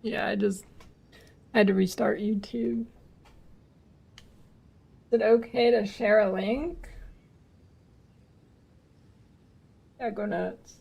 Yeah, I had to restart YouTube. Is it okay to share a link? Yeah, go nuts.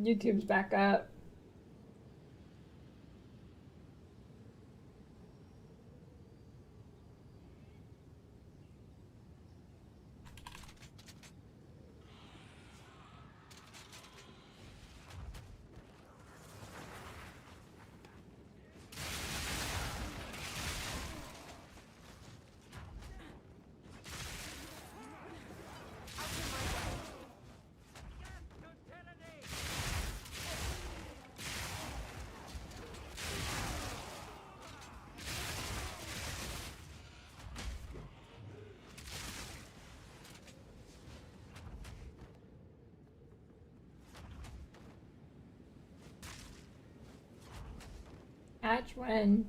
YouTube's back up. Catch when.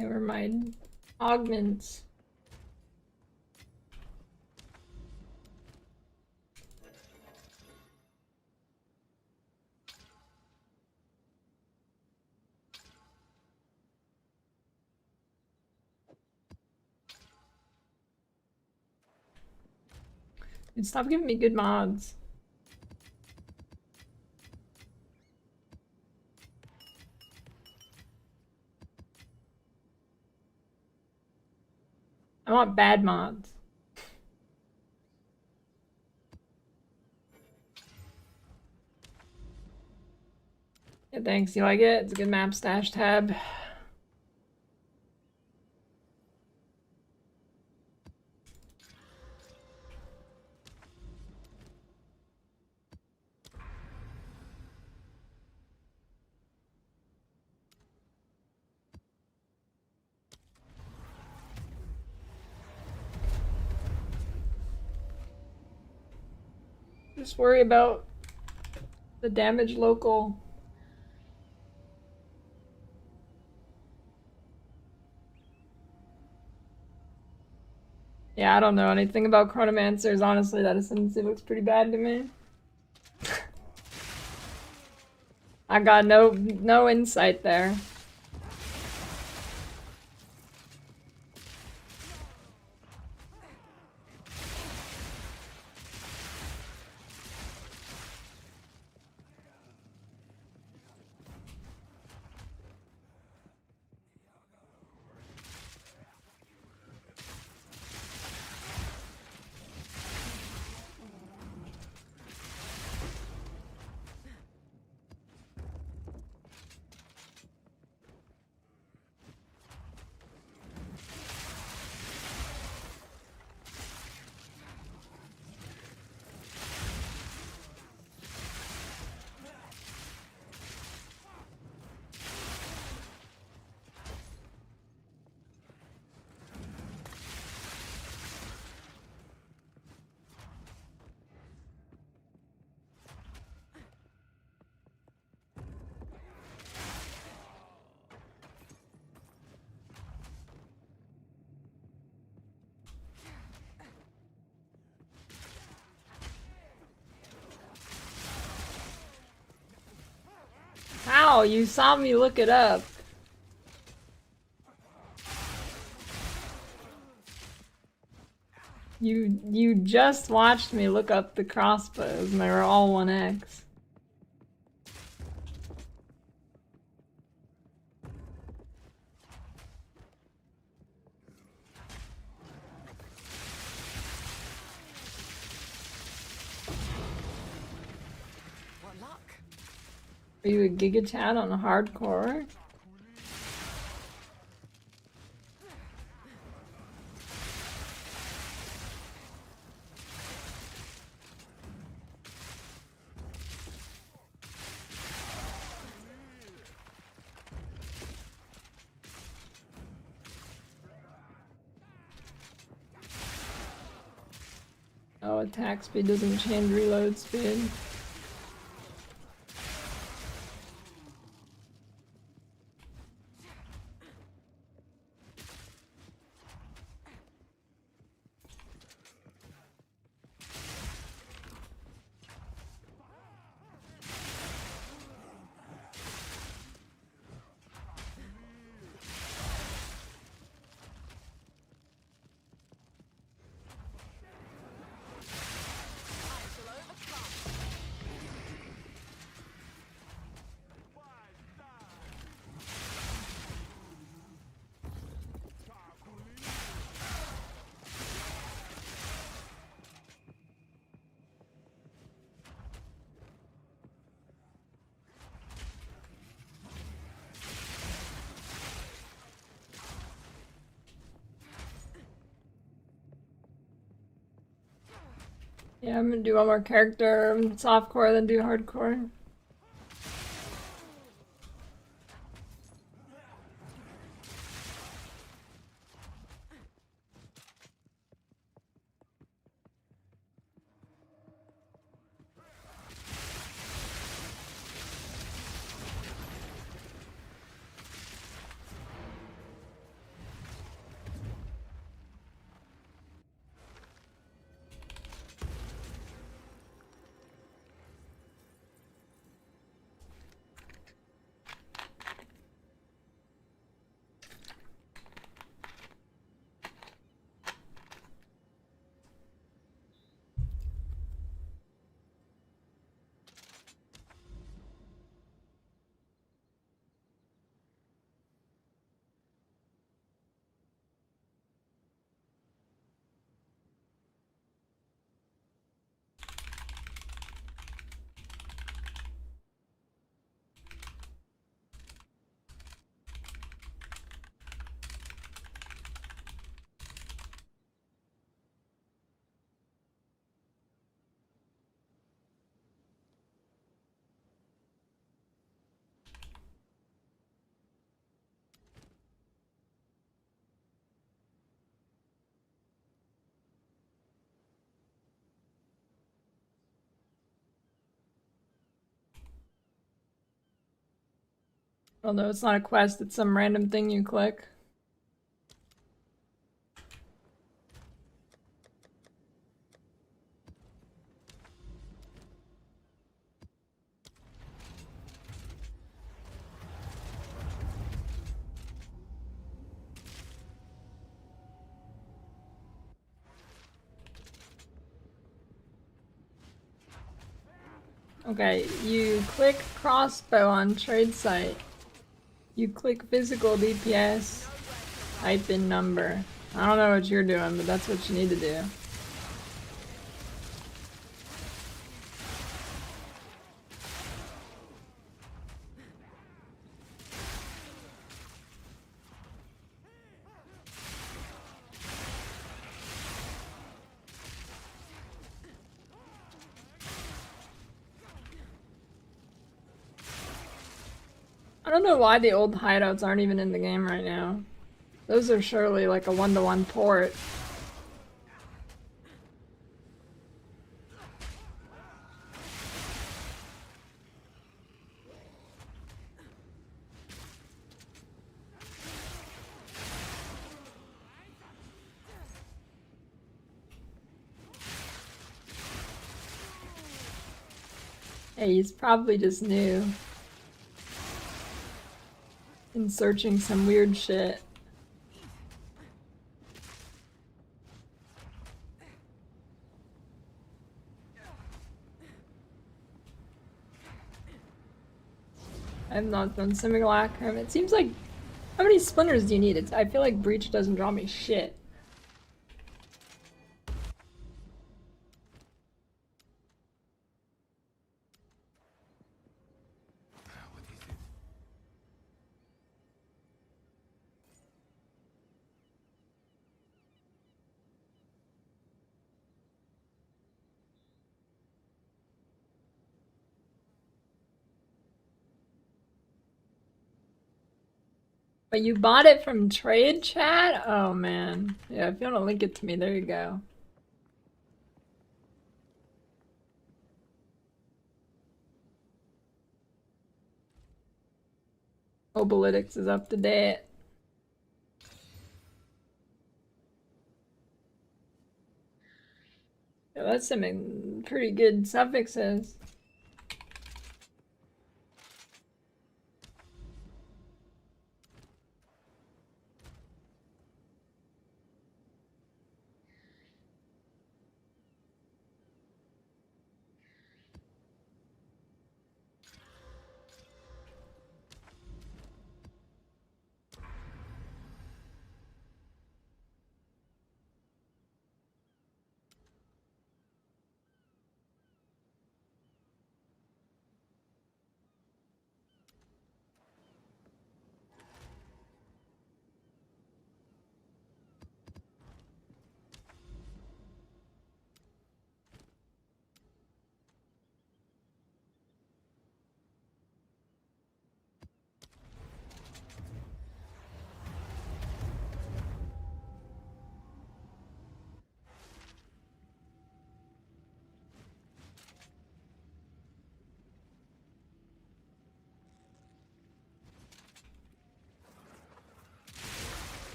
Never mind. Augments. And stop giving me good mods. I want bad mods. Yeah, thanks. You like it? It's a good map stash tab. Just worry about the damage local. Yeah, I don't know anything about chronomancers. Honestly, that ascendancy looks pretty bad to me. I got no insight there. How? You saw me look it up. You just watched me look up the crossbows and they were all 1x. What luck? Are you a Giga Chat on a hardcore? Oh, attack speed doesn't change reload speed. Yeah, I'm gonna do one more character, softcore, then do hardcore. Although it's not a quest, it's some random thing you click. Okay, you click crossbow on trade site. You click physical DPS, type in number. I don't know what you're doing, but that's what you need to do. I don't know why the old hideouts aren't even in the game right now. Those are surely like a 1-to-1 port. Hey, he's probably just new. And searching some weird shit. I've not done simulacrum. It seems like, how many splinters do you need? I feel like breach doesn't draw me shit. But you bought it from trade chat? Oh man. Yeah, if you want to link it to me, there you go. Obalytics is up to date. Yeah, that's some pretty good suffixes.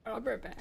I'll be right back.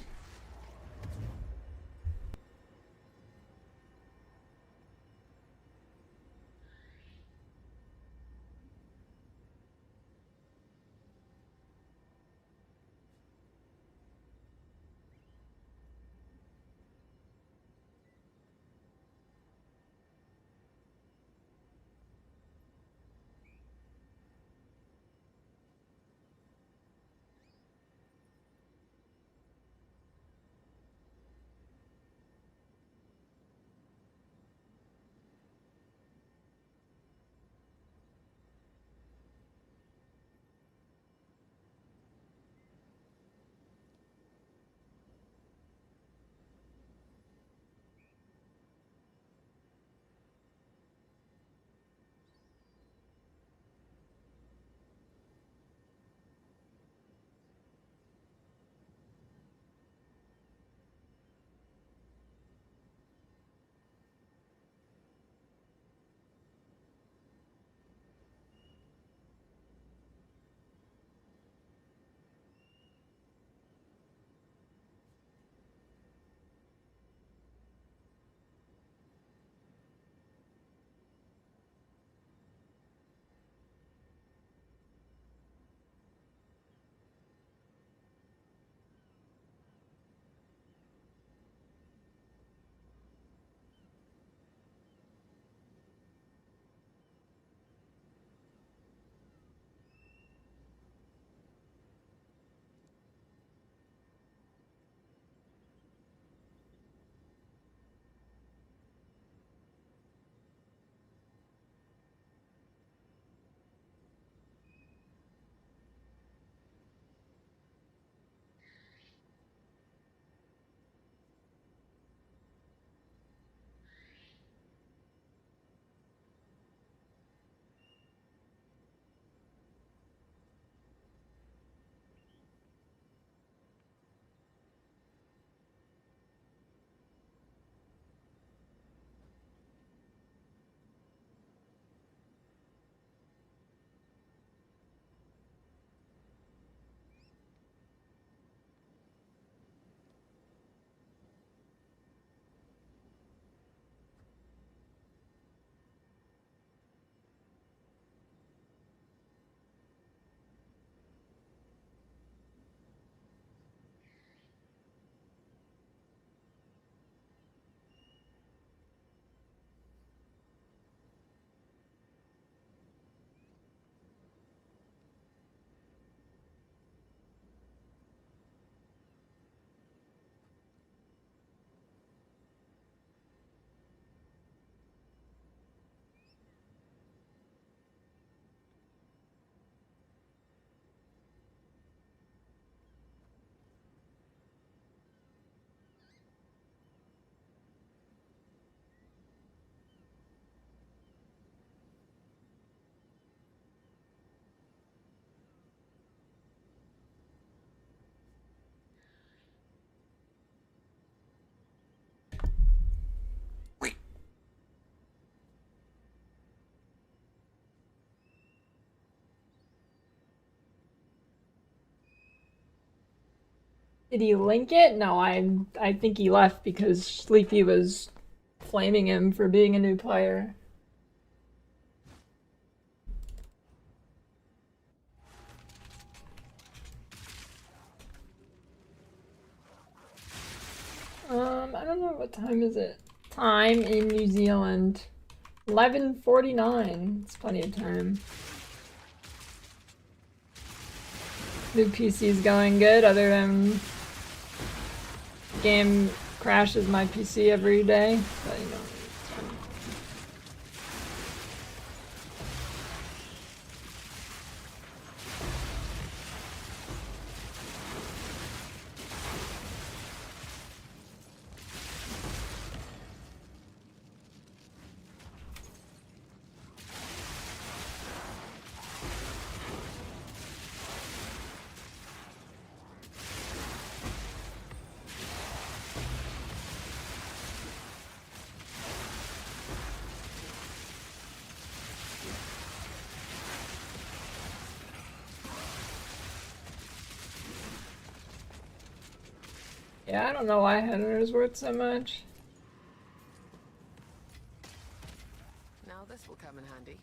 Did he link it? No, I think he left because Sleepy was flaming him for being a new player. I don't know, what time is it? Time in New Zealand. 11:49. It's plenty of time. New PC's going good, other than game crashes my PC every day, but you know, it's fine. Yeah, I don't know why Hender's worth so much. Now this will come in handy.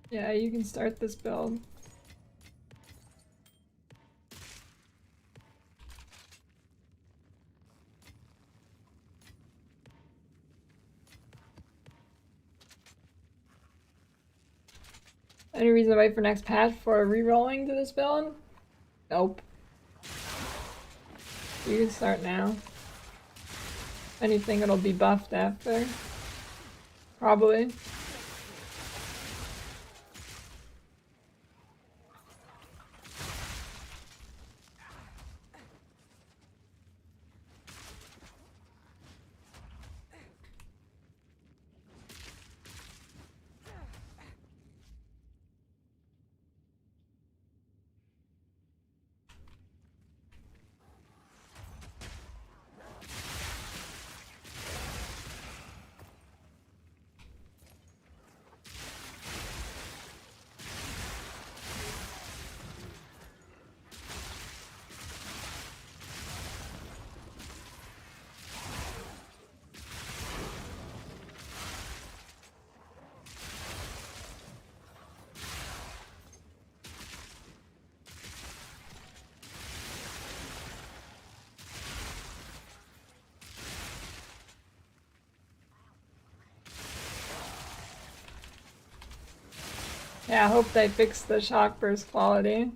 Yeah, you can start this build. Any reason to wait for next patch for re-rolling to this build? Nope. You can start now. If anything, it'll be buffed after. Probably. Yeah, I hope they fix the shock burst quality.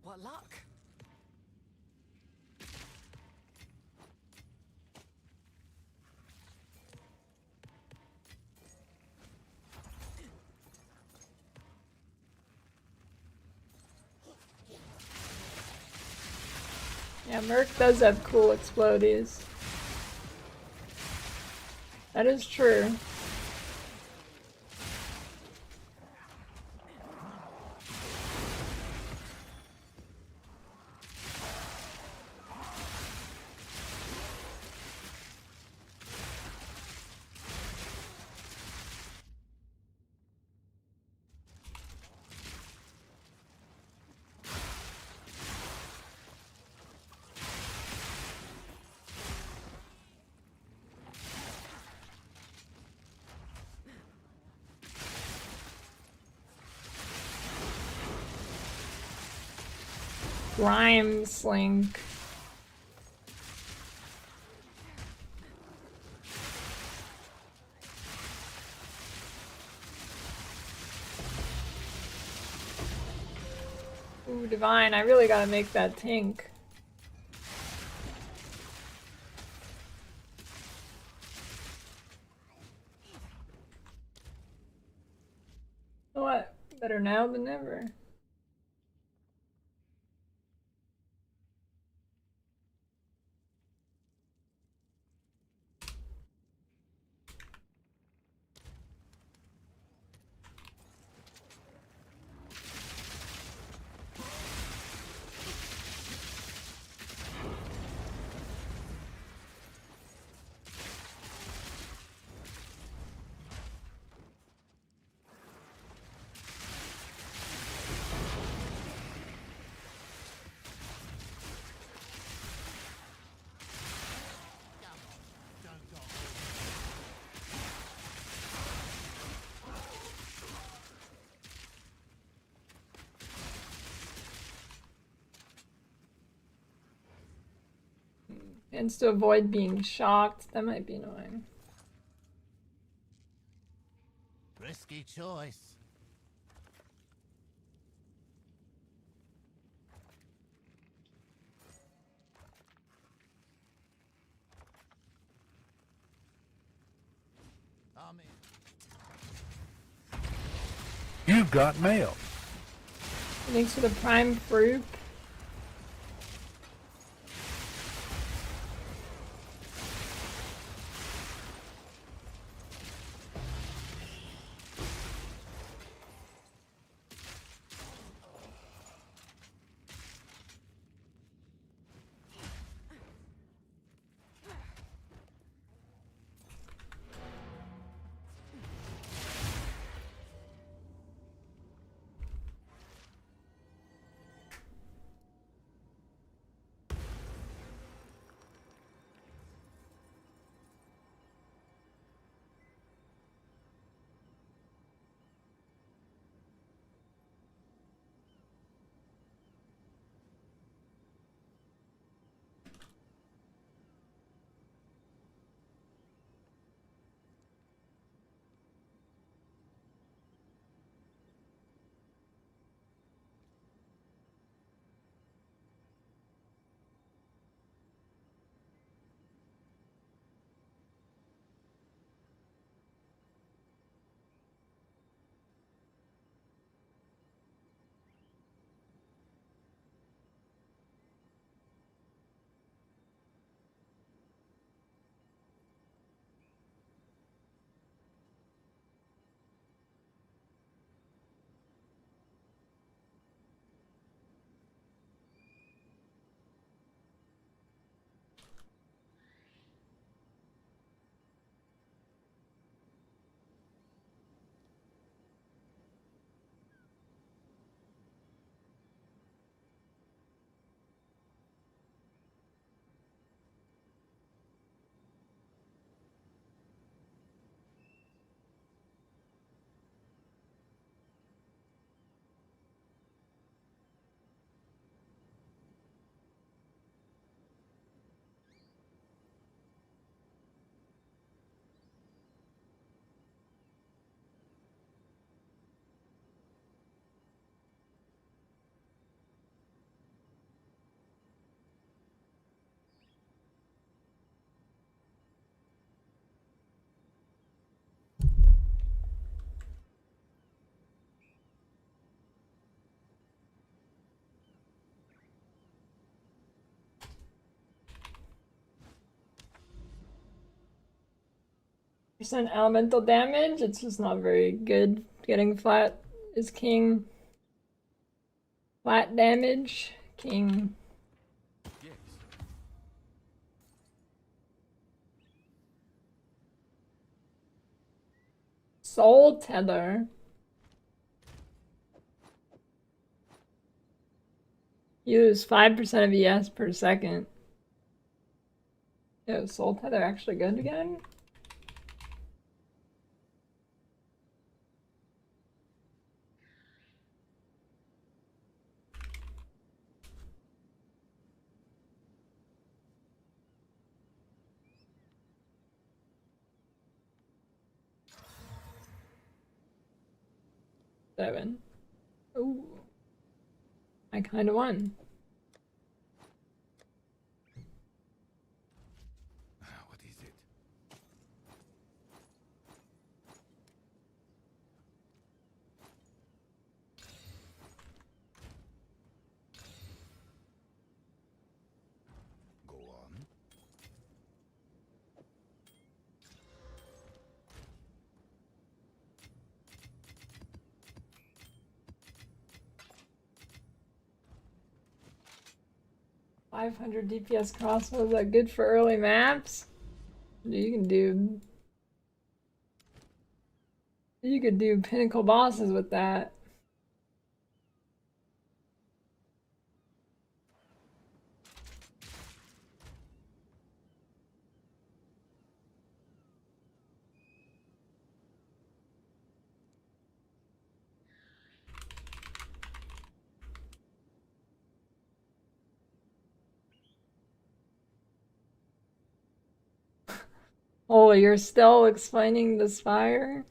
What luck? Yeah, Merc does have cool explodies. That is true. Grime slink. Ooh, divine, I really gotta make that tink. What? Better now than never. And to avoid being shocked, that might be annoying. Risky choice. I'm in. You've got mail. Thanks for the prime fruit. Percent elemental damage, it's just not very good. Getting flat is king. Flat damage, king. Yes. Soul tether. Use 5% of ES per second. Yo, soul tether actually good again? 7. Ooh. I kinda won. What is it? Go on. 500 DPS crossbow, is that good for early maps? You could do pinnacle bosses with that. Oh, you're still explaining the spire?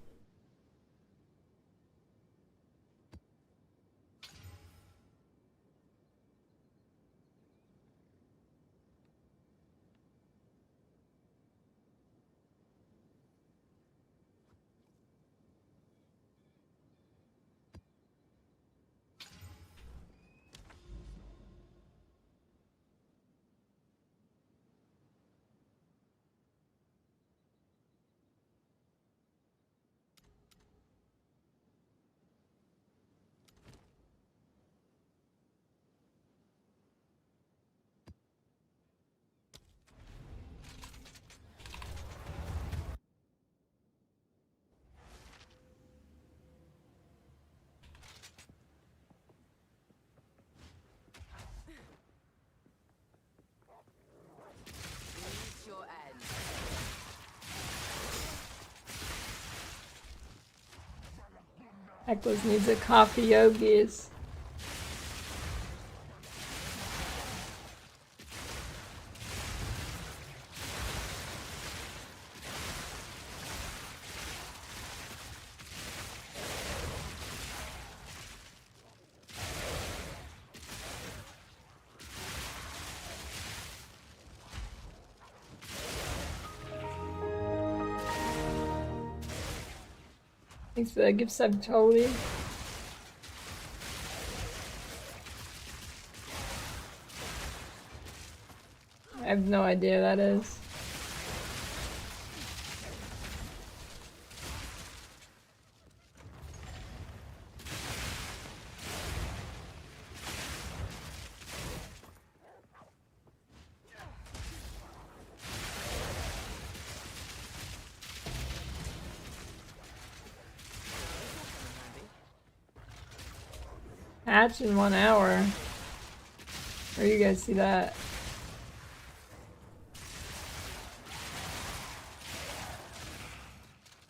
Reach your end. Echoes needs a coffee yogis. Thanks for that gift sub, Toby. I have no idea what that is. Hatch in 1 hour. Where you guys see that?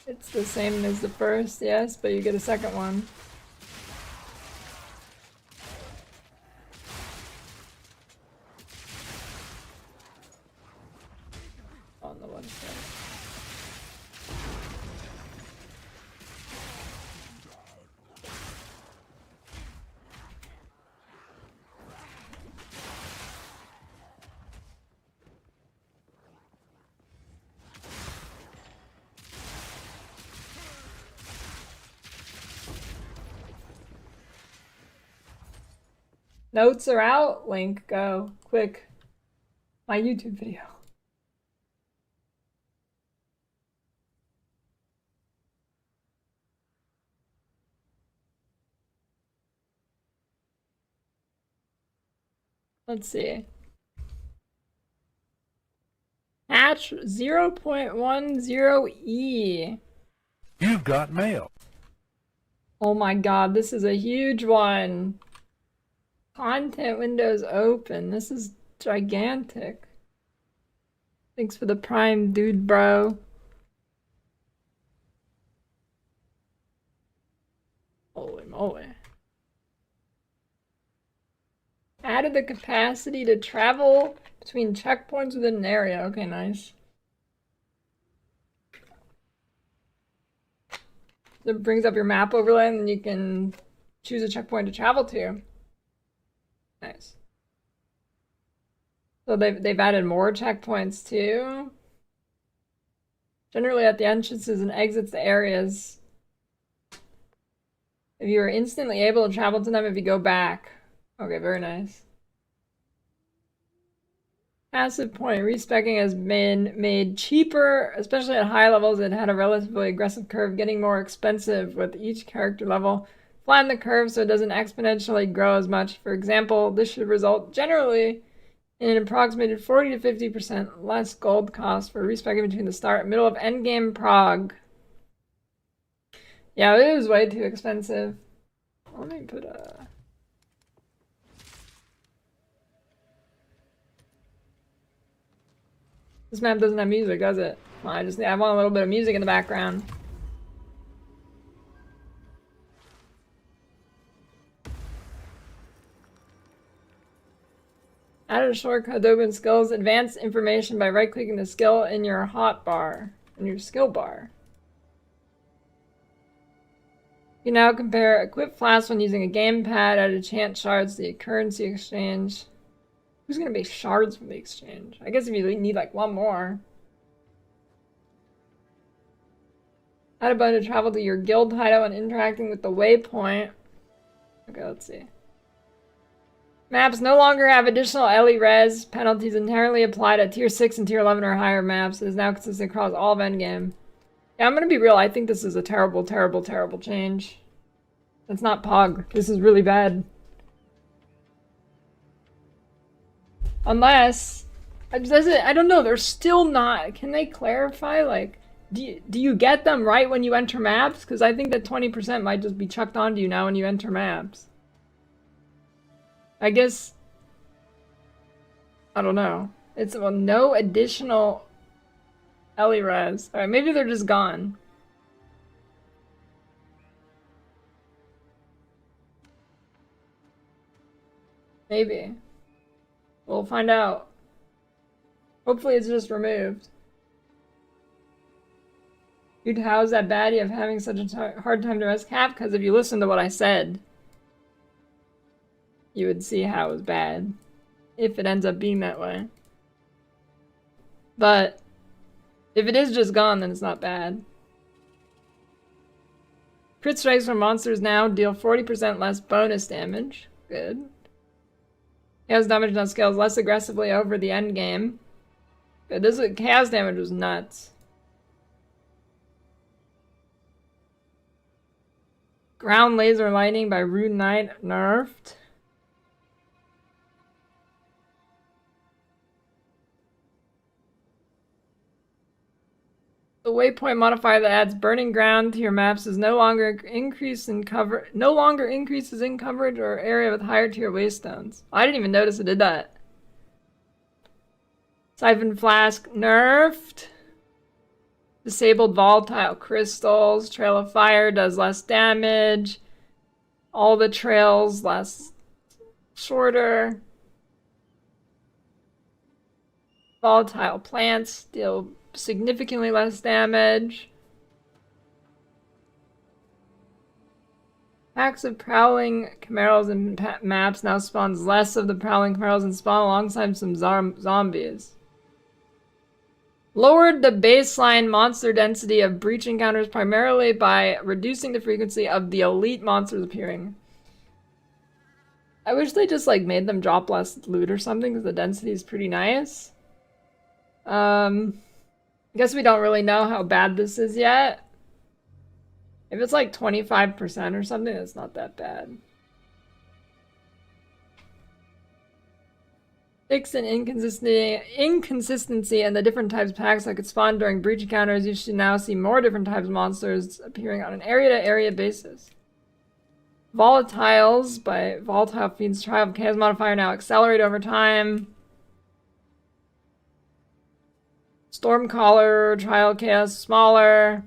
It's the same as the first, yes, but you get a second one. On the one side. Notes are out. Link, go. Quick. My YouTube video. Let's see. Hatch 0.10E. You've got mail. Oh my god, this is a huge one. Content windows open. This is gigantic. Thanks for the prime, dude, bro. Holy moly. Added the capacity to travel between checkpoints within an area. Okay, nice. It brings up your map overlay and then you can choose a checkpoint to travel to. Nice. So they've added more checkpoints too. Generally at the entrances and exits to areas. If you are instantly able to travel to them if you go back. Okay, very nice. Passive point respeccing has been made cheaper, especially at high levels. It had a relatively aggressive curve, getting more expensive with each character level. Flatten the curve so it doesn't exponentially grow as much. For example, this should result generally in an approximated 40 to 50% less gold cost for respeccing between the start and middle of endgame prog. Yeah, it was way too expensive. Let me put a... This map doesn't have music, does it? Well, I want a little bit of music in the background. Add a shortcut to open skills, advance information by right-clicking the skill in your hotbar, in your skill bar. You can now compare equipped flasks when using a gamepad, add a chant shards to the currency exchange. Who's gonna make shards from the exchange? I guess if you need like one more. Add a button to travel to your guild hideout and interacting with the waypoint. Okay, let's see. Maps no longer have additional LE res penalties entirely applied at tier 6 and tier 11 or higher maps. It is now consistent across all of endgame. Yeah, I'm gonna be real. I think this is a terrible, terrible, terrible change. That's not POG. This is really bad. Unless, I don't know, they're still not, can they clarify, like, do you get them right when you enter maps? Because I think that 20% might just be chucked onto you now when you enter maps. I guess, I don't know. It's, well, no additional LE res. Alright, maybe they're just gone. Maybe. We'll find out. Hopefully it's just removed. Dude, how's that baddie of having such a hard time to rest cap? Because if you listen to what I said, you would see how it was bad. If it ends up being that way. But if it is just gone, then it's not bad. Crit strikes from monsters now deal 40% less bonus damage. Good. Chaos damage now scales less aggressively over the end game. Good. This chaos damage was nuts. Ground laser lightning by Rune Knight nerfed. The waypoint modifier that adds burning ground to your maps is no longer increases in coverage or area with higher tier waystones. I didn't even notice it did that. Siphon flask nerfed. Disabled volatile crystals. Trail of fire does less damage. All the trails shorter. Volatile plants deal significantly less damage. Packs of prowling chimeras and maps now spawns less of the prowling chimeras and spawn alongside some zombies. Lowered the baseline monster density of breach encounters primarily by reducing the frequency of the elite monsters appearing. I wish they just like made them drop less loot or something because the density is pretty nice. I guess we don't really know how bad this is yet. If it's like 25% or something, it's not that bad. Fix an inconsistency in the different types of packs that could spawn during breach encounters. You should now see more different types of monsters appearing on an area-to-area basis. Volatiles by Volatile Fiends Trial of Chaos modifier now accelerate over time. Stormcaller, Trial Chaos, smaller.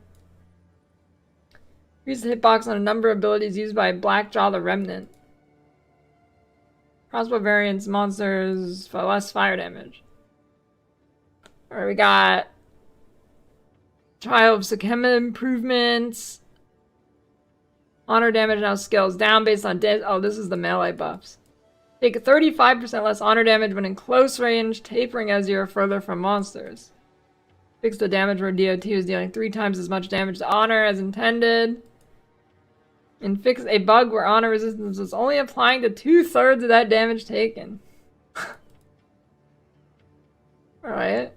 Increase the hitbox on a number of abilities used by Blackjaw the Remnant. Crossbow variants, monsters, for less fire damage. Alright, we got Trial of Sakema improvements. Honor damage now scales down based on oh, this is the melee buffs. Take 35% less honor damage when in close range, tapering as you are further from monsters. Fix the damage where DOT is dealing 3 times as much damage to honor as intended. And fix a bug where honor resistance is only applying to 2/3 of that damage taken. Alright.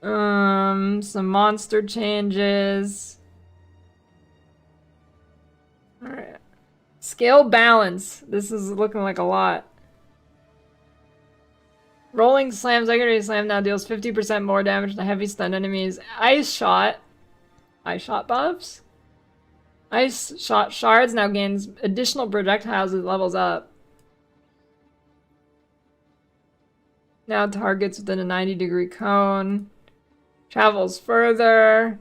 Some monster changes. Alright. Scale balance. This is looking like a lot. Rolling slam, secondary slam now deals 50% more damage to heavy stun enemies. Ice shot. Ice shot buffs? Ice shot shards now gains additional projectiles as it levels up. Now targets within a 90-degree cone. Travels further.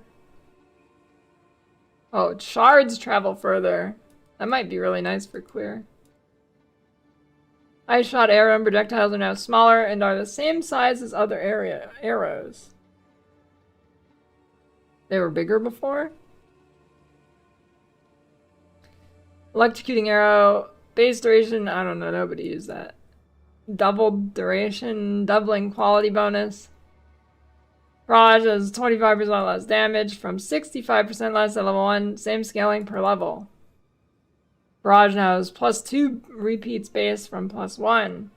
Oh, shards travel further. That might be really nice for clear. Ice shot arrow and projectiles are now smaller and are the same size as other arrows. They were bigger before? Electrocuting arrow. Base duration, I don't know, nobody used that. Doubled duration, doubling quality bonus. Barrage has 25% less damage from 65% less at level 1, same scaling per level. Barrage now has +2 repeats base from +1.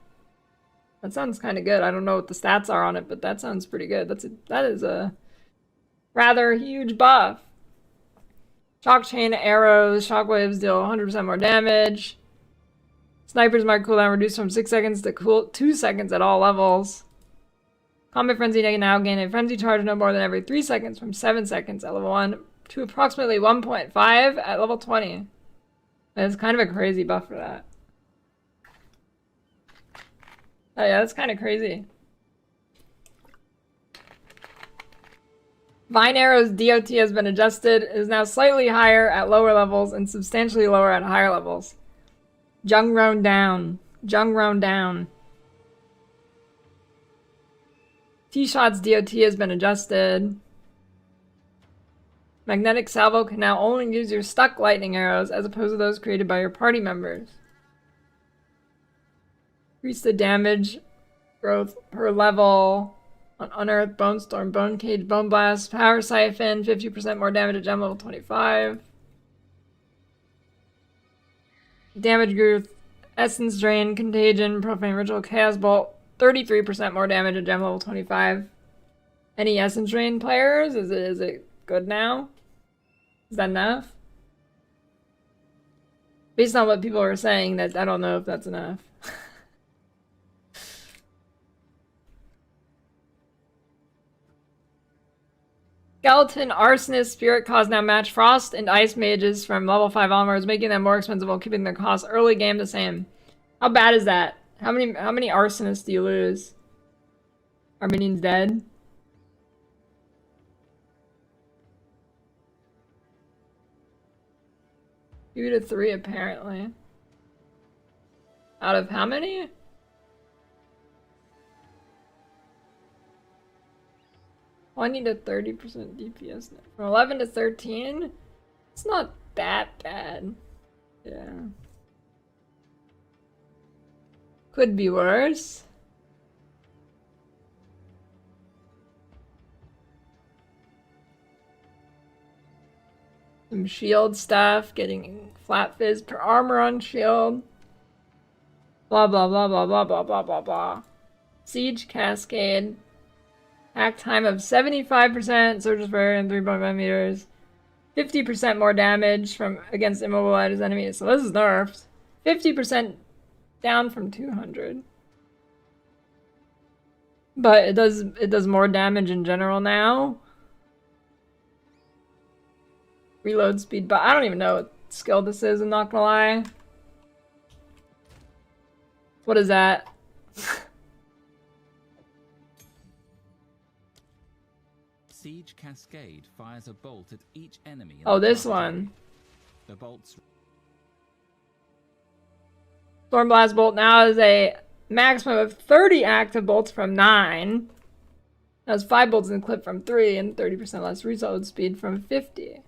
That sounds kind of good. I don't know what the stats are on it, but that sounds pretty good. That is a rather huge buff. Shock chain arrows, shockwaves deal 100% more damage. Sniper's mark cooldown reduced from 6 seconds to 2 seconds at all levels. Combat Frenzy can now gain a frenzy charge no more than every 3 seconds from 7 seconds at level 1 to approximately 1.5 at level 20. That's kind of a crazy buff for that. Oh yeah, that's kind of crazy. Vine Arrow's DOT has been adjusted. It is now slightly higher at lower levels and substantially lower at higher levels. Jung Roan down. Jung Roan down. T-Shot's DOT has been adjusted. Magnetic Salvo can now only use your stuck lightning arrows as opposed to those created by your party members. Increase the damage growth per level on Unearth, Bone Storm, Bone Cage, Bone Blast, Power Siphon, 50% more damage at gem level 25. Damage growth, Essence Drain, Contagion, Profane Ritual, Chaos Bolt, 33% more damage at gem level 25. Any Essence Drain players? Is it good now? Is that enough? Based on what people are saying, that I don't know if that's enough. Skeleton, Arsonist, Spirit Cause now match Frost and Ice Mages from level 5 onwards, making them more expensive while keeping their costs early game the same. How bad is that? How many Arsonists do you lose? Are minions dead? Two to 3 apparently. Out of how many? I need a 30% DPS now. From 11 to 13? It's not that bad. Yeah. Could be worse. Some shield stuff, getting flat fizz per armor on shield. Blah blah blah blah blah blah blah blah blah. Siege Cascade. Attack time of 75%, surges for area in 3.5 meters. 50% more damage from against immobilized enemies. So this is nerfed. 50% down from 200. But it does more damage in general now. Reload speed, but I don't even know what skill this is, I'm not gonna lie. What is that? Siege Cascade fires a bolt at each enemy. Oh, this one. The bolts. Stormblast Bolt now is a maximum of 30 active bolts from 9. Has 5 bolts in the clip from 3 and 30% less reload speed from 50.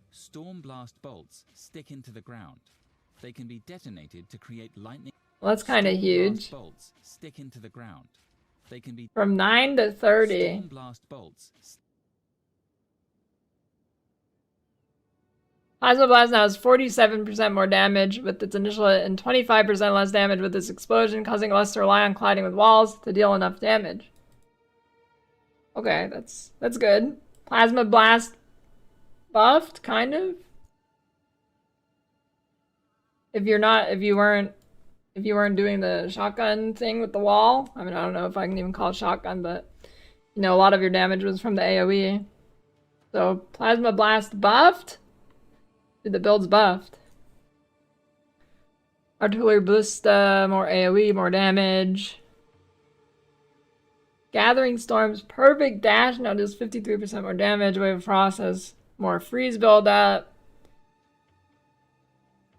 Storm blast bolts stick into the ground. They can be detonated to create lightning. Well, that's kind of Storm huge. blast bolts stick into the ground. They can be From 9 to 30. Storm blast bolts. Plasma Blast now has 47% more damage with its initial hit and 25% less damage with its explosion, causing less to rely on colliding with walls to deal enough damage. Okay, that's good. Plasma Blast buffed, kind of. If you weren't doing the shotgun thing with the wall, I mean, I don't know if I can even call it shotgun, but you know, a lot of your damage was from the AoE. So Plasma Blast buffed. Dude, the build's buffed. Artillery Ballista, more AoE, more damage. Gathering Storm's perfect dash now does 53% more damage. Wave of Frost has more freeze build-up.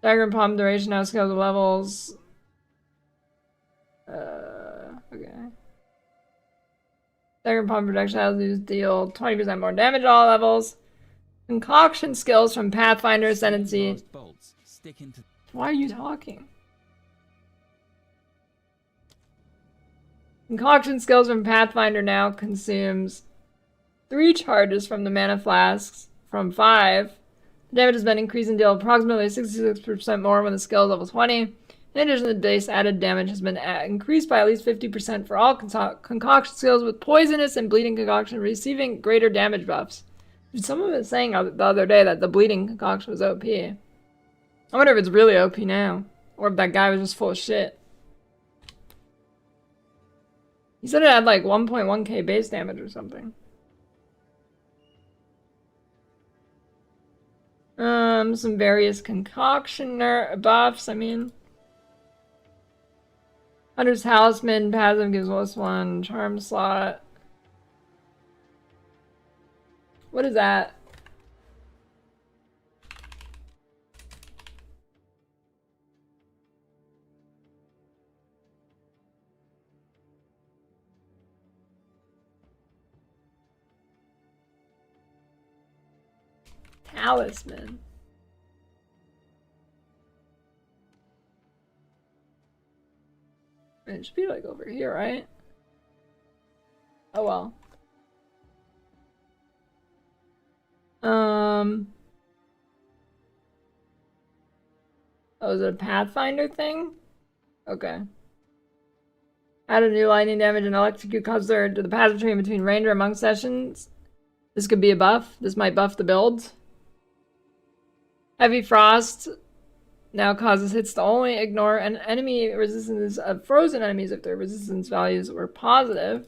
Dagger Palm duration now scales with levels. Okay. Dagger Palm projectiles deal 20% more damage at all levels. Concoction skills from Pathfinder Sanity. Why are you talking? Concoction skills from Pathfinder now consumes 3 charges from the mana flasks from 5. The damage has been increased and deal approximately 66% more when the skill is level 20. In addition, the base added damage has been increased by at least 50% for all concoction skills with poisonous and bleeding concoction receiving greater damage buffs. Someone was saying the other day that the bleeding concoction was OP. I wonder if it's really OP now. Or if that guy was just full of shit. He said it had like 1.1k base damage or something. Some various concoction buffs, I mean. Hunter's Talisman, passive gives +1 charm slot. What is that? Talisman. It should be like over here, right? Oh well. Oh, is it a Pathfinder thing? Okay. Add a new lightning damage and electrocute causes to the passive tree in between ranger among sessions. This could be a buff. This might buff the build. Heavy Frost now causes hits to only ignore an enemy resistance of frozen enemies if their resistance values were positive.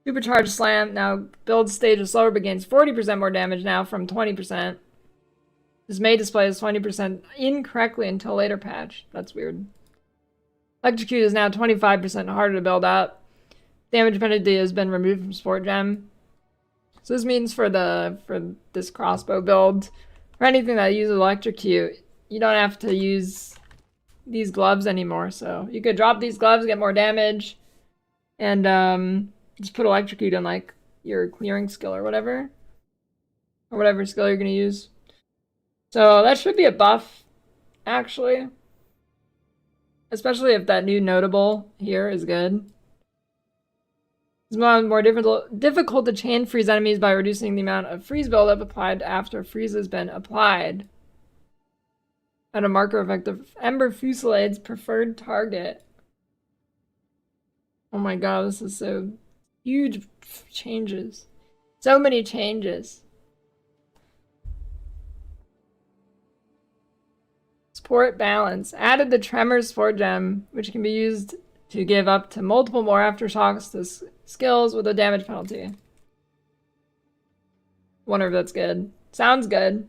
Supercharged Slam now builds stage of slower but gains 40% more damage now from 20%. This may display as 20% incorrectly until later patch. That's weird. Electrocute is now 25% harder to build up. Damage penalty has been removed from Sport Gem. So this means for this crossbow build, or anything that uses electrocute, you don't have to use these gloves anymore. So you could drop these gloves, get more damage, and just put electrocute on like your clearing skill or whatever skill you're gonna use. So that should be a buff, actually. Especially if that new notable here is good. It's more difficult to chain freeze enemies by reducing the amount of freeze buildup applied after freeze has been applied. Add a marker effect of Ember Fusilade's preferred target. Oh my god, this is so huge changes. So many changes. Sport Balance. Added the Tremor Sport Gem, which can be used to give up to multiple more aftershocks to skills with a damage penalty. Wonder if that's good. Sounds good.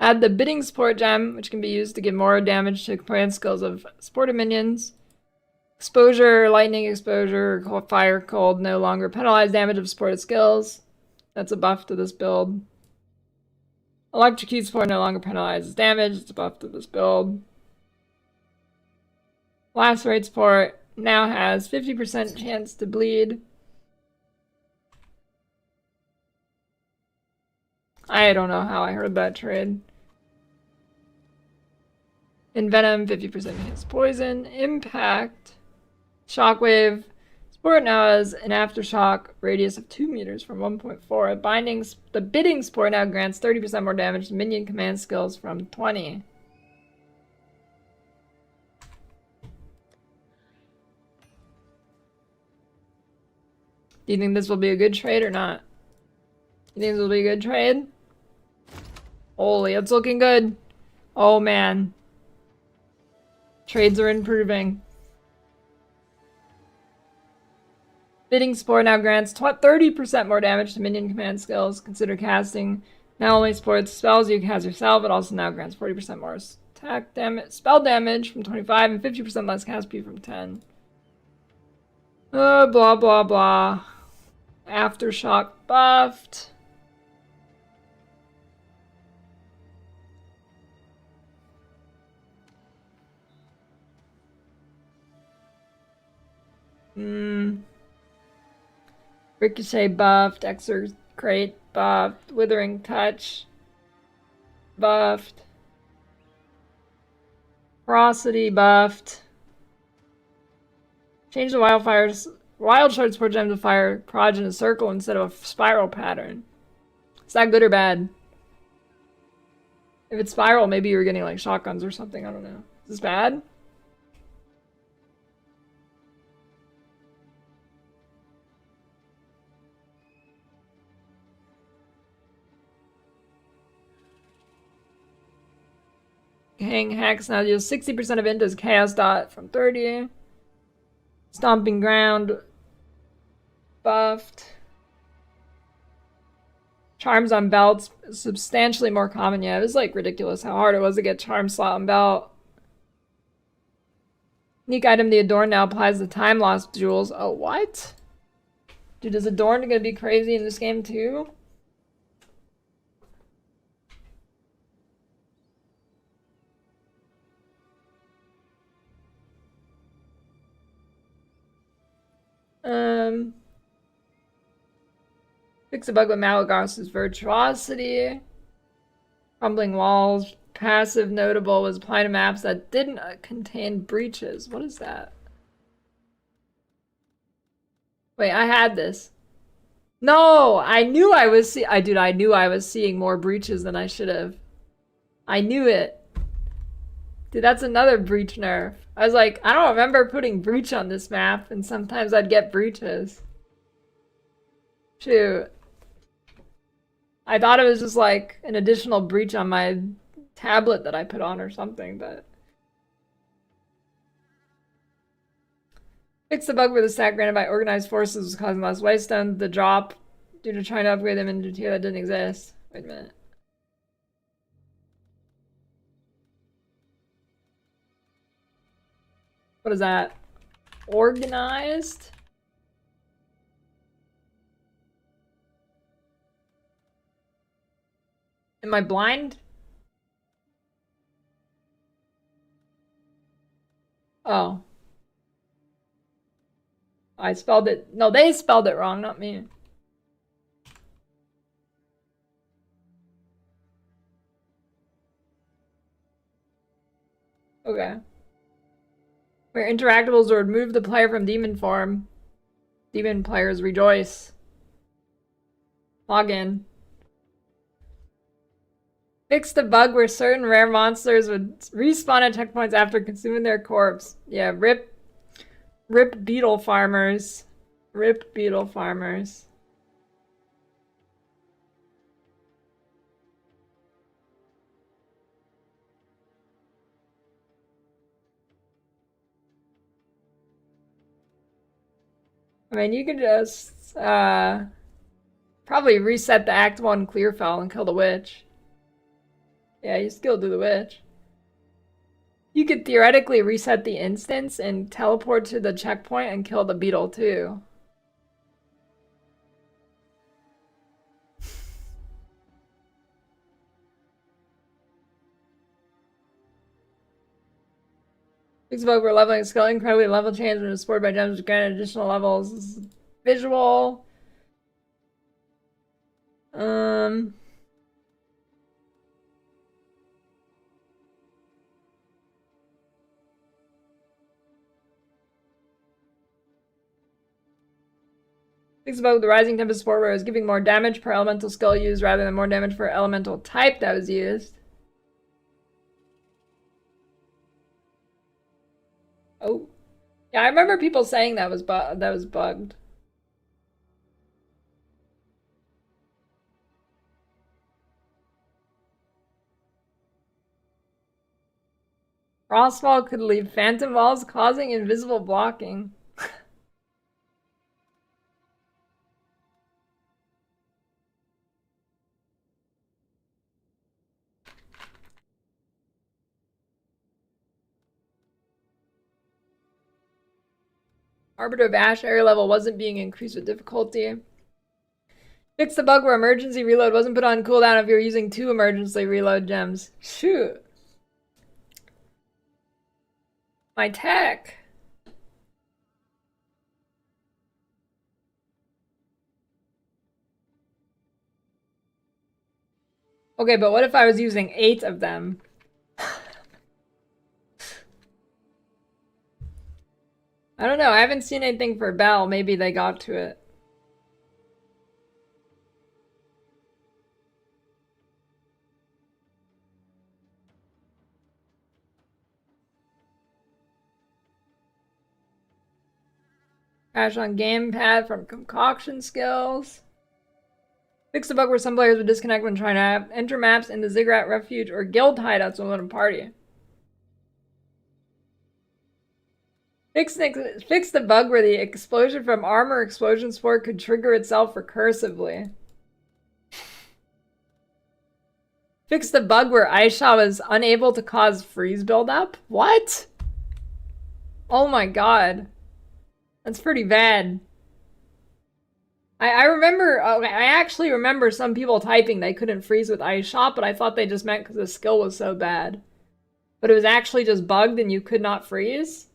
Add the Bidding Sport Gem, which can be used to give more damage to command skills of supported minions. Exposure, lightning exposure, fire, cold, no longer penalize damage of supported skills. That's a buff to this build. Electrocute support no longer penalizes damage. It's a buff to this build. Lacerate Sport now has 50% chance to bleed. I don't know how I heard that trade. Envenom, 50% chance poison. Impact. Shockwave. Sport now has an aftershock radius of 2 meters from 1.4. Bindings. The bidding sport now grants 30% more damage to minion command skills from 20. Do you think this will be a good trade or not? You think this will be a good trade? Holy, it's looking good. Oh man. Trades are improving. Bidding Sport now grants 30% more damage to minion command skills. Consider casting not only sports spells you cast yourself, but also now grants 40% more attack damage, spell damage from 25 and 50% less cast speed from 10. Blah blah blah. Aftershock buffed. Ricochet buffed. Execrate buffed. Withering Touch buffed. Ferocity buffed. Change the Wild Shard Sport Gem to fire Proj in a circle instead of a spiral pattern. Is that good or bad? If it's spiral, maybe you're getting like shotguns or something. I don't know. Is this bad? Hang Hex now deals 60% of Inta's Chaos Dot from 30. Stomping Ground buffed. Charms on belts substantially more common. Yeah, it was like ridiculous how hard it was to get charm slot on belt. Unique item, the Adorn now applies the time loss jewels. Oh, what? Dude, is Adorn gonna be crazy in this game too? Fix a bug with Malagos's virtuosity. Crumbling walls. Passive notable was applied to maps that didn't contain breaches. What is that? Wait, I had this. No, I knew I was I knew I was seeing more breaches than I should have. I knew it. Dude, that's another breach nerf. I was like, I don't remember putting breach on this map, and sometimes I'd get breaches. Shoot. I thought it was just like an additional breach on my tablet that I put on or something, but... Fix the bug where the stack granted by organized forces was causing less waystone to drop due to trying to upgrade them into a tier that didn't exist. Wait a minute. What is that? Organized? Am I blind? Oh. I spelled it. No, they spelled it wrong, not me. Okay. Where interactables will remove the player from demon form. Demon players rejoice. Log in. Fix the bug where certain rare monsters would respawn at checkpoints after consuming their corpse. Yeah, rip beetle farmers. Rip beetle farmers. I mean, you could just probably reset the Act 1 clear file and kill the witch. Yeah, you still do the witch. You could theoretically reset the instance and teleport to the checkpoint and kill the beetle too. Fix the bug where leveling a skill incredibly level change when it's supported by gems which grant additional levels. This is visual. Fix the bug with the rising tempest support where it was giving more damage per elemental skill used rather than more damage per elemental type that was used. Oh. Yeah, I remember people saying that was bugged. Frostfall could leave phantom walls, causing invisible blocking. Arbiter of Ash area level wasn't being increased with difficulty. Fix the bug where emergency reload wasn't put on cooldown if you're using 2 emergency reload gems. Shoot. My tech. Okay, but what if I was using 8 of them? I don't know. I haven't seen anything for Bell. Maybe they got to it. Crash on gamepad from concoction skills. Fix the bug where some players would disconnect when trying to enter maps in the Ziggurat Refuge or guild hideouts within a party. Fix the bug where the explosion from armor explosion sport could trigger itself recursively. Fix the bug where Aisha was unable to cause freeze buildup? What? Oh my god. That's pretty bad. I remember, I actually remember some people typing they couldn't freeze with Aisha, but I thought they just meant because the skill was so bad. But it was actually just bugged and you could not freeze?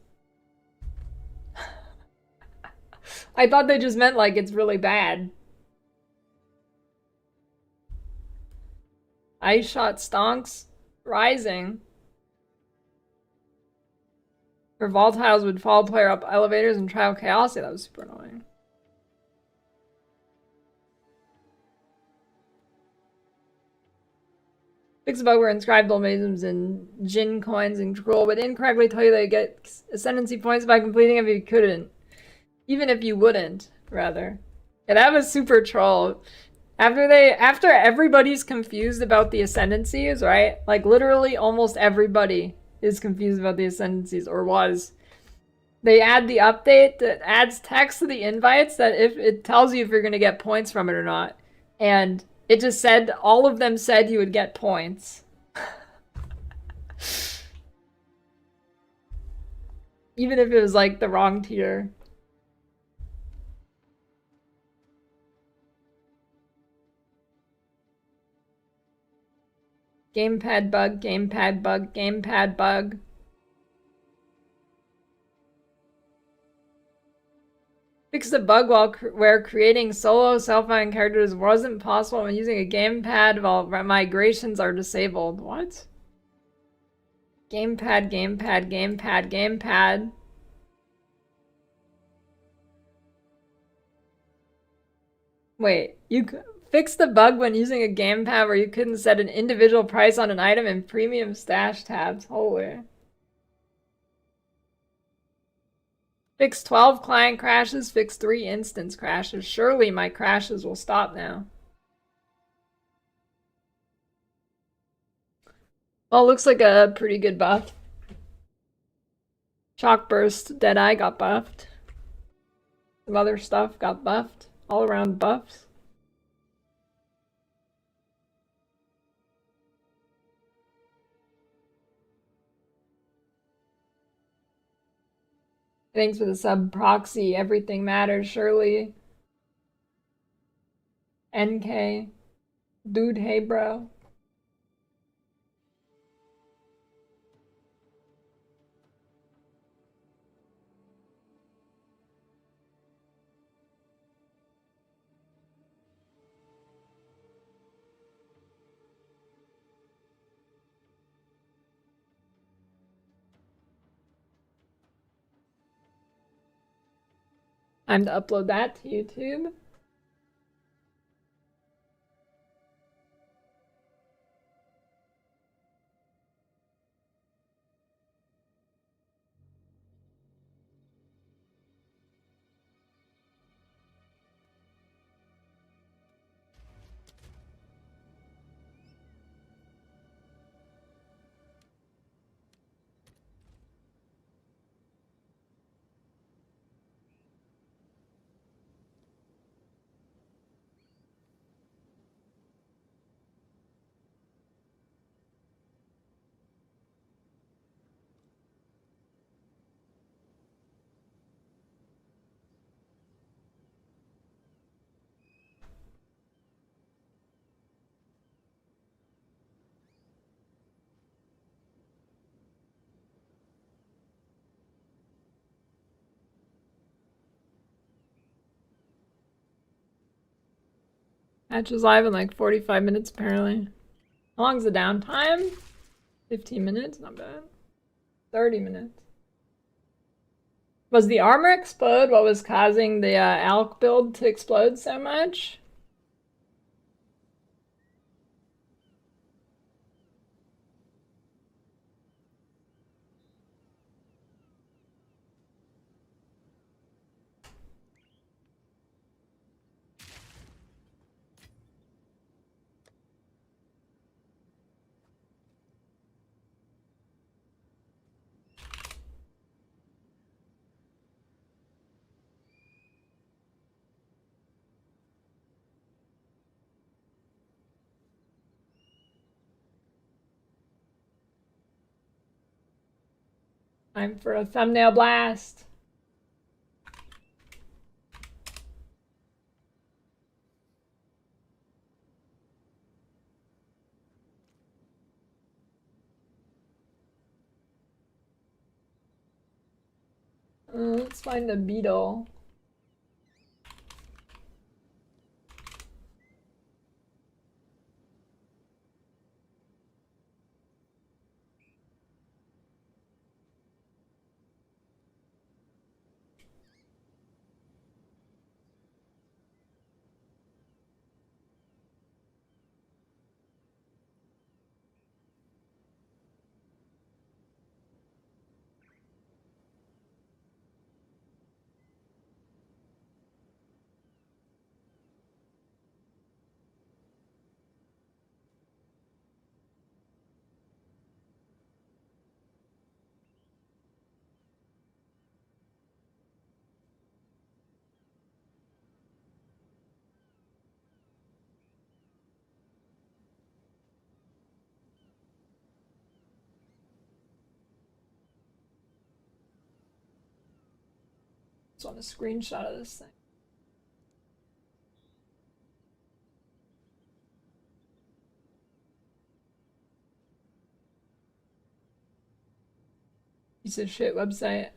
I thought they just meant like it's really bad. Ice shot stonks rising. Or volatiles would follow player up elevators and trial chaos. Yeah, that was super annoying. Fix a bug where inscribed mechanisms and Jin coins and Cruel would incorrectly tell you that you get ascendancy points by completing if you couldn't. Even if you wouldn't, rather. Yeah, that was super troll. After everybody's confused about the ascendancies, right? Like literally almost everybody is confused about the ascendancies, or was. They add the update that adds text to the invites that if it tells you if you're gonna get points from it or not. And it just said, all of them said you would get points. Even if it was like the wrong tier. Gamepad bug, gamepad bug, gamepad bug. Fix the bug where creating solo self-mine characters wasn't possible when using a gamepad while migrations are disabled. What? Gamepad, gamepad, gamepad, gamepad. Wait, you fix the bug when using a gamepad where you couldn't set an individual price on an item in premium stash tabs. Holy. Fix 12 client crashes, fix 3 instance crashes. Surely my crashes will stop now. Well, looks like a pretty good buff. Shock Burst, Deadeye got buffed. Some other stuff got buffed. All around buffs. Thanks for the sub proxy. Everything matters, surely. NK. Dude, hey bro. Time to upload that to YouTube. Match is live in like 45 minutes apparently. How long's the downtime? 15 minutes? Not bad. 30 minutes. Was the armor explode what was causing the ALK build to explode so much? Time for a thumbnail blast. Let's find a beetle. Just want a screenshot of this thing. Piece of shit website.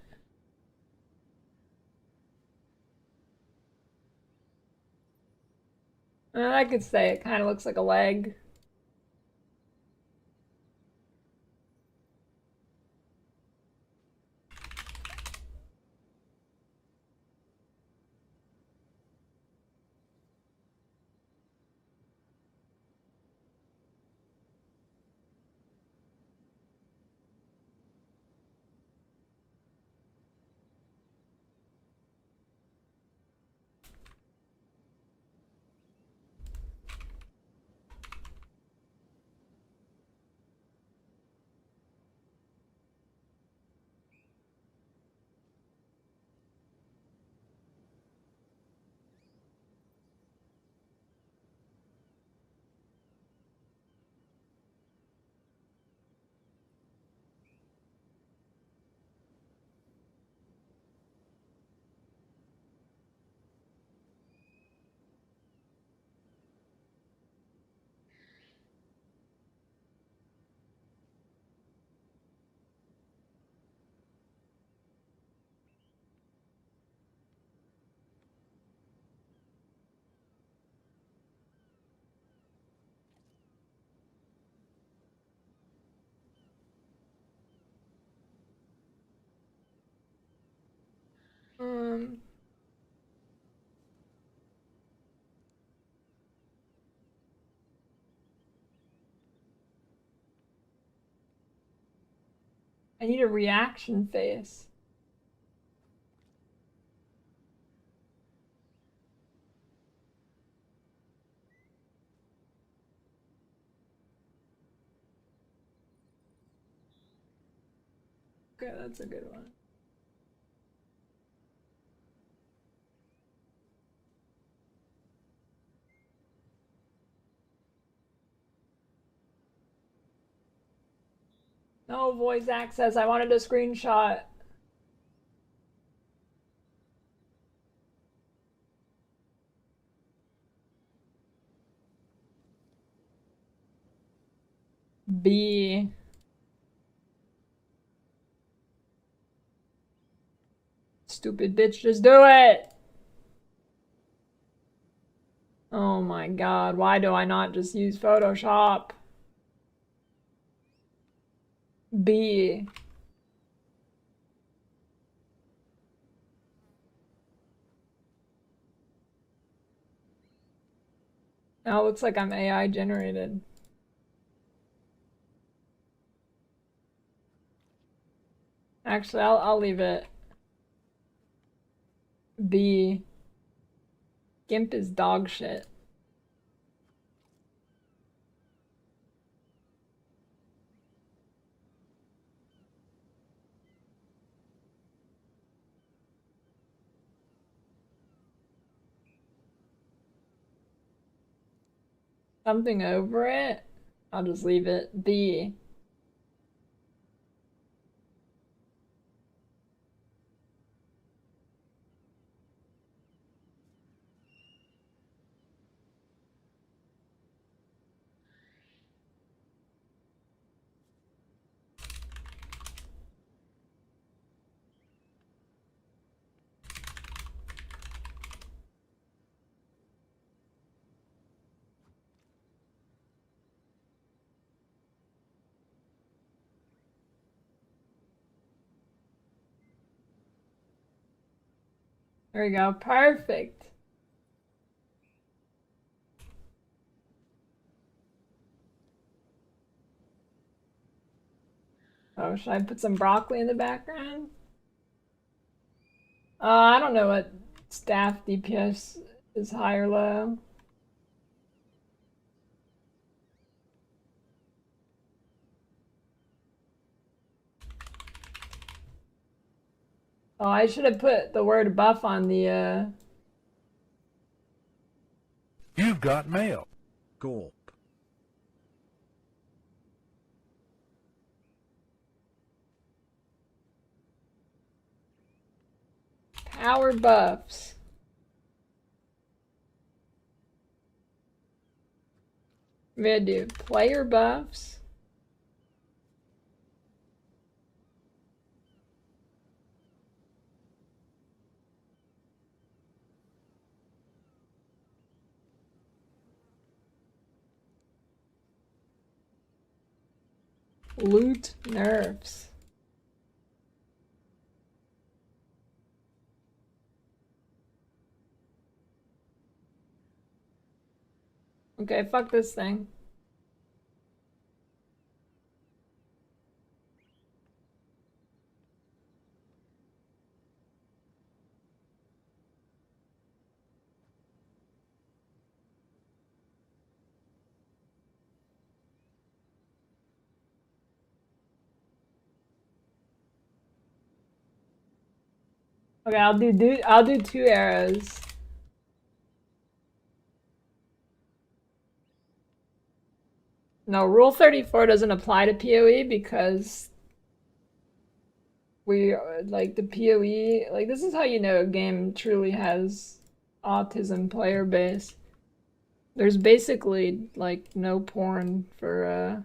I could say it kind of looks like a leg. Um, I need a reaction face. Okay, that's a good one. No voice access. I wanted a screenshot. B. Stupid bitch, just do it! Oh my god, why do I not just use Photoshop? B. Now it looks like I'm AI generated. Actually, I'll leave it. B. GIMP is dog shit. Something over it? I'll just leave it. B. There we go. Perfect. Oh, should I put some broccoli in the background? I don't know what staff DPS is high or low. Oh, I should have put the word buff on the, You've got mail. Gulp. power buffs. I'm gonna do player buffs. Loot nerfs. Okay, fuck this thing. Okay, I'll do 2 arrows. No, Rule 34 doesn't apply to PoE because we like the PoE, like this is how you know a game truly has autism player base. There's basically like no porn for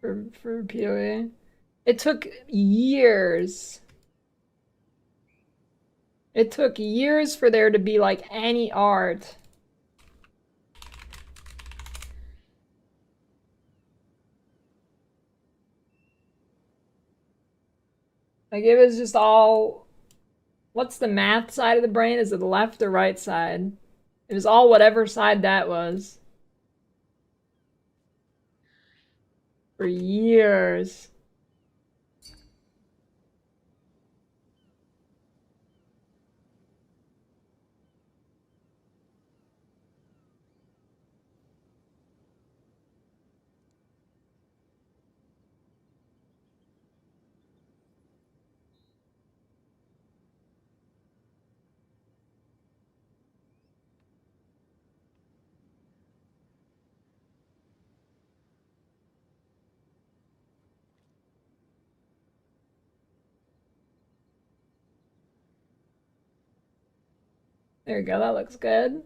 PoE. It took years. It took years for there to be like any art. Like it was just all, what's the math side of the brain? Is it the left or right side? It was all whatever side that was. For years. There you go, that looks good.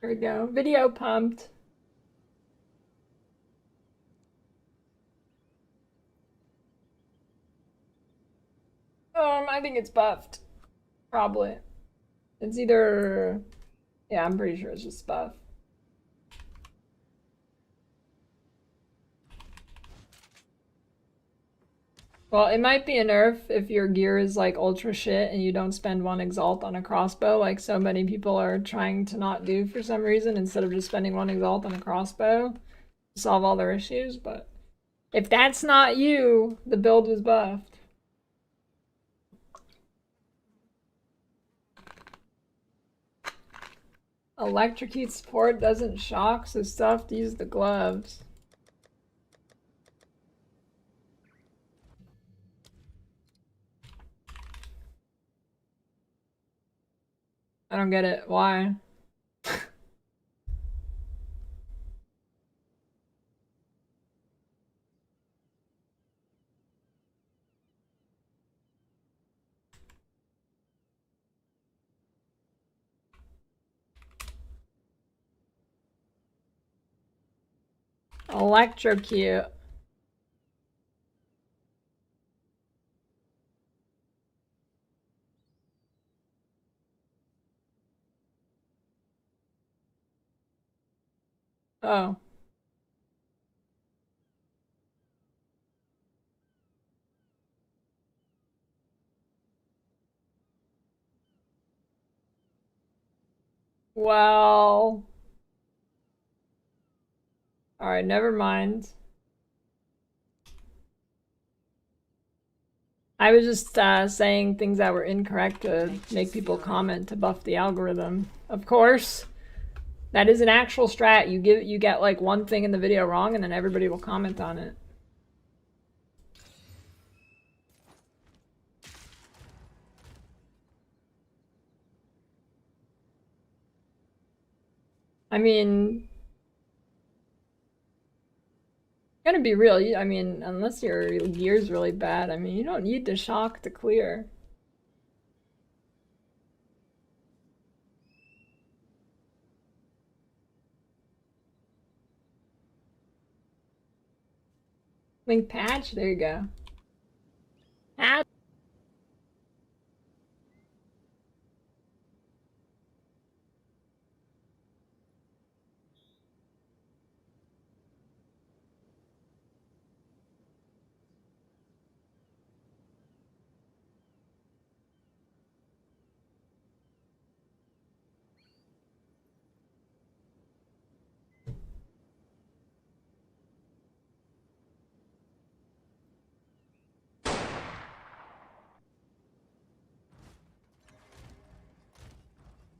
There we go. Video pumped. I think it's buffed. Probably. It's either... Yeah, I'm pretty sure it's just buff. Well, it might be a nerf if your gear is like ultra shit and you don't spend one exalt on a crossbow, like so many people are trying to not do for some reason, instead of just spending one exalt on a crossbow to solve all their issues. But if that's not you, the build was buffed. Electrocute support doesn't shock, so stuff to use the gloves. I don't get it. Why? Electrocute. Oh. Well. Alright, never mind. I was just saying things that were incorrect to make people comment to buff the algorithm. Of course. That is an actual strat. You get like one thing in the video wrong and then everybody will comment on it. I mean, gonna be real. I mean, unless your gear's really bad, I mean, you don't need to shock to clear. Link patch, there you go. Patch.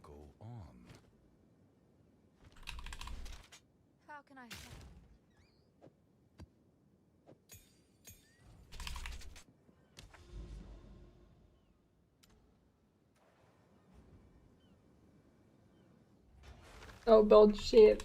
Go on. How can I help? Oh, build shit.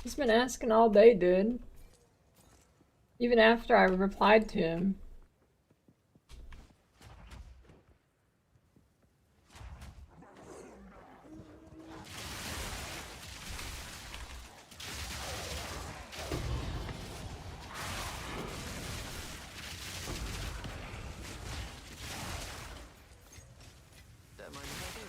He's been asking all day, dude. Even after I replied to him. Don't mind if I do.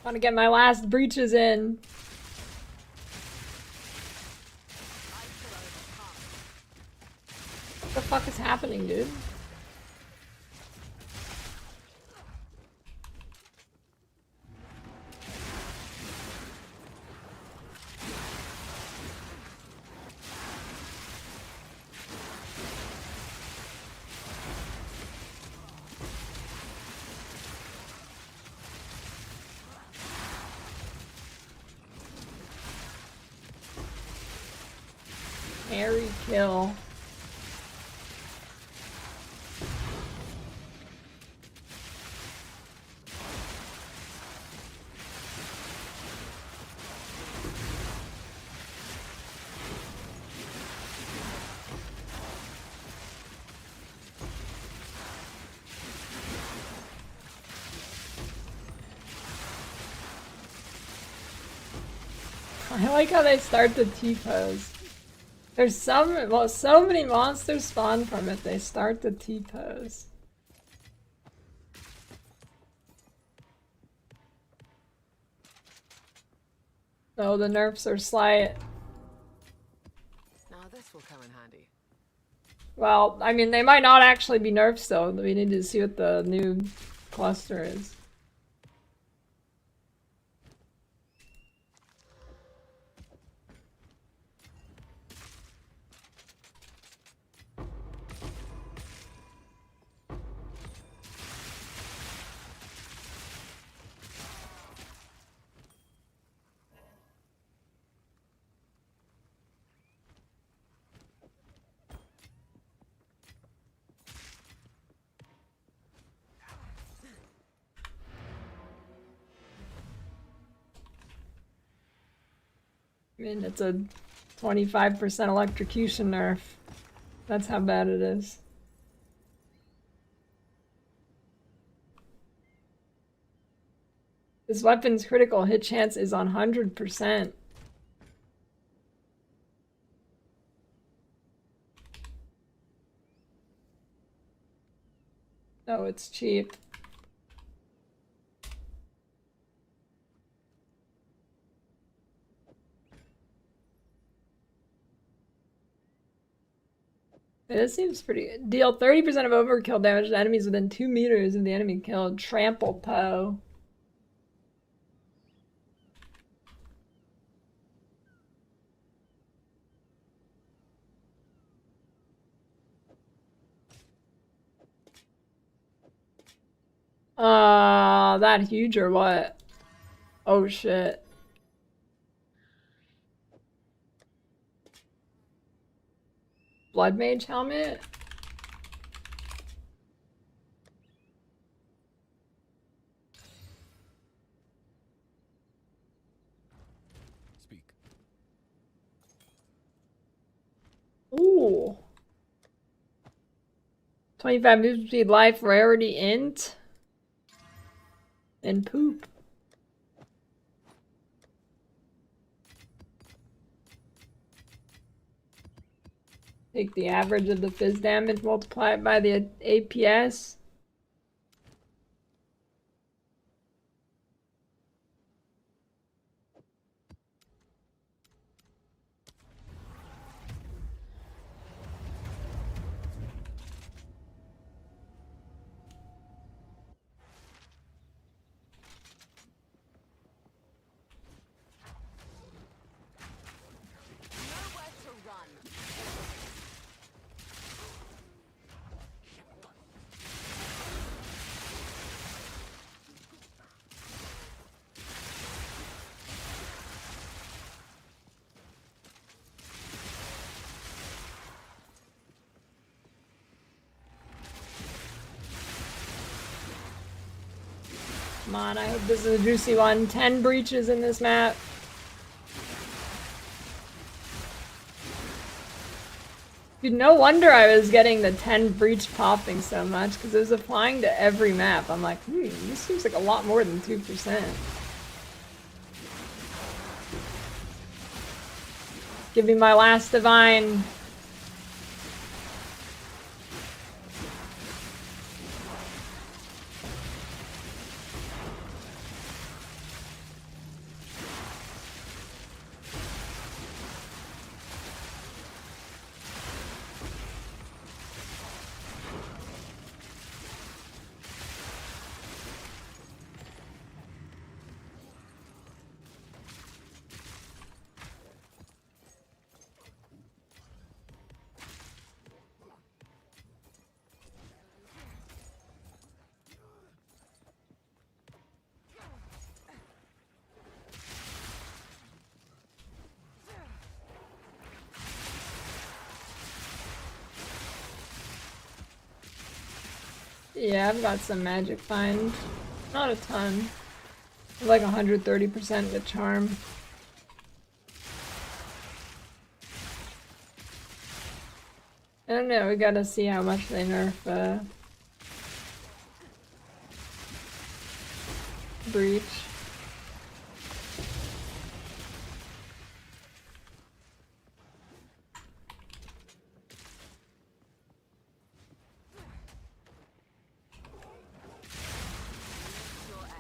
Want to get my last breaches in. What the fuck is happening, dude? Harry kill. I like how they start the T-pose. There's so many monsters spawn from it, they start the T-pose. Oh, the nerfs are slight. Now this will come in handy. Well, I mean, they might not actually be nerfs though. We need to see what the new cluster is. I mean, it's a 25% electrocution nerf. That's how bad it is. This weapon's critical hit chance is on 100%. Oh, it's cheap. This seems pretty good. Deal 30% of overkill damage to enemies within 2 meters of the enemy killed. Trample PoE. That huge or what? Oh shit. Blood Mage helmet? Speak. Ooh. 25 move speed, life, rarity, int. And poop. Take the average of the fizz damage, multiply it by the APS. Come on, I hope this is a juicy one. 10 breaches in this map. Dude, no wonder I was getting the 10 breach popping so much, because it was applying to every map. I'm like, this seems like a lot more than 2%. Give me my last divine. Yeah, I've got some magic find. Not a ton. Like 130% with charm. I don't know, we gotta see how much they nerf breach. Your end.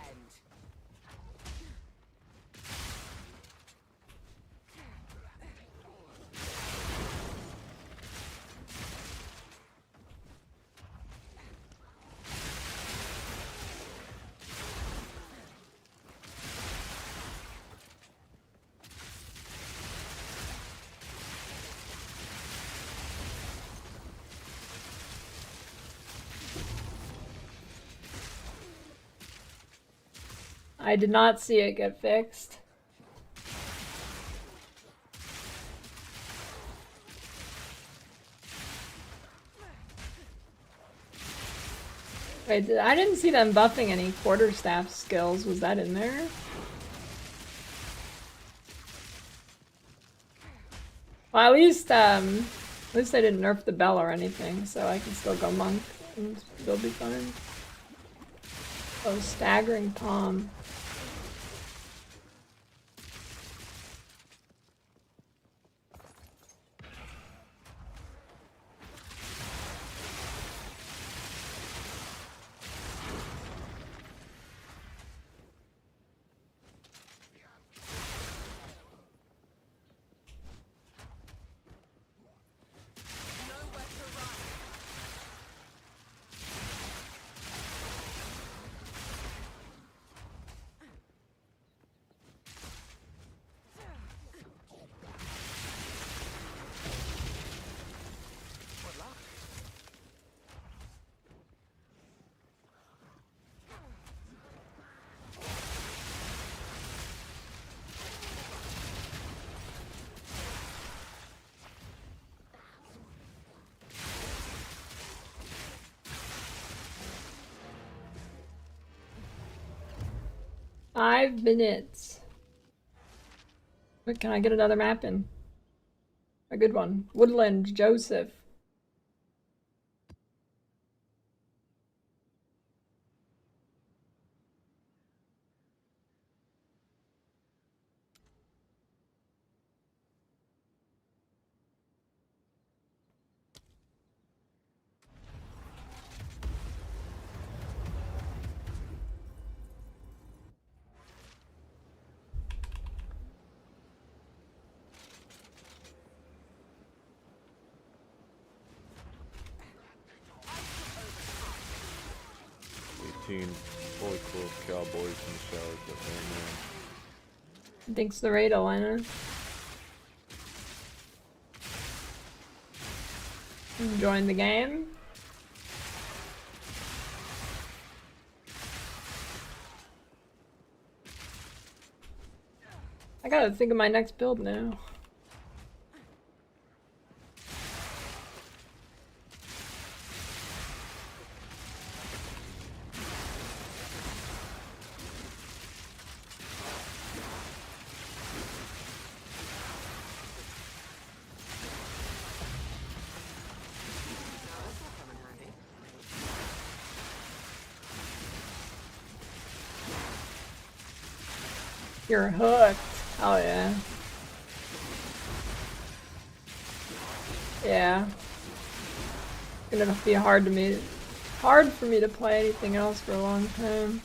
I did not see it get fixed. Wait, I didn't see them buffing any quarterstaff skills. Was that in there? Well, at least they didn't nerf the bell or anything, so I can still go monk and still be fine. Oh, staggering palm. Five minutes. Wait, can I get another map in? A good one. Woodland, Joseph. Fully clothed cowboys in the showers, but man. Thanks the raid, Elena. Enjoying the game. I gotta think of my next build now. You're hooked. Oh yeah. Yeah. It's gonna be hard for me to play anything else for a long time.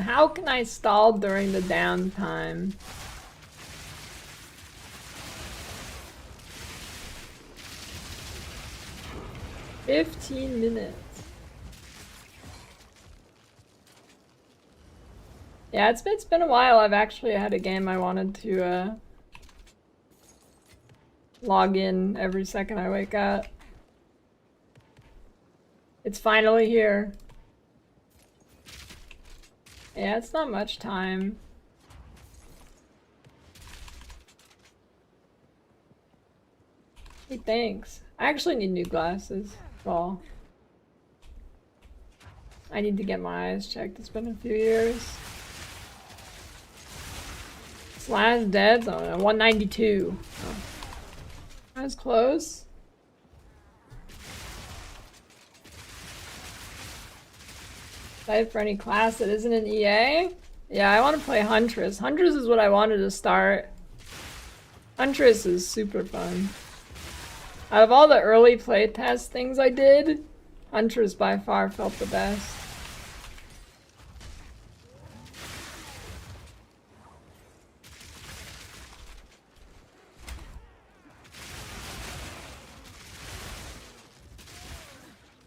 How can I stall during the downtime? "15 minutes. Yeah, it's been a while. I've actually had a game I wanted to log in every second I wake up. It's finally here. Yeah, it's not much time. Hey, thanks. I actually need new glasses. Well, I need to get my eyes checked. It's been a few years. Slash Dead's on 192. Oh. That was close. Excited for any class that isn't an EA? Yeah, I want to play Huntress. Huntress is what I wanted to start. Huntress is super fun. Out of all the early playtest things I did, Huntress by far felt the best.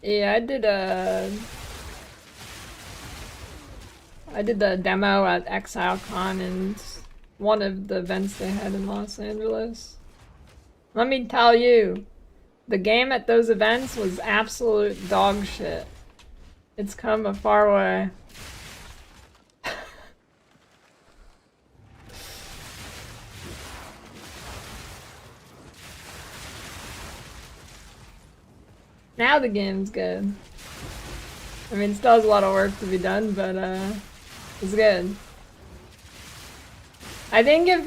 Yeah, I did the demo at ExileCon and one of the events they had in Los Angeles. Let me tell you, the game at those events was absolute dog shit. It's come a far way. Now the game's good. I mean, it still has a lot of work to be done, but it's good. I think if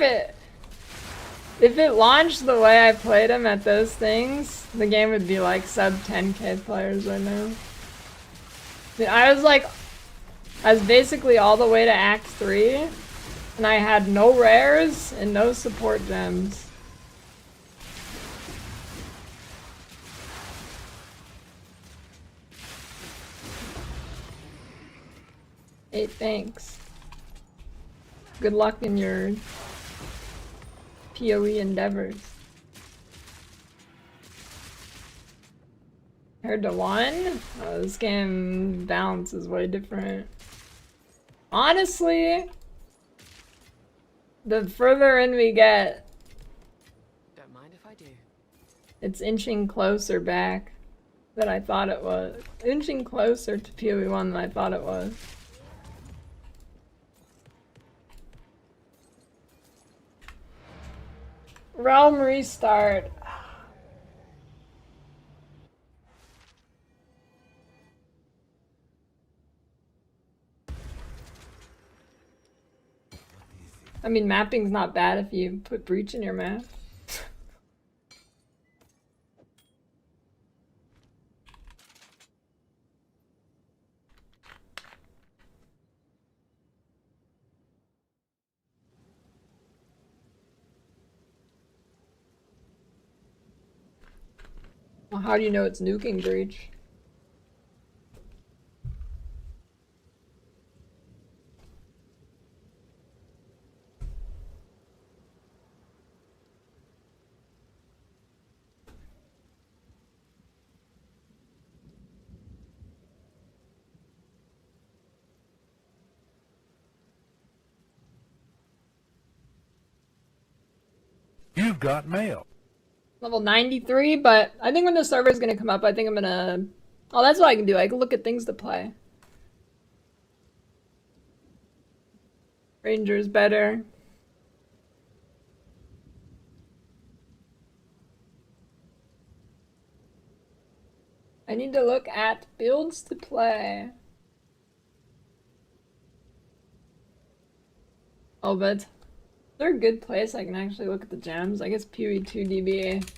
it launched the way I played them at those things, the game would be like sub 10k players right now. I mean, I was basically all the way to Act 3, and I had no rares and no support gems. Hey, thanks. Good luck in your PoE endeavors. Compared to 1? Oh, this game balance is way different. Honestly, the further in we get, Don't mind if I do. it's inching closer back than I thought it was. Inching closer to PoE 1 than I thought it was. Realm restart. I mean, mapping's not bad if you put breach in your map. Well, how do you know it's nuking breach? You've got mail. Level 93, but I think when the server is gonna come up, I think I'm gonna... Oh, that's what I can do. I can look at things to play. Ranger's better. I need to look at builds to play. Oh, but there a good place I can actually look at the gems? I guess PoE2 DB.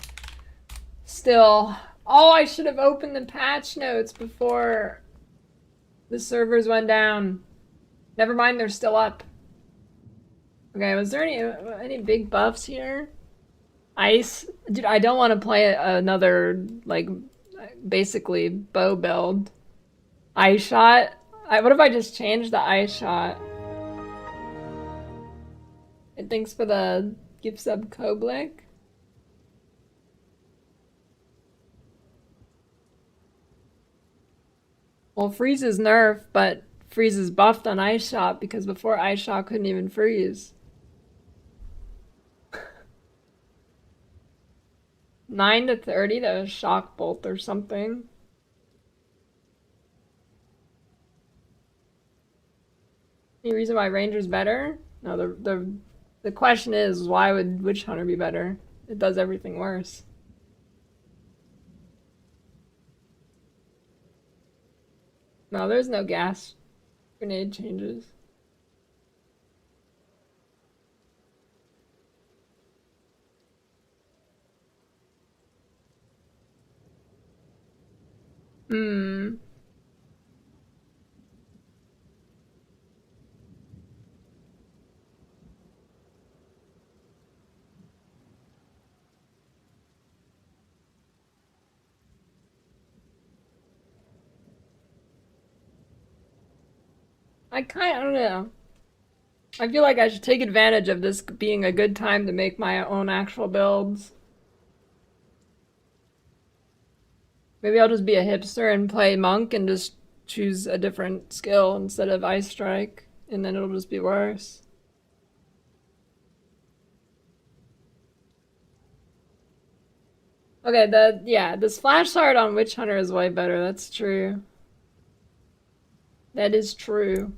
Still. Oh, I should have opened the patch notes before the servers went down. Never mind, they're still up. Okay, was there any big buffs here? Ice? Dude, I don't want to play another, like, basically bow build. Ice shot? What if I just changed the ice shot? And thanks for the gift sub, Koblik. Well, freeze is nerf, but freeze is buffed on ice shot because before ice shot couldn't even freeze. 9 to 30, that was shock bolt or something. Any reason why Ranger's better? No, the question is, why would Witch Hunter be better? It does everything worse. No, there's no gas grenade changes. Hmm. I don't know. I feel like I should take advantage of this being a good time to make my own actual builds. Maybe I'll just be a hipster and play Monk and just choose a different skill instead of Ice Strike, and then it'll just be worse. Okay, the splash art on Witch Hunter is way better, that's true. That is true.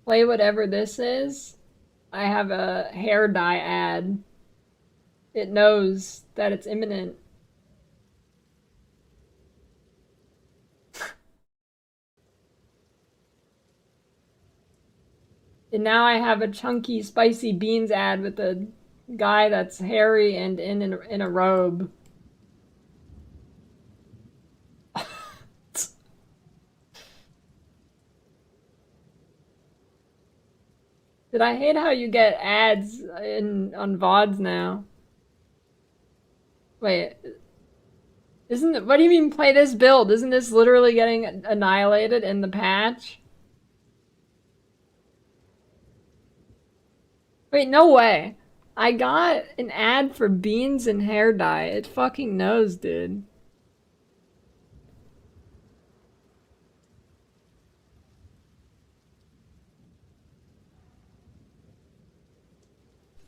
Play whatever this is. I have a hair dye ad. It knows that it's imminent. And now I have a chunky spicy beans ad with a guy that's hairy and in a robe. Did I hate how you get ads on VODs now? Wait, what do you mean play this build? Isn't this literally getting annihilated in the patch? Wait, no way. I got an ad for beans and hair dye. It fucking knows, dude.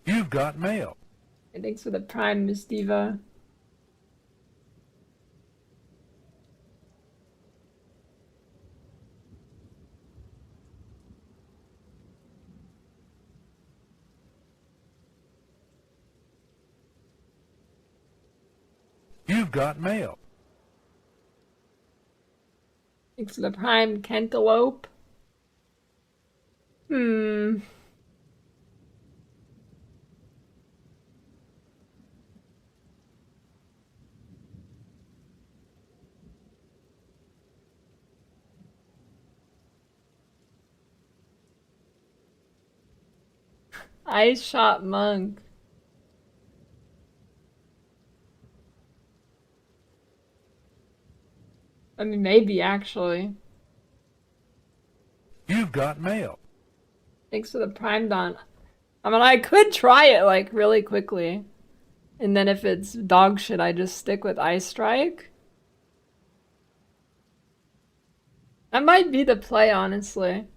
You've got mail. Thanks for the prime, Miss Diva. You've got mail. Thanks for the prime, Cantaloupe. Ice Shot Monk. I mean, maybe actually. You've got mail. Thanks for the Prime Dawn. I mean, I could try it like really quickly. And then if it's dog shit, I just stick with Ice Strike. That might be the play, honestly.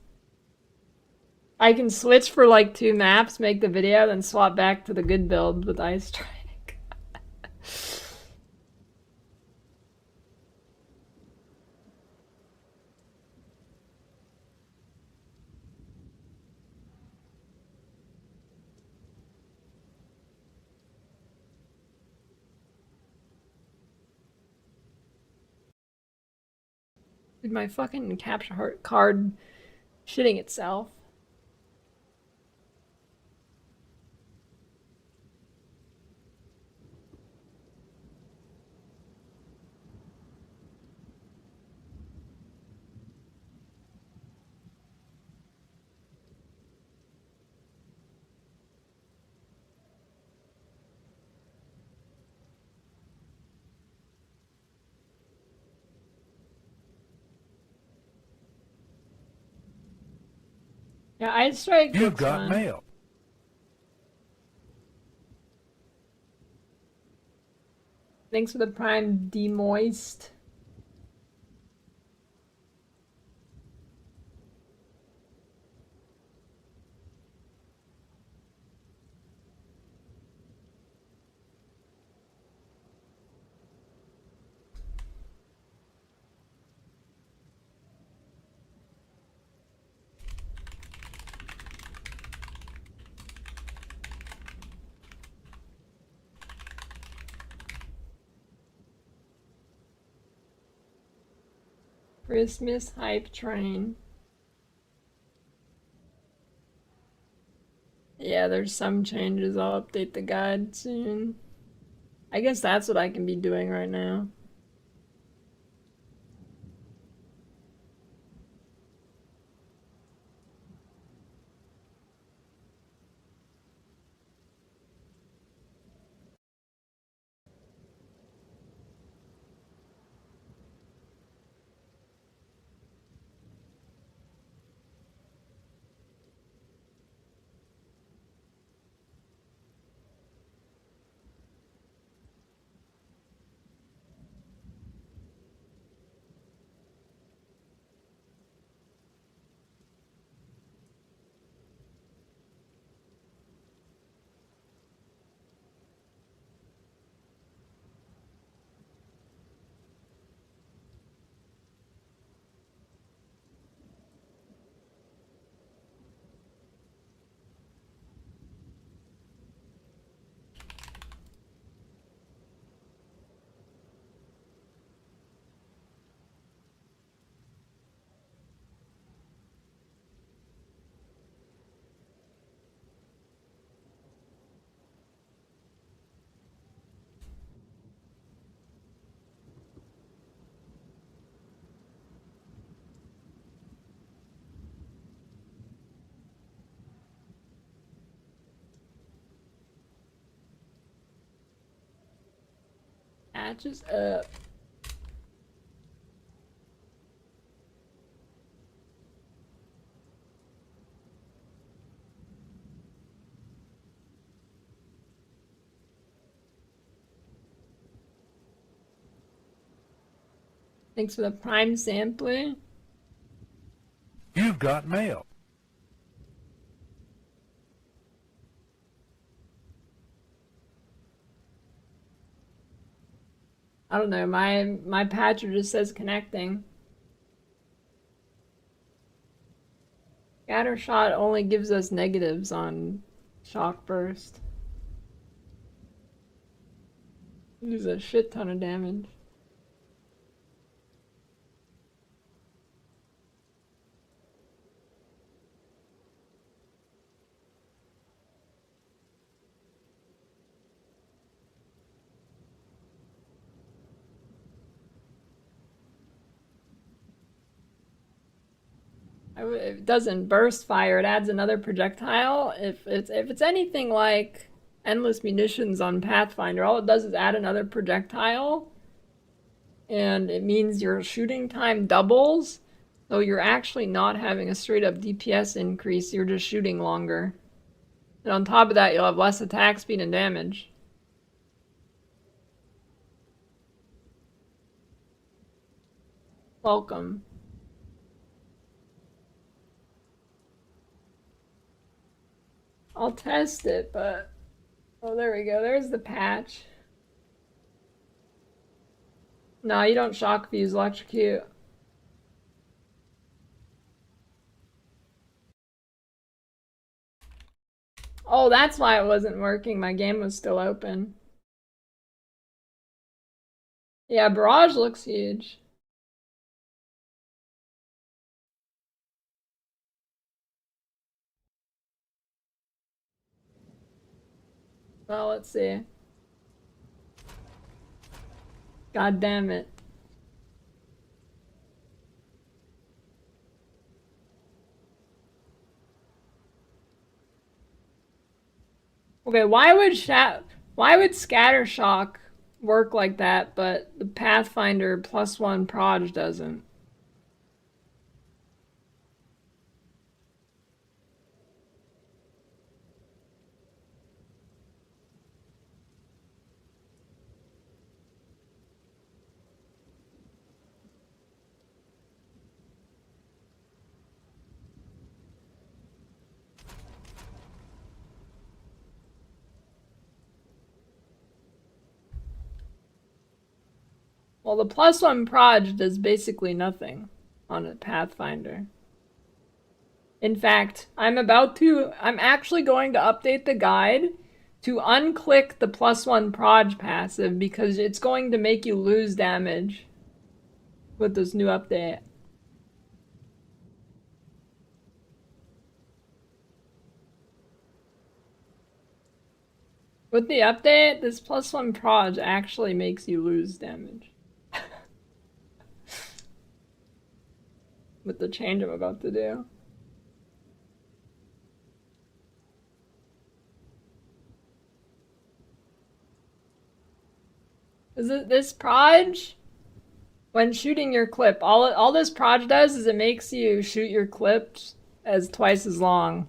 I can switch for like 2 maps, make the video, then swap back to the good build with Ice Strike. Dude, my fucking capture card shitting itself. Yeah, Ice Strike You've looks got fun. mail. Thanks for the prime demoist. Christmas hype train. Yeah, there's some changes. I'll update the guide soon. I guess that's what I can be doing right now. Patches up. Thanks for the prime sampler. You've got mail. I don't know, my patcher just says connecting. Scatter shot only gives us negatives on shock burst. It does a shit ton of damage. It doesn't burst fire, it adds another projectile. If it's anything like endless munitions on Pathfinder, all it does is add another projectile, and it means your shooting time doubles, so you're actually not having a straight up DPS increase, you're just shooting longer. And on top of that, you'll have less attack speed and damage. Welcome. I'll test it, but... Oh, there we go. There's the patch. No, you don't shock fuse, electrocute. Oh, that's why it wasn't working. My game was still open. Yeah, Barrage looks huge. Well, let's see. God damn it. Okay, why would scatter shock work like that, but the Pathfinder +1 proj doesn't? Well, the +1 proj does basically nothing on a Pathfinder. In fact, I'm actually going to update the guide to unclick the +1 proj passive because it's going to make you lose damage with this new update. With the update, this +1 proj actually makes you lose damage. With the change I'm about to do. Is it this proj? When shooting your clip, all this proj does is it makes you shoot your clips as twice as long.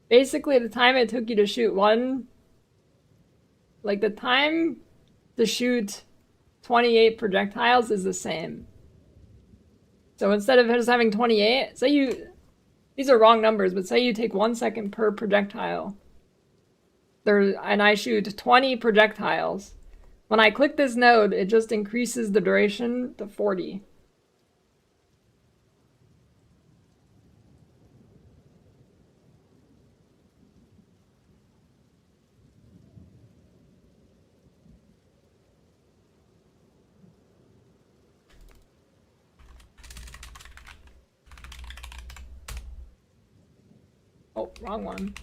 Basically, the time it took you to shoot the time to shoot 28 projectiles is the same. So instead of just having 28, these are wrong numbers, but say you take 1 second per projectile. And I shoot 20 projectiles. When I click this node, it just increases the duration to 40. Oh, wrong one.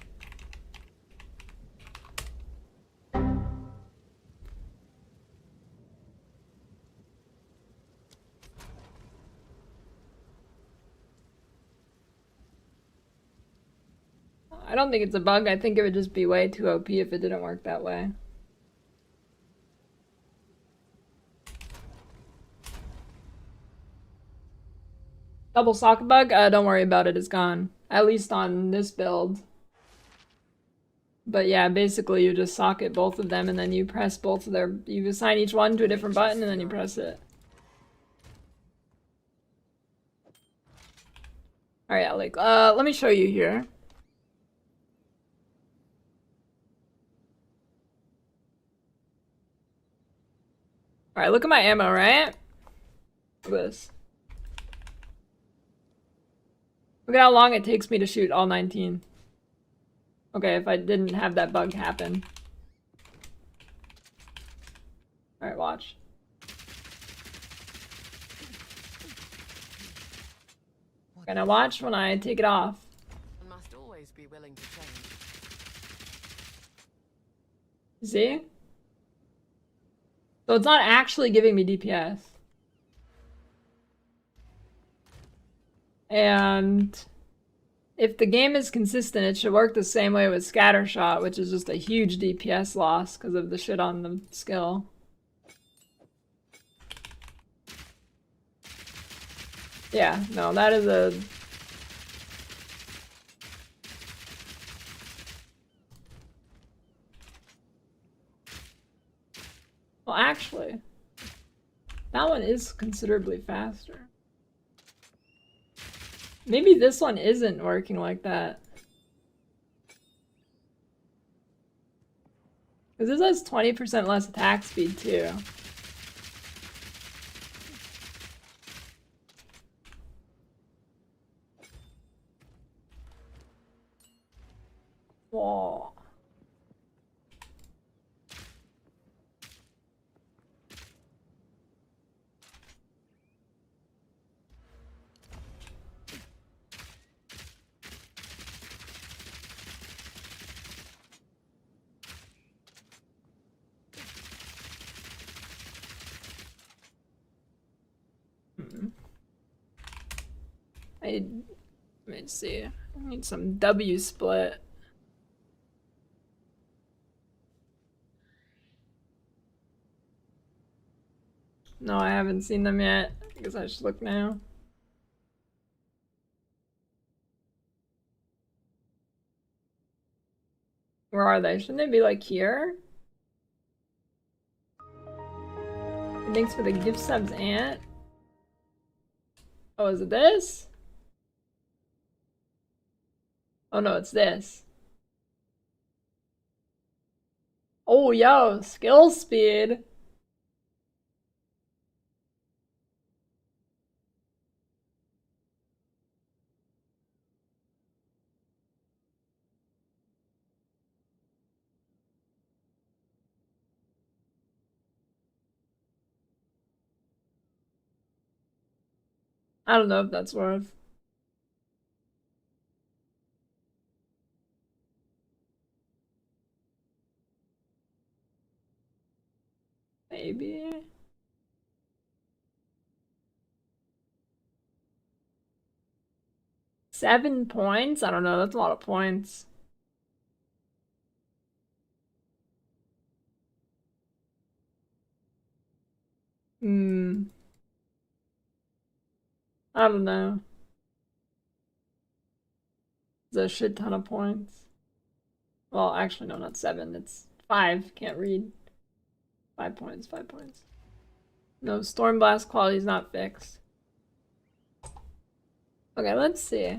I don't think it's a bug. I think it would just be way too OP if it didn't work that way. Double socket bug? Don't worry about it. It's gone. At least on this build. But yeah, basically you just socket both of them and then you press both of you assign each one to a different button and then you press it. Alright, Alec, let me show you here. Alright, look at my ammo, right? Look at this. Look at how long it takes me to shoot all 19. Okay, if I didn't have that bug happen. Alright, watch. Okay, now watch when I take it off. One must always be willing to change. See? So it's not actually giving me DPS. And if the game is consistent, it should work the same way with Scattershot, which is just a huge DPS loss because of the shit on the skill. Yeah, no, that is a... Well, actually, that one is considerably faster. Maybe this one isn't working like that. Because this has 20% less attack speed, too. Whoa. Let me see. I need some W split. No, I haven't seen them yet. I guess I should look now. Where are they? Shouldn't they be like here? Thanks for the gift subs, Aunt. Oh, is it this? Oh no, it's this. Oh, yo, skill speed. I don't know if that's worth. Maybe. $7 points? I don't know, that's a lot of points. Hmm. I don't know. It's a shit ton of points. Well, actually, no, not 7. It's 5. Can't read. 5 points, 5 points. No, Stormblast quality is not fixed. Okay, let's see.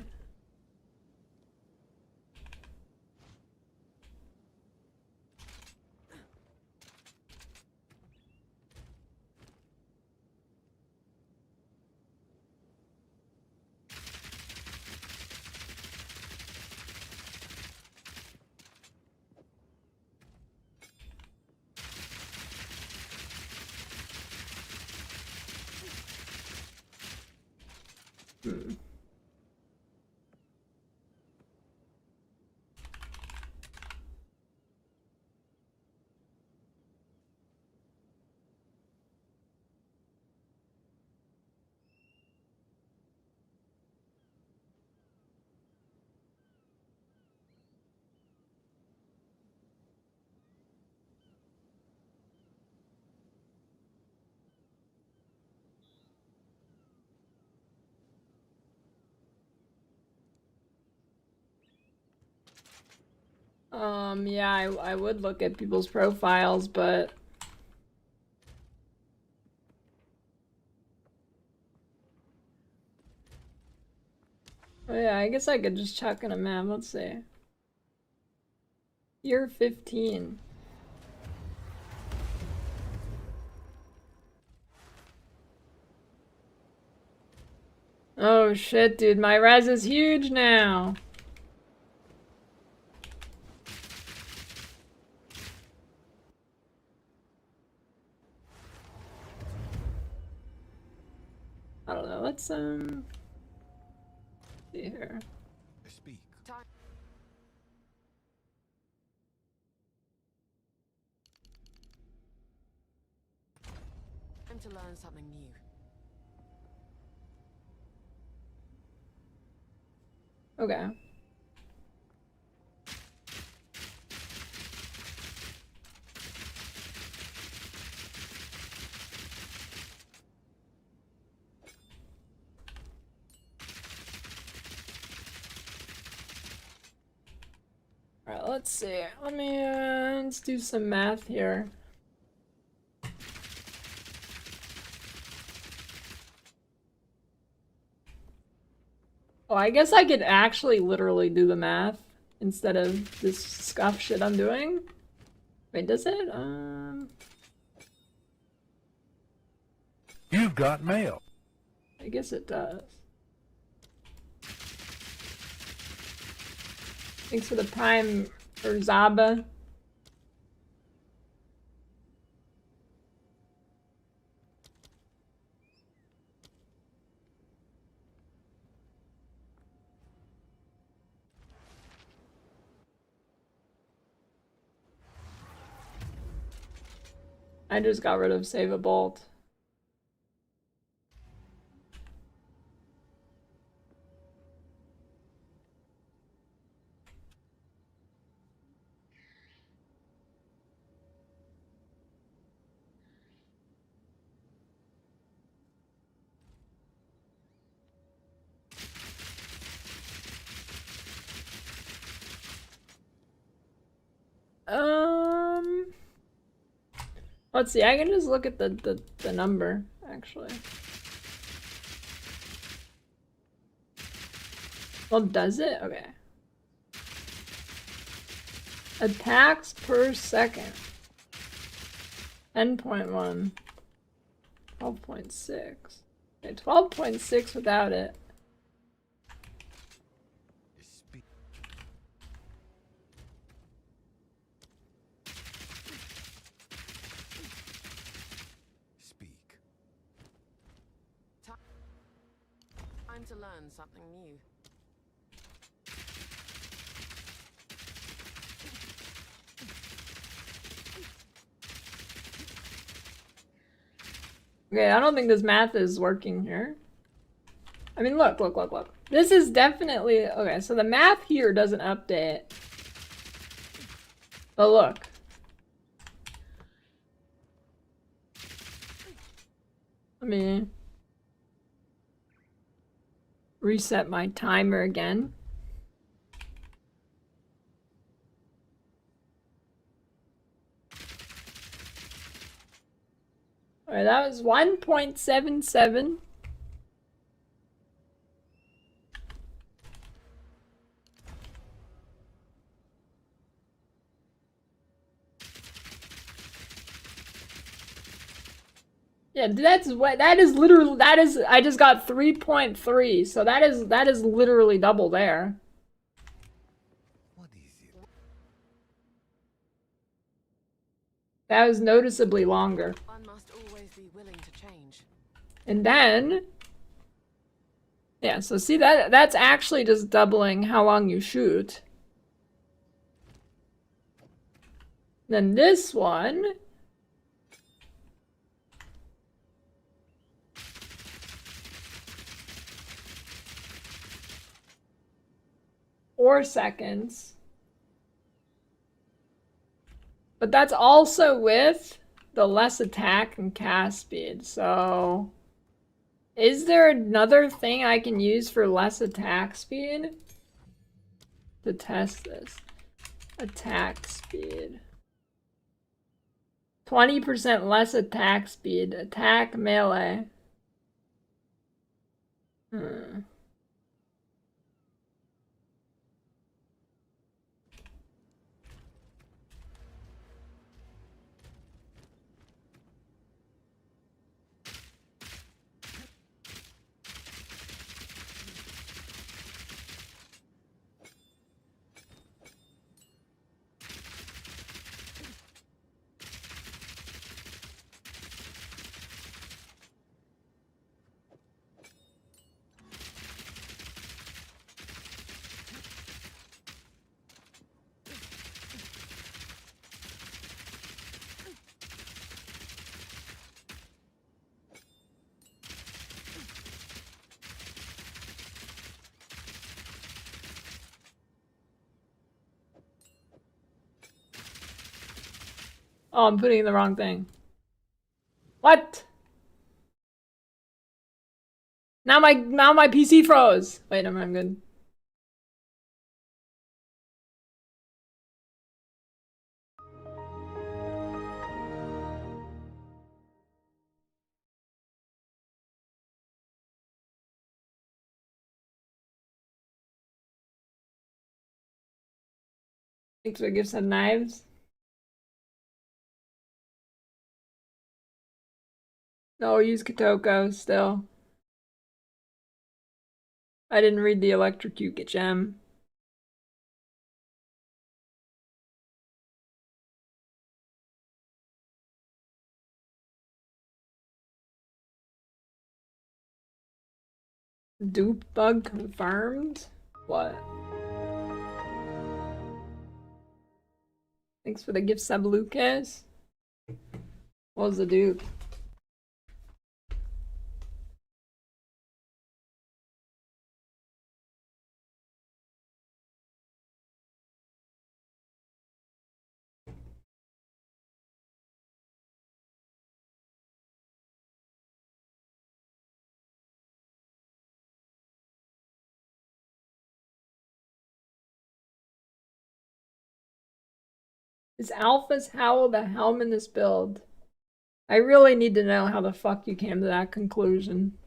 Hmm. Yeah, I would look at people's profiles, but oh yeah, I guess I could just chuck in a map. Let's see. Year 15. Oh shit, dude, my res is huge now. I don't know, let's see here. Speak. Time to learn something new. Okay. Alright, let's see. Let's do some math here. Oh, I guess I could actually literally do the math instead of this scuff shit I'm doing. Wait, does it? You've got mail. I guess it does. Thanks for the prime, Urzaba. I just got rid of Save a Bolt. Let's see, I can just look at the number, actually. Well, does it? Okay. Attacks per second. 10.1. 12.6. Okay, 12.6 without it. Speak. Speak. Time to learn something new. Okay, I don't think this math is working here. I mean, look. This is definitely... Okay, so the math here doesn't update. But look. Let me reset my timer again. Alright, that was 1.77. Yeah, that's what that is literally I just got 3.3, so that is literally double there. What is it? That was noticeably longer. One must always be willing to change. And then yeah, so see that's actually just doubling how long you shoot. Then this one 4 seconds. But that's also with the less attack and cast speed. So is there another thing I can use for less attack speed to test this? Attack speed. 20% less attack speed. Attack melee. Oh, I'm putting in the wrong thing. What? Now my PC froze. Wait, I'm good. Thanks for gifts and knives. No, use Kotoko still. I didn't read the electrocute gem. Dupe bug confirmed? What? Thanks for the gift sub, Lucas. What was the dupe? Is Alpha's Howl the helm in this build? I really need to know how the fuck you came to that conclusion.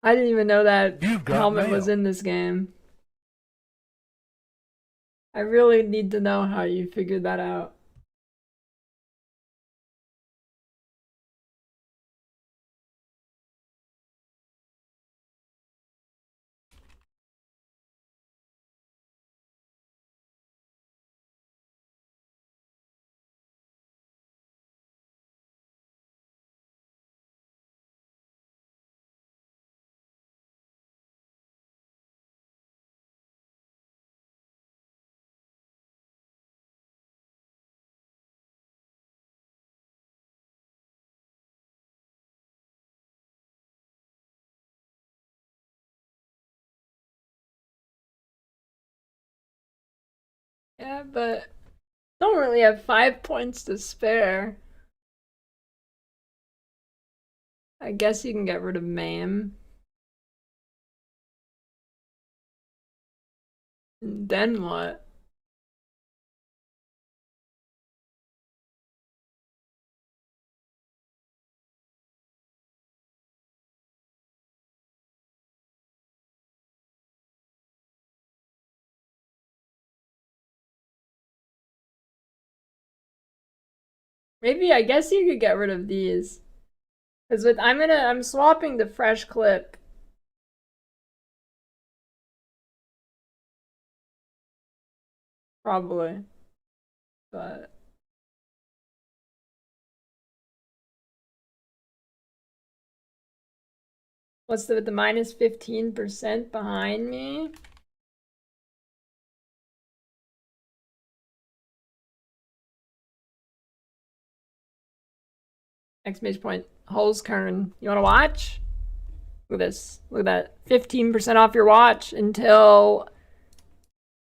I didn't even know that You've got helmet was mail. in this game. I really need to know how you figured that out. Yeah, but don't really have 5 points to spare. I guess you can get rid of maim. Then what? Maybe I guess you could get rid of these. Cause with I'm swapping to fresh clip. Probably. But what's the minus 15% behind me? Exclamation point. Holes Kern. You wanna watch? Look at this. Look at that. 15% off your watch until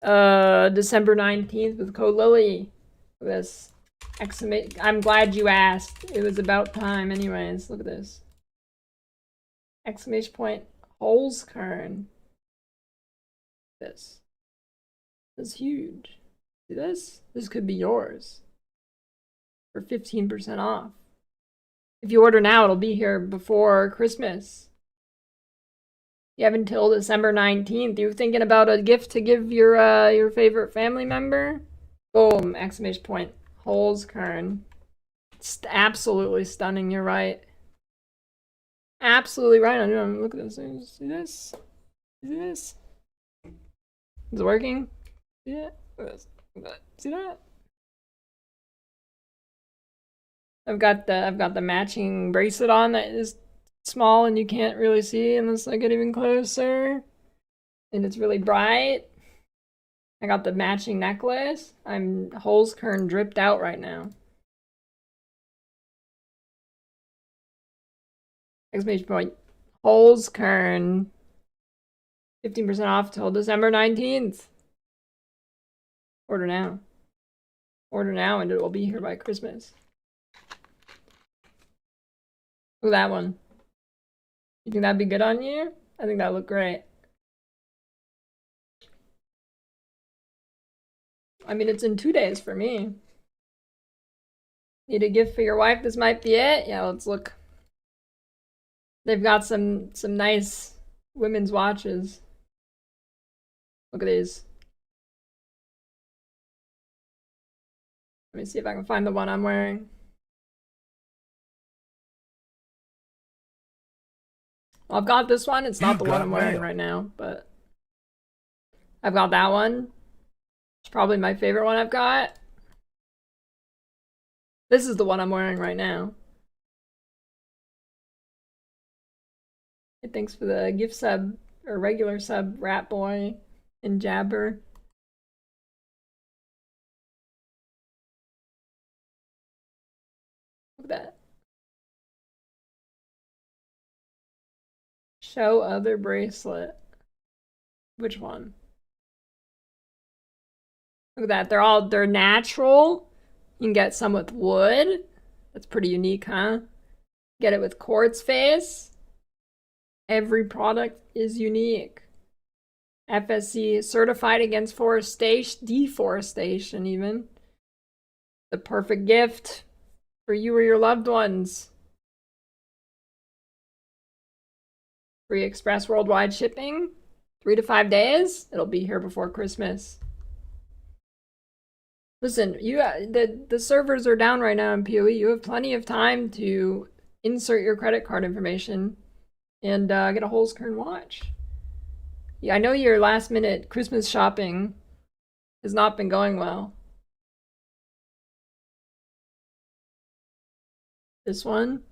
December 19th with code Lily. Look at this. I'm glad you asked. It was about time anyways. Look at this. Exclamation point. Holes Kern. This is huge. See this? This could be yours for 15% off. If you order now, it'll be here before Christmas. You have until December 19th. You thinking about a gift to give your favorite family member? Boom! Exclamation point. Holes Kern. It's absolutely stunning. You're right. Absolutely right. Look at this. See this? See this? Is it working? See it? See that? I've got the matching bracelet on that is small and you can't really see unless I get even closer. And it's really bright. I got the matching necklace. I'm Holes Kern dripped out right now. Exclamation point. Holes Kern. 15% off till December 19th. Order now. Order now and it will be here by Christmas. Look at that one. You think that'd be good on you? I think that'd look great. I mean, it's in 2 days for me. Need a gift for your wife? This might be it. Yeah, let's look. They've got some nice women's watches. Look at these. Let me see if I can find the one I'm wearing. Well, I've got this one. It's not the one I'm wearing right now, but I've got that one. It's probably my favorite one I've got. This is the one I'm wearing right now. Hey, thanks for the gift sub, or regular sub, Rat Boy and Jabber. Look at that. Show other bracelet. Which one? Look at that. They're natural. You can get some with wood. That's pretty unique, huh? Get it with quartz face. Every product is unique. FSC certified against deforestation even. The perfect gift for you or your loved ones. Free express worldwide shipping. 3 to 5 days. It'll be here before Christmas. Listen, the servers are down right now in PoE. You have plenty of time to insert your credit card information and get a Holzkern watch. Yeah, I know your last minute Christmas shopping has not been going well. This one?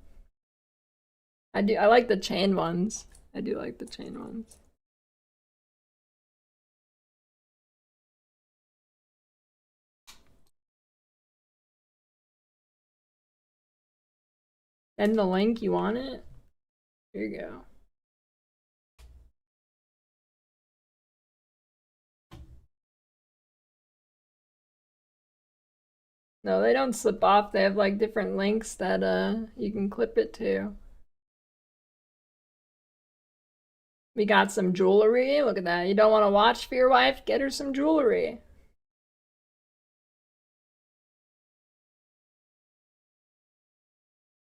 I like the chain ones. I do like the chain ones. Send the link, you want it? Here you go. No, they don't slip off. They have like different links that you can clip it to. We got some jewelry. Look at that. You don't want to watch for your wife? Get her some jewelry.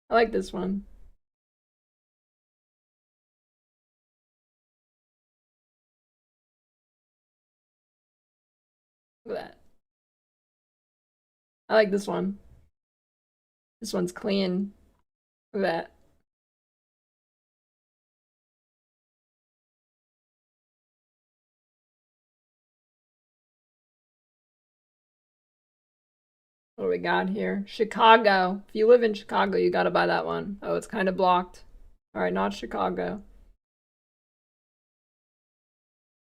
I like this one. Look at that. I like this one. This one's clean. Look at that. What do we got here? Chicago. If you live in Chicago, you gotta buy that one. Oh, it's kind of blocked. All right, not Chicago.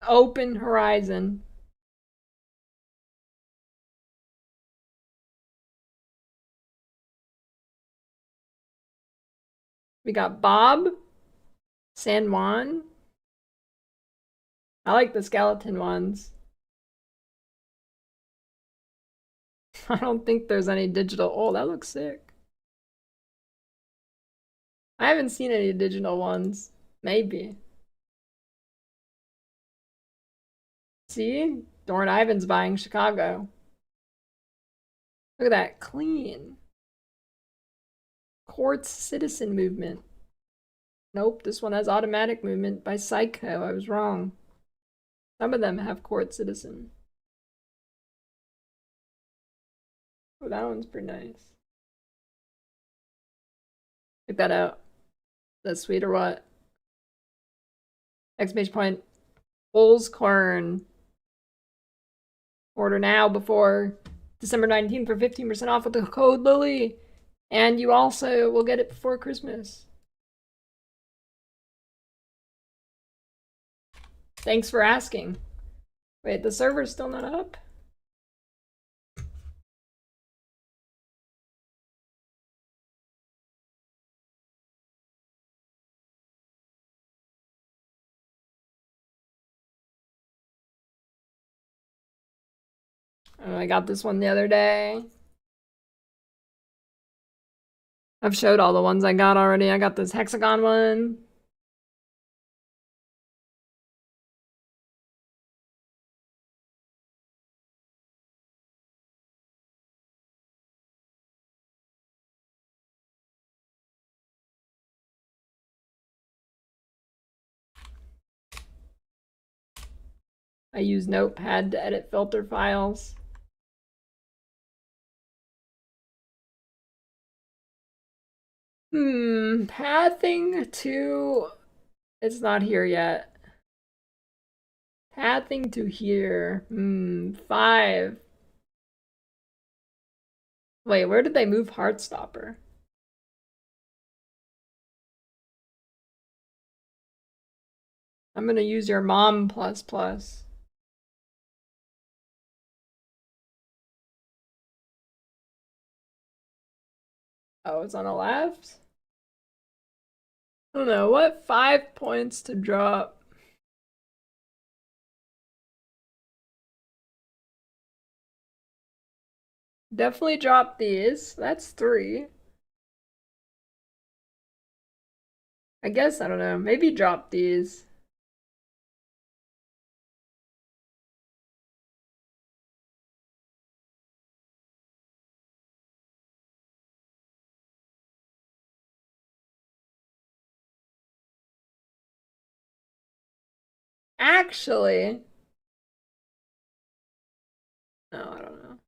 Open Horizon. We got Bob. San Juan. I like the skeleton ones. I don't think there's any digital. Oh, that looks sick. I haven't seen any digital ones. Maybe. See? Dorn Ivan's buying Chicago. Look at that. Clean. Quartz Citizen Movement. Nope, this one has automatic movement by Psycho. I was wrong. Some of them have Quartz Citizen. Oh, that one's pretty nice. Check that out. That's sweet or what? Exclamation point. Holzkern. Order now before December 19th for 15% off with the code Lily. And you also will get it before Christmas. Thanks for asking. Wait, the server's still not up? Oh, I got this one the other day. I've showed all the ones I got already. I got this hexagon one. I use Notepad to edit filter files. Pathing to... It's not here yet. Pathing to here. 5. Wait, where did they move Heartstopper? I'm gonna use your mom plus plus. Oh, it's on the left? I don't know, what 5 points to drop? Definitely drop these. That's 3. I guess, I don't know, maybe drop these. Actually, no, I don't know.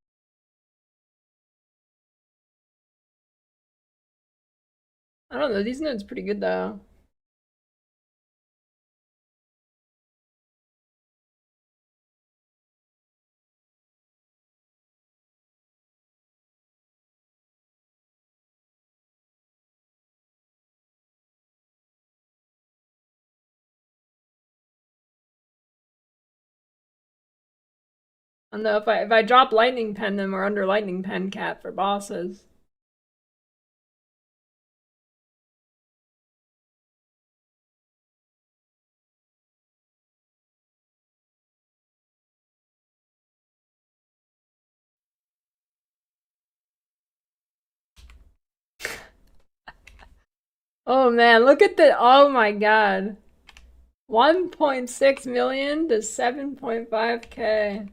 I don't know. These nodes pretty good though. I don't know if I drop lightning pen them, we're under lightning pen cap for bosses. Oh man, look at the, oh my god. 1.6 million to 7.5k.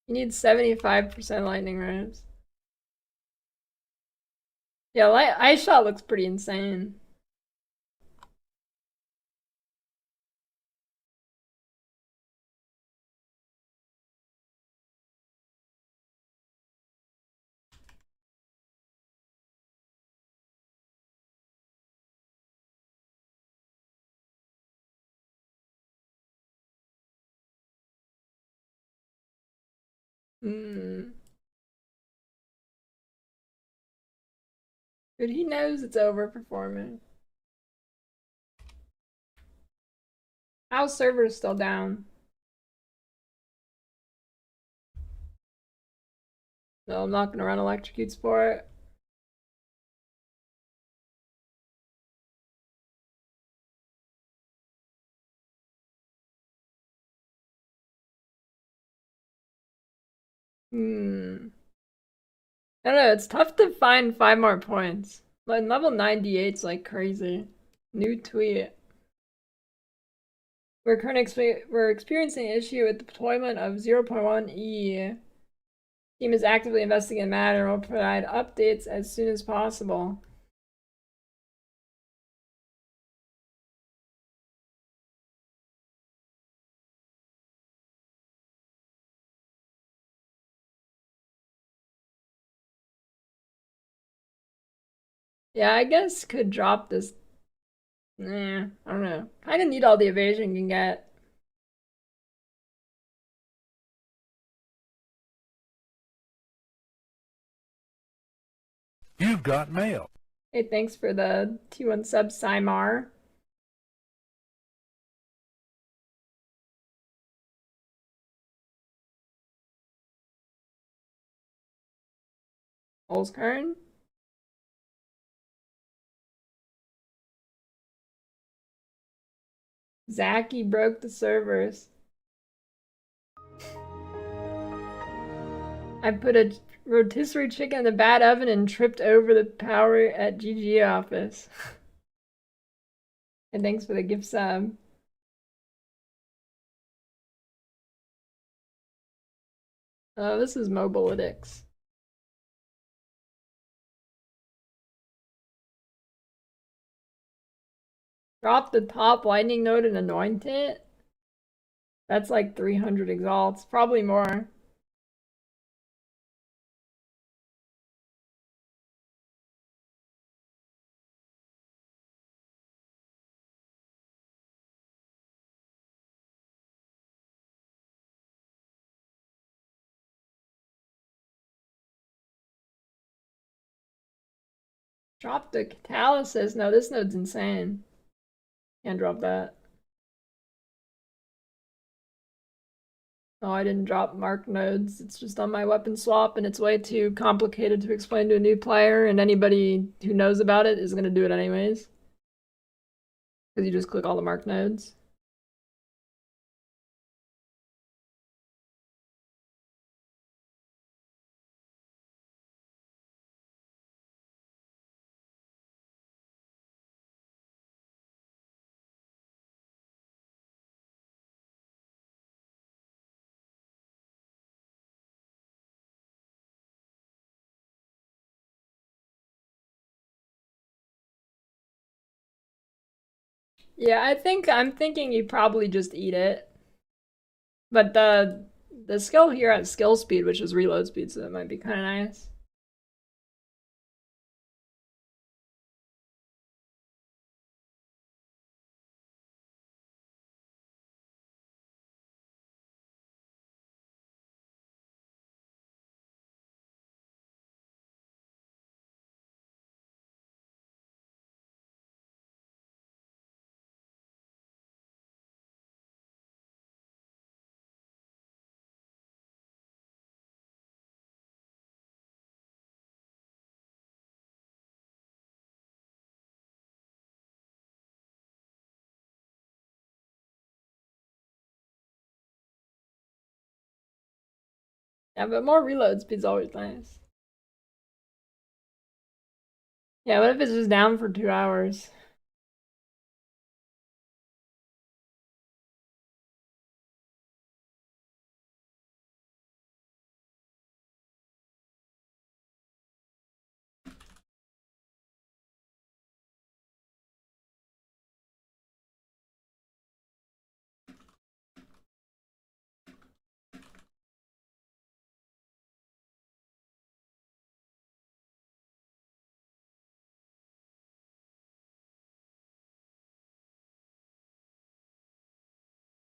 You need 75% lightning ramps. Yeah, ice shot looks pretty insane. Hmm. But he knows it's overperforming. House server's still down. No, I'm not gonna run electrocutes for it. Hmm. I don't know, it's tough to find 5 more points. But level 98's like crazy. New tweet. We're experiencing an issue with the deployment of 0.1e. Team is actively investigating the matter and will provide updates as soon as possible. Yeah, I guess could drop this. Nah, I don't know. Kinda need all the evasion you can get. You've got mail. Hey, thanks for the T1 sub, Simar. Olskern. Zaki broke the servers. I put a rotisserie chicken in the bad oven and tripped over the power at GG office. And thanks for the gift sub. Oh, this is Mobilytics. Drop the top lightning node and anoint it? That's like 300 exalts, probably more. Drop the catalysis. No, this node's insane. Can't drop that. Oh, I didn't drop mark nodes. It's just on my weapon swap, and it's way too complicated to explain to a new player, and anybody who knows about it is going to do it anyways. Because you just click all the mark nodes. Yeah, I'm thinking you probably just eat it. But the skill here has skill speed, which is reload speed, so that might be kind of nice. Yeah, but more reload speed's always nice. Yeah, what if it's just down for 2 hours?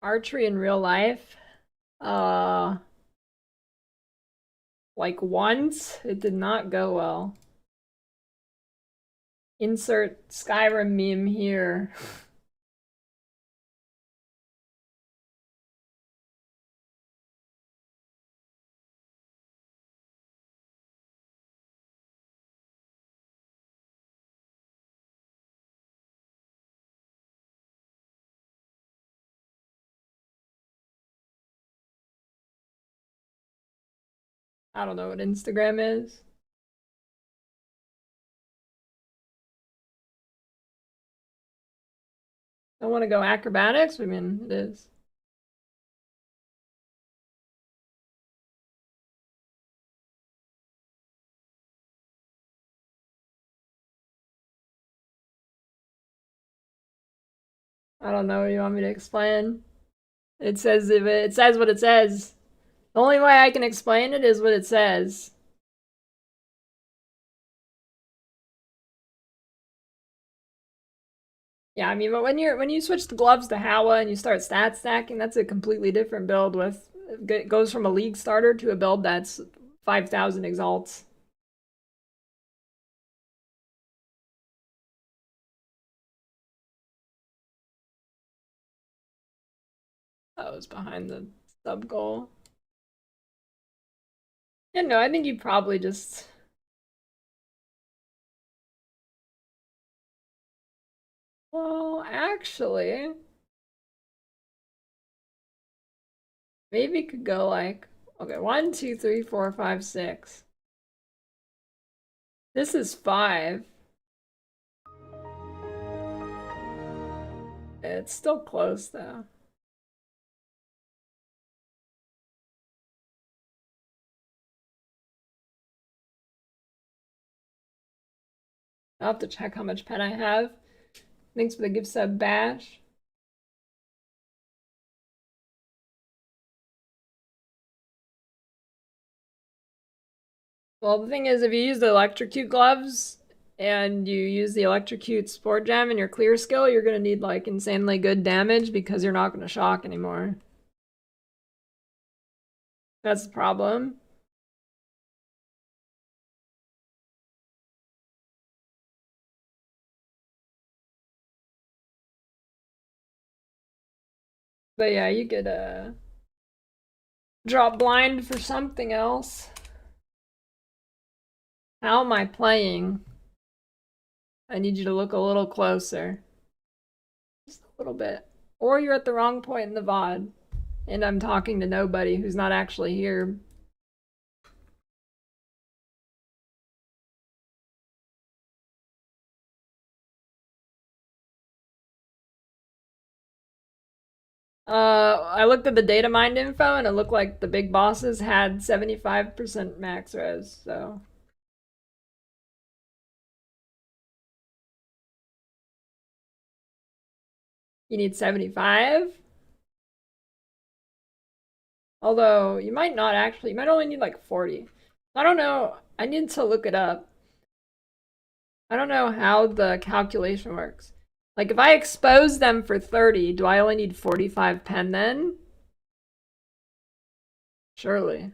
Archery in real life? Uh, like once, it did not go well. Insert Skyrim meme here. I don't know what Instagram is. I want to go acrobatics? I mean, it is. I don't know what you want me to explain. It says it says what it says. The only way I can explain it is what it says. Yeah, I mean, but when you switch the gloves to Howa and you start stat stacking, that's a completely different build. With it goes from a league starter to a build that's 5,000 exalts. That was behind the sub goal. Yeah, no, I think you probably just. Well, actually, maybe it could go like, okay, 1, 2, 3, 4, 5, 6. This is 5. It's still close though. I'll have to check how much pen I have. Thanks for the gift sub, Bash. Well, the thing is, if you use the electrocute gloves and you use the electrocute sport gem in your clear skill, you're gonna need like insanely good damage because you're not gonna shock anymore. That's the problem. But yeah, you could drop blind for something else. How am I playing? I need you to look a little closer. Just a little bit. Or you're at the wrong point in the VOD. And I'm talking to nobody who's not actually here. I looked at the data mined info and it looked like the big bosses had 75% max res, so. You need 75? Although, you might not actually, you might only need like 40. I don't know, I need to look it up. I don't know how the calculation works. Like, if I expose them for 30, do I only need 45 pen then? Surely.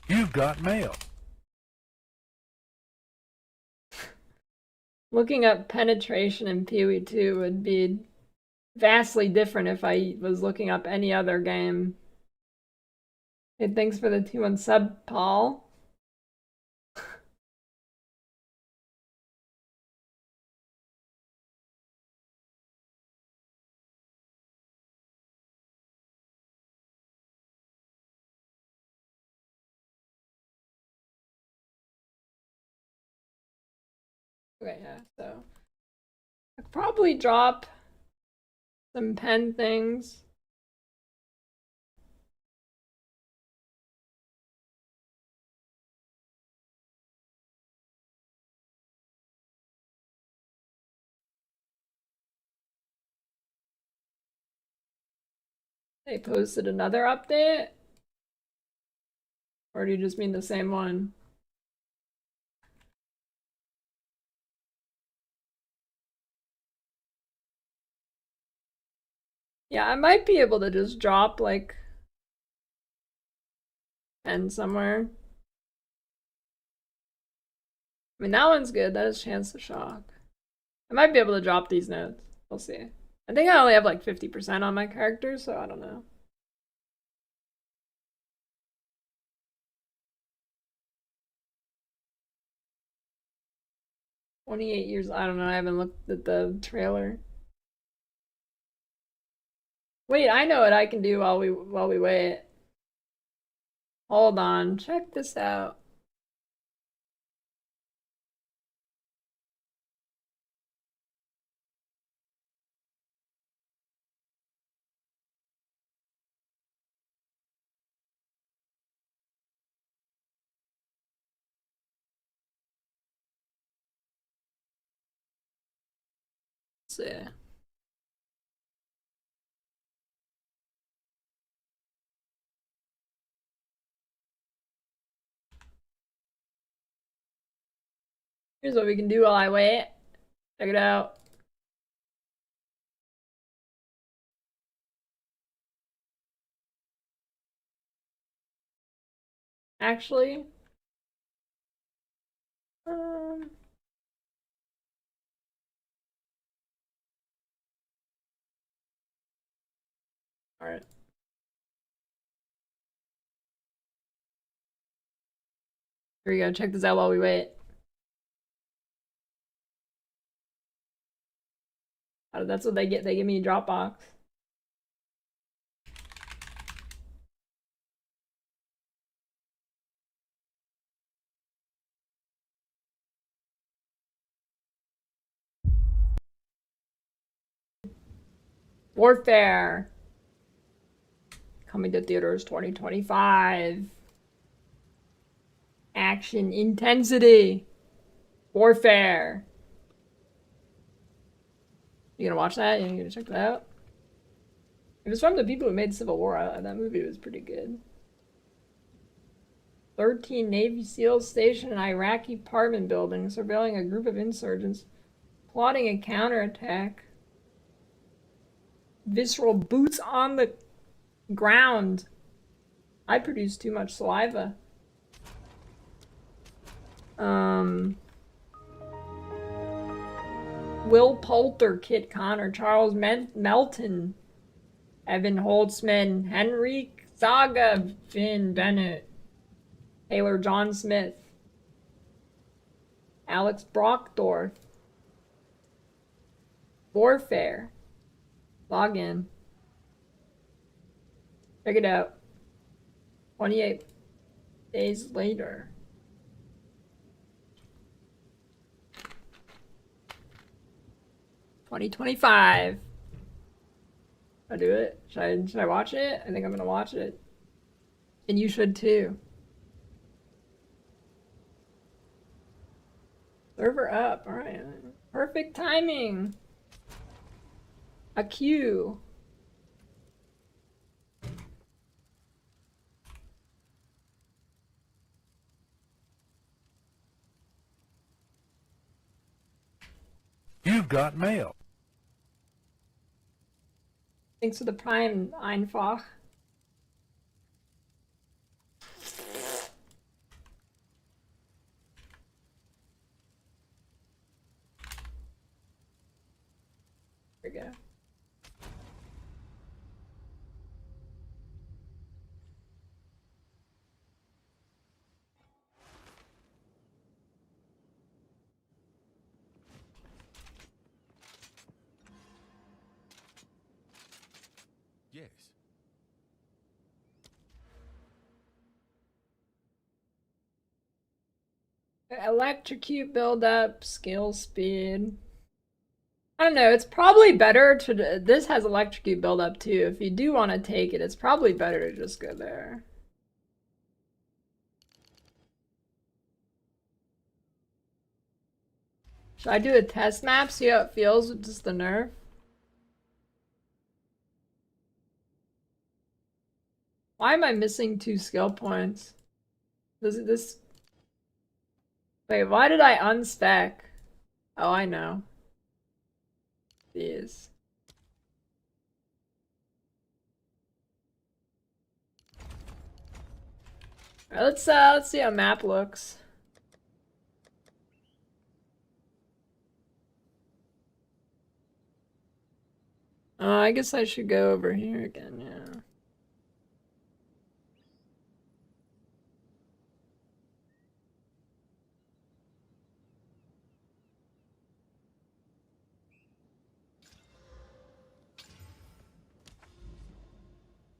You've got mail. Looking up penetration in PoE2 would be vastly different if I was looking up any other game. Hey, thanks for the 2-1 sub, Paul. Okay, yeah, so I could probably drop some pen things. They posted another update? Or do you just mean the same one? Yeah, I might be able to just drop like pen somewhere. I mean, that one's good. That is chance to shock. I might be able to drop these notes. We'll see. I think I only have like 50% on my character, so I don't know. $28, I don't know. I haven't looked at the trailer. Wait, I know what I can do while we wait. Hold on, check this out. Let's see. Here's what we can do while I wait. Check it out. Actually, all right. Here we go. Check this out while we wait. That's what they get. They give me a Dropbox. Warfare. Coming to theaters 2025. Action intensity. Warfare. You gonna watch that? You gonna check that out? If it's from the people who made Civil War, that movie was pretty good. 13 Navy SEALs stationed in Iraqi apartment building, surveilling a group of insurgents, plotting a counterattack. Visceral boots on the ground. I produce too much saliva. Will Poulter, Kit Connor, Charles Melton, Evan Holtzman, Henrik Zaga, Finn Bennett, Taylor John Smith, Alex Brockdorf. Warfare. Log in. Check it out. 28 days later. 2025. Should I do it? Should I watch it? I think I'm gonna watch it. And you should too. Server up. Alright. Perfect timing. A queue. You've got mail. Thanks for the prime, Einfach. There we go. Yes. Electrocute buildup, skill speed. I don't know, it's probably better to, this has electrocute buildup too. If you do want to take it, it's probably better to just go there. Should I do a test map, see how it feels with just the nerf? Why am I missing 2 skill points? This... Wait, why did I unspec? Oh, I know. These. Alright, let's see how map looks. I guess I should go over here again, yeah.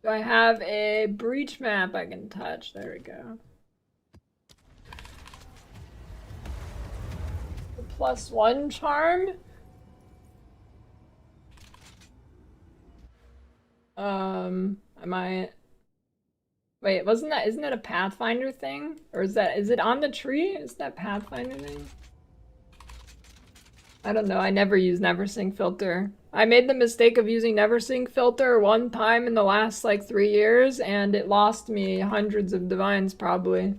Do I have a breach map I can touch? There we go. The +1 charm? Am I... Wait, isn't that a Pathfinder thing? Or is it on the tree? Is that Pathfinder thing? I don't know, I never use NeverSync filter. I made the mistake of using NeverSync filter one time in the last like 3 years, and it lost me hundreds of divines probably.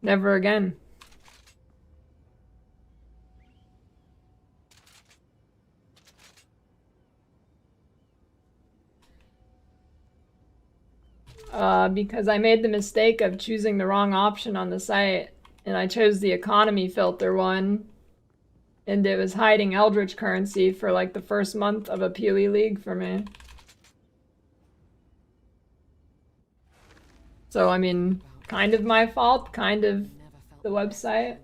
Never again. Because I made the mistake of choosing the wrong option on the site, and I chose the economy filter one. And it was hiding Eldritch currency for like the first month of a PoE league for me. So, I mean, kind of my fault, kind of the website.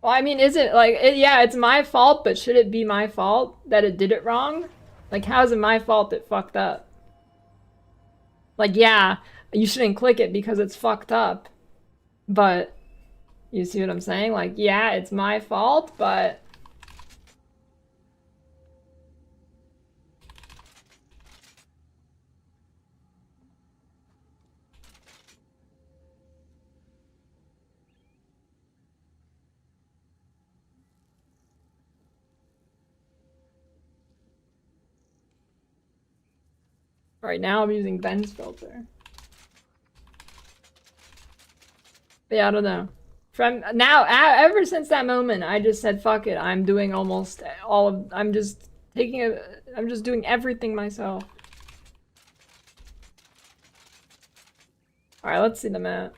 Well, I mean, is it like, yeah, it's my fault, but should it be my fault that it did it wrong? Like, how is it my fault it fucked up? Like, yeah, you shouldn't click it because it's fucked up. But... You see what I'm saying? Like, yeah, it's my fault, but... Right now I'm using Ben's filter. But yeah, I don't know. From now, ever since that moment, I just said, fuck it, I'm doing almost all of, I'm just doing everything myself. Alright, let's see the map.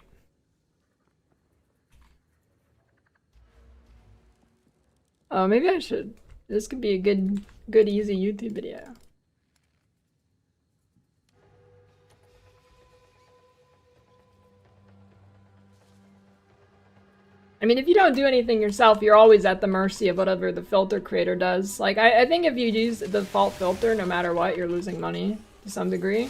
Oh, maybe I should, this could be a good easy YouTube video. I mean, if you don't do anything yourself, you're always at the mercy of whatever the filter creator does. Like, I think if you use the default filter, no matter what, you're losing money to some degree.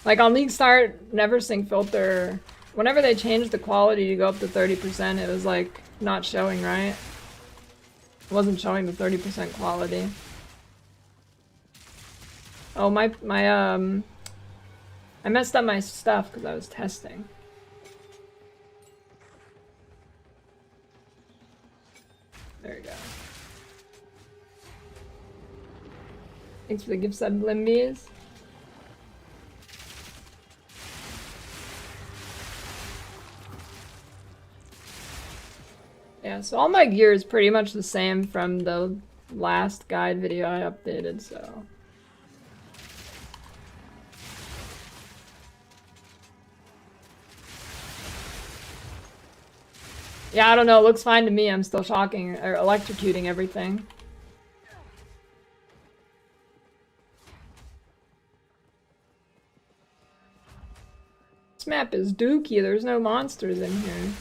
Like, on League Start, NeverSync filter, whenever they changed the quality to go up to 30%, it was, like, not showing right. wasn't showing the 30% quality. Oh, I messed up my stuff because I was testing. There we go. Thanks for the gift sub, Limbies. Yeah, so all my gear is pretty much the same from the last guide video I updated, so. Yeah, I don't know, it looks fine to me. I'm still shocking or electrocuting everything. This map is dookie, there's no monsters in here.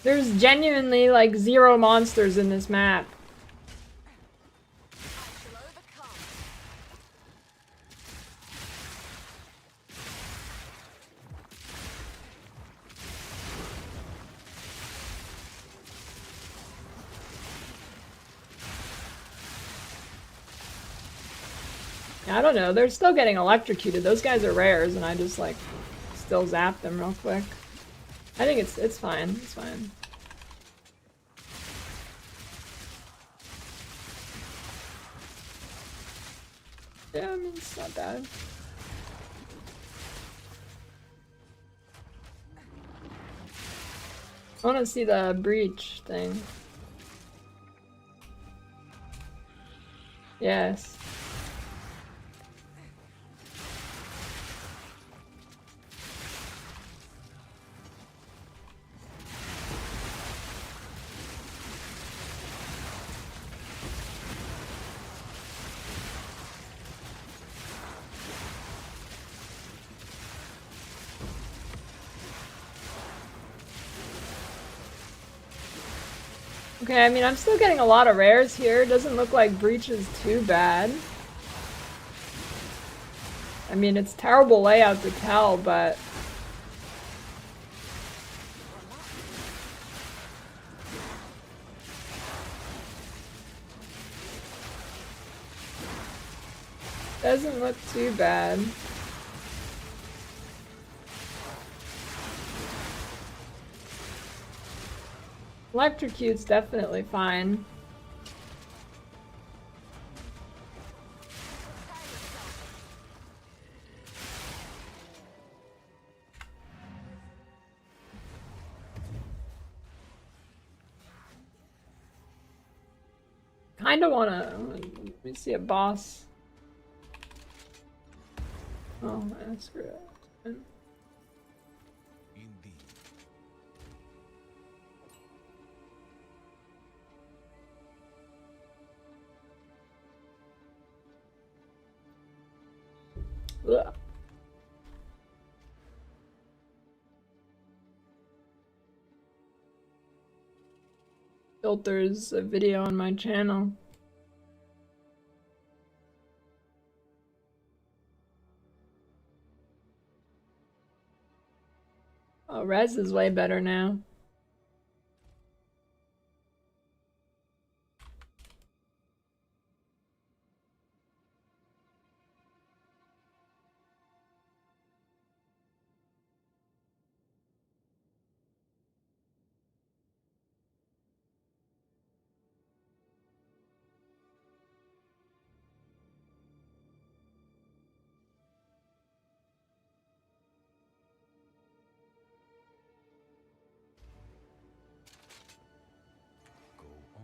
There's genuinely like 0 monsters in this map. I don't know, they're still getting electrocuted. Those guys are rares and I just like still zap them real quick. I think it's fine. It's fine. Yeah, I mean, it's not bad. I want to see the breach thing. Yes. Okay, I mean, I'm still getting a lot of rares here. It doesn't look like Breach is too bad. I mean, it's terrible layout to tell, but... doesn't look too bad. Electrocute's definitely fine. Kinda wanna... let me see a boss. Oh, screw it. Indeed. Ugh. Filters a video on my channel. Oh, res is way better now. Go on.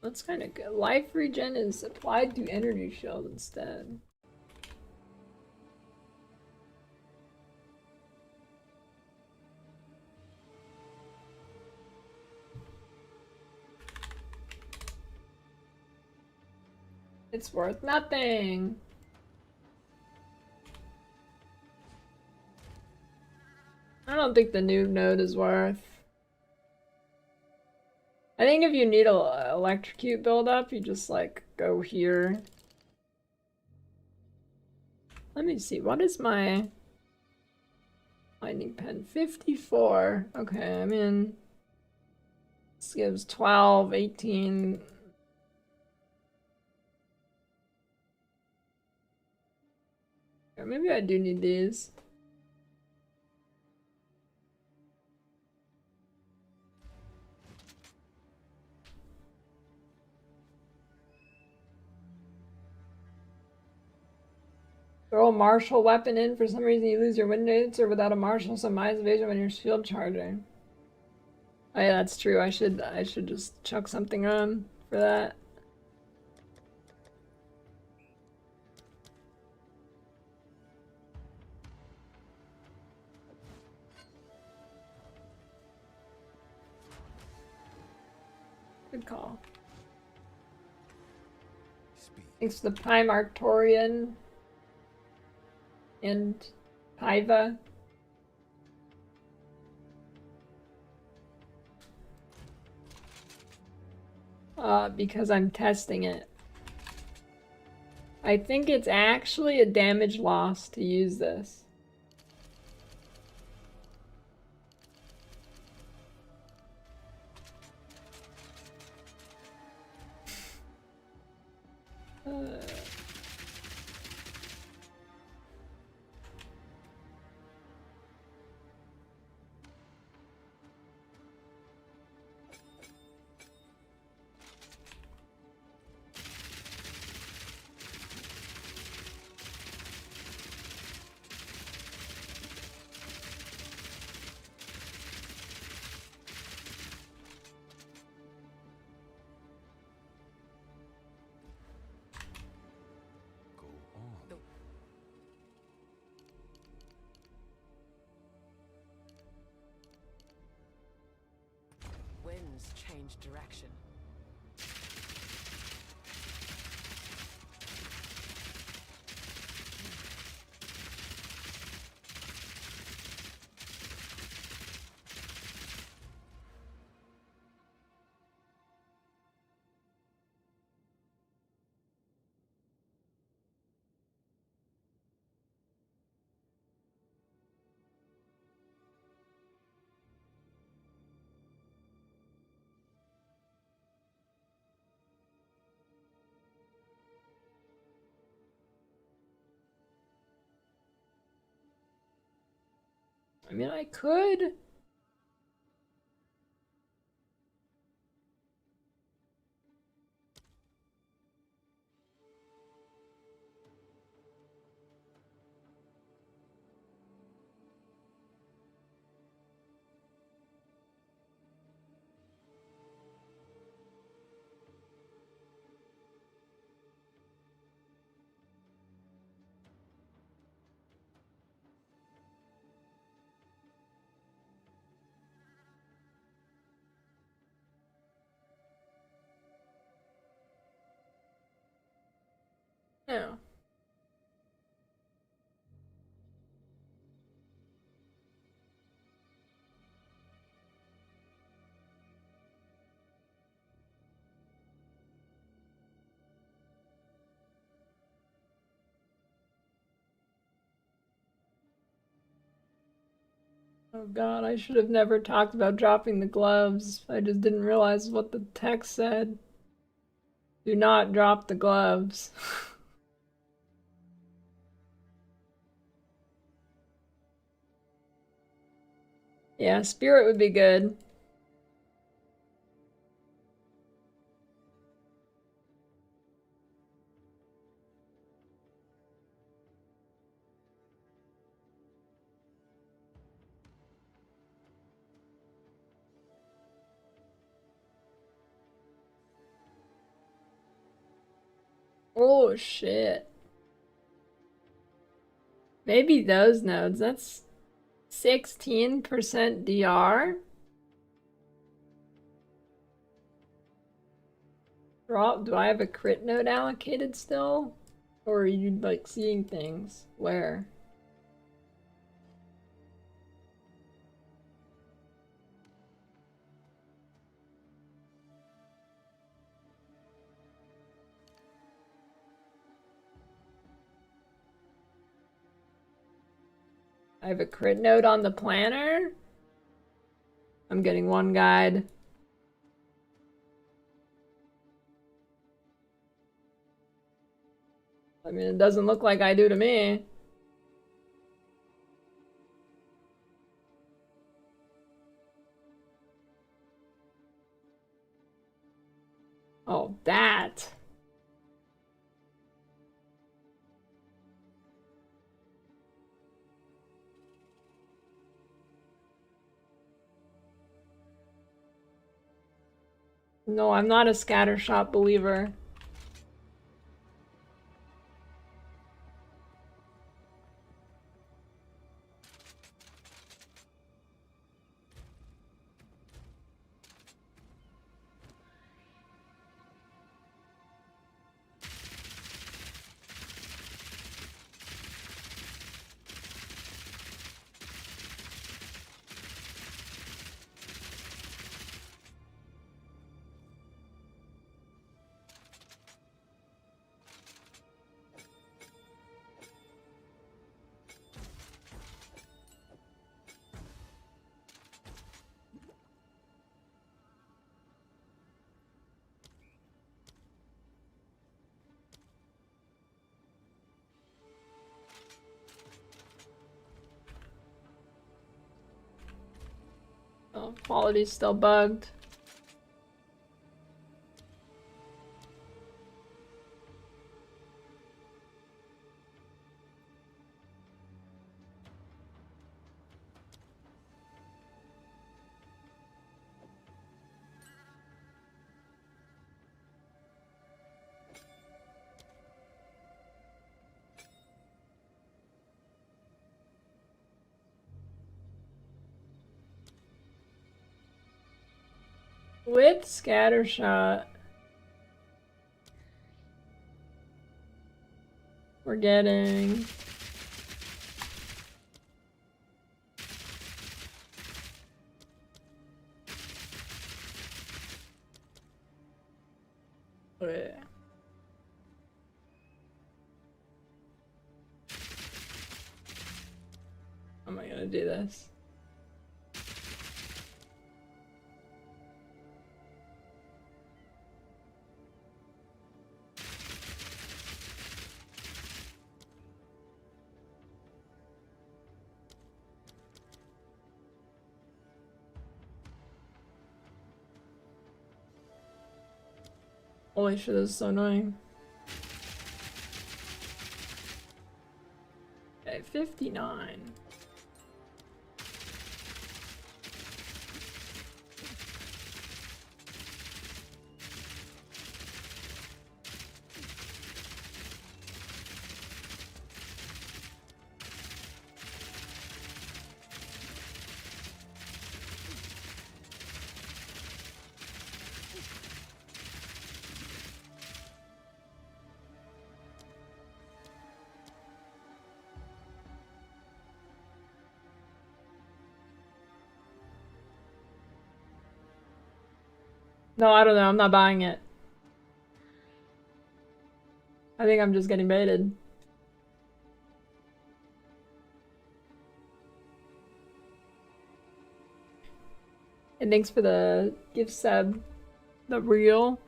That's kind of good. Life regen is applied to energy shield instead. It's worth nothing. I don't think the new node is worth. I think if you need a electrocute buildup, you just like go here. Let me see, what is my lightning pen? 54. Okay, I mean, this gives 12, 18. Or maybe I do need these. Throw a martial weapon in. For some reason, you lose your wind aids, or without a martial, some minus evasion when you're shield charging. Oh yeah, that's true. I should just chuck something on for that. Good call. Speed. Thanks to the Prime Arctorian and Paiva. Because I'm testing it. I think it's actually a damage loss to use this. Go on. Winds change direction. I mean, I could. No. Oh god, I should have never talked about dropping the gloves. I just didn't realize what the text said. Do not drop the gloves. Yeah, spirit would be good. Oh shit. Maybe those nodes. That's 16% DR. Drop. Do I have a crit node allocated still? Or are you like seeing things? Where? I have a crit node on the planner. I'm getting one guide. I mean, it doesn't look like I do to me. Oh, that. No, I'm not a scattershot believer. Oh, quality's still bugged. With scattershot, we're getting wait. How am I gonna do this? Holy shit, this is so annoying. Okay, 59. No, I don't know. I'm not buying it. I think I'm just getting baited. And thanks for the gift sub. The real.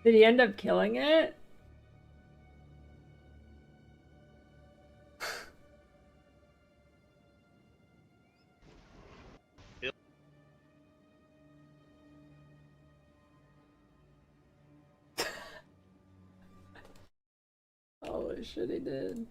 Did he end up killing it? Holy shit, he did.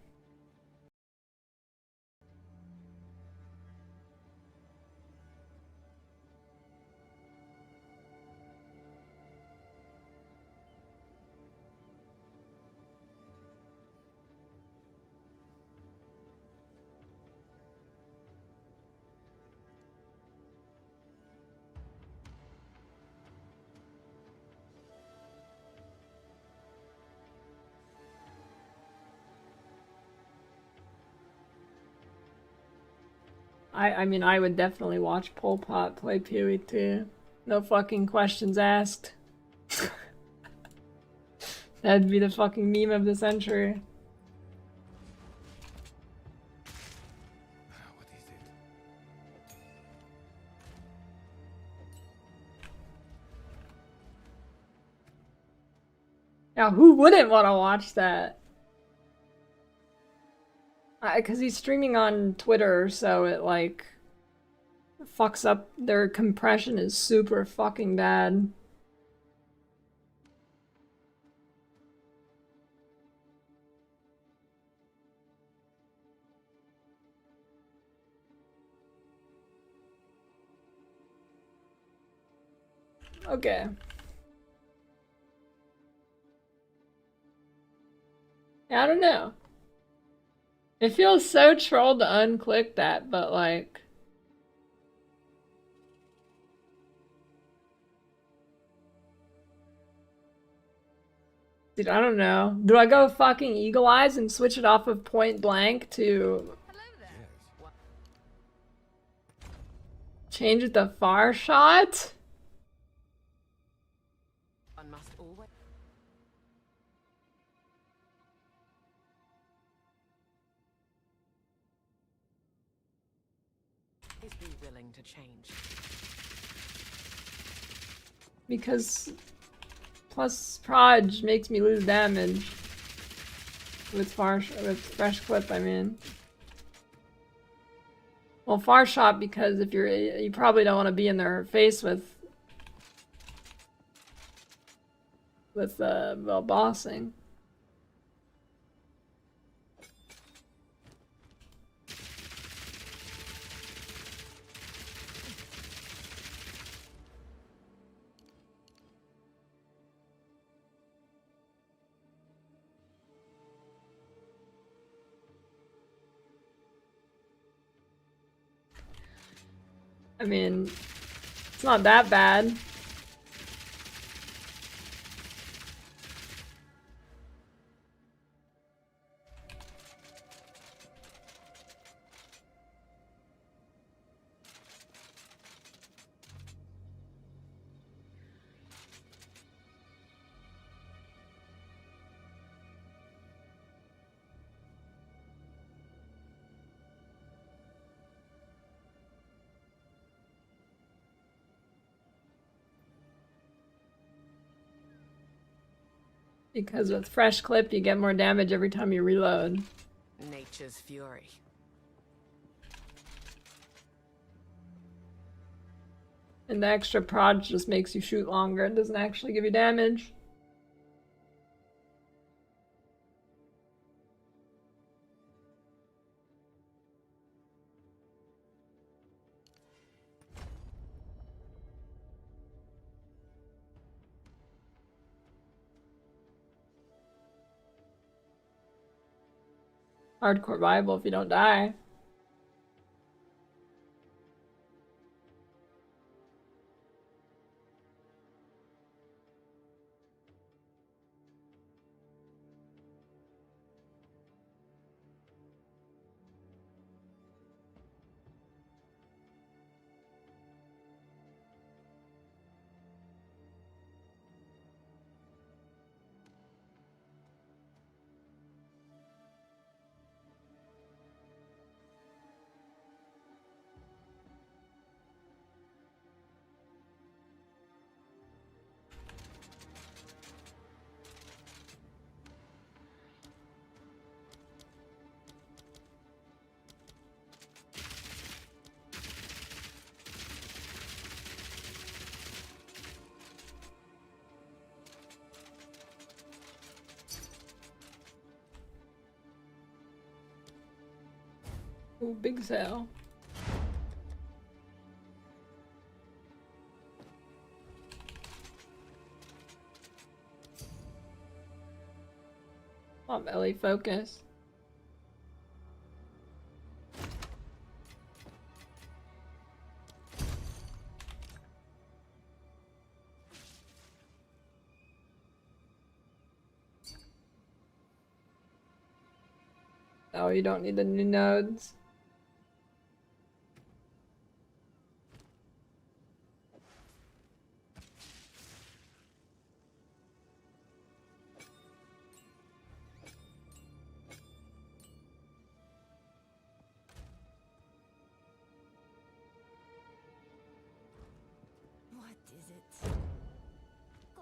I mean, I would definitely watch Pol Pot play PoE2. No fucking questions asked. That'd be the fucking meme of the century. What is it? Now, who wouldn't want to watch that? Because he's streaming on Twitter, so it, like, fucks up. Their compression is super fucking bad. Okay. I don't know. It feels so troll to unclick that, but like... Dude, I don't know. Do I go fucking Eagle Eyes and switch it off of Point Blank to Hello there. Yes. change it to Far Shot? One must always. Be willing to change. Because plus Proj makes me lose damage with fresh clip, I mean. Well, Far Shot because if you probably don't want to be in their face with well, bossing. I mean, it's not that bad. Because with fresh clip, you get more damage every time you reload. Nature's fury. And the extra prod just makes you shoot longer. It doesn't actually give you damage. Hardcore viable if you don't die. Ooh, big sale. Come on, Ellie, focus. Oh, you don't need the new nodes. What is it? Go.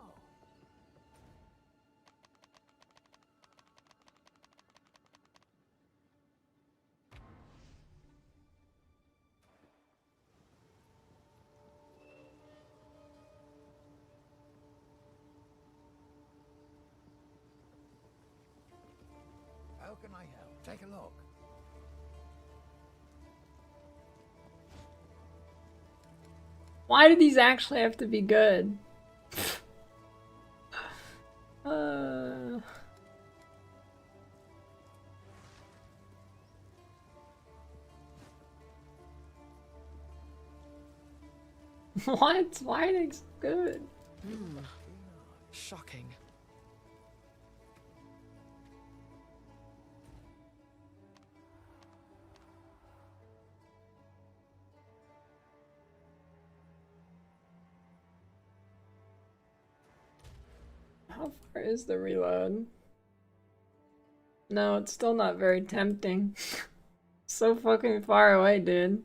How can I help? Take a look. Why do these actually have to be good? Uh... What? Why are they so good? Shocking. How far is the reload? No, it's still not very tempting. So fucking far away, dude.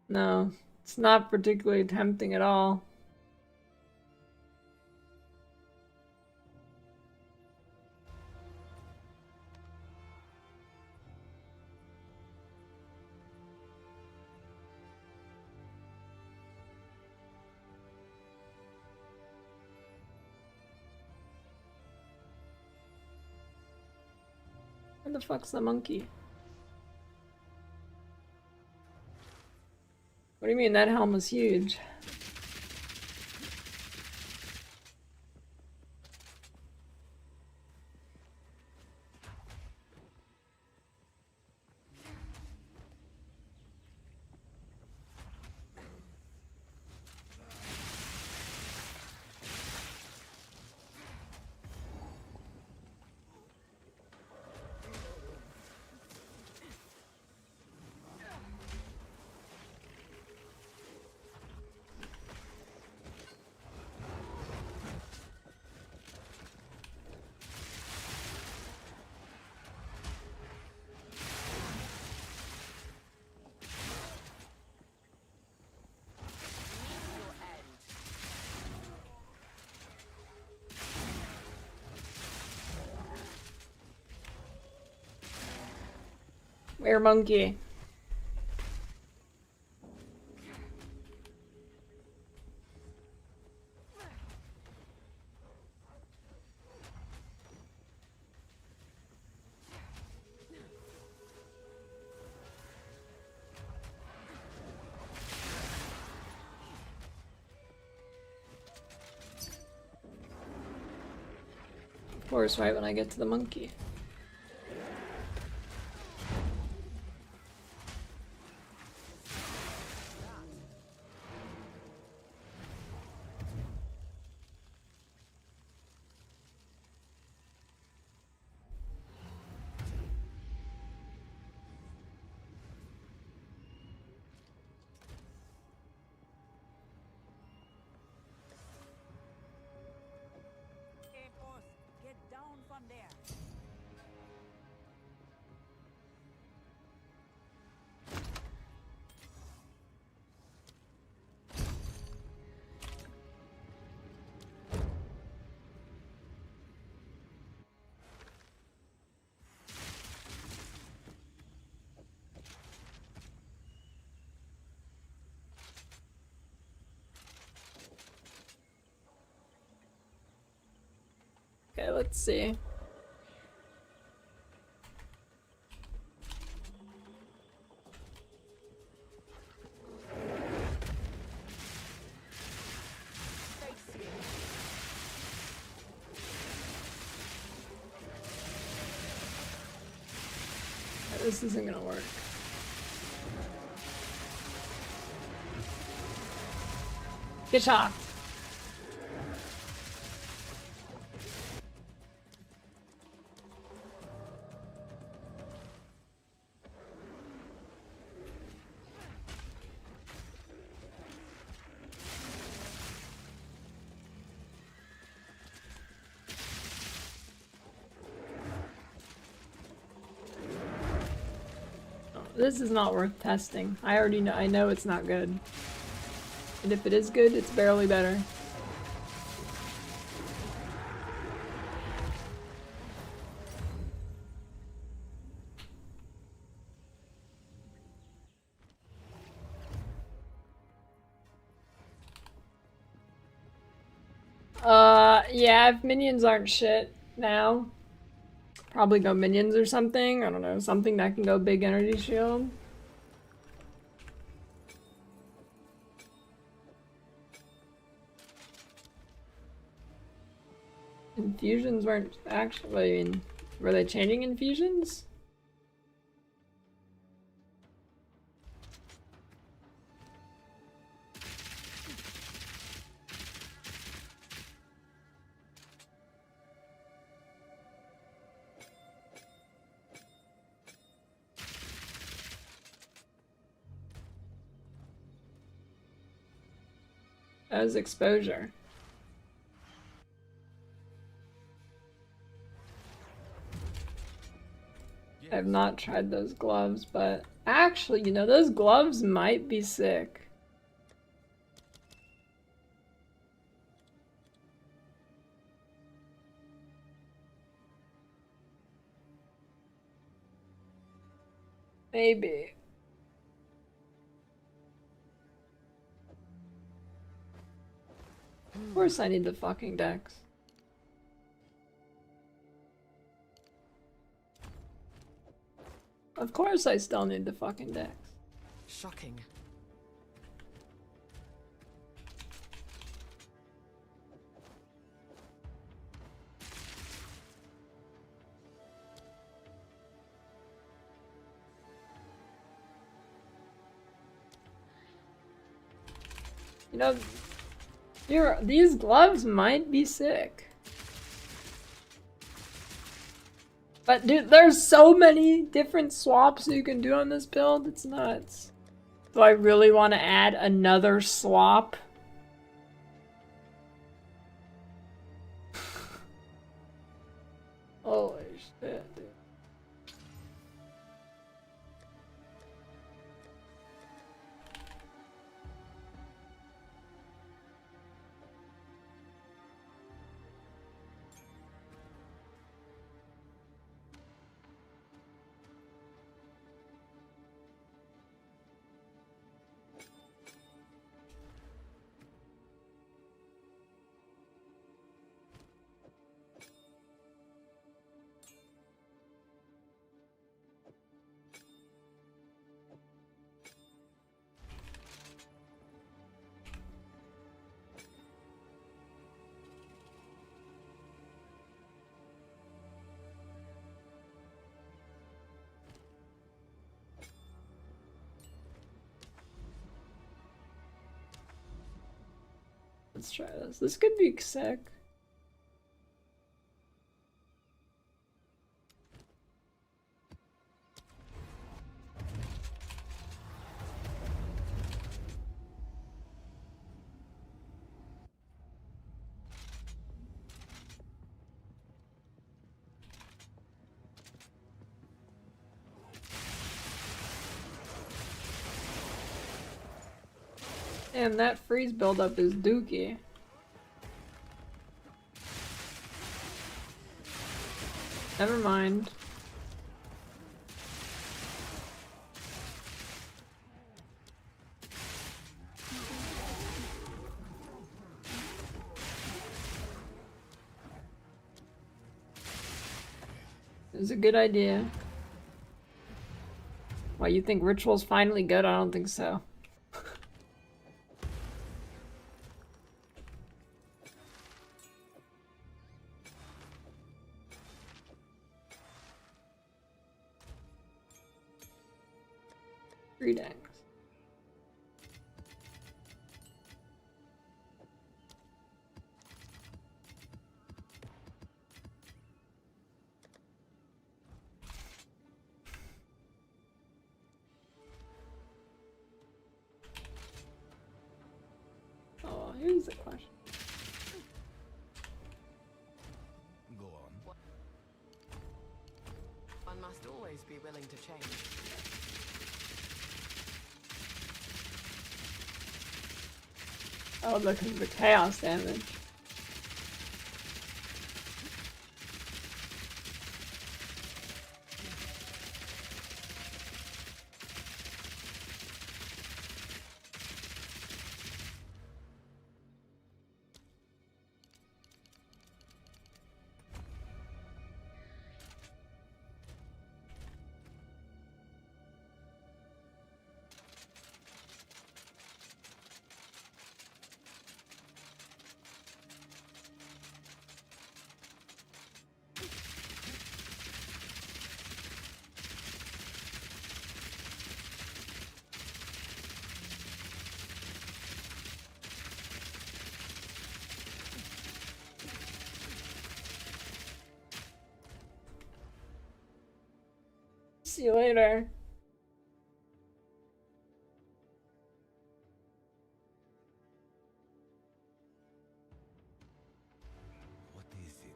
No, it's not particularly tempting at all. Where the fuck's the monkey? What do you mean that helm is huge? Where monkey? Of course, right when I get to the monkey. Hey, boss, get down from there. Okay, let's see. this isn't gonna work. Get shot. This is not worth testing. I already know. I know it's not good. And if it is good, it's barely better. Yeah, if minions aren't shit now, probably go minions or something. I don't know, something that can go big energy shield. Infusions weren't actually, I mean, were they changing infusions? As exposure. I have not tried those gloves, but actually, you know, those gloves might be sick. Maybe. Of course I need the fucking decks. Of course I still need the fucking decks. Shocking. You know, these gloves might be sick. But dude, there's so many different swaps you can do on this build, it's nuts. Do I really want to add another swap? Holy shit, dude. Let's try this. This could be sick. And that freeze buildup is dookie. Never mind. It was a good idea. Why, you think ritual's finally good? I don't think so. Greetings. Oh, here's the question. Go on. One must always be willing to change. Oh, look at the chaos damage. See you later. What is it?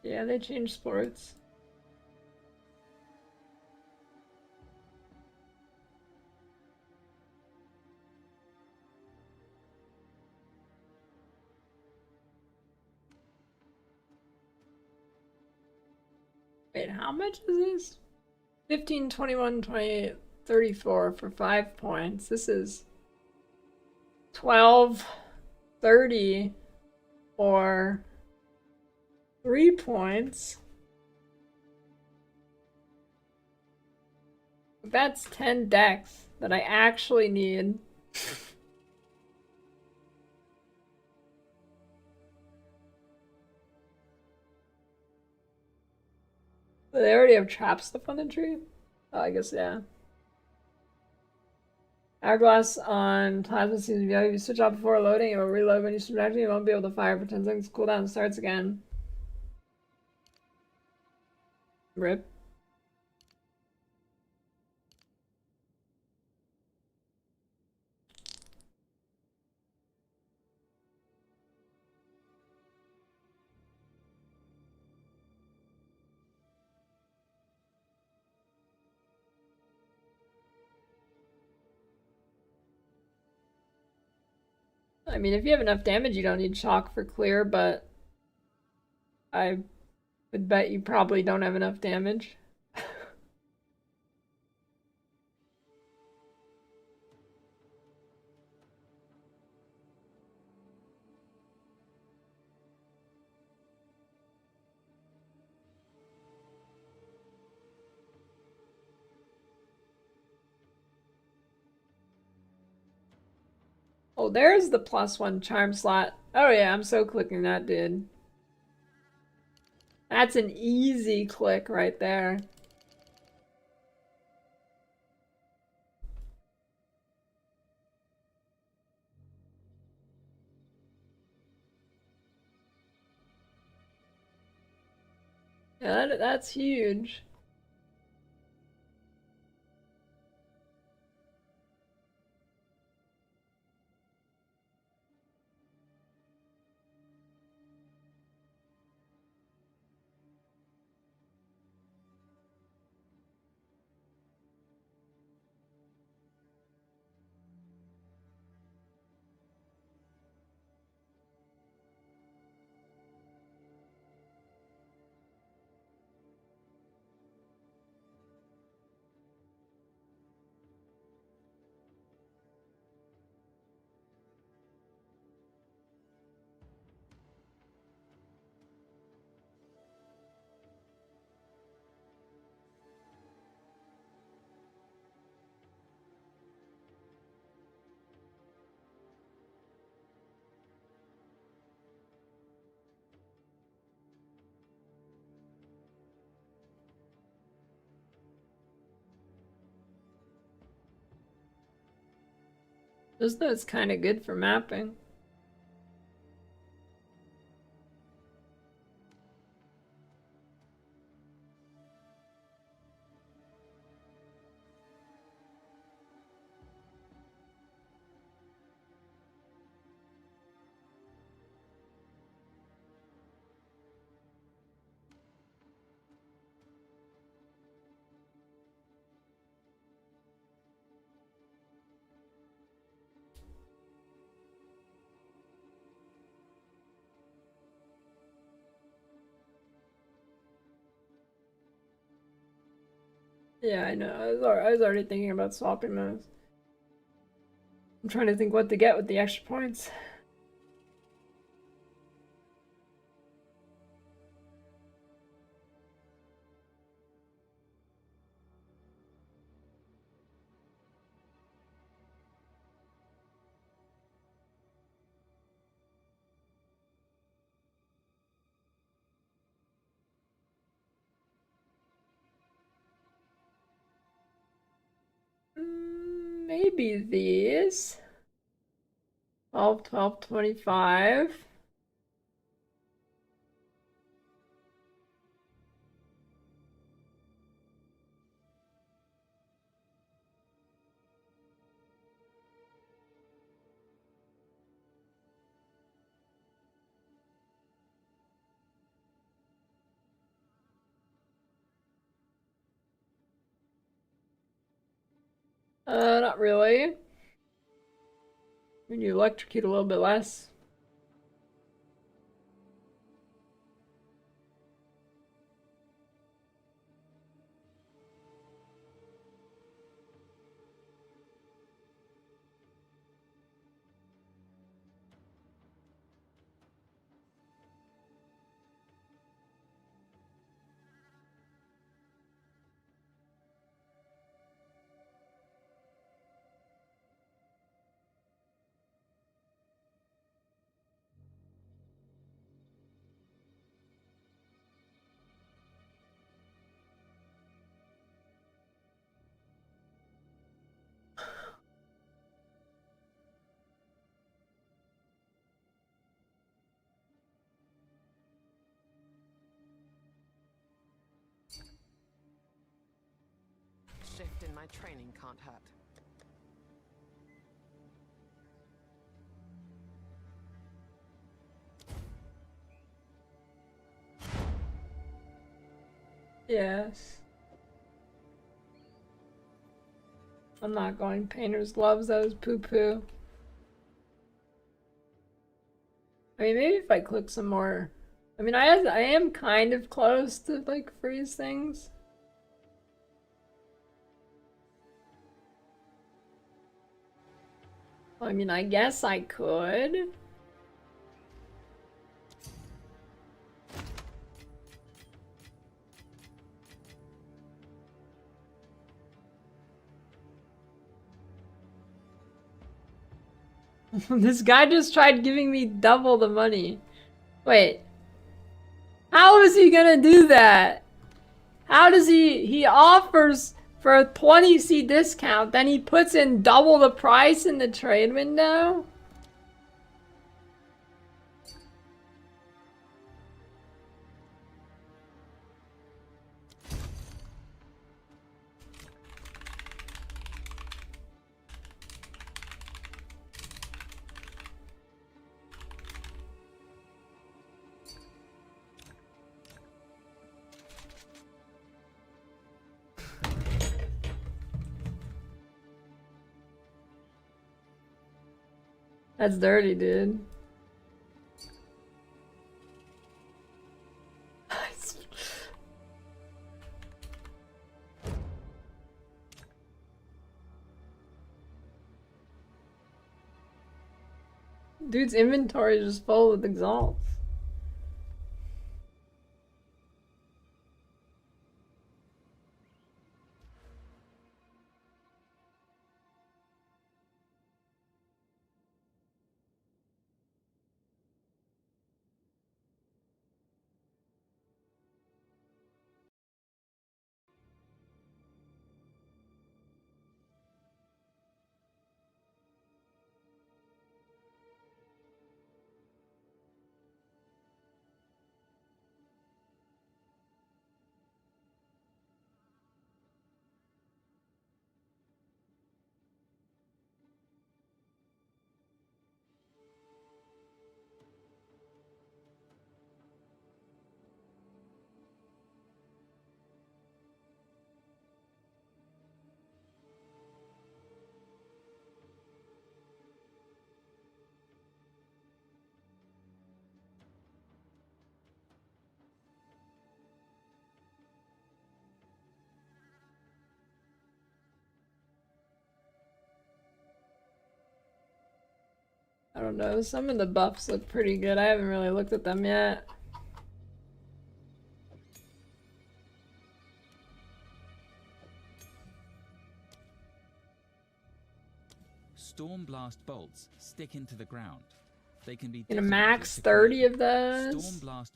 Yeah, they changed sports. Wait, how much is this? 15, 21, 28, 34 for 5 points. This is 12, 30 or 3 points. That's 10 decks that I actually need. They already have trap stuff on the tree? Oh, I guess, yeah. Hourglass on plasma seems to be if you switch off before loading, it will reload when you switch back. You won't be able to fire for 10 seconds. Cooldown starts again. Rip. I mean, if you have enough damage, you don't need shock for clear, but I would bet you probably don't have enough damage. Oh, there's the +1 charm slot. Oh yeah, I'm so clicking that, dude. That's an easy click right there. Yeah, that's huge. Just though it's kind of good for mapping. Yeah, I know. I was already thinking about swapping those. I'm trying to think what to get with the extra points. Maybe these. 12, 12, 25. Not really. We need to electrocute a little bit less. Shift in my training can't hurt. Yes. I'm not going painter's gloves, that was poo-poo. I mean, maybe if I click some more. I mean, I am kind of close to like freeze things. I mean, I guess I could. This guy just tried giving me double the money. Wait. How is he gonna do that? How does he offers for a 20C discount, then he puts in double the price in the trade window? That's dirty, dude. Dude's inventory is just full with exalts. I don't know, some of the buffs look pretty good. I haven't really looked at them yet. Stormblast bolts stick into the ground. They can be Get a detonated max to 30 create of those. Stormblast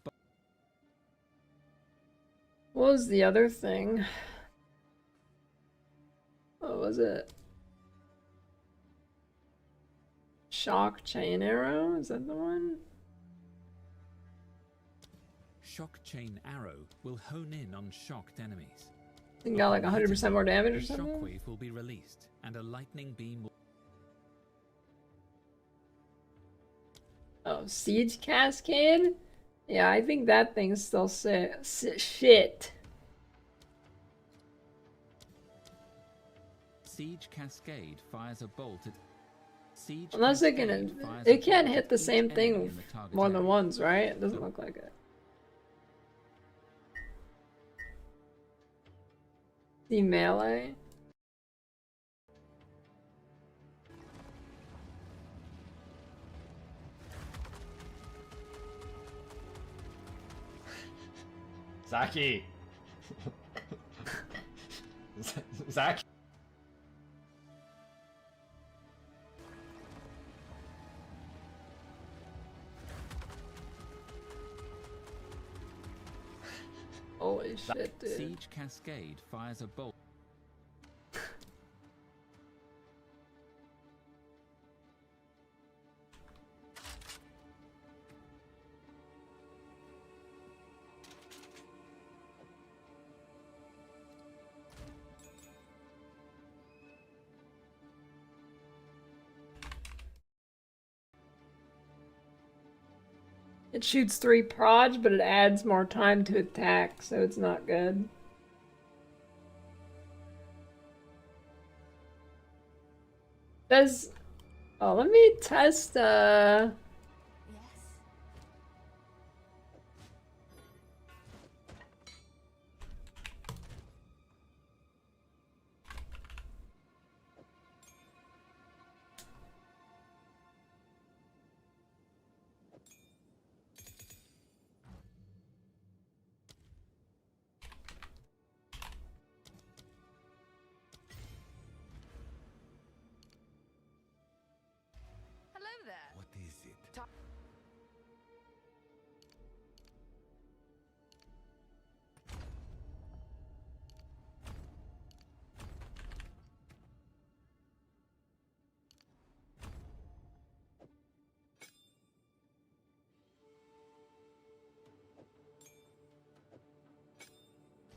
What was the other thing? What was it? Shock chain arrow? Is that the one? Shock chain arrow will hone in on shocked enemies. It got like 100% more damage or A something? shockwave will be released, and a lightning beam will. Oh, Siege Cascade? Yeah, I think that thing's still shit. Siege Cascade fires a bolt at. Siege Unless it Cascade can, fires it a can't bolt hit at the each same enemy thing in the target more than area. once, right? It doesn't look like it. The melee? Zaki! Zaki! Holy shit, dude. Siege Cascade fires a bolt. It shoots 3 proj, but it adds more time to attack, so it's not good. Does... Oh, let me test, Yes. Hello there. What is it?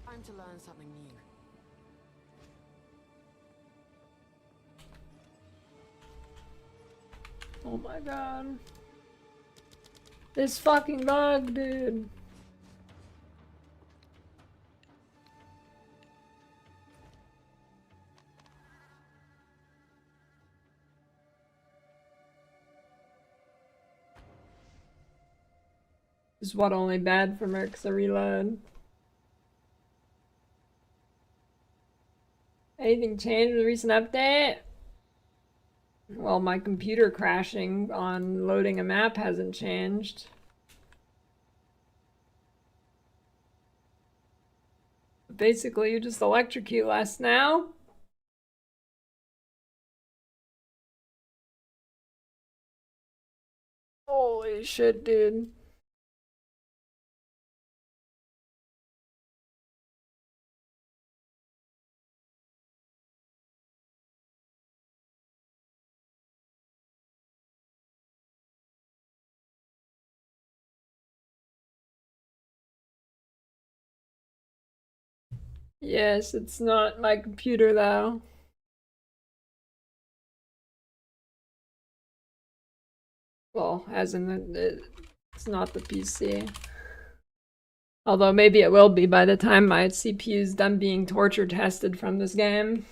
Time to learn something new. Oh my god. This fucking bug, dude. Is what only bad for Mercs to reload. Anything changed with the recent update? Well, my computer crashing on loading a map hasn't changed. Basically, you just electrocute less now. Holy shit, dude. Yes, it's not my computer though. Well, as in it's not the PC. Although maybe it will be by the time my CPU's done being torture tested from this game.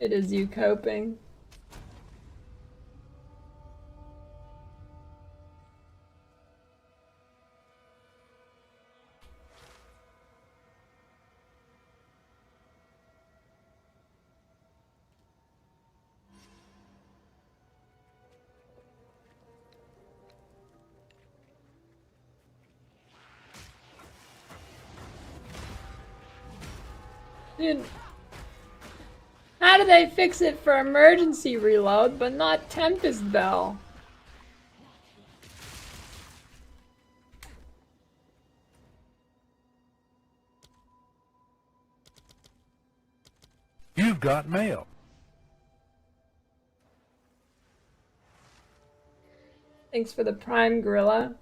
It is you coping. Dude, how do they fix it for emergency reload, but not Tempest Bell? You've got mail. Thanks for the Prime Gorilla.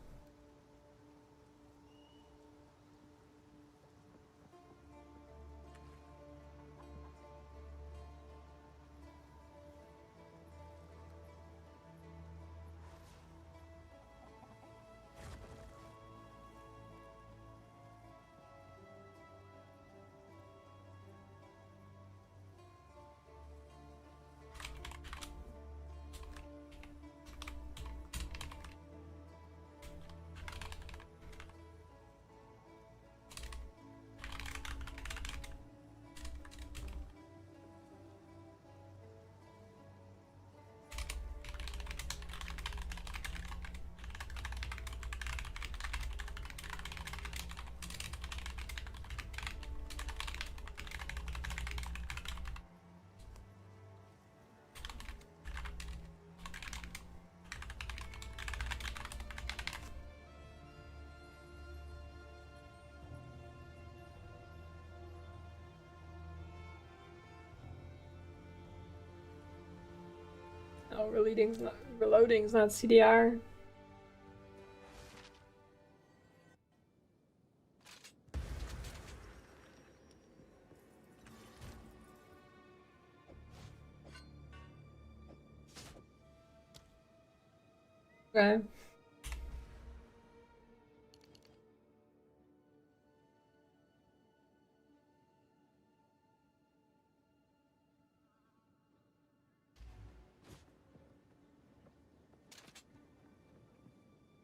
Oh, reloading's not CDR. Okay.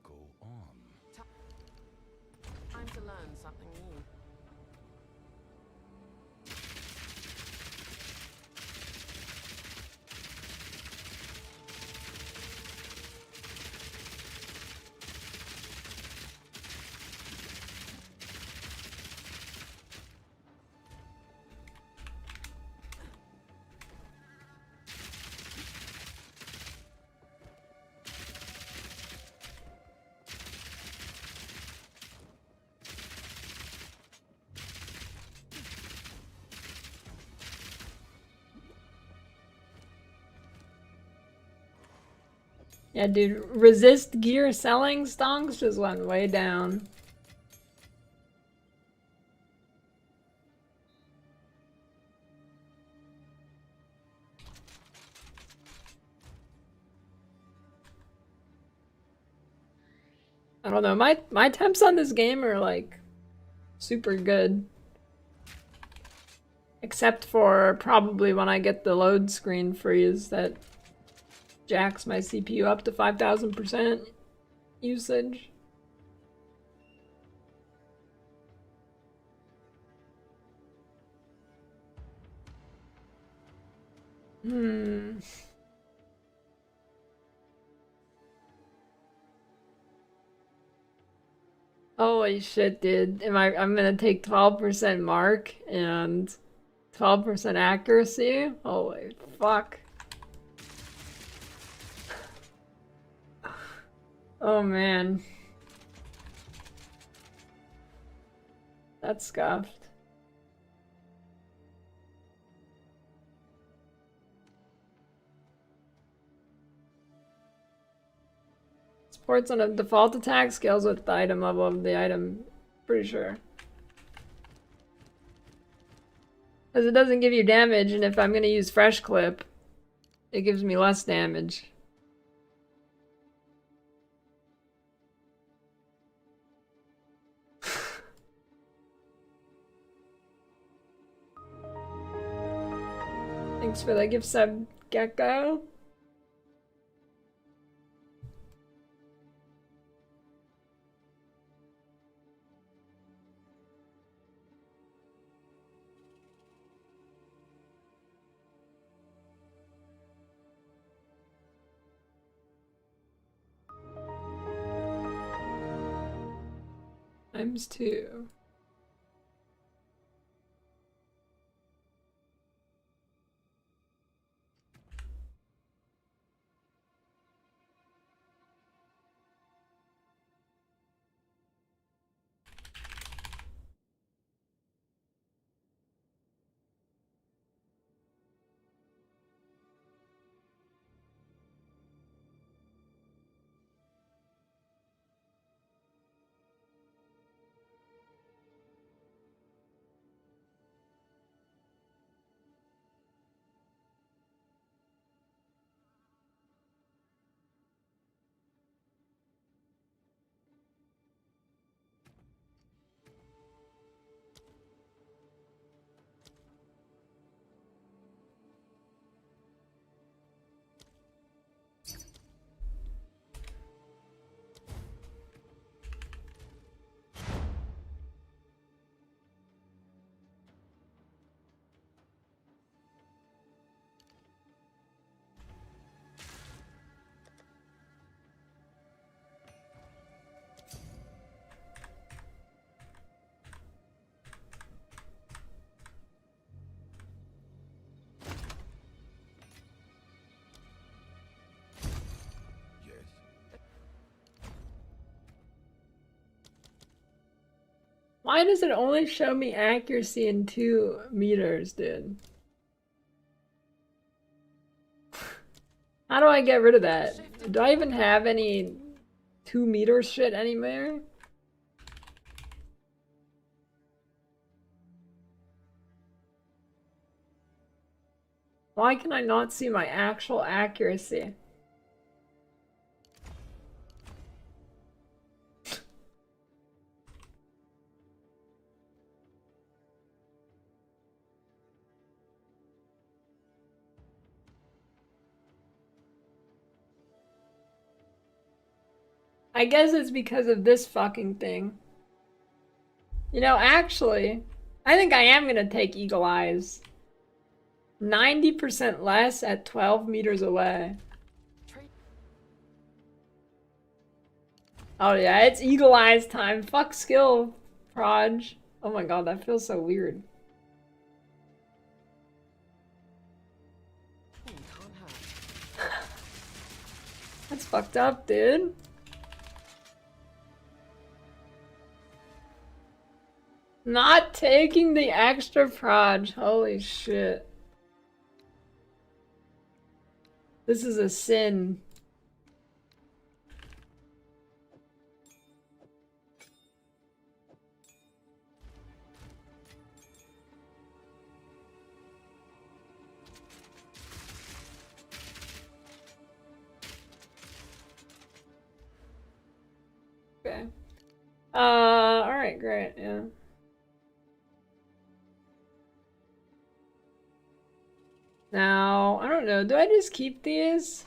Go on. Time to learn something new. Yeah, dude, resist gear selling stonks just went way down. I don't know, my temps on this game are like super good. Except for probably when I get the load screen freeze that jacks my CPU up to 5,000% usage. Holy shit, dude. I'm gonna take 12% mark and 12% accuracy? Holy fuck. Oh man. That's scuffed. Supports on a default attack, scales with the item level of the item. Pretty sure. Because it doesn't give you damage, and if I'm gonna use fresh clip, it gives me less damage. Thanks for the gift sub, Gecko. Times 2. Why does it only show me accuracy in 2 meters, dude? How do I get rid of that? Do I even have any 2 meter shit anywhere? Why can I not see my actual accuracy? I guess it's because of this fucking thing. You know, actually, I think I am gonna take Eagle Eyes. 90% less at 12 meters away. Oh yeah, it's Eagle Eyes time. Fuck skill, Proj. Oh my god, that feels so weird. That's fucked up, dude. Not taking the extra proj. Holy shit. This is a sin. Okay. Alright, great, yeah. Now, I don't know, do I just keep these?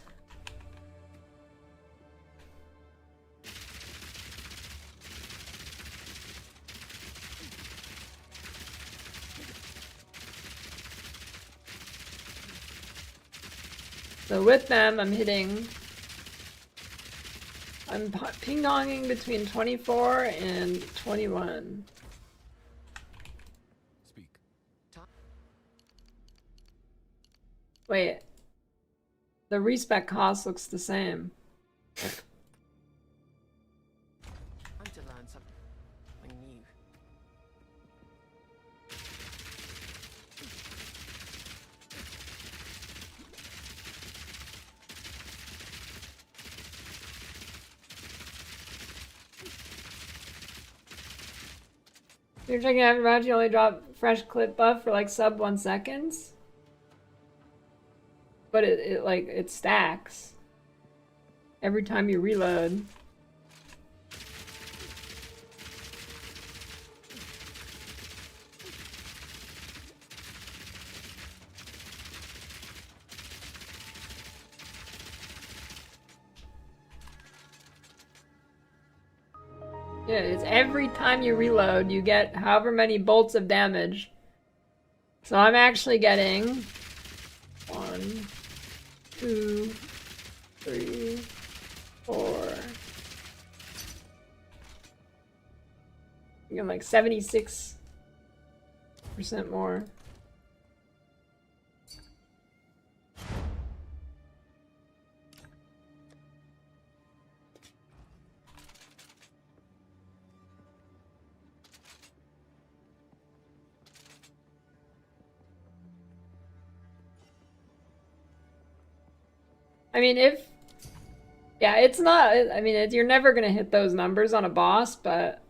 So with them, I'm ping-ponging between 24 and 21. Speak. Wait. The respec cost looks the same. Time to learn something new. You're checking out about you only drop fresh clip buff for like sub 1 seconds? But it stacks every time you reload. Yeah, it's every time you reload, you get however many bolts of damage. So I'm actually getting 1, 2, 3, 4. I'm getting like 76% more. I mean, yeah, it's not, I mean, you're never gonna hit those numbers on a boss, but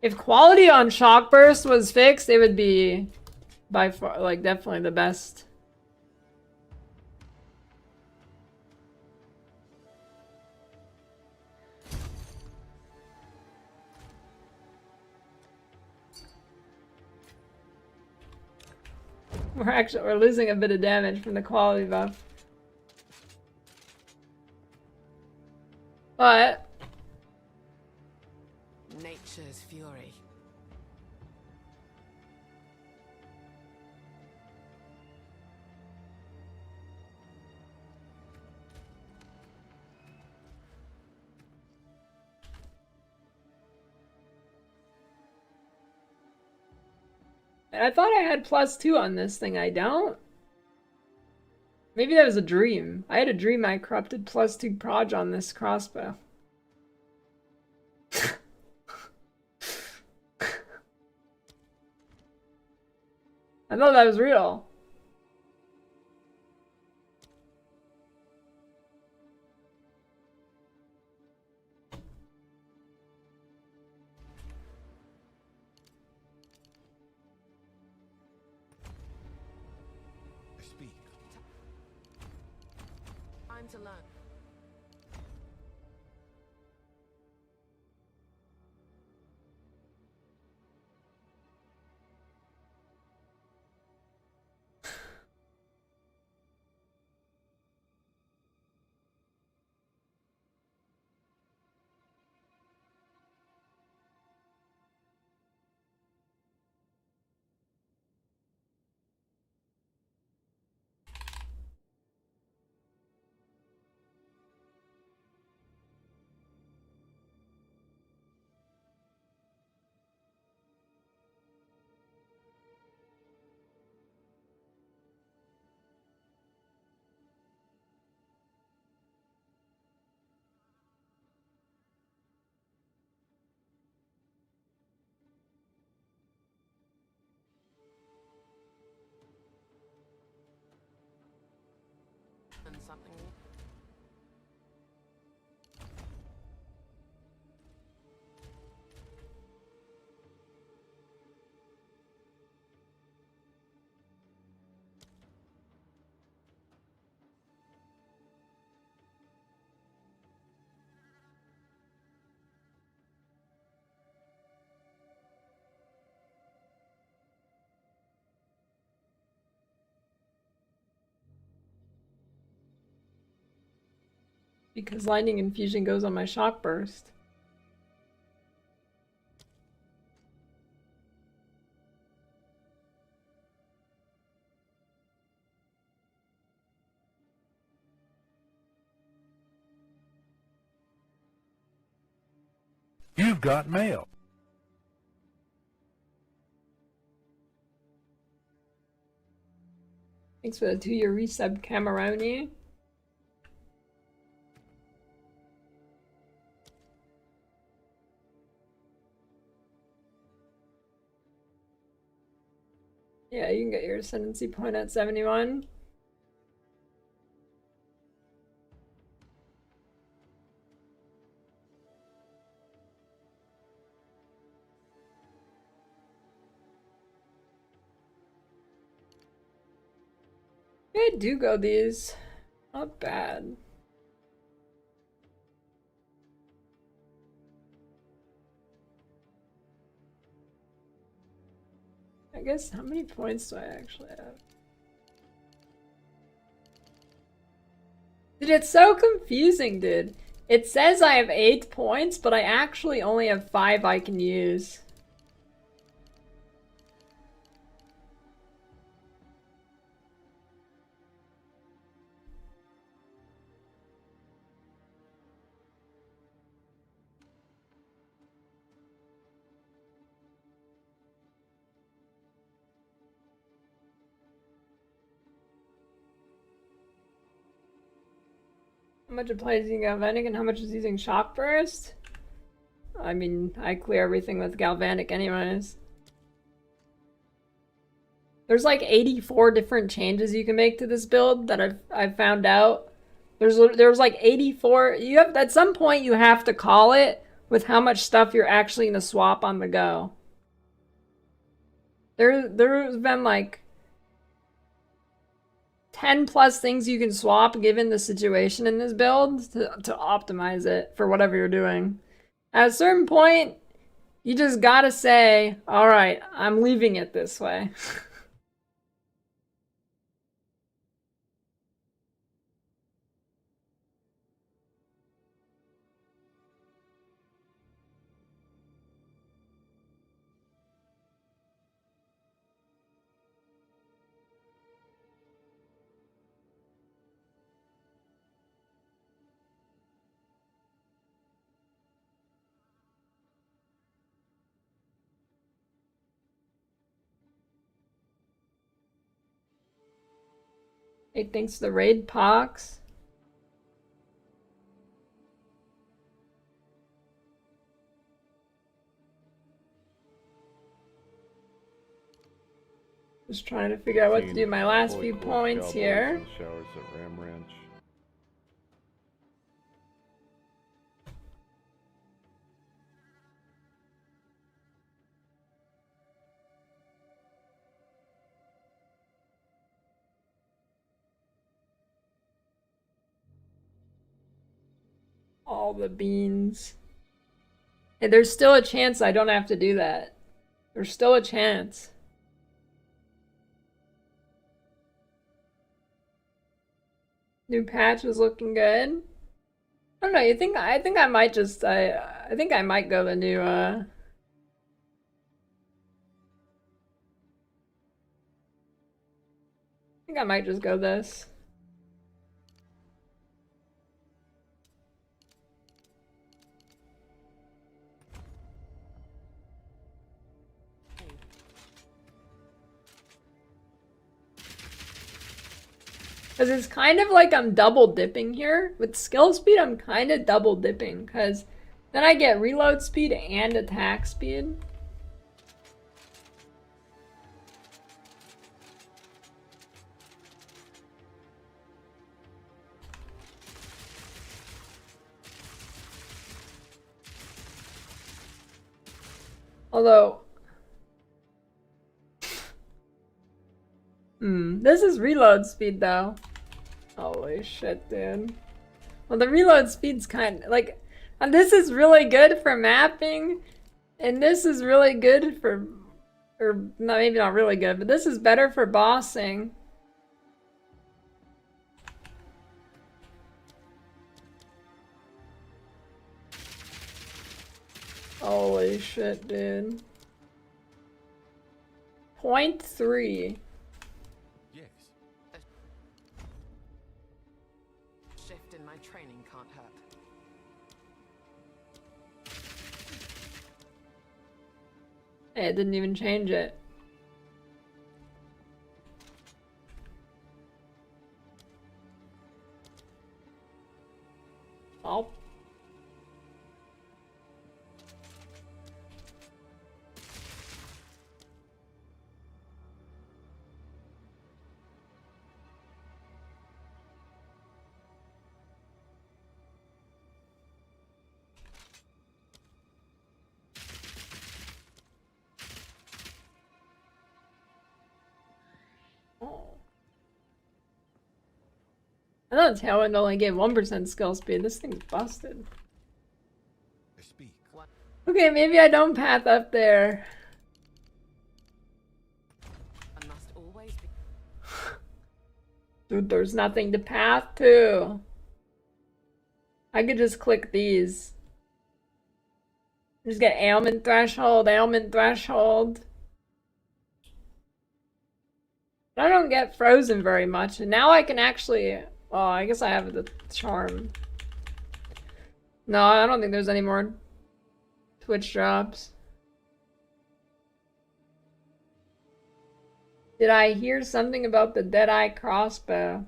if quality on Shock Burst was fixed, it would be by far, like, definitely the best. We're losing a bit of damage from the quality buff. But Nature's fury. I thought I had +2 on this thing. I don't. Maybe that was a dream. I had a dream I corrupted +2 proj on this crossbow. I thought that was real. I speak. Time to learn. And something. Because lightning infusion goes on my shock burst. You've got mail. Thanks for the 2-year resub, Cameroni. Yeah, you can get your ascendancy point at 71. I do go these. Not bad. I guess, how many points do I actually have? Dude, it's so confusing, dude. It says I have 8 points, but I actually only have 5 I can use. How much applies using galvanic and how much is using shock burst? I mean, I clear everything with galvanic anyways. There's like 84 different changes you can make to this build that I've found out. There's like 84. You have at some point you have to call it with how much stuff you're actually gonna swap on the go. There's been like 10 plus things you can swap given the situation in this build to optimize it for whatever you're doing. At a certain point, you just gotta say, all right, I'm leaving it this way. Hey, thanks to the raid pox. Just trying to figure out what to do my last few points here. Showers at Ram Ranch. All the beans. Hey, there's still a chance I don't have to do that. There's still a chance. New patch is looking good. I don't know, I think I might just I think I might go the new I think I might just go this. Because it's kind of like I'm double dipping here. With skill speed, I'm kind of double dipping. Because then I get reload speed and attack speed. Although... this is reload speed though. Holy shit, dude. Well, the reload speed's kind of like, and this is really good for mapping, and this is really good for, or no, maybe not really good, but this is better for bossing. Holy shit, dude. 0.3. Yes. Shift in my training can't hurt. Hey, it didn't even change it. Oh. I thought Tailwind only gave 1% skill speed. This thing's busted. I speak. Okay, maybe I don't path up there. I must always be. Dude, there's nothing to path to. I could just click these. Just get ailment threshold, ailment threshold. I don't get frozen very much, and now I can actually... Well, I guess I have the charm. No, I don't think there's any more Twitch drops. Did I hear something about the Deadeye crossbow?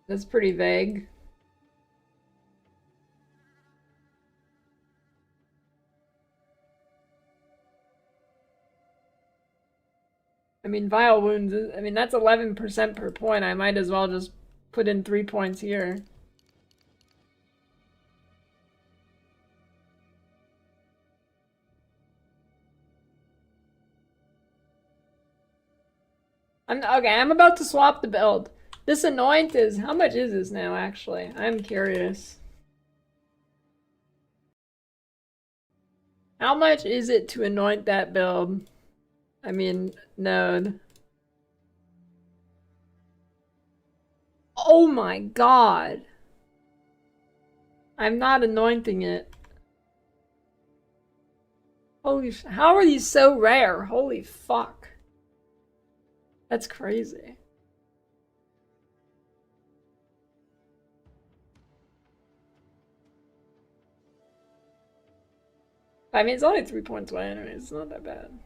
That's pretty vague. I mean, Vile Wounds, I mean, that's 11% per point. I might as well just put in 3 points here. Okay, I'm about to swap the build. This anoint is, how much is this now, actually? I'm curious. How much is it to anoint that build? I mean, node. Oh my god. I'm not anointing it. Holy how are these so rare? Holy fuck. That's crazy. I mean, it's only 3 points away anyway. It's not that bad.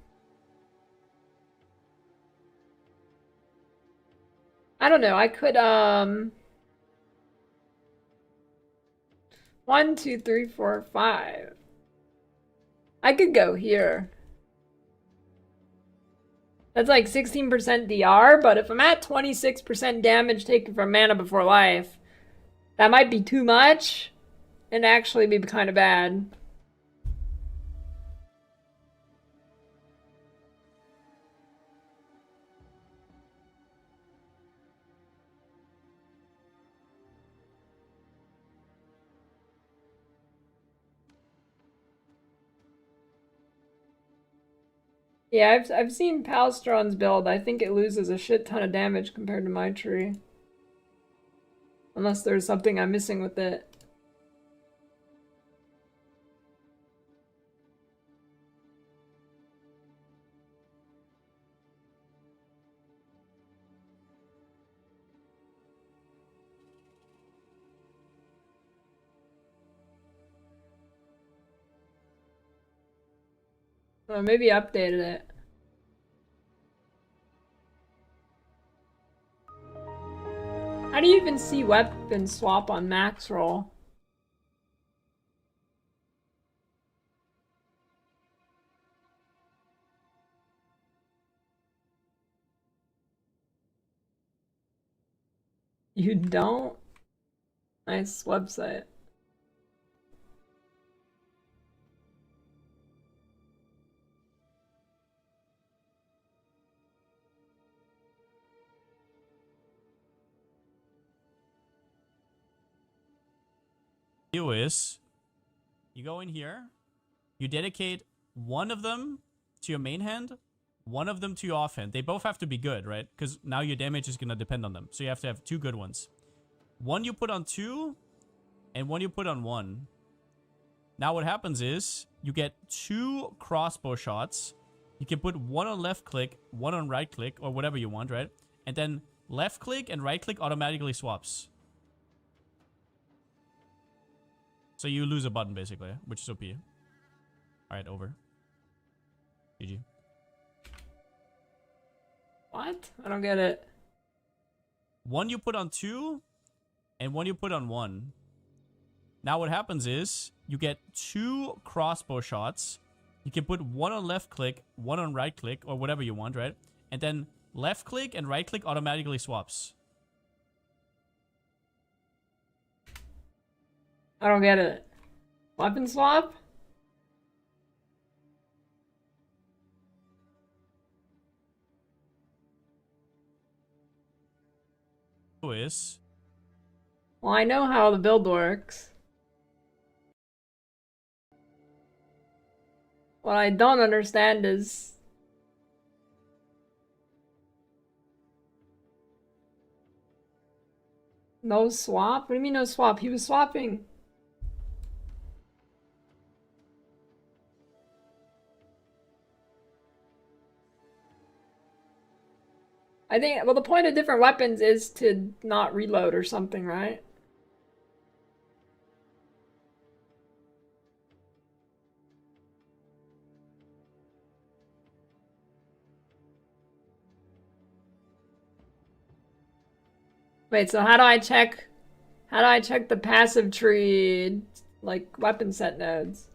I don't know. I could, 1, 2, 3, 4, 5. I could go here. That's like 16% DR, but if I'm at 26% damage taken from Mana Before Life, that might be too much and actually be kind of bad. Yeah, I've seen Palstron's build. I think it loses a shit ton of damage compared to my tree. Unless there's something I'm missing with it. Or maybe updated it. How do you even see weapon swap on max roll? You don't? Nice website. Is you go in here, you dedicate one of them to your main hand, one of them to your offhand. They both have to be good, right? Because now your damage is going to depend on them. So you have to have 2 good ones. One you put on 2, and one you put on 1. Now what happens is, you get 2 crossbow shots. You can put 1 on left click, 1 on right click, or whatever you want, right? And then left click and right click automatically swaps. So you lose a button, basically, which is OP. Alright, over. GG. What? I don't get it. One you put on 2, and one you put on 1. Now what happens is, you get 2 crossbow shots. You can put 1 on left click, 1 on right click, or whatever you want, right? And then left click and right click automatically swaps. I don't get it. Weapon swap? Is Well, I know how the build works. What I don't understand is No swap? What do you mean no swap? He was swapping. I think, well, the point of different weapons is to not reload or something, right? Wait, so how do I check the passive tree, like, weapon set nodes?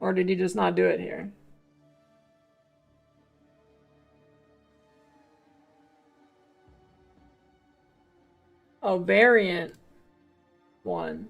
Or did he just not do it here? Oh, variant 1.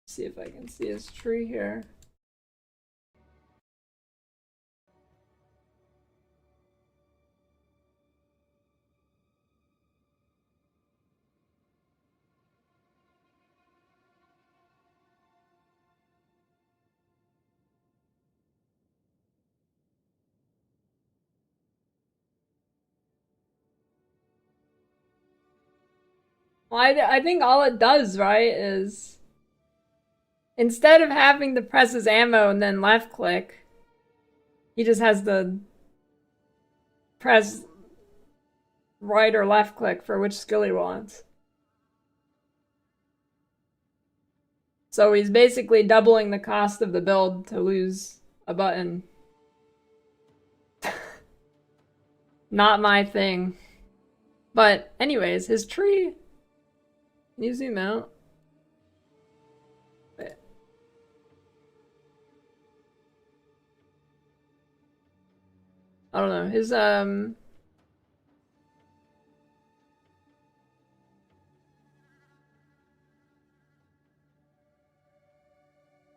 See if I can see his tree here. Well, I think all it does, right, is instead of having to press his ammo and then left click, he just has to press right or left click for which skill he wants. So he's basically doubling the cost of the build to lose a button. Not my thing. But anyways, his tree. Can you zoom out? Wait. I don't know.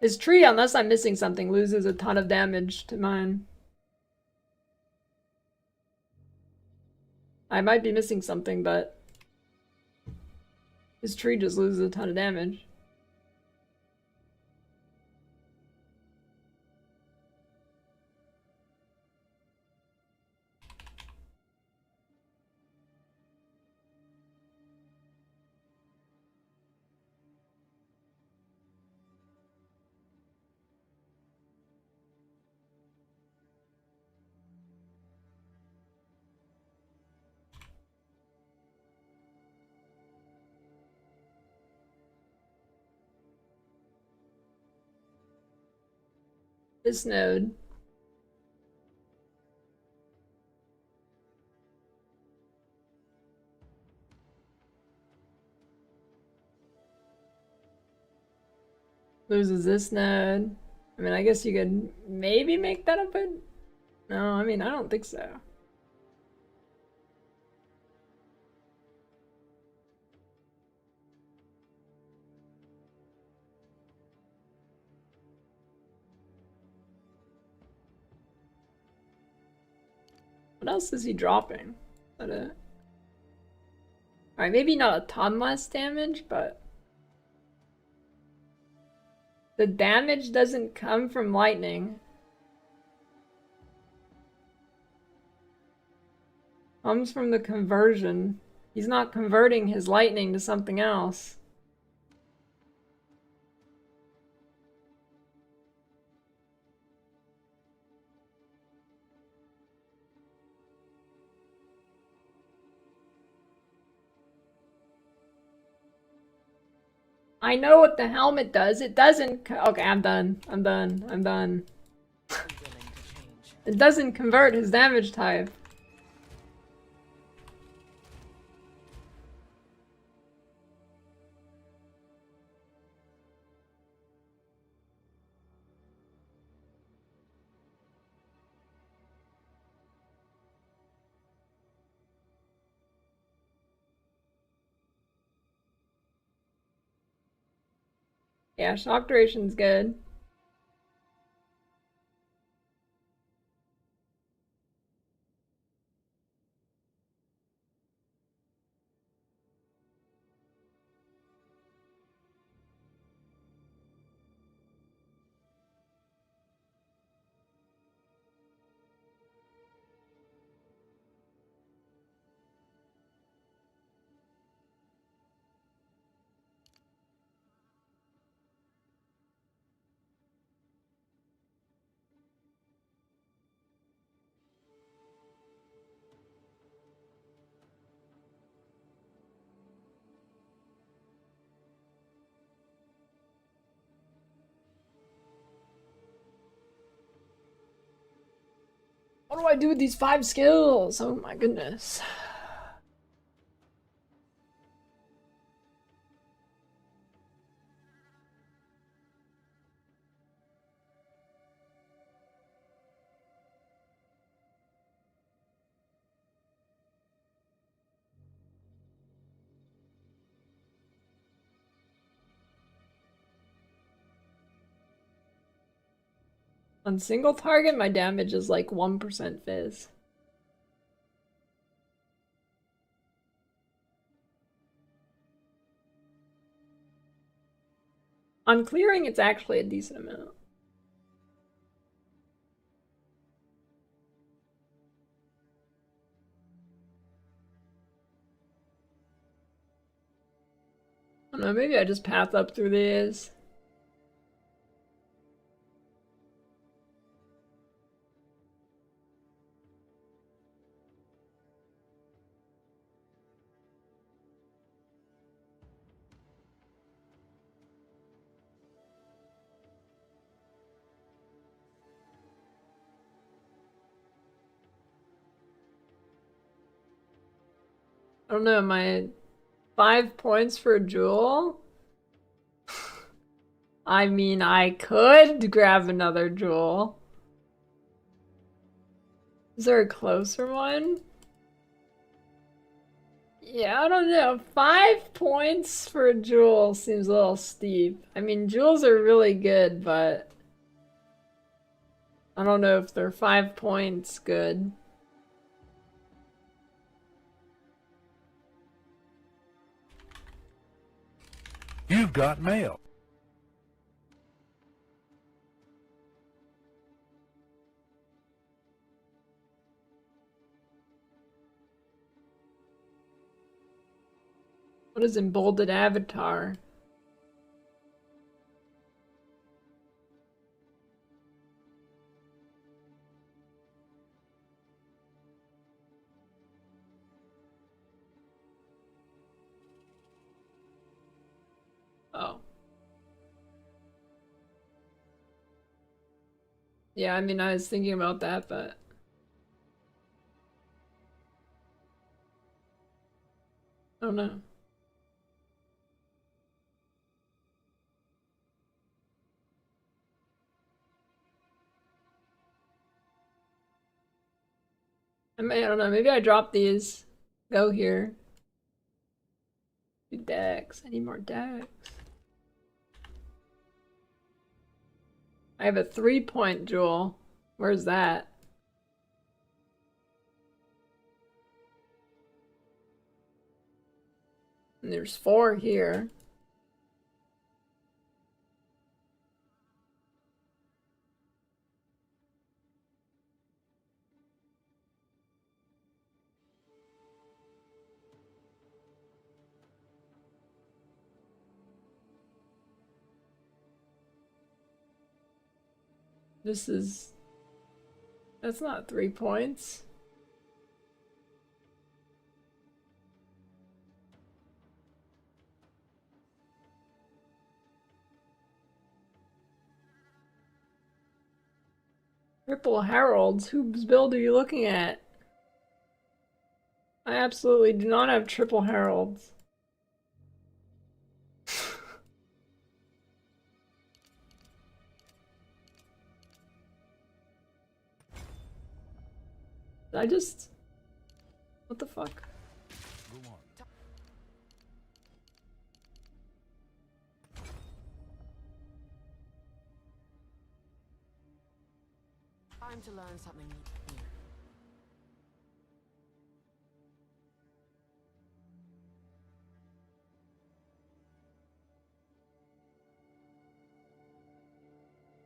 His tree, unless I'm missing something, loses a ton of damage to mine. I might be missing something, but his tree just loses a ton of damage. This node. Loses this node. I mean, I guess you could maybe make that up, but no, I mean, I don't think so. What else is he dropping? Is that it? Alright, maybe not a ton less damage, but the damage doesn't come from lightning. Comes from the conversion. He's not converting his lightning to something else. I know what the helmet does. It doesn't. Okay, I'm done. I'm done. I'm done. It doesn't convert his damage type. Yeah, shock duration's good. What do I do with these 5 skills? Oh my goodness. On single target, my damage is like 1% fizz. On clearing, it's actually a decent amount. I don't know, maybe I just path up through these. I don't know, my 5 points for a jewel? I mean, I could grab another jewel. Is there a closer one? Yeah, I don't know. 5 points for a jewel seems a little steep. I mean, jewels are really good, but I don't know if they're 5 points good. You've got mail. What is emboldened avatar? Oh. Yeah, I mean, I was thinking about that, but I don't know. I don't know, maybe I drop these. Go here. Do decks. I need more decks. I have a 3-point jewel. Where's that? And there's 4 here. That's not 3 points. Triple Heralds? Whose build are you looking at? I absolutely do not have triple Heralds. Did I just... What the fuck? Go on. Time to learn something new.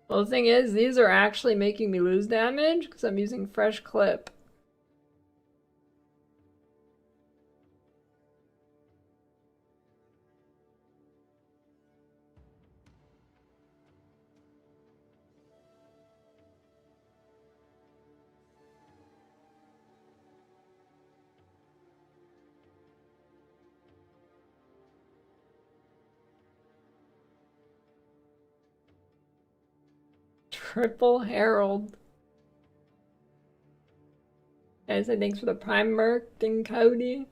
Well, the thing is, these are actually making me lose damage because I'm using fresh clip. Triple Herald. Guys, say thanks for the Prime Merc, Ding Cody.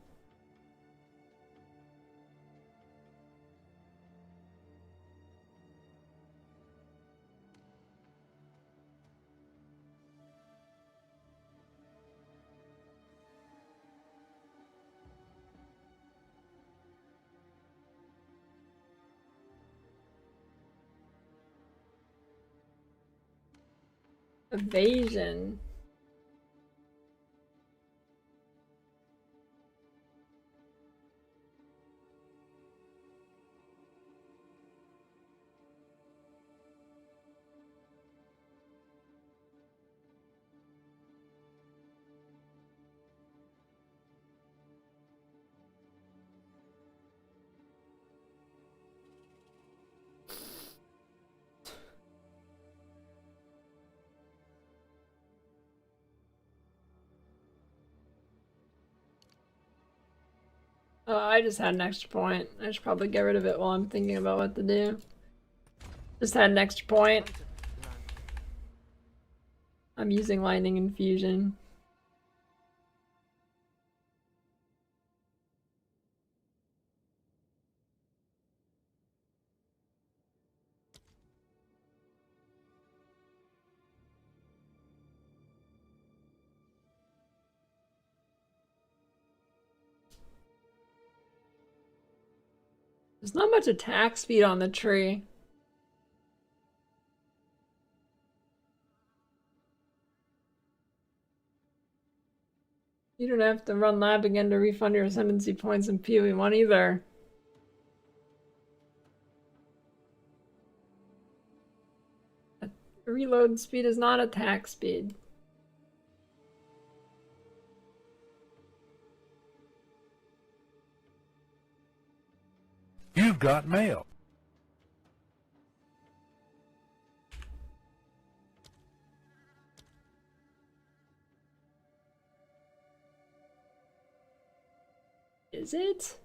Evasion. Oh, I just had an extra point. I should probably get rid of it while I'm thinking about what to do. Just had an extra point. Time to learn. I'm using Lightning Infusion. There's not much attack speed on the tree. You don't have to run lab again to refund your ascendancy points in PoE1 either. Reload speed is not attack speed. You've got mail. Is it?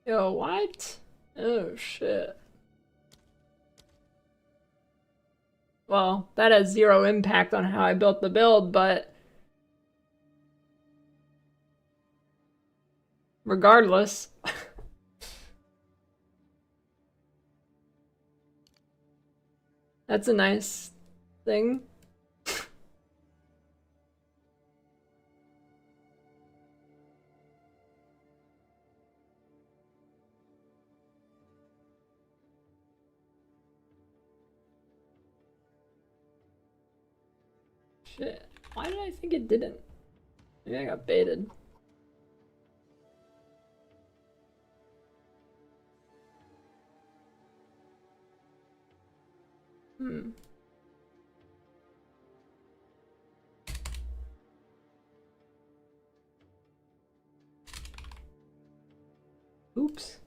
Yo, what? Oh shit. Well, that has zero impact on how I built the build, but regardless. That's a nice thing. Shit. Why did I think it didn't? Maybe I got baited. Hmm. Oops.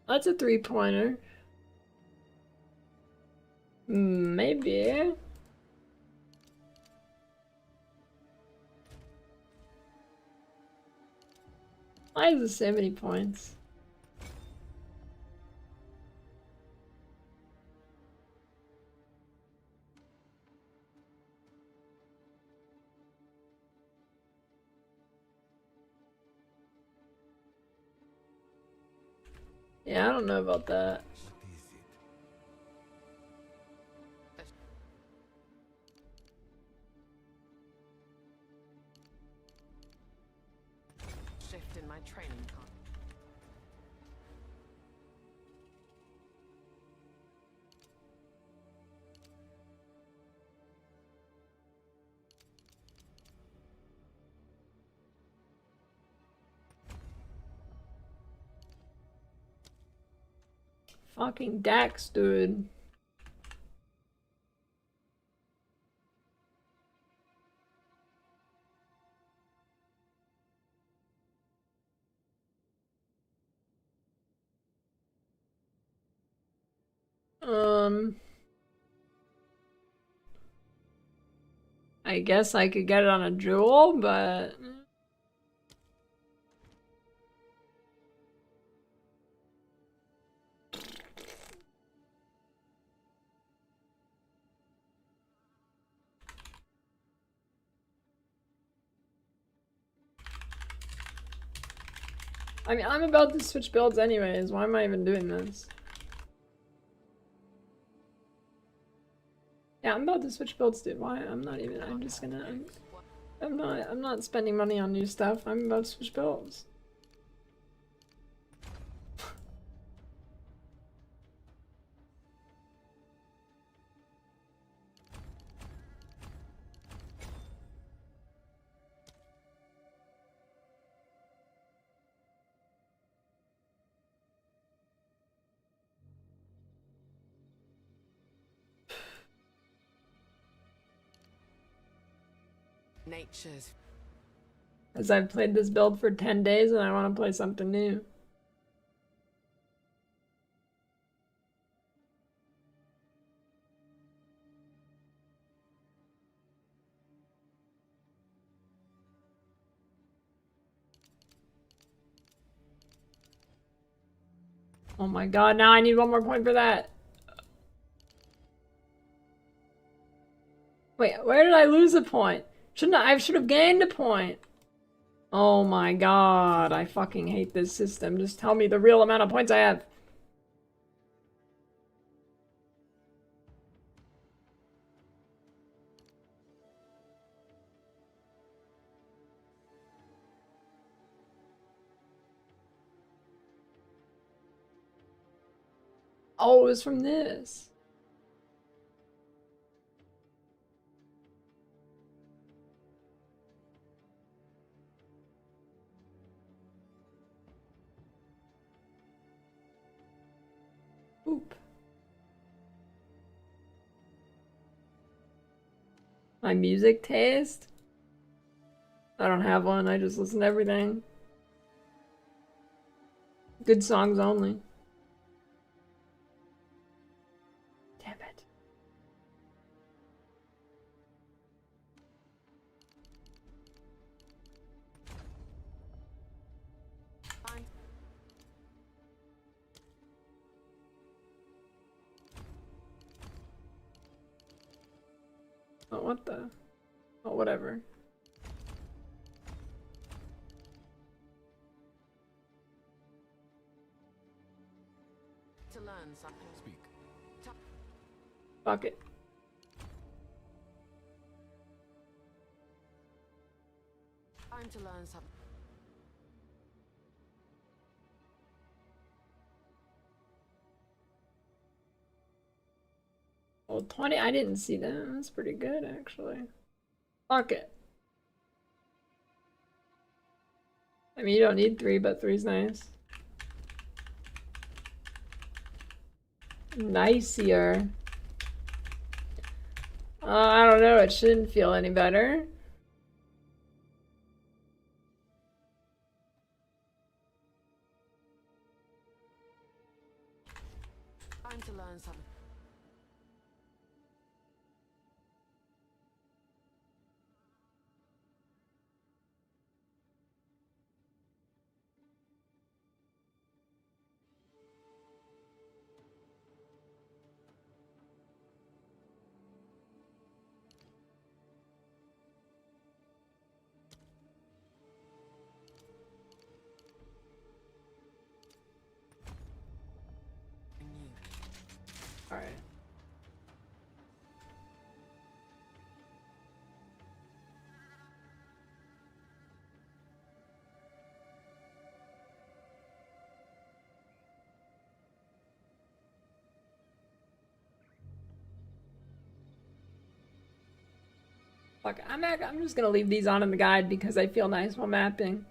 That's a 3-pointer. Maybe. Why is it so many points? Yeah, I don't know about that. What is it? Let's my training con. Fucking Dax, dude. I guess I could get it on a jewel, but I mean, I'm about to switch builds anyways. Why am I even doing this? Yeah, I'm about to switch builds, dude. Why? I'm just gonna, I'm not spending money on new stuff. I'm about to switch builds. Nature's. As I've played this build for 10 days and I want to play something new. Oh my god, now I need one more point for that. Wait, where did I lose a point? I should have gained a point. Oh my god, I fucking hate this system. Just tell me the real amount of points I have. Oh, it was from this. Oop. My music taste? I don't have one, I just listen to everything. Good songs only. Damn it. Fine. Oh, what the? Oh, whatever. To learn something. Speak. Fuck it. Time to learn something. Oh, 20, I didn't see that. That's pretty good, actually. Fuck it. I mean, you don't need 3, but 3's nice. Nicier. I don't know, it shouldn't feel any better. Time to learn something. Fuck, I'm just gonna leave these on in the guide because I feel nice while mapping.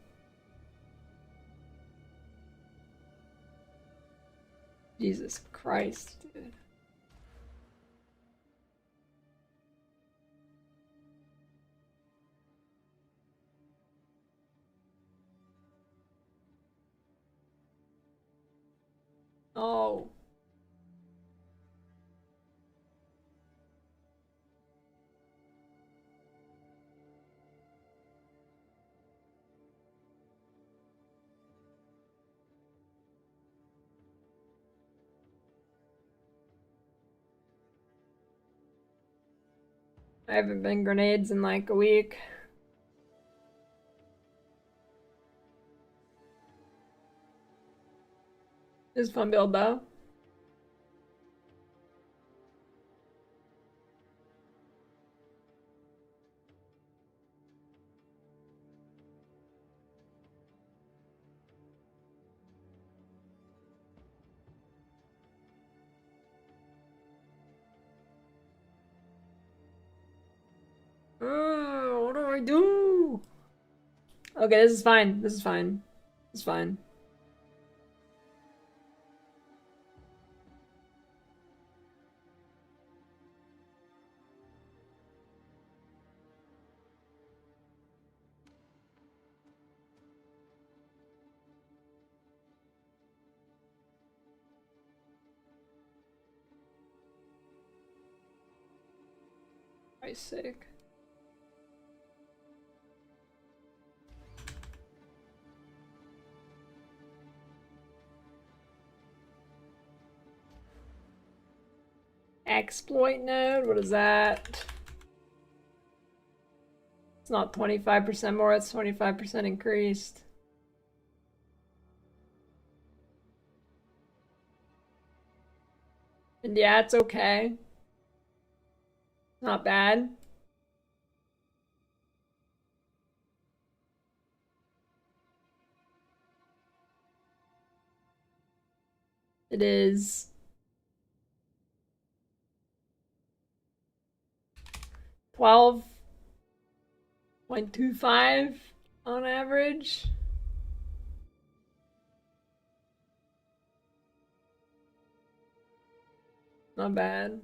Jesus Christ, dude. Oh. I haven't been grenades in like a week. It was a fun build though. What do I do? Okay, this is fine. This is fine. This is fine. Christ's sake. Exploit node? What is that? It's not 25% more, it's 25% increased. And yeah, it's okay. Not bad. It is 12.25 on average. Not bad.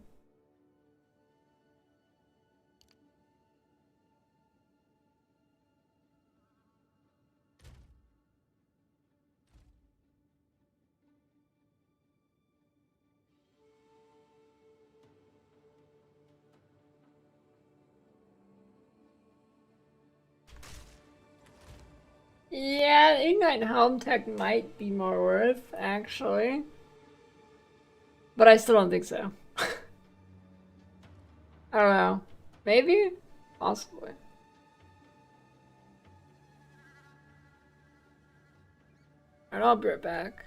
Yeah, Ignite Helm Tech might be more worth, actually. But I still don't think so. I don't know. Maybe? Possibly. Alright, I'll be right back.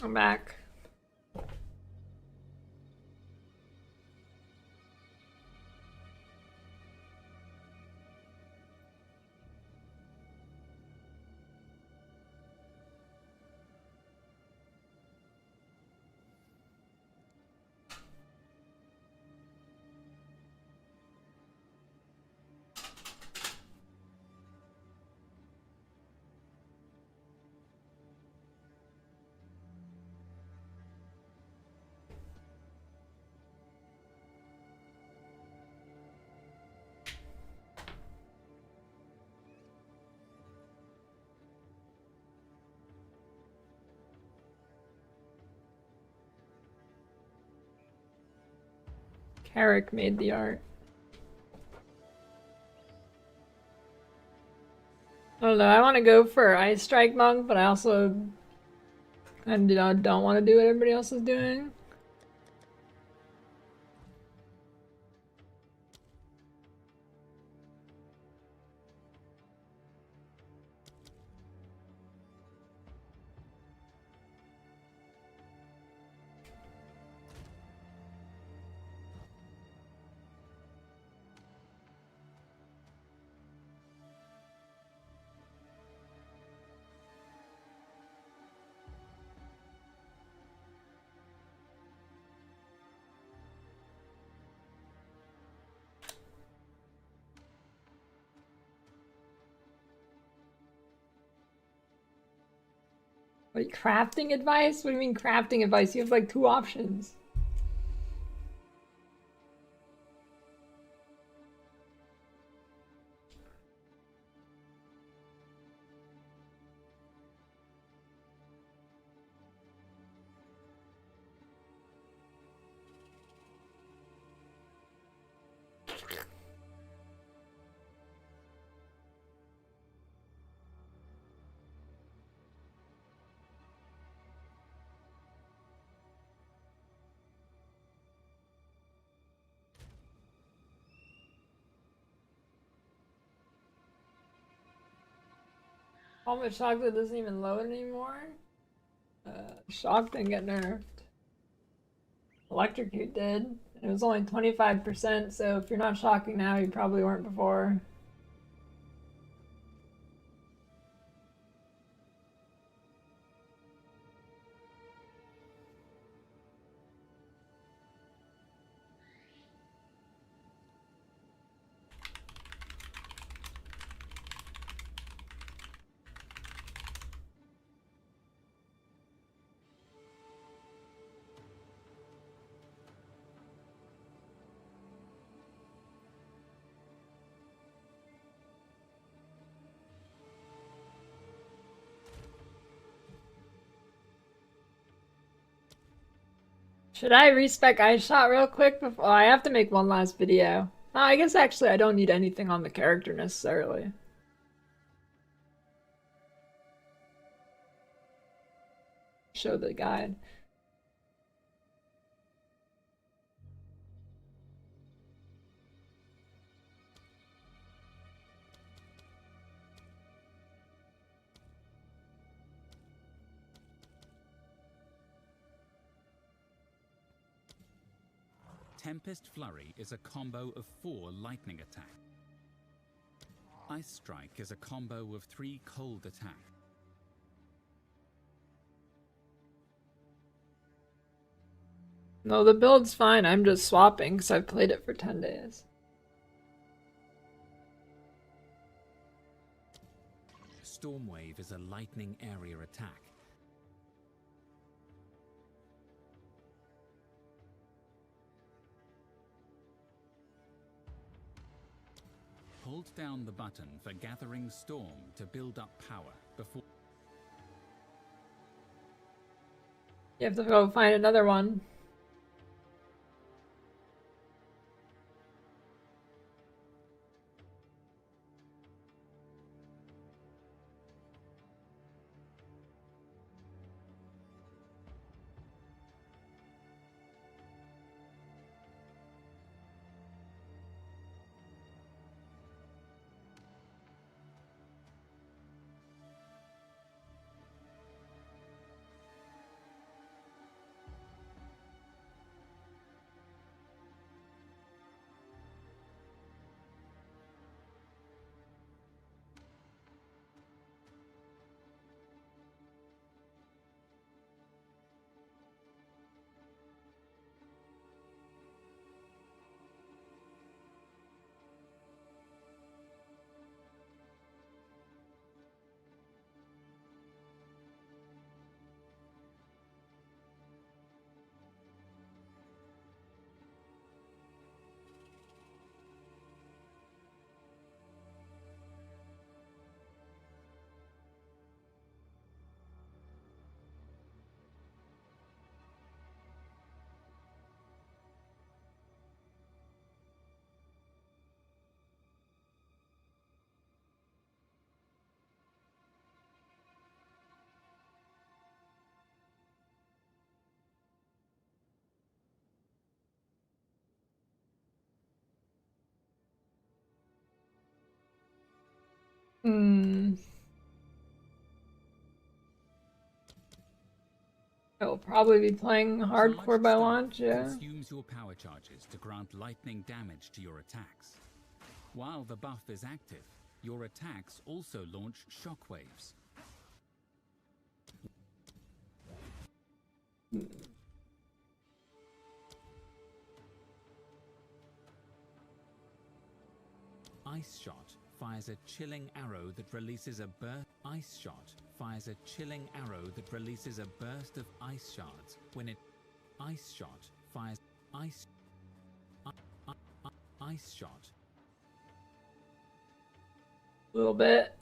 I'm back. Carrick made the art. I don't know, I want to go for Ice Strike Monk, but I also kind of don't want to do what everybody else is doing. Wait, crafting advice? What do you mean crafting advice? You have like 2 options. Almost chocolate doesn't even load anymore. Shock didn't get nerfed. Electrocute did. It was only 25%, so if you're not shocking now, you probably weren't before. Should I respec Ice Shot real quick before I have to make one last video? No, I guess actually I don't need anything on the character necessarily. Show the guide. Tempest Flurry is a combo of 4 lightning attack. Ice Strike is a combo of 3 cold attack. No, the build's fine. I'm just swapping because I've played it for 10 days. Stormwave is a lightning area attack. Hold down the button for Gathering Storm to build up power before... You have to go find another one. Hmm. I'll probably be playing hardcore Charged by staff launch, yeah. consumes your power charges to grant lightning damage to your attacks. While the buff is active, your attacks also launch shockwaves. Ice Shot fires a chilling arrow that releases a burst. Ice Shot fires a chilling arrow that releases a burst of ice shards when it. Ice Shot fires ice. Ice Shot. A little bit.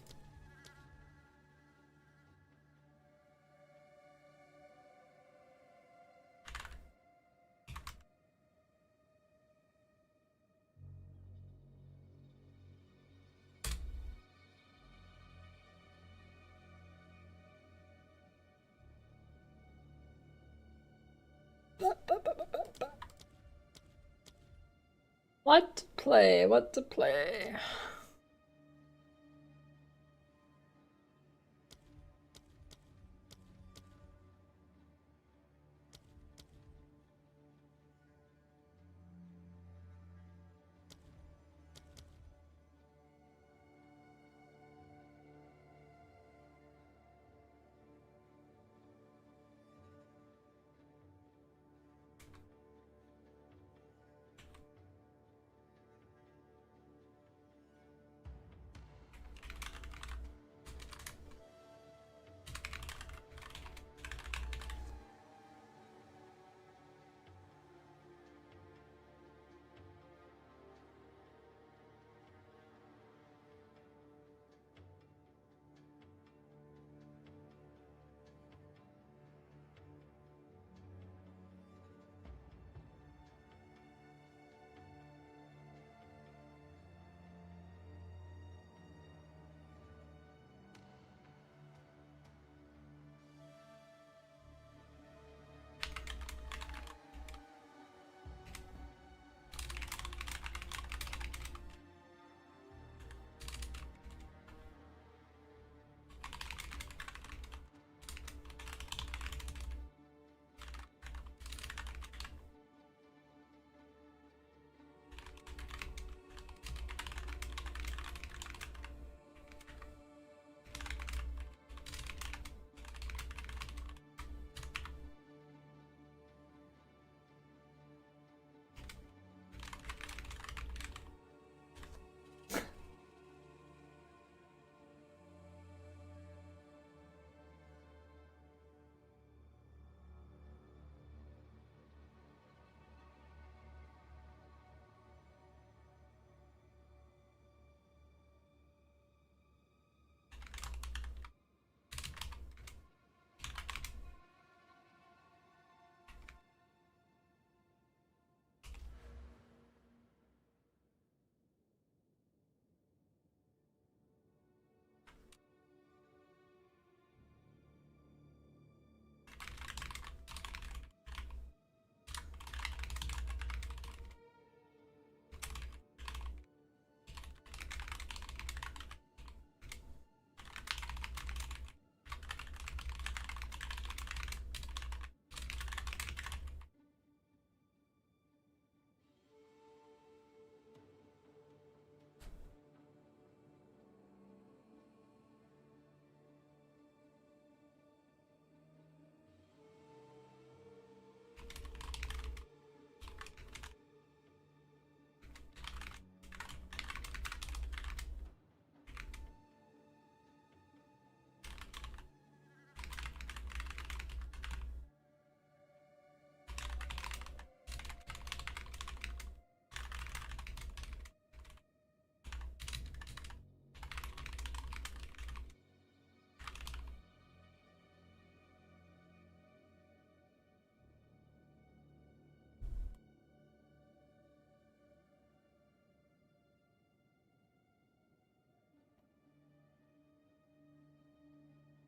What to play? What to play?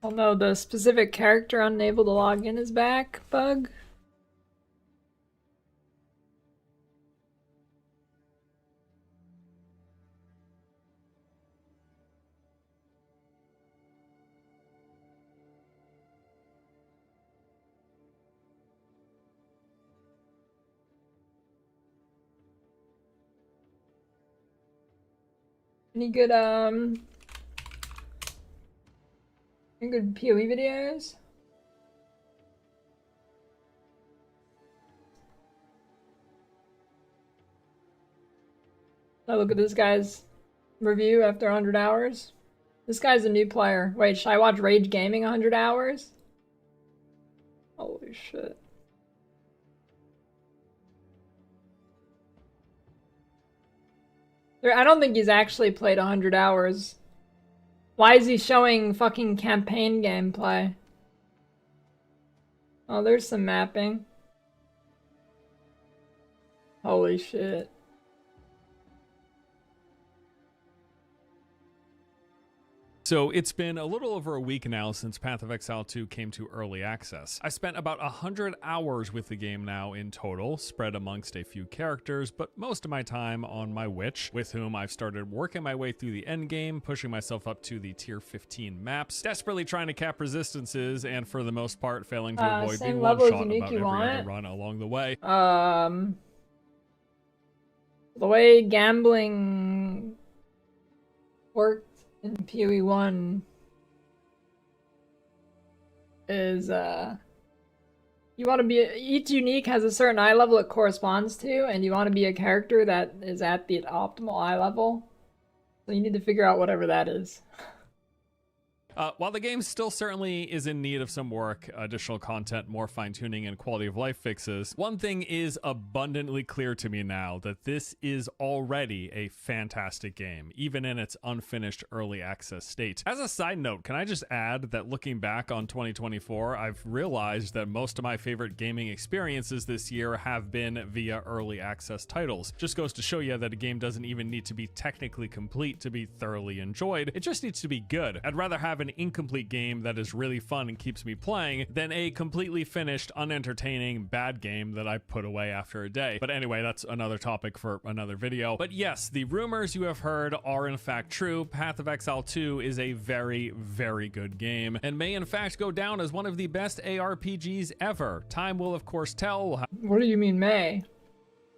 Oh no, the specific character unable to log in is back bug. Any good PoE videos? I look at this guy's review after 100 hours. This guy's a new player. Wait, should I watch Rage Gaming 100 hours? Holy shit. I don't think he's actually played 100 hours. Why is he showing fucking campaign gameplay? Oh, there's some mapping. Holy shit. So it's been a little over a week now since Path of Exile 2 came to early access. I spent about 100 hours with the game now in total, spread amongst a few characters, but most of my time on my witch, with whom I've started working my way through the end game, pushing myself up to the tier 15 maps, desperately trying to cap resistances, and for the most part failing to avoid being one-shot about every other run along the way. The way gambling worked in PoE1 is you want to be, each unique has a certain eye level it corresponds to, and you want to be a character that is at the optimal eye level. So you need to figure out whatever that is. While the game still certainly is in need of some work, additional content, more fine-tuning, and quality of life fixes, one thing is abundantly clear to me now, that this is already a fantastic game, even in its unfinished early access state. As a side note, can I just add that looking back on 2024, I've realized that most of my favorite gaming experiences this year have been via early access titles. Just goes to show you that a game doesn't even need to be technically complete to be thoroughly enjoyed, it just needs to be good. I'd rather have an incomplete game that is really fun and keeps me playing than a completely finished, unentertaining, bad game that I put away after a day. But anyway, that's another topic for another video. But yes, the rumors you have heard are in fact true. Path of Exile 2 is a very, very good game and may in fact go down as one of the best ARPGs ever. Time will of course tell. We'll What do you mean may?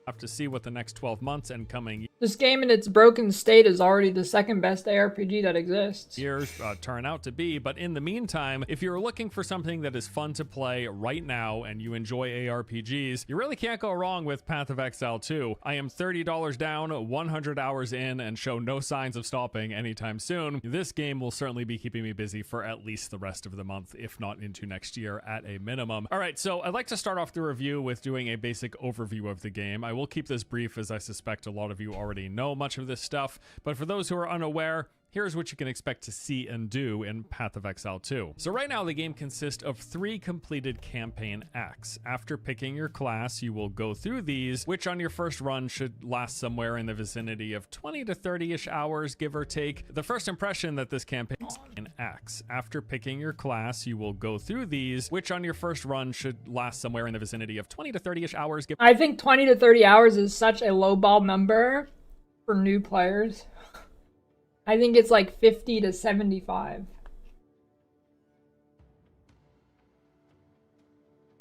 have to see what the next 12 months and coming This game in its broken state is already the second best ARPG that exists. years turn out to be. But in the meantime, if you're looking for something that is fun to play right now and you enjoy ARPGs, you really can't go wrong with Path of Exile 2. I am $30 down, 100 hours in, and show no signs of stopping anytime soon. This game will certainly be keeping me busy for at least the rest of the month, if not into next year at a minimum. All right, so I'd like to start off the review with doing a basic overview of the game. I will keep this brief as I suspect a lot of you already know much of this stuff, but for those who are unaware, here's what you can expect to see and do in Path of Exile 2. So right now the game consists of 3 completed campaign acts. After picking your class, you will go through these, which on your first run should last somewhere in the vicinity of 20 to 30-ish hours, give or take. The first impression that this campaign in acts. After picking your class, you will go through these, which on your first run should last somewhere in the vicinity of 20 to 30-ish hours. I think 20 to 30 hours is such a lowball number for new players. I think it's like 50 to 75.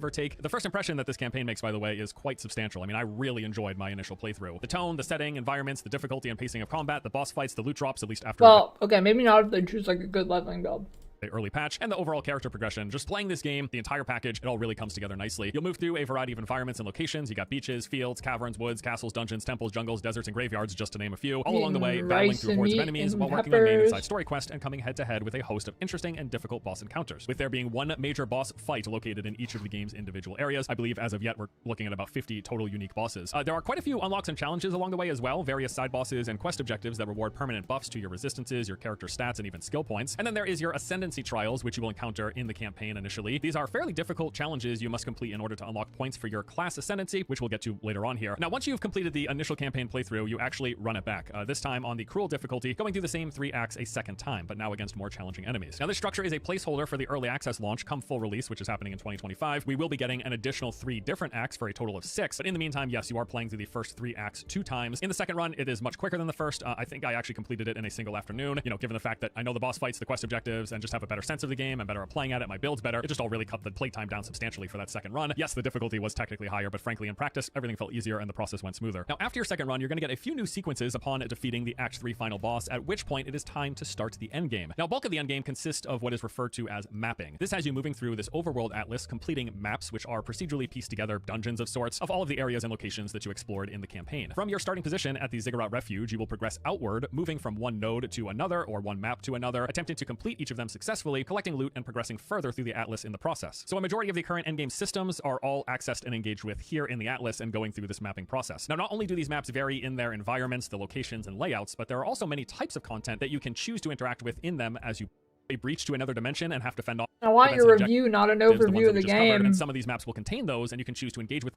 Or take. The first impression that this campaign makes, by the way, is quite substantial. I mean, I really enjoyed my initial playthrough. The tone, the setting, environments, the difficulty and pacing of combat, the boss fights, the loot drops, at least after... Well, okay, maybe not if they choose like a good leveling build. The early patch, and the overall character progression. Just playing this game, the entire package, it all really comes together nicely. You'll move through a variety of environments and locations. You got beaches, fields, caverns, woods, castles, dungeons, temples, jungles, deserts, and graveyards, just to name a few. All along the way, battling through hordes of enemies while working on main and side story quests and coming head to head with a host of interesting and difficult boss encounters. With there being one major boss fight located in each of the game's individual areas. I believe as of yet, we're looking at about 50 total unique bosses. There are quite a few unlocks and challenges along the way as well. Various side bosses and quest objectives that reward permanent buffs to your resistances, your character stats, and even skill points. And then there is your ascendancy trials, which you will encounter in the campaign initially. These are fairly difficult challenges you must complete in order to unlock points for your class ascendancy, which we'll get to later on here. Now, once you've completed the initial campaign playthrough, you actually run it back, this time on the cruel difficulty, going through the same 3 acts a second time, but now against more challenging enemies. Now, this structure is a placeholder for the early access launch. Come full release, which is happening in 2025, we will be getting an additional 3 different acts for a total of 6, but in the meantime, yes, you are playing through the first 3 acts 2 times. In the second run, it is much quicker than the first. I think I actually completed it in a single afternoon, you know, given the fact that I know the boss fights, the quest objectives, and just have have a better sense of the game. I'm better at playing at it. My build's better. It just all really cut the playtime down substantially for that second run. Yes, the difficulty was technically higher, but frankly, in practice, everything felt easier and the process went smoother. Now, after your second run, you're going to get a few new sequences upon defeating the Act 3 final boss, at which point it is time to start the endgame. Now, bulk of the endgame consists of what is referred to as mapping. This has you moving through this overworld atlas, completing maps, which are procedurally pieced together dungeons of sorts of all of the areas and locations that you explored in the campaign. From your starting position at the Ziggurat Refuge, you will progress outward, moving from one node to another or one map to another, attempting to complete each of them successfully, collecting loot and progressing further through the atlas in the process. So a majority of the current endgame systems are all accessed and engaged with here in the atlas and going through this mapping process. Now, not only do these maps vary in their environments, the locations, and layouts, but there are also many types of content that you can choose to interact with in them as you a breach to another dimension and have to fend off. I want your review, not an overview of the game. And some of these maps will contain those, and you can choose to engage with.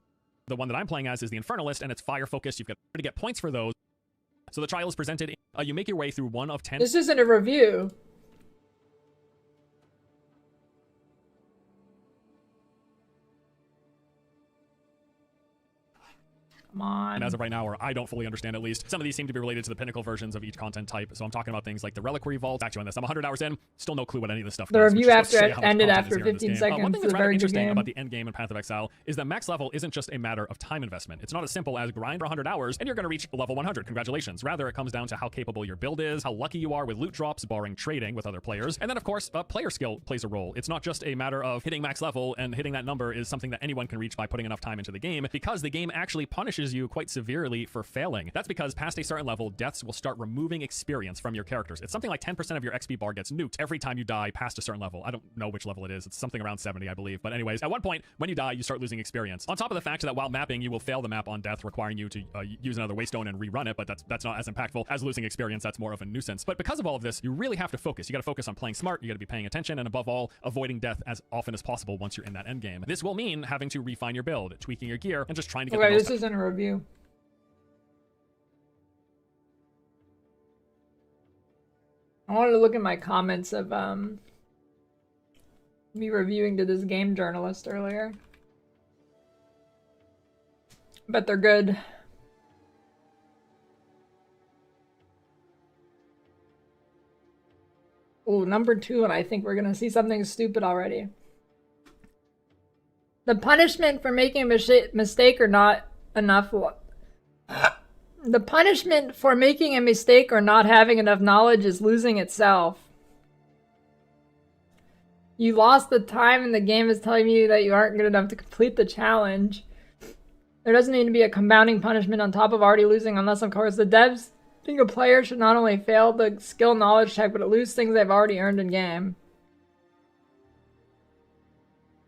The one that I'm playing as is the Infernalist, and it's fire focused. You've got to get points for those. So the trial is presented. You make your way through one of 10. This isn't a review. Come on. And as of right now, or I don't fully understand at least, some of these seem to be related to the pinnacle versions of each content type. So I'm talking about things like the Reliquary Vault. Actually, on this, I'm 100 hours in, still no clue what any of this stuff The does. review after it ended after 15 seconds. One thing that's a rather very good interesting game. about the end game in Path of Exile is that max level isn't just a matter of time investment. It's not as simple as grind for 100 hours and you're going to reach level 100. Congratulations. Rather, it comes down to how capable your build is, how lucky you are with loot drops, barring trading with other players, and then of course, player skill plays a role. It's not just a matter of hitting max level, and hitting that number is something that anyone can reach by putting enough time into the game, because the game actually punishes you quite severely for failing. That's because past a certain level, deaths will start removing experience from your characters. It's something like 10% of your XP bar gets nuked every time you die past a certain level. I don't know which level it is. It's something around 70, I believe. But anyways, at one point, when you die, you start losing experience. On top of the fact that while mapping, you will fail the map on death, requiring you to use another waystone and rerun it, but that's not as impactful as losing experience. That's more of a nuisance. But because of all of this, you really have to focus. You got to focus on playing smart, you got to be paying attention, and above all, avoiding death as often as possible once you're in that end game. This will mean having to refine your build, tweaking your gear, and just trying to get the most. This isn't a review. I wanted to look at my comments of me reviewing to this game journalist earlier. But they're good. Oh, number 2, and I think we're gonna see something stupid already. The punishment for making a mistake or not enough. The punishment for making a mistake or not having enough knowledge is losing itself. You lost the time and the game is telling you that you aren't good enough to complete the challenge. There doesn't need to be a compounding punishment on top of already losing, unless of course the devs think a player should not only fail the skill knowledge check, but lose things they've already earned in game.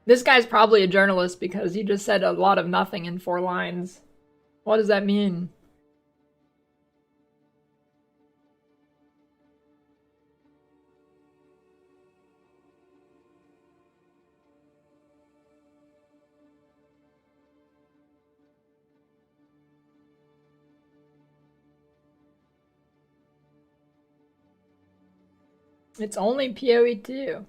This guy's probably a journalist because he just said a lot of nothing in 4 lines. What does that mean? It's only PoE2.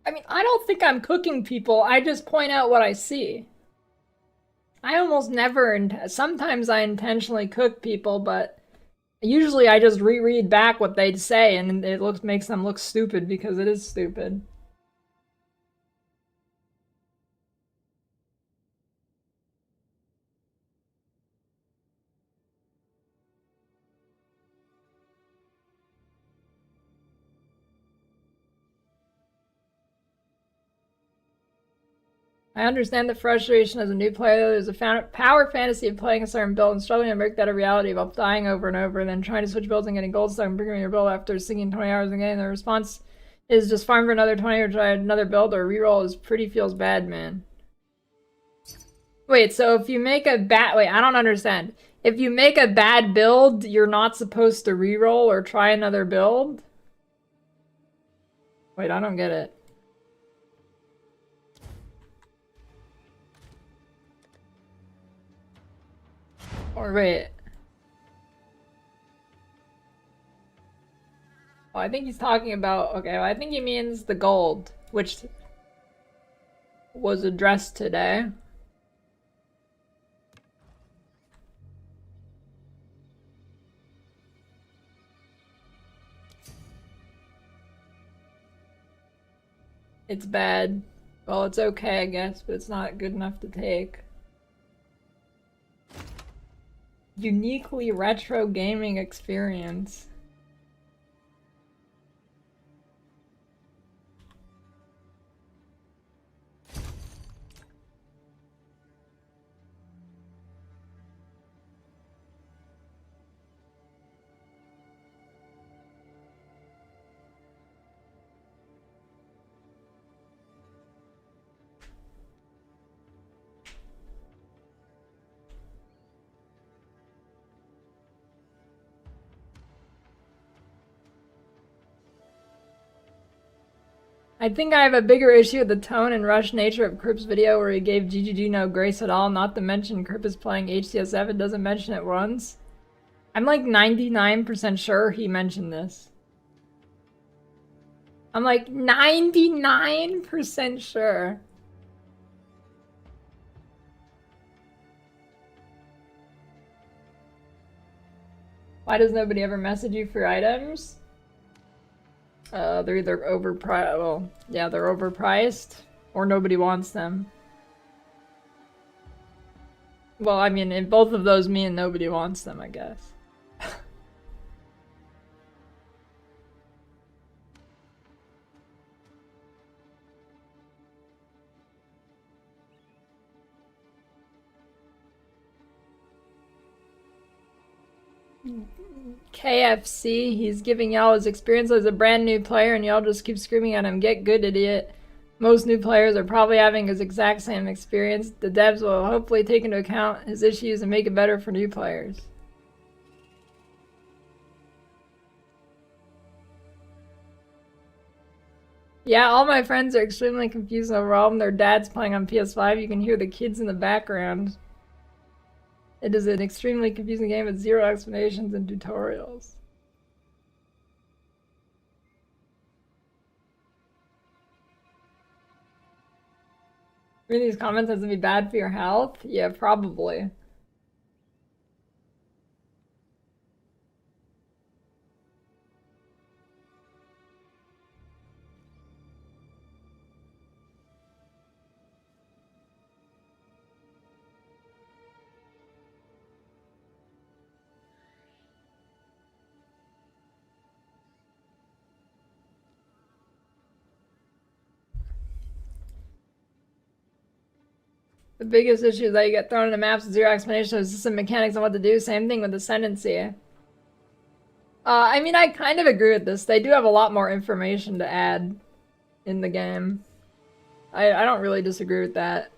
I mean, I don't think I'm cooking people. I just point out what I see. I almost never, sometimes I intentionally cook people, but usually I just reread back what they'd say and it makes them look stupid because it is stupid. I understand the frustration as a new player. There's a power fantasy of playing a certain build and struggling to make that a reality while dying over and over, and then trying to switch builds and getting gold stuck and bringing your build after sinking 20 hours in the game. The response is just farm for another 20 or try another build or reroll is pretty feels bad, man. Wait, so if you make a bad... Wait, I don't understand. If you make a bad build, you're not supposed to reroll or try another build? Wait, I don't get it. Or wait. Oh, I think he's talking about... Okay, well, I think he means the gold, which was addressed today. It's bad. Well, it's okay, I guess, but it's not good enough to take. Uniquely retro gaming experience. I think I have a bigger issue with the tone and rushed nature of Kripp's video where he gave GGG no grace at all, not to mention Kripp is playing HCSF, doesn't mention it once. I'm like 99% sure he mentioned this. I'm like 99% sure. Why does nobody ever message you for items? They're either overpriced, well, yeah, they're overpriced, or nobody wants them. Well, I mean, in both of those mean nobody wants them, I guess. KFC, he's giving y'all his experience as a brand new player and y'all just keep screaming at him, get good, idiot. Most new players are probably having his exact same experience. The devs will hopefully take into account his issues and make it better for new players. Yeah, all my friends are extremely confused overall when their dad's playing on PS5. You can hear the kids in the background. It is an extremely confusing game with zero explanations and tutorials. Reading these comments has to be bad for your health? Yeah, probably. The biggest issue is that you get thrown into maps with zero explanation of system mechanics on what to do. Same thing with the Ascendancy. I mean, I kind of agree with this. They do have a lot more information to add in the game. I don't really disagree with that.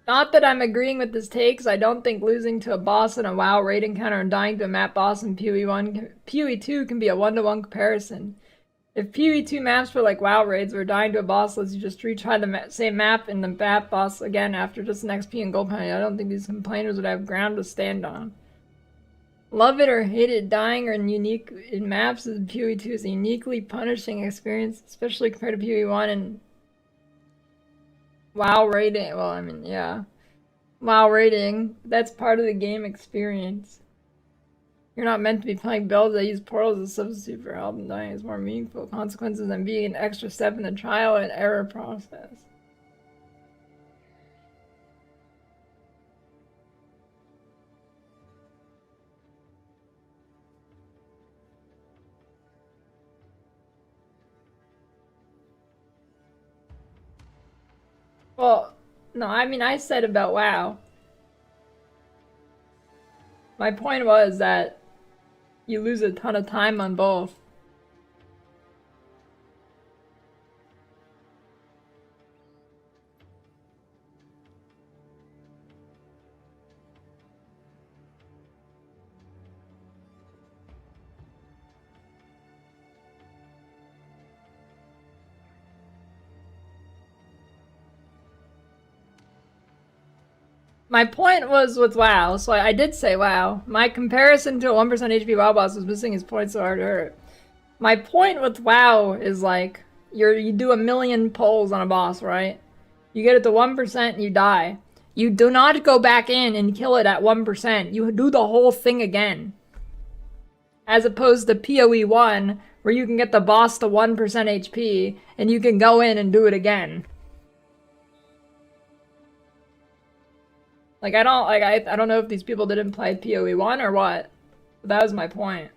Not that I'm agreeing with this take, because I don't think losing to a boss in a WoW raid encounter and dying to a map boss in PoE2 can be a one-to-one comparison. If PoE2 maps were like WoW raids where dying to a boss lets you just retry the same map and the map boss again after just an XP and gold penalty, I don't think these complainers would have ground to stand on. Love it or hate it, dying or unique in maps in PoE2 is a uniquely punishing experience, especially compared to PoE1 and WoW raiding. Well, I mean, yeah. WoW raiding, that's part of the game experience. You're not meant to be playing builds that use portals as a substitute for help, and dying has more meaningful consequences than being an extra step in the trial and error process. Well, no, I mean, I said about WoW. My point was that you lose a ton of time on both. My point was with WoW, so I did say WoW. My comparison to a 1% HP WoW boss was missing his point so hard to hurt. My point with WoW is like, you do 1,000,000 pulls on a boss, right? You get it to 1% and you die. You do not go back in and kill it at 1%. You do the whole thing again. As opposed to PoE1, where you can get the boss to 1% HP, and you can go in and do it again. Like, I don't know if these people didn't play PoE1 or what, but that was my point.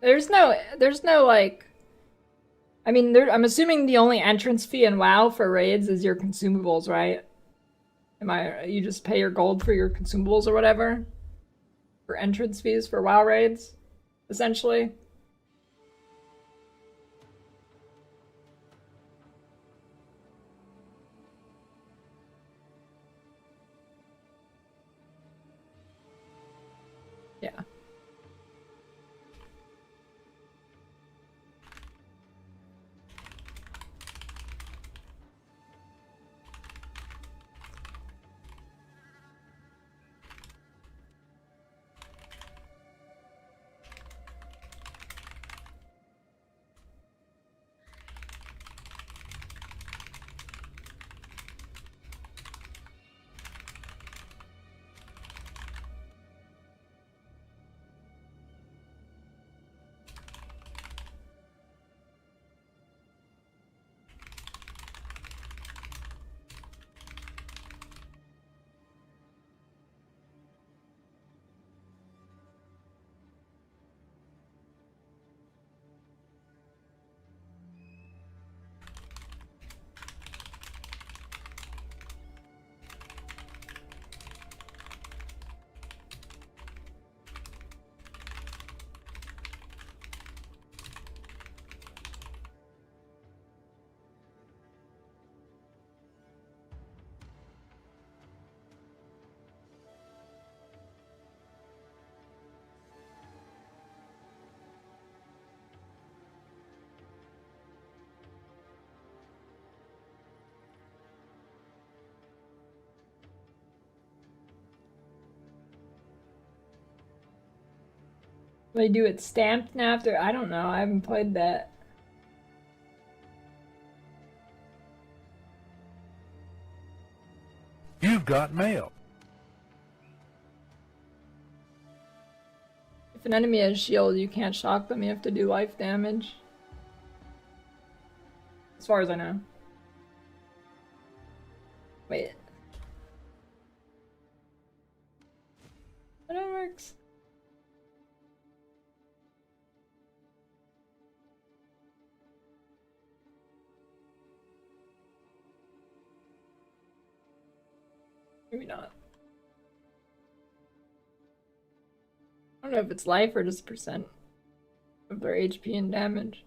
There's no like, I mean, I'm assuming the only entrance fee in WoW for raids is your consumables, right? You just pay your gold for your consumables or whatever? For entrance fees for WoW raids, essentially? Yeah. They do it stamped now after? I don't know. I haven't played that. You've got mail. If an enemy has shield, you can't shock them. You have to do life damage. As far as I know. Wait. That works. Maybe not. I don't know if it's life or just percent of their HP and damage.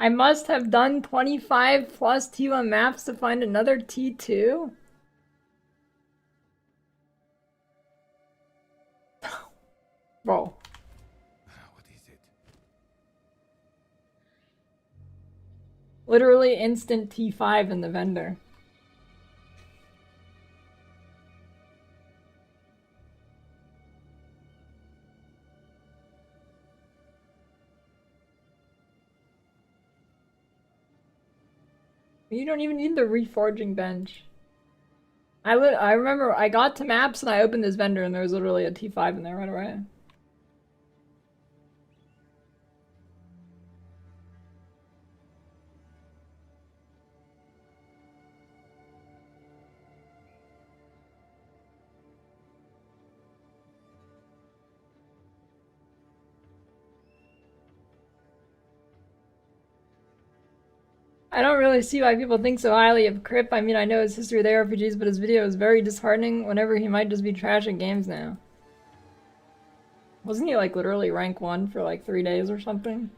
I must have done 25 plus T1 maps to find another T2? Bro. What is it? Literally instant T5 in the vendor. You don't even need the reforging bench. I remember I got to maps and I opened this vendor and there was literally a T5 in there right away. I don't really see why people think so highly of Crip. I mean, I know his history with ARPGs, but his video is very disheartening whenever he might just be trash at games now. Wasn't he like literally rank 1 for like 3 days or something?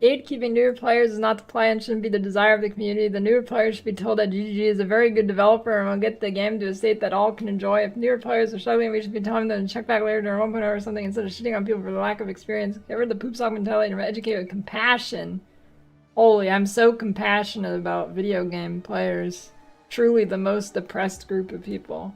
Gatekeeping newer players is not the play and shouldn't be the desire of the community. The newer players should be told that GGG is a very good developer and will get the game to a state that all can enjoy. If newer players are struggling, we should be telling them to check back later during 1.0 or something instead of shitting on people for the lack of experience. Get rid of the poop sock mentality and educate with compassion. Holy, I'm so compassionate about video game players. Truly the most depressed group of people.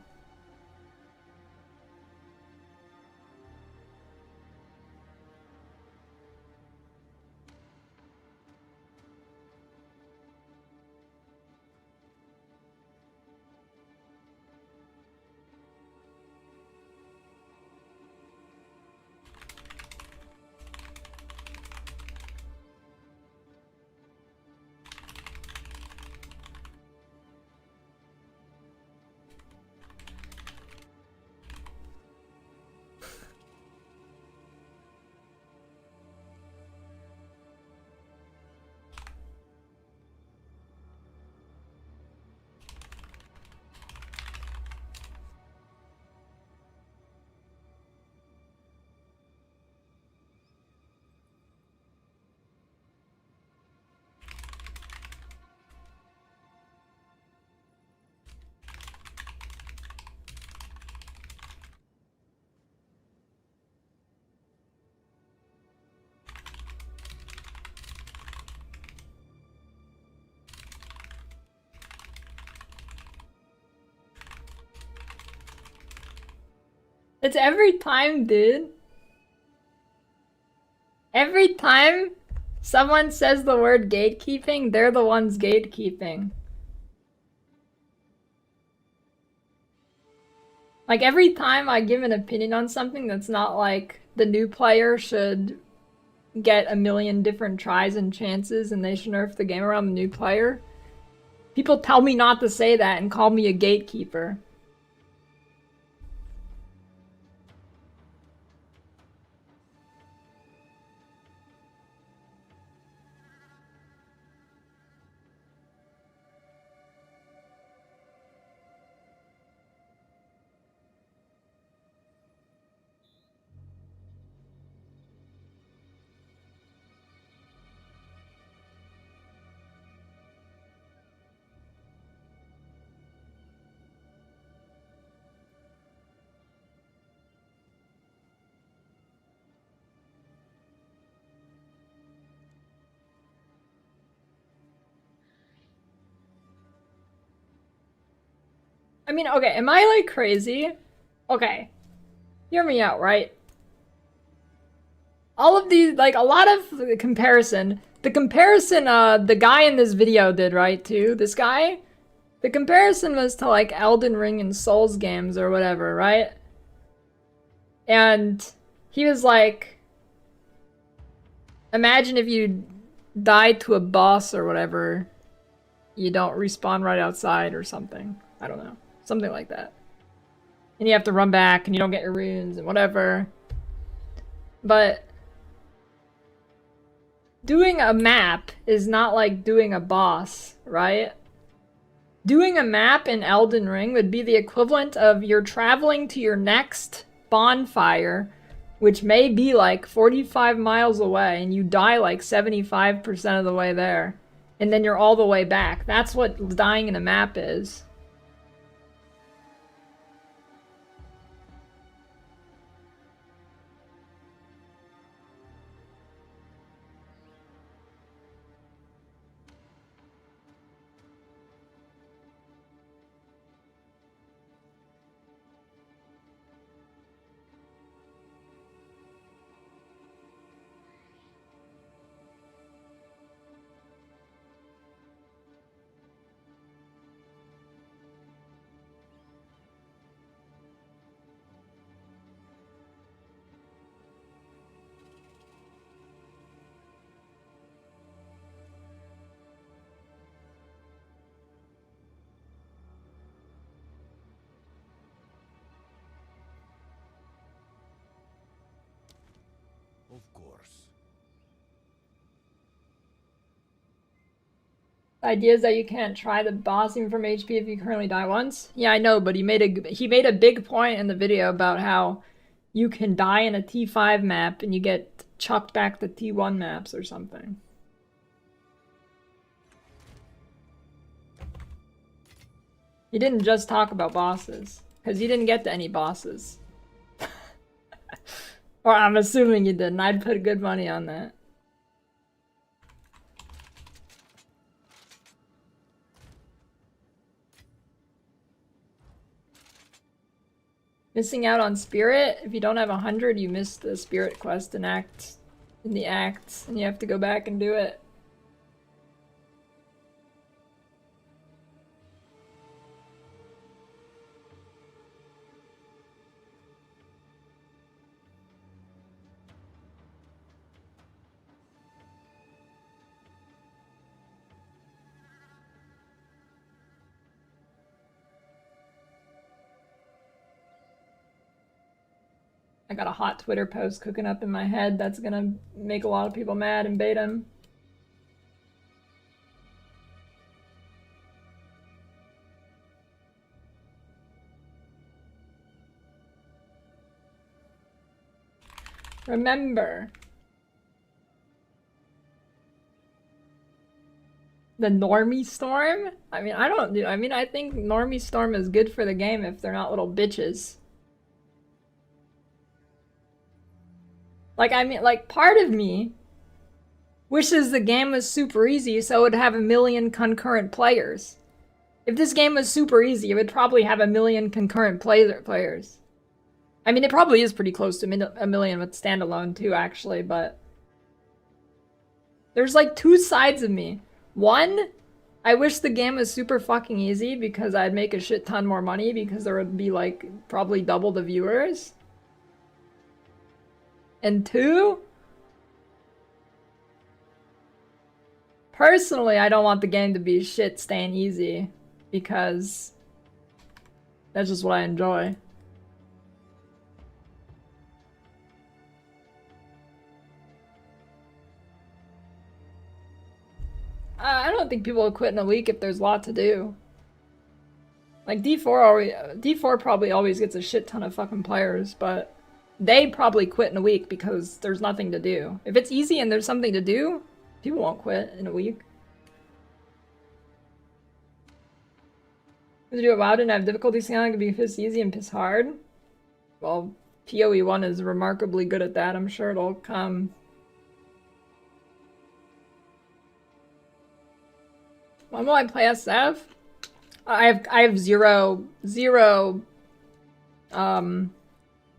It's every time, dude. Every time someone says the word gatekeeping, they're the ones gatekeeping. Like, every time I give an opinion on something that's not like the new player should get a million different tries and chances and they should nerf the game around the new player, people tell me not to say that and call me a gatekeeper. I mean, okay, am I like crazy? Okay, hear me out, right? All of these, like, a lot of the comparison the guy in this video did, right, too? This guy? The comparison was to, like, Elden Ring and Souls games or whatever, right? And he was like, imagine if you died to a boss or whatever, you don't respawn right outside or something. I don't know. Something like that. And you have to run back and you don't get your runes and whatever. But doing a map is not like doing a boss, right? Doing a map in Elden Ring would be the equivalent of you're traveling to your next bonfire, which may be like 45 miles away, and you die like 75% of the way there. And then you're all the way back. That's what dying in a map is. Of course. The idea is that you can't try the bossing from HP if you currently die once. Yeah, I know, but he made a big point in the video about how you can die in a T5 map and you get chucked back to T1 maps or something. He didn't just talk about bosses, because he didn't get to any bosses. Or I'm assuming he didn't. I'd put good money on that. Missing out on spirit? If you don't have 100, you miss the spirit quest in the acts, and you have to go back and do it. I got a hot Twitter post cooking up in my head that's gonna make a lot of people mad and bait him. Remember, the normie storm? I mean, I think normie storm is good for the game if they're not little bitches. Like, I mean, like, part of me wishes the game was super easy so it would have 1 million concurrent players. If this game was super easy, it would probably have 1 million concurrent players. I mean, it probably is pretty close to 1 million with standalone too, actually, but there's like two sides of me. One, I wish the game was super fucking easy because I'd make a shit ton more money because there would be like probably double the viewers. And two, personally, I don't want the game to be shit staying easy because that's just what I enjoy. I don't think people will quit in a week if there's a lot to do. Like D4 probably always gets a shit ton of fucking players, but they probably quit in a week because there's nothing to do. If it's easy and there's something to do, people won't quit in a week. To do it WoW didn't have difficulty scaling, it could be piss easy and piss hard. Well, PoE1 is remarkably good at that. I'm sure it'll come. When will I play SF? I have zero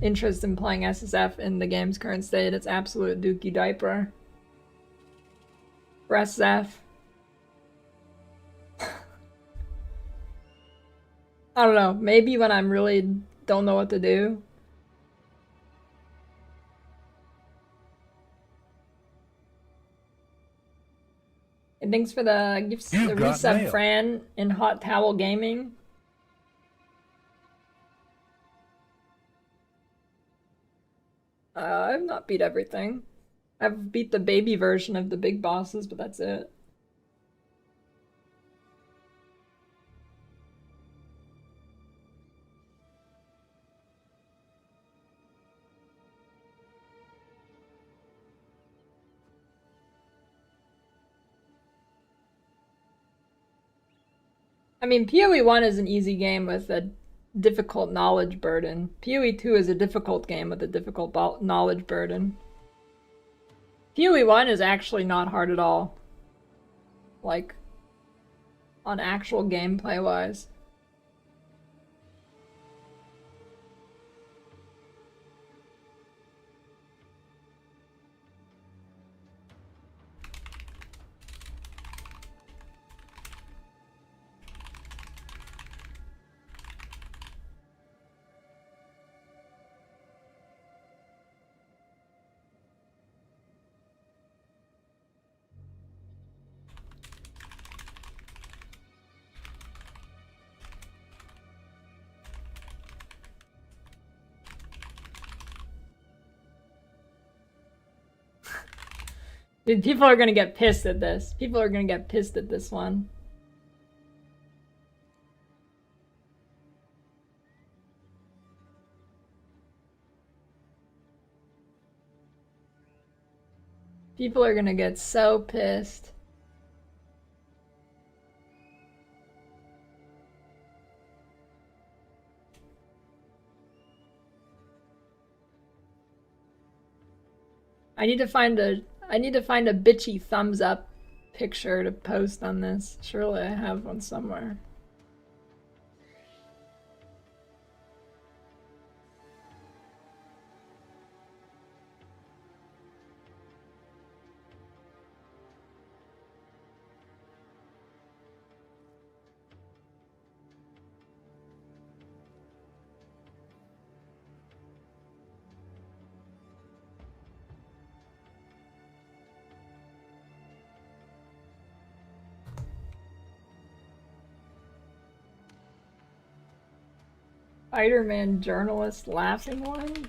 interest in playing SSF in the game's current state. It's absolute dookie diaper. For SF. I don't know, maybe when I'm really don't know what to do. And thanks for the gifts, the resub, Fran, in Hot Towel Gaming. I've not beat everything. I've beat the baby version of the big bosses, but that's it. I mean, PoE1 is an easy game with a difficult knowledge burden. PoE2 is a difficult game with a difficult knowledge burden. PoE1 is actually not hard at all. Like, on actual gameplay-wise. Dude, people are gonna get pissed at this. People are gonna get pissed at this one. People are gonna get so pissed. I need to find a bitchy thumbs up picture to post on this. Surely I have one somewhere. Spider-Man journalist laughing one?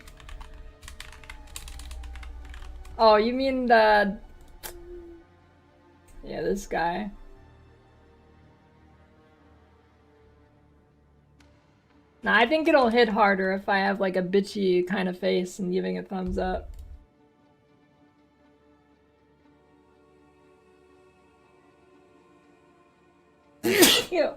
Oh, you mean the... Yeah, this guy. Nah, I think it'll hit harder if I have like a bitchy kind of face and giving a thumbs up. Ew.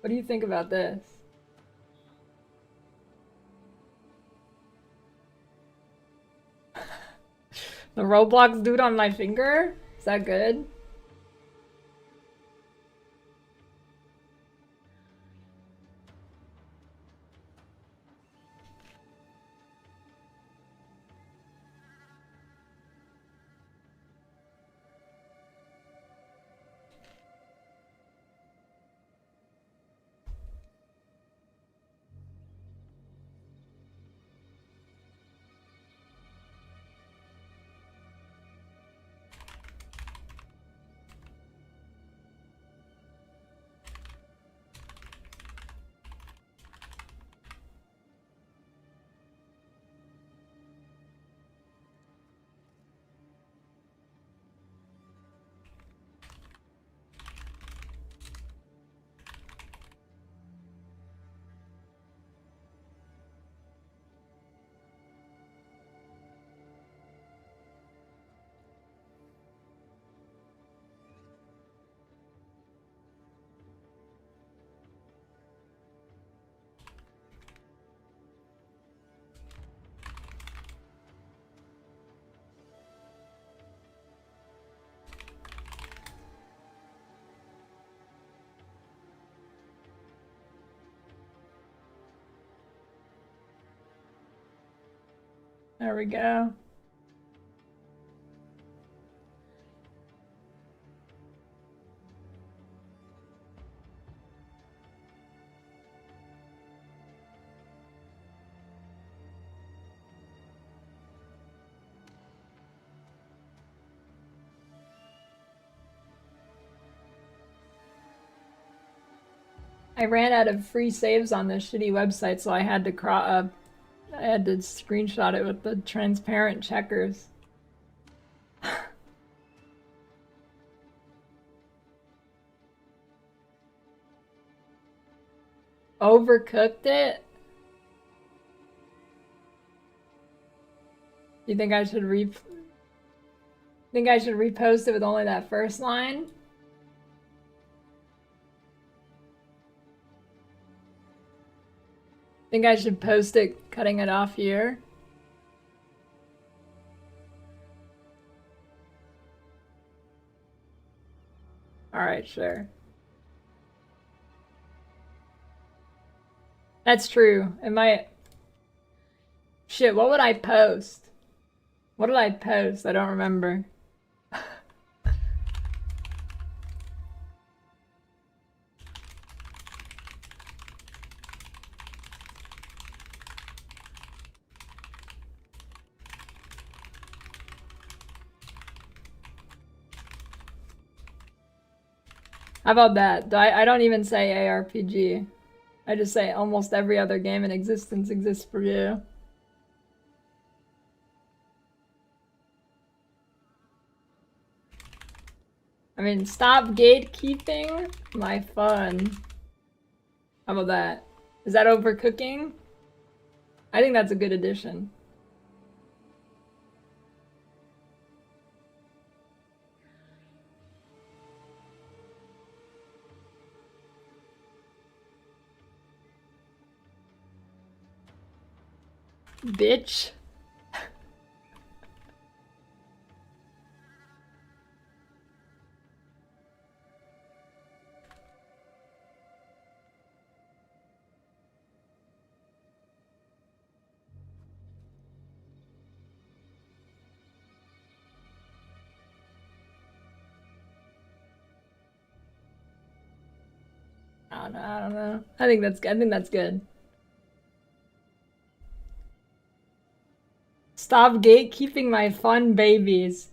What do you think about this? The Roblox dude on my finger? Is that good? There we go. I ran out of free saves on this shitty website, so I had to screenshot it with the transparent checkers. Overcooked it? You think I should repost it with only that first line? Think I should post it cutting it off here? Alright, sure. That's true. It might... Shit, what would I post? What did I post? I don't remember. How about that? I don't even say ARPG. I just say almost every other game in existence exists for you. I mean, stop gatekeeping my fun. How about that? Is that overcooking? I think that's a good addition. Bitch. I don't know. I think that's good. Stop gatekeeping my fun babies.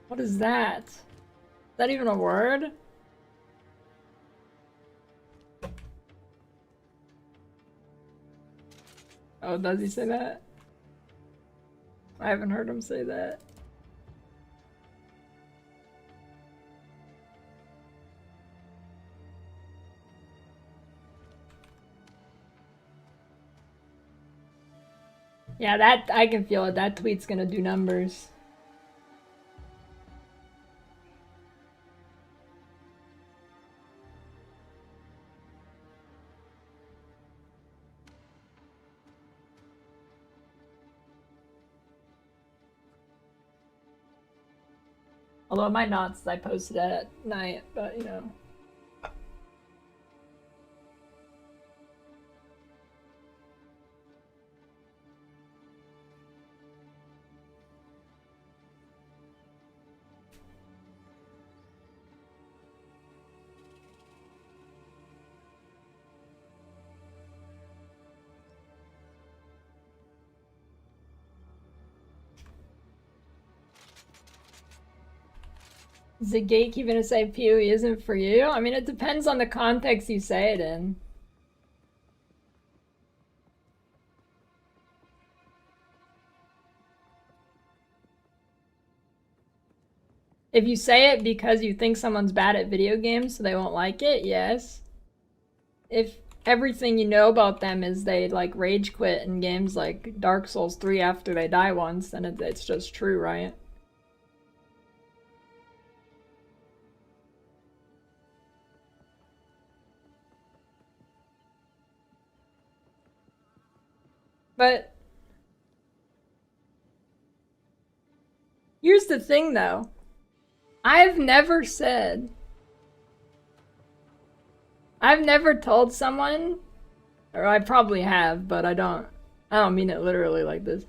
What is that? Is that even a word? Oh, does he say that? I haven't heard him say that. Yeah, that I can feel it. That tweet's gonna do numbers. Although it might not since I posted it at night, but you know. Is the gatekeeping to say PoE isn't for you? I mean, it depends on the context you say it in. If you say it because you think someone's bad at video games so they won't like it, yes. If everything you know about them is they like rage quit in games like Dark Souls 3 after they die once, then it's just true, right? But here's the thing though. I've never told someone, or I probably have, but I don't mean it literally like this.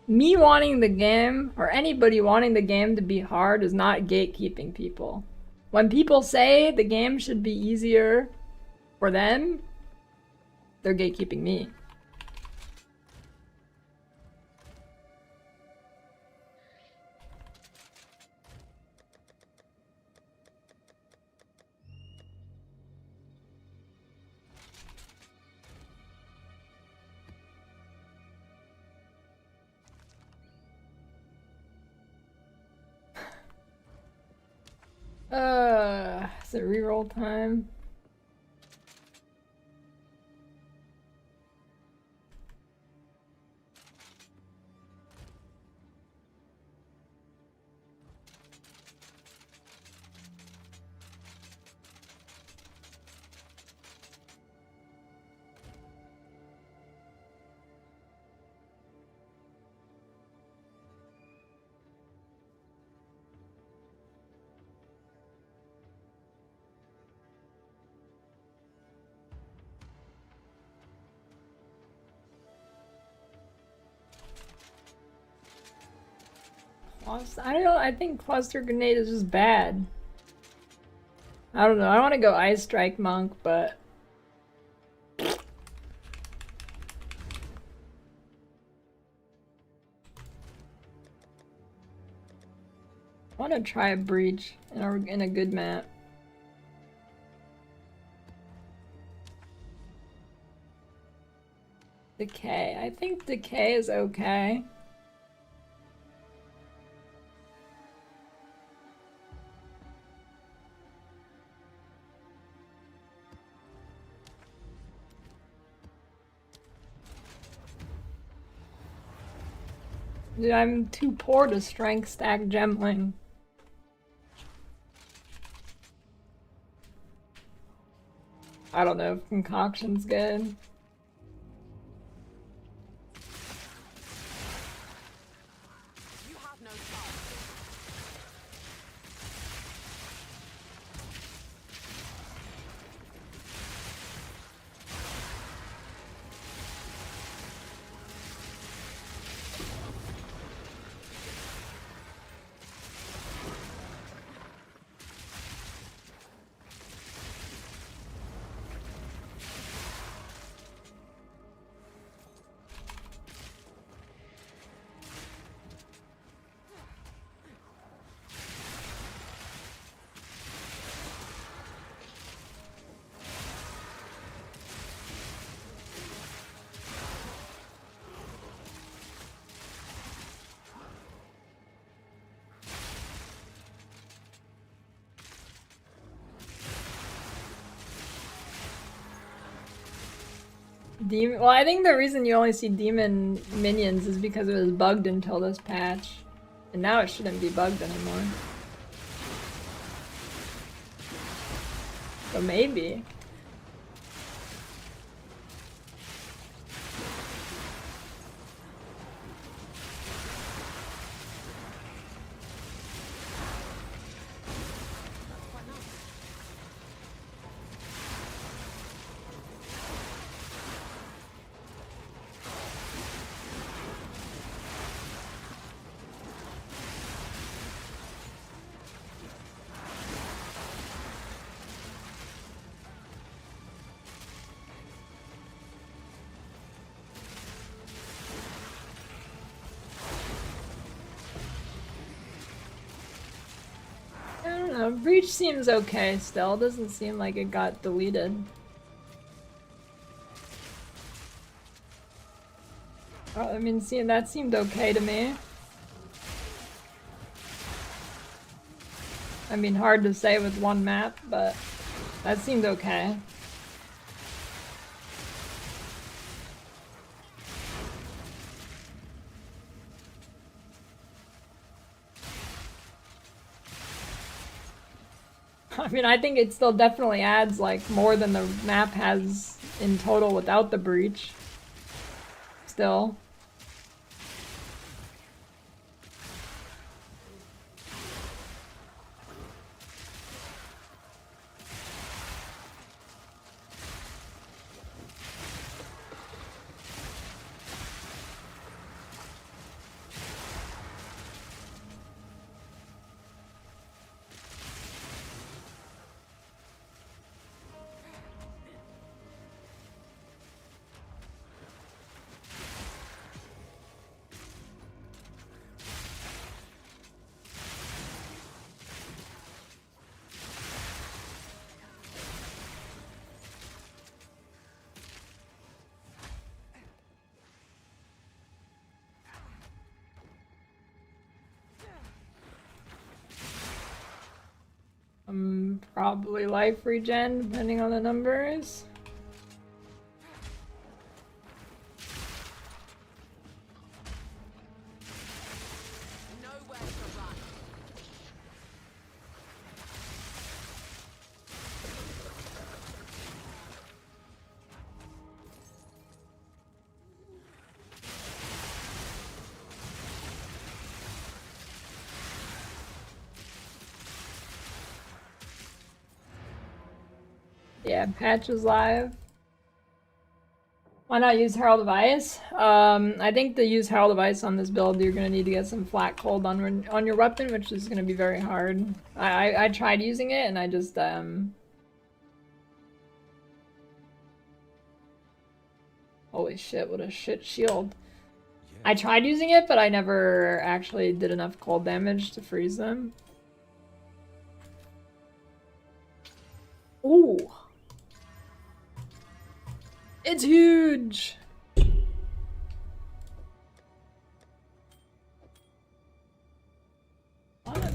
Me wanting the game, or anybody wanting the game to be hard, is not gatekeeping people. When people say the game should be easier for them, they're gatekeeping me. Is it reroll time? I think cluster grenade is just bad. I don't know. I want to go ice strike monk, but I want to try a breach in a good map. Decay. I think decay is okay. Dude, I'm too poor to strength stack gemling. I don't know if concoction's good. You have no chance. Well, I think the reason you only see demon minions is because it was bugged until this patch. And now it shouldn't be bugged anymore. But maybe. I don't know, Breach seems okay still, doesn't seem like it got deleted. Oh, I mean, that seemed okay to me. I mean, hard to say with one map, but that seemed okay. I mean, I think it still definitely adds, like, more than the map has in total without the breach. Still. Probably life regen, depending on the numbers. Nowhere to run. Yeah, patch is live. Why not use Herald of Ice? I think to use Herald of Ice on this build, you're gonna need to get some flat cold on your weapon, which is gonna be very hard. I tried using it and I just holy shit, what a shit shield. I tried using it, but I never actually did enough cold damage to freeze them. Ooh. It's huge! What a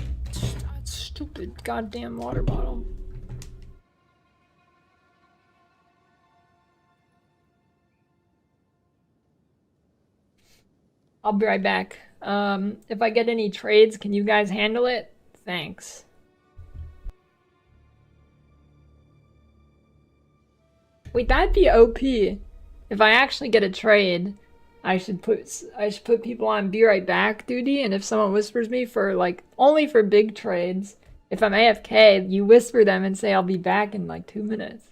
stupid goddamn water bottle. I'll be right back. If I get any trades, can you guys handle it? Thanks. Wait, that'd be OP. If I actually get a trade, I should put people on be right back duty, and if someone whispers me for like only for big trades, if I'm AFK, you whisper them and say I'll be back in like 2 minutes.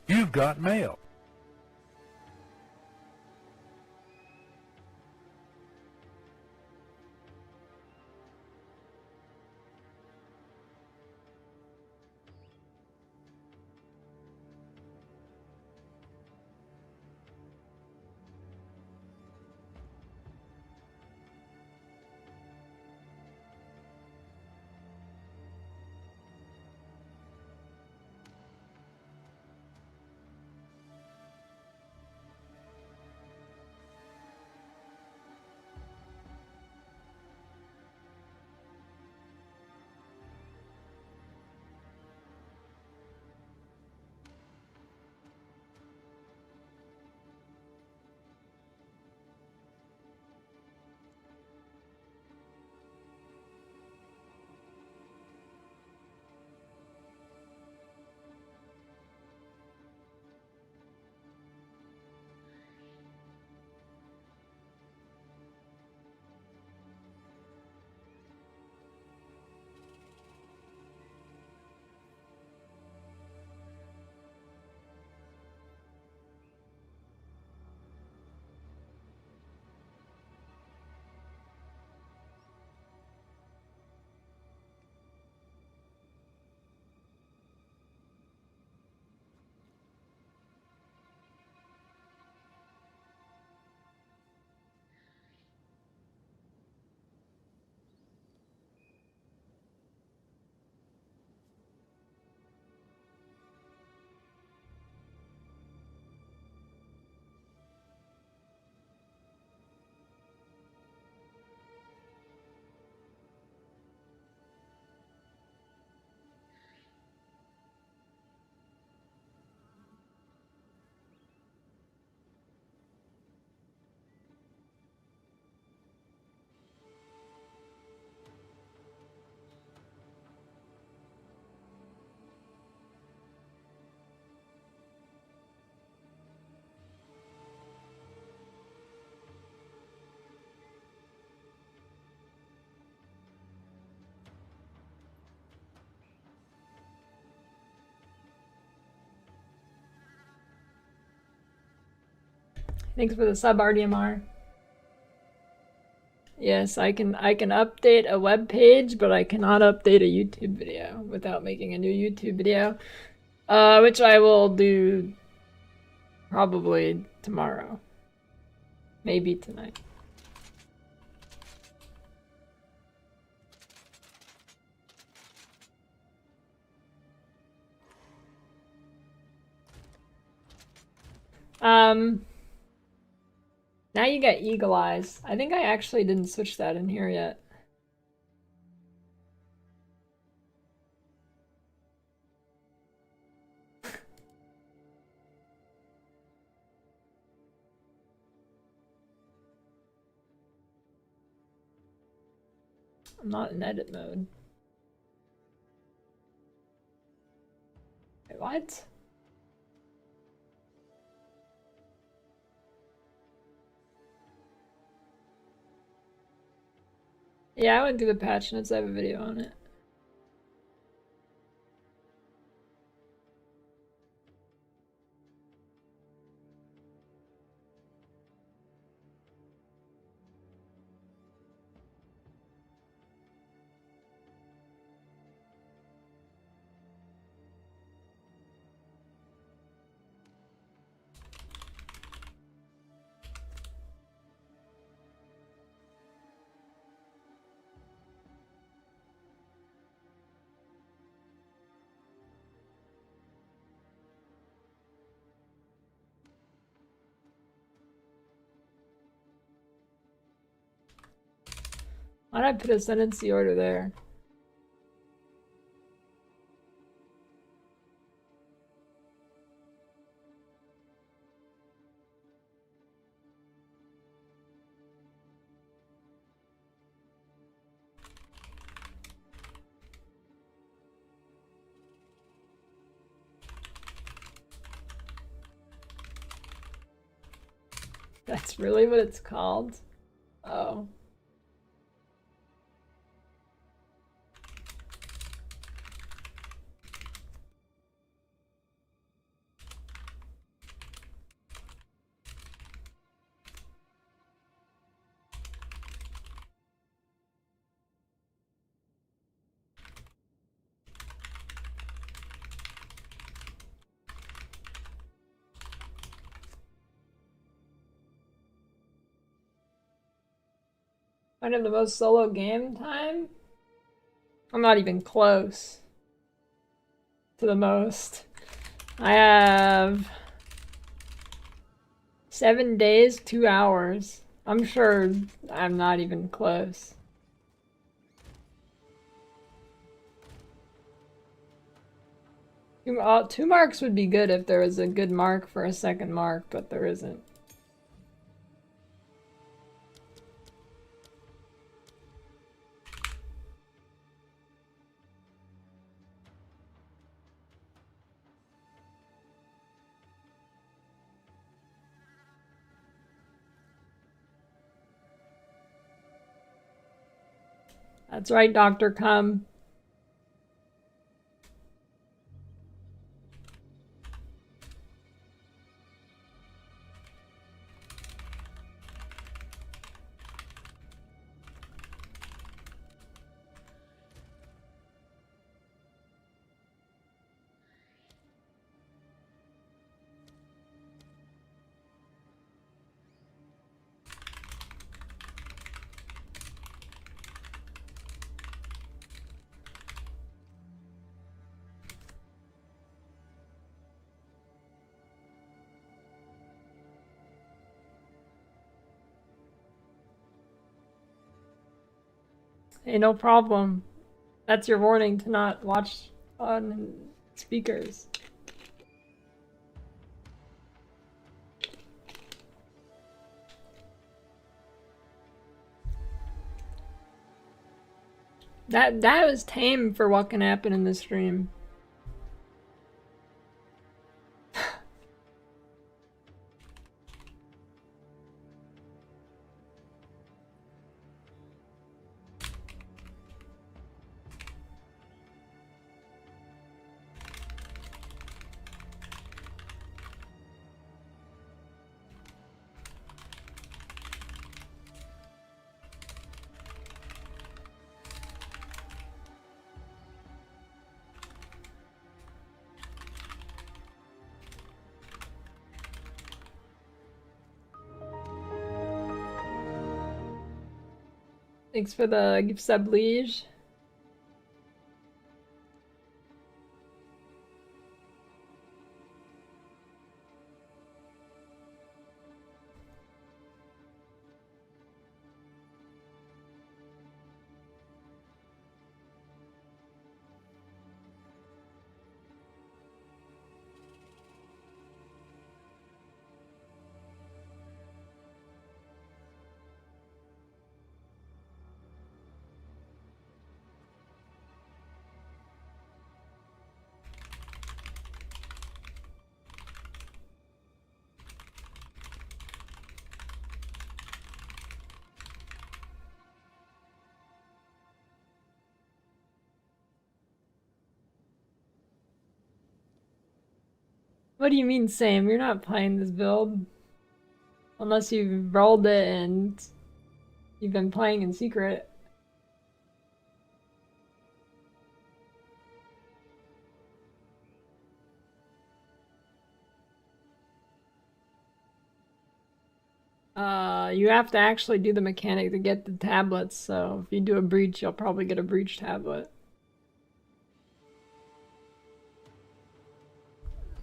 You've got mail. Thanks for the sub, RDMR. Yes, I can update a web page, but I cannot update a YouTube video without making a new YouTube video, which I will do probably tomorrow, maybe tonight. Now you get eagle eyes. I think I actually didn't switch that in here yet. I'm not in edit mode. Wait, what? Yeah, I went through the patch notes. I have a video on it. Why'd I put a ascendancy order there? That's really what it's called? Oh. I have the most solo game time? I'm not even close to the most. I have 7 days, 2 hours. I'm sure I'm not even close. Two marks would be good if there was a good mark for a second mark, but there isn't. That's right, Dr. Cum. Hey, no problem. That's your warning to not watch on speakers. That was tame for what can happen in this stream. Thanks for the sub liege. What do you mean, Sam? You're not playing this build. Unless you've rolled it and you've been playing in secret. You have to actually do the mechanic to get the tablets, so if you do a breach, you'll probably get a breach tablet.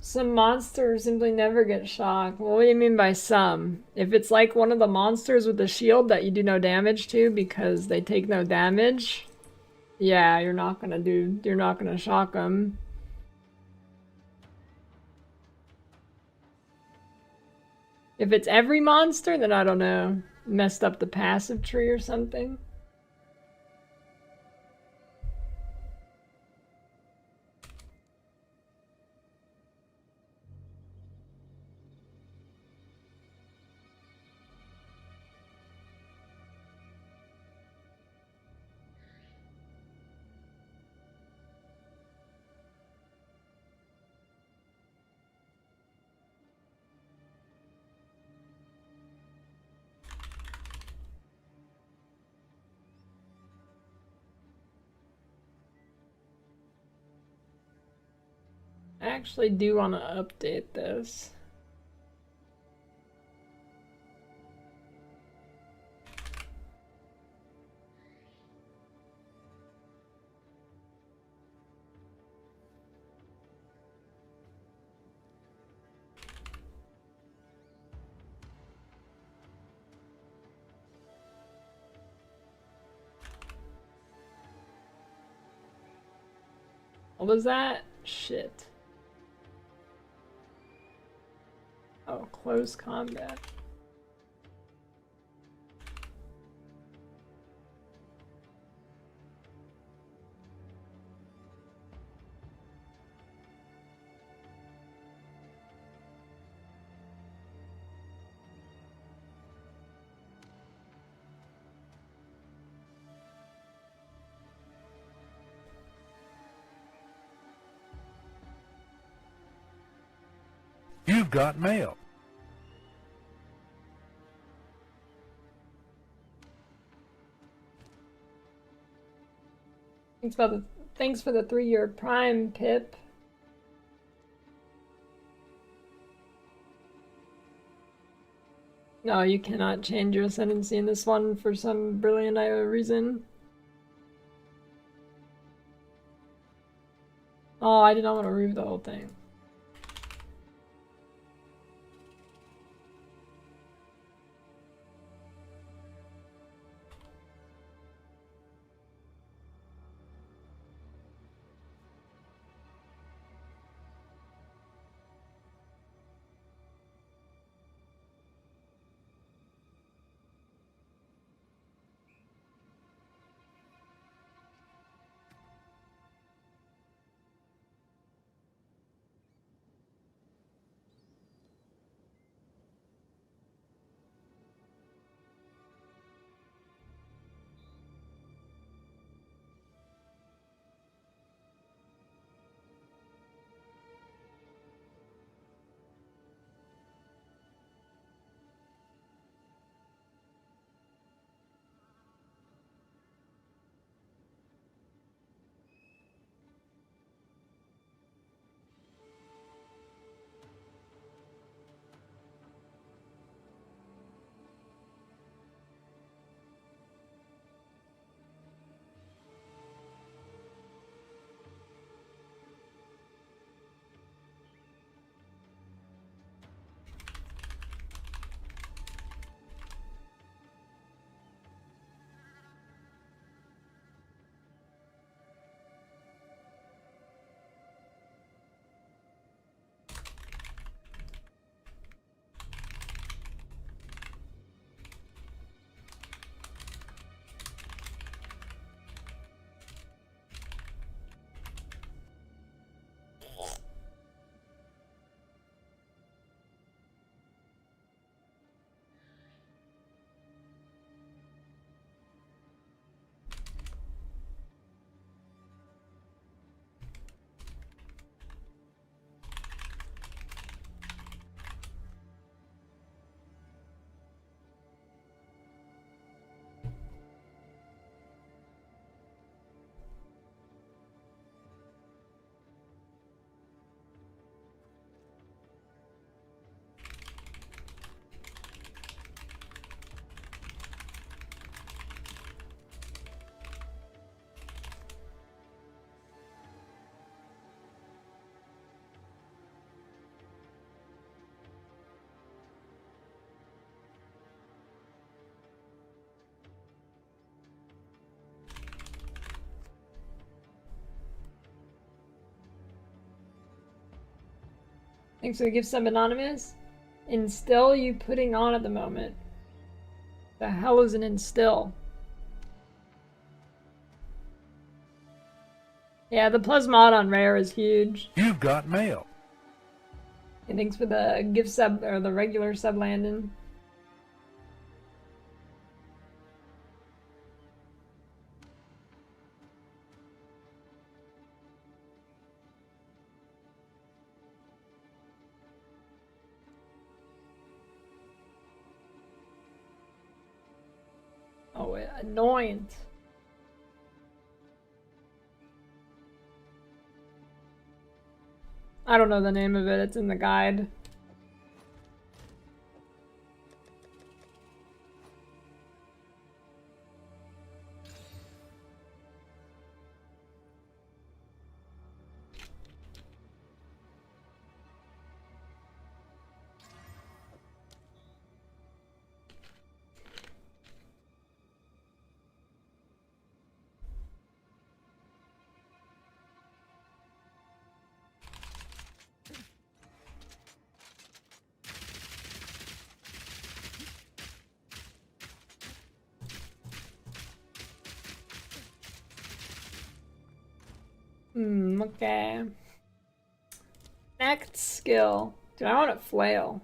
Some monsters simply never get shocked. Well, what do you mean by some? If it's like one of the monsters with the shield that you do no damage to because they take no damage, yeah, you're not gonna shock them. If it's every monster, then I don't know. Messed up the passive tree or something. I actually do want to update this. What was that? Shit. Oh, close combat. You've got mail. Thanks for the 3-year Prime, Pip. No, you cannot change your ascendancy in this one for some brilliant reason. Oh, I did not want to remove the whole thing. Thanks for the gift sub, Anonymous. Instill you putting on at the moment? The hell is an instill? Yeah, the plus mod on rare is huge. You've got mail. And thanks for the gift sub, or the regular sub, Landon. Oh, annoyance. I don't know the name of it, it's in the guide. Okay. Next skill. Dude, I want a flail.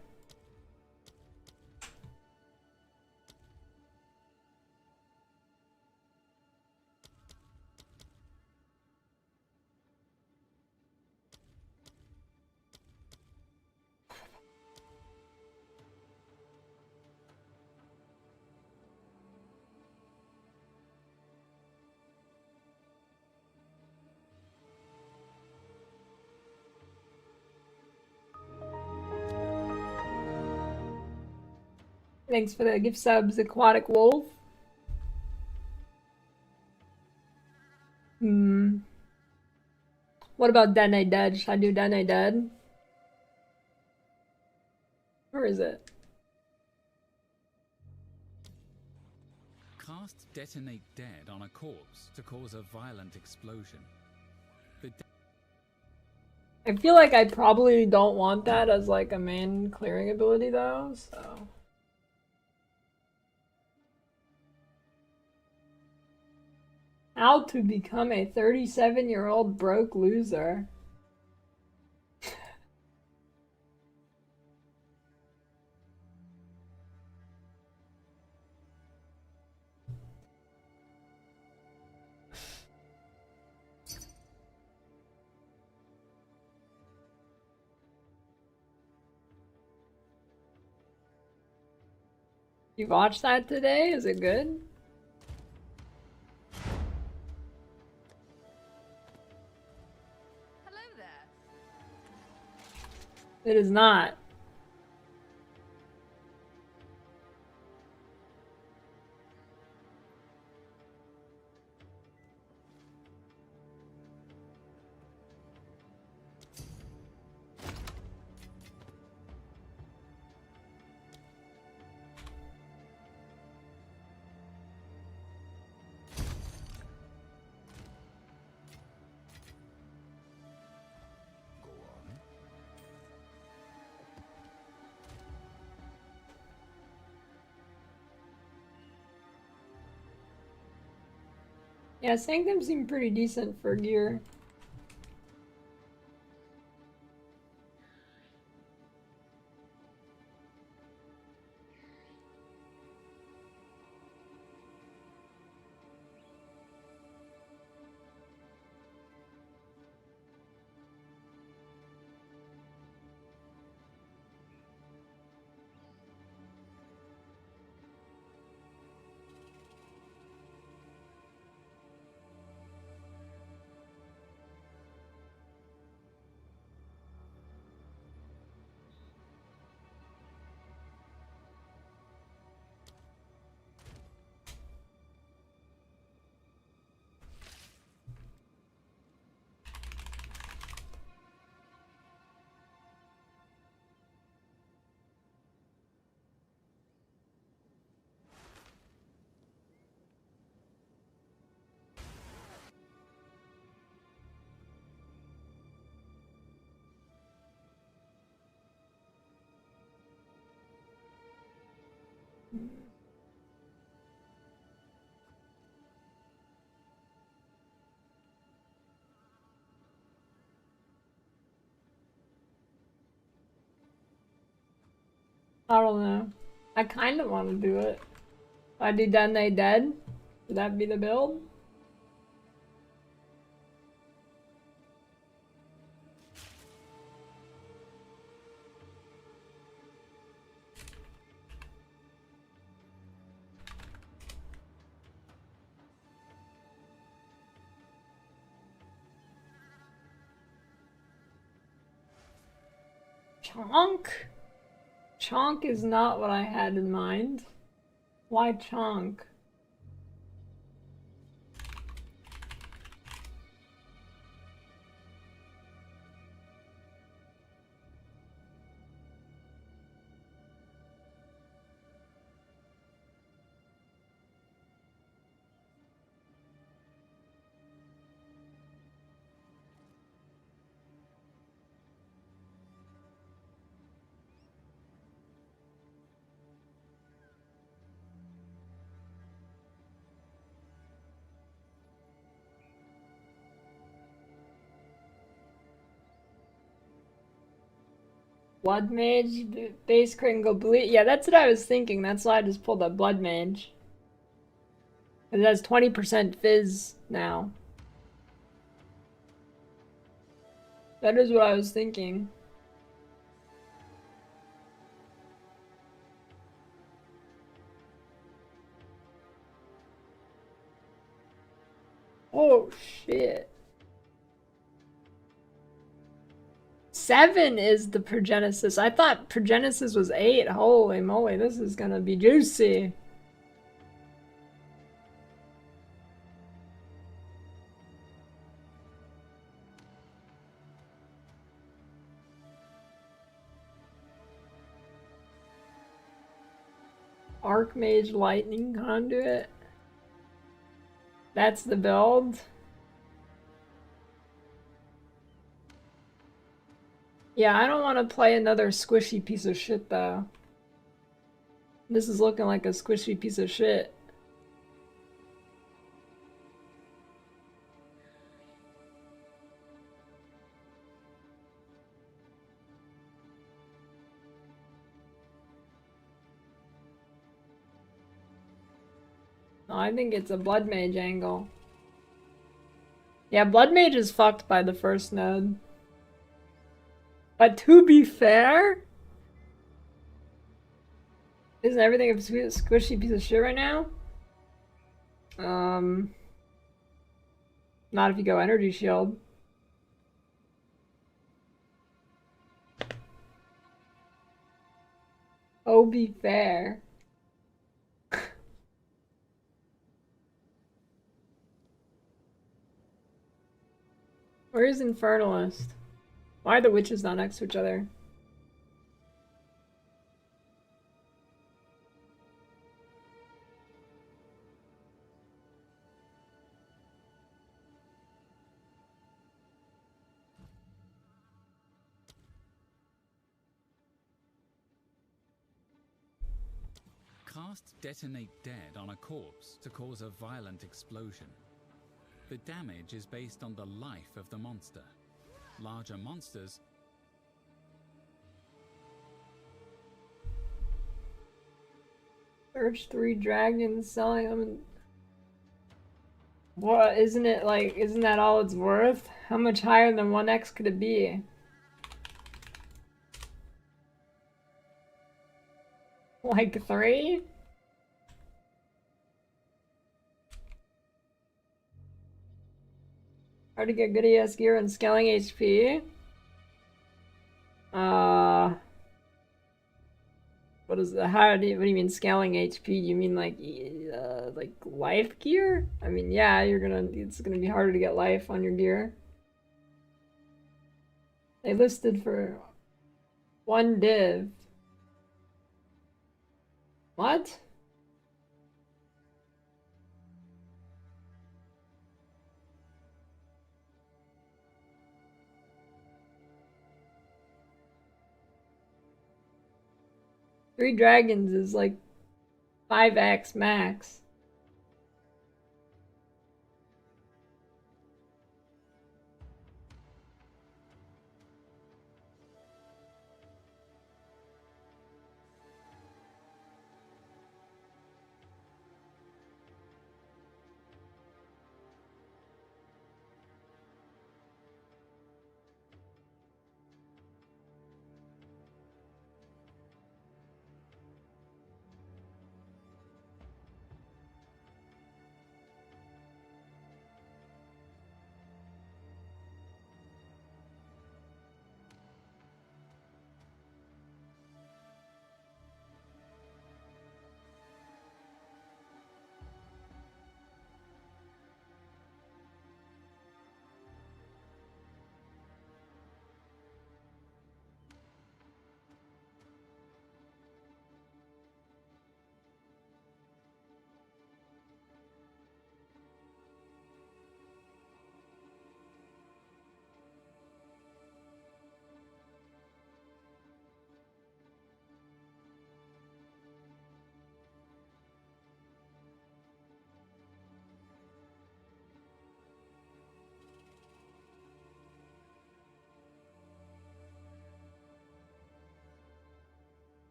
Thanks for the gift subs, Aquatic Wolf. What about Dene Dead? Should I do Dene Dead? Where is it? Cast Detonate Dead on a corpse to cause a violent explosion. I feel like I probably don't want that as like a main clearing ability though, so. How to become a 37-year-old broke loser. You watched that today? Is it good? Hello there. It is not. Yeah, Sanctum seemed pretty decent for gear. I don't know. I kind of want to do it. If I do Then They Dead, would that be the build? Chonk? Chonk is not what I had in mind. Why Chonk? Blood Mage, base crit and go bleed. Yeah, that's what I was thinking. That's why I just pulled up Blood Mage. It has 20% fizz now. That is what I was thinking. Oh shit. 7 is the Progenesis. I thought Progenesis was 8. Holy moly, this is gonna be juicy. Archmage Lightning Conduit. That's the build. Yeah, I don't want to play another squishy piece of shit though. This is looking like a squishy piece of shit. No, I think it's a Blood Mage angle. Yeah, Blood Mage is fucked by the first node. But to be fair, isn't everything a squishy piece of shit right now? Not if you go Energy Shield. Oh, be fair. Where's Infernalist? Why are the witches not next to each other? Cast Detonate Dead on a corpse to cause a violent explosion. The damage is based on the life of the monster. Larger monsters Search 3 dragons, selling them. What, isn't it like, isn't that all it's worth? How much higher than 1x could it be? Like 3? Hard to get good ES gear and scaling HP. What is the, what do you mean scaling HP? Do you mean like life gear? I mean, yeah, it's gonna be harder to get life on your gear. They listed for 1 div. What? Three dragons is like 5x max.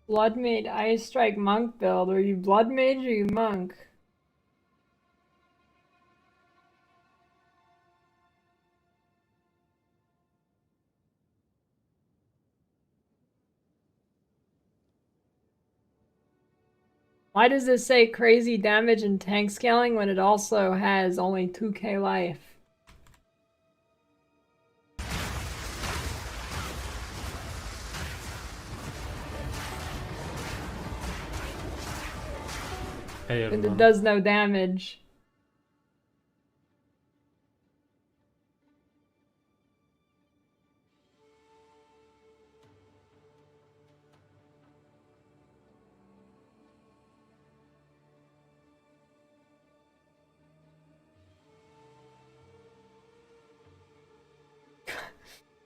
Blood Mage Ice Strike Monk build. Are you Blood Mage or you Monk? Why does this say crazy damage and tank scaling when it also has only 2k life? Hey And it everyone. does no damage.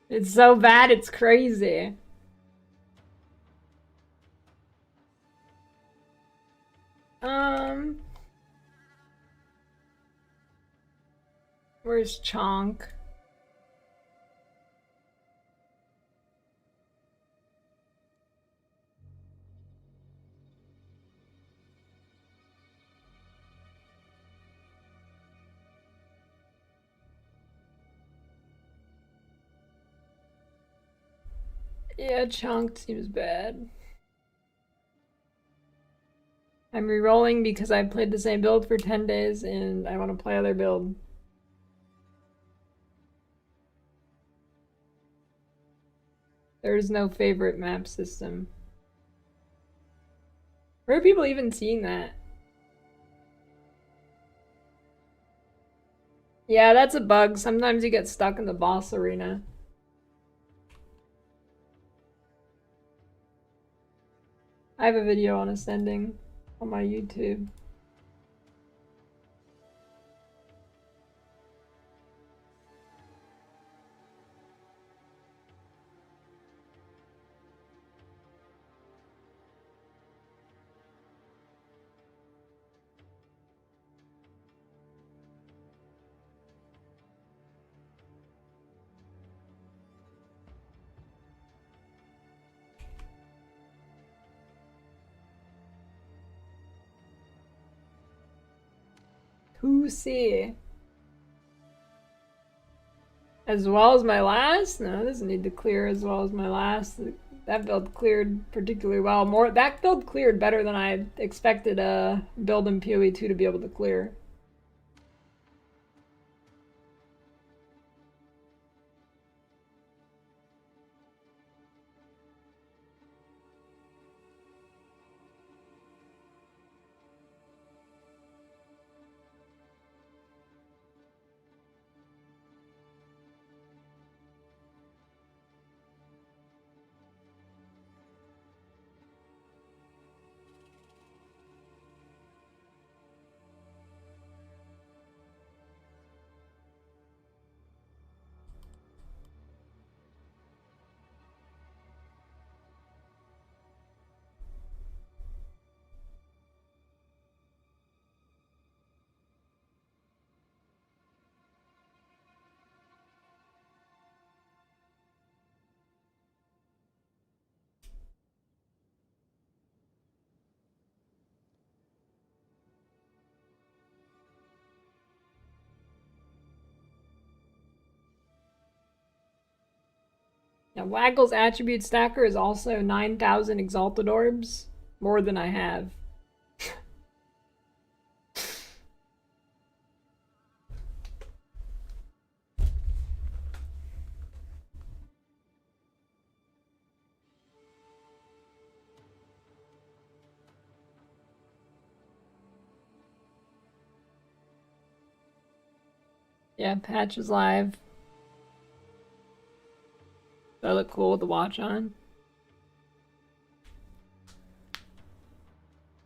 It's so bad, it's crazy. Where's Chonk? Yeah, Chonk seems bad. I'm re-rolling because I've played the same build for 10 days and I want to play other build. There's no favorite map system. Where are people even seeing that? Yeah, that's a bug. Sometimes you get stuck in the boss arena. I have a video on ascending on my YouTube. Who see? As well as my last? No, it doesn't need to clear as well as my last. That build cleared particularly well. That build cleared better than I expected a build in PoE2 to be able to clear. Now, Waggle's attribute stacker is also 9,000 exalted orbs, more than I have. Yeah, patch is live. Do I look cool with the watch on?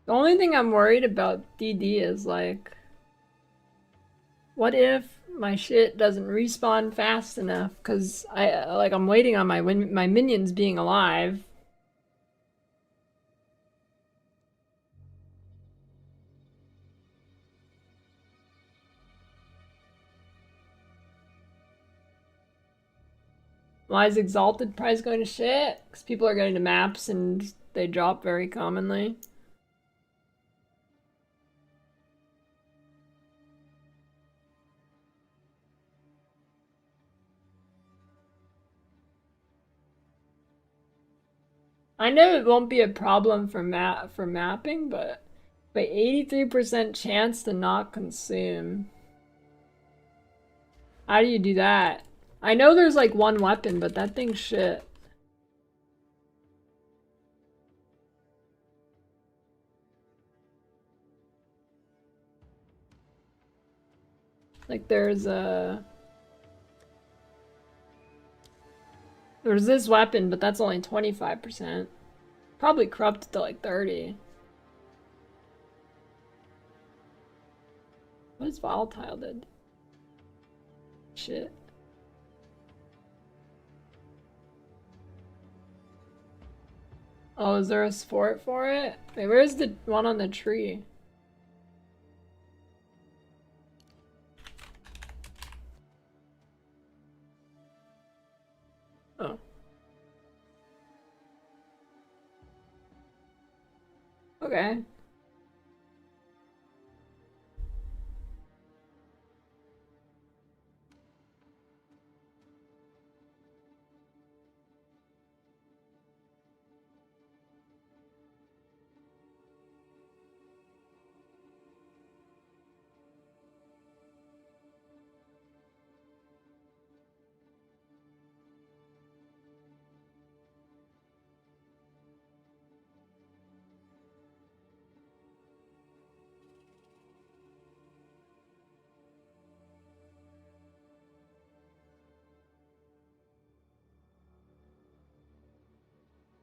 The only thing I'm worried about DD is like, what if my shit doesn't respawn fast enough? Cause I'm waiting on my minions being alive. Why is Exalted prize going to shit? Because people are getting to maps and they drop very commonly. I know it won't be a problem for mapping, but 83% chance to not consume. How do you do that? I know there's like one weapon, but that thing's shit. Like there's this weapon, but that's only 25%. Probably corrupted to like 30. What is volatile did? Shit. Oh, is there a sport for it? Wait, where's the one on the tree? Oh. Okay.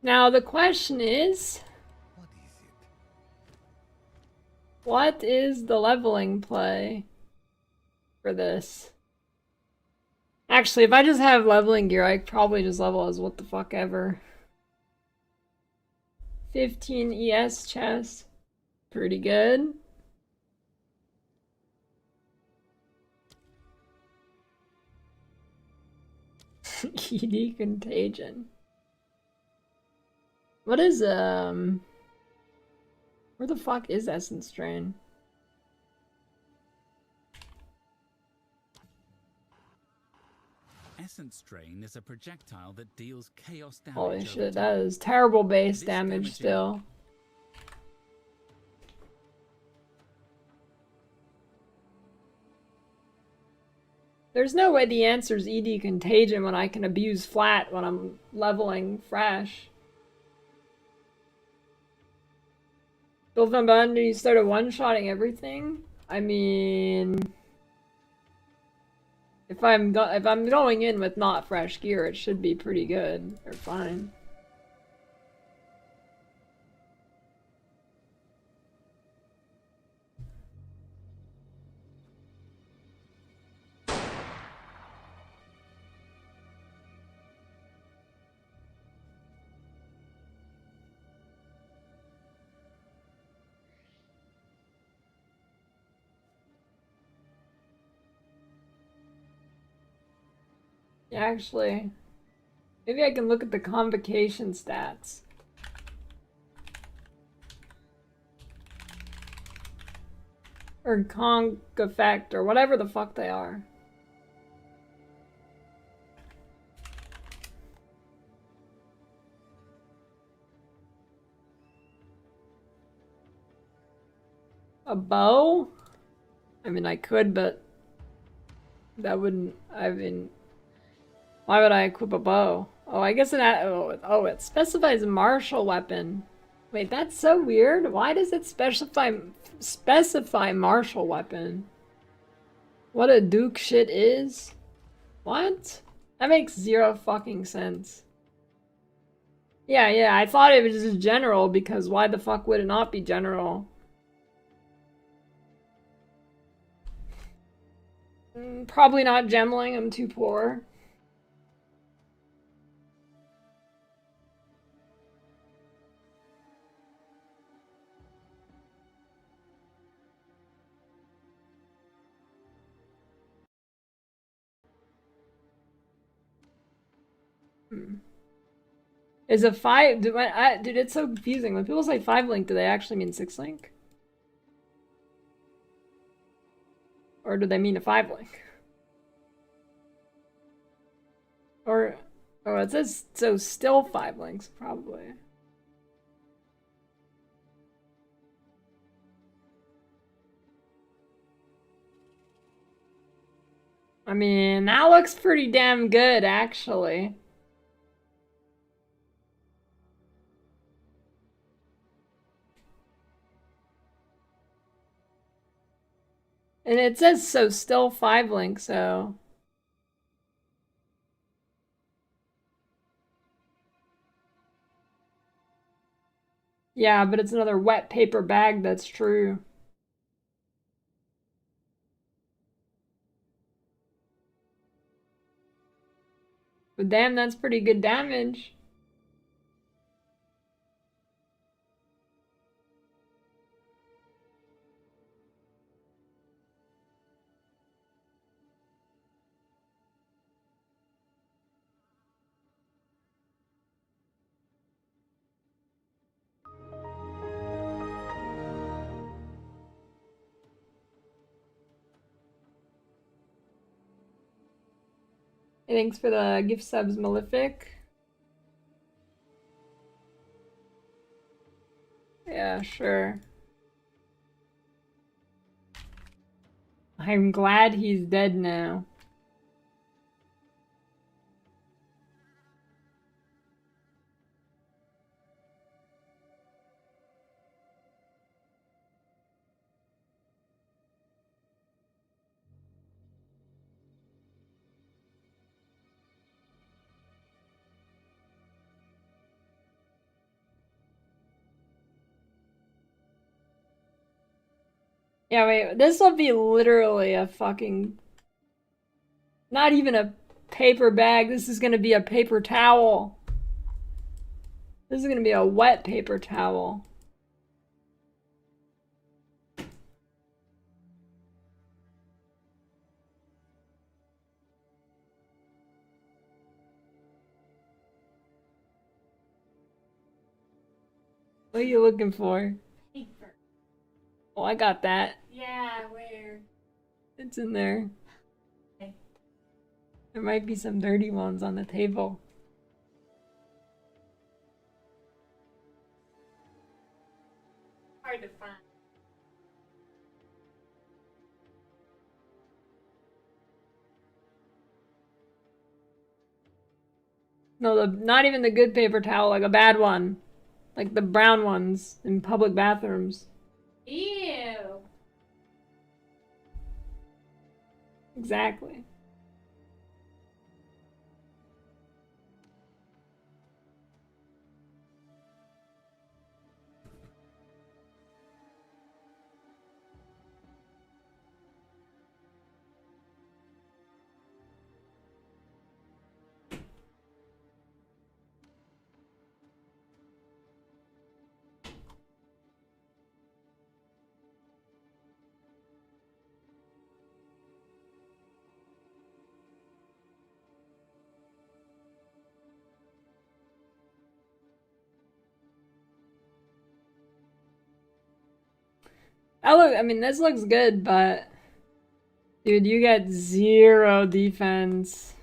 Now the question is, what is the leveling play for this? Actually, if I just have leveling gear, I could probably just level as what the fuck ever. 15 ES chest. Pretty good. ED Contagion. What is, where the fuck is Essence Drain? Essence Drain is a projectile that deals chaos damage. Holy shit, that is terrible base damage still. There's no way the answer is ED Contagion when I can abuse flat when I'm leveling fresh. Build from button, you started one-shotting everything? I mean, if I'm going in with not fresh gear, it should be pretty good or fine. Actually, maybe I can look at the convocation stats. Or conk effect, or whatever the fuck they are. A bow? I mean, I could, but that wouldn't, I mean, why would I equip a bow? Oh, I guess it specifies a martial weapon. Wait, that's so weird. Why does it specify martial weapon? What a duke shit is? What? That makes zero fucking sense. Yeah, I thought it was just general because why the fuck would it not be general? Probably not gemling, I'm too poor. Is a 5... Dude, it's so confusing. When people say 5-link, do they actually mean 6-link? Or do they mean a 5-link? Or... Oh, it says... So still 5 links, probably. I mean, that looks pretty damn good, actually. And it says so still 5-link, so... Yeah, but it's another wet paper bag, that's true. But damn, that's pretty good damage. Thanks for the gift subs, Malefic. Yeah, sure. I'm glad he's dead now. Yeah, wait, this will be literally a fucking... Not even a paper bag, this is gonna be a paper towel. This is gonna be a wet paper towel. What are you looking for? Paper. Oh, I got that. Yeah, where? It's in there. Okay. There might be some dirty ones on the table. Hard to find. No, not even the good paper towel, like a bad one. Like the brown ones in public bathrooms. Ew. Exactly. I mean, this looks good, but... Dude, you get 0 defense.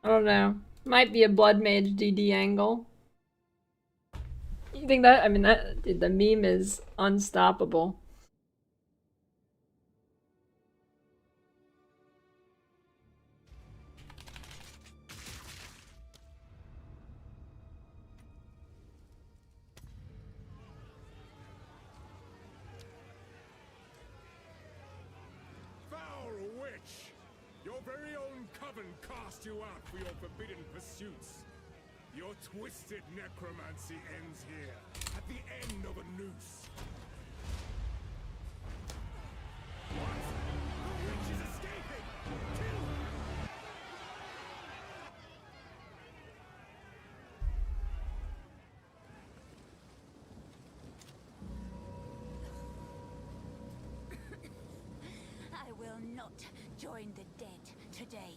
I don't know. Might be a Blood Mage DD angle. You think that? I mean, that dude, the meme is unstoppable. Foul witch! Your very own coven cast you out for your forbidden pursuits. Your twisted necromancy ends here, at the end of a noose. What? The witch is escaping! will not join the dead today.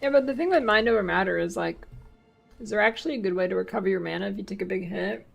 Yeah, but the thing with mind over matter is like, is there actually a good way to recover your mana if you take a big hit?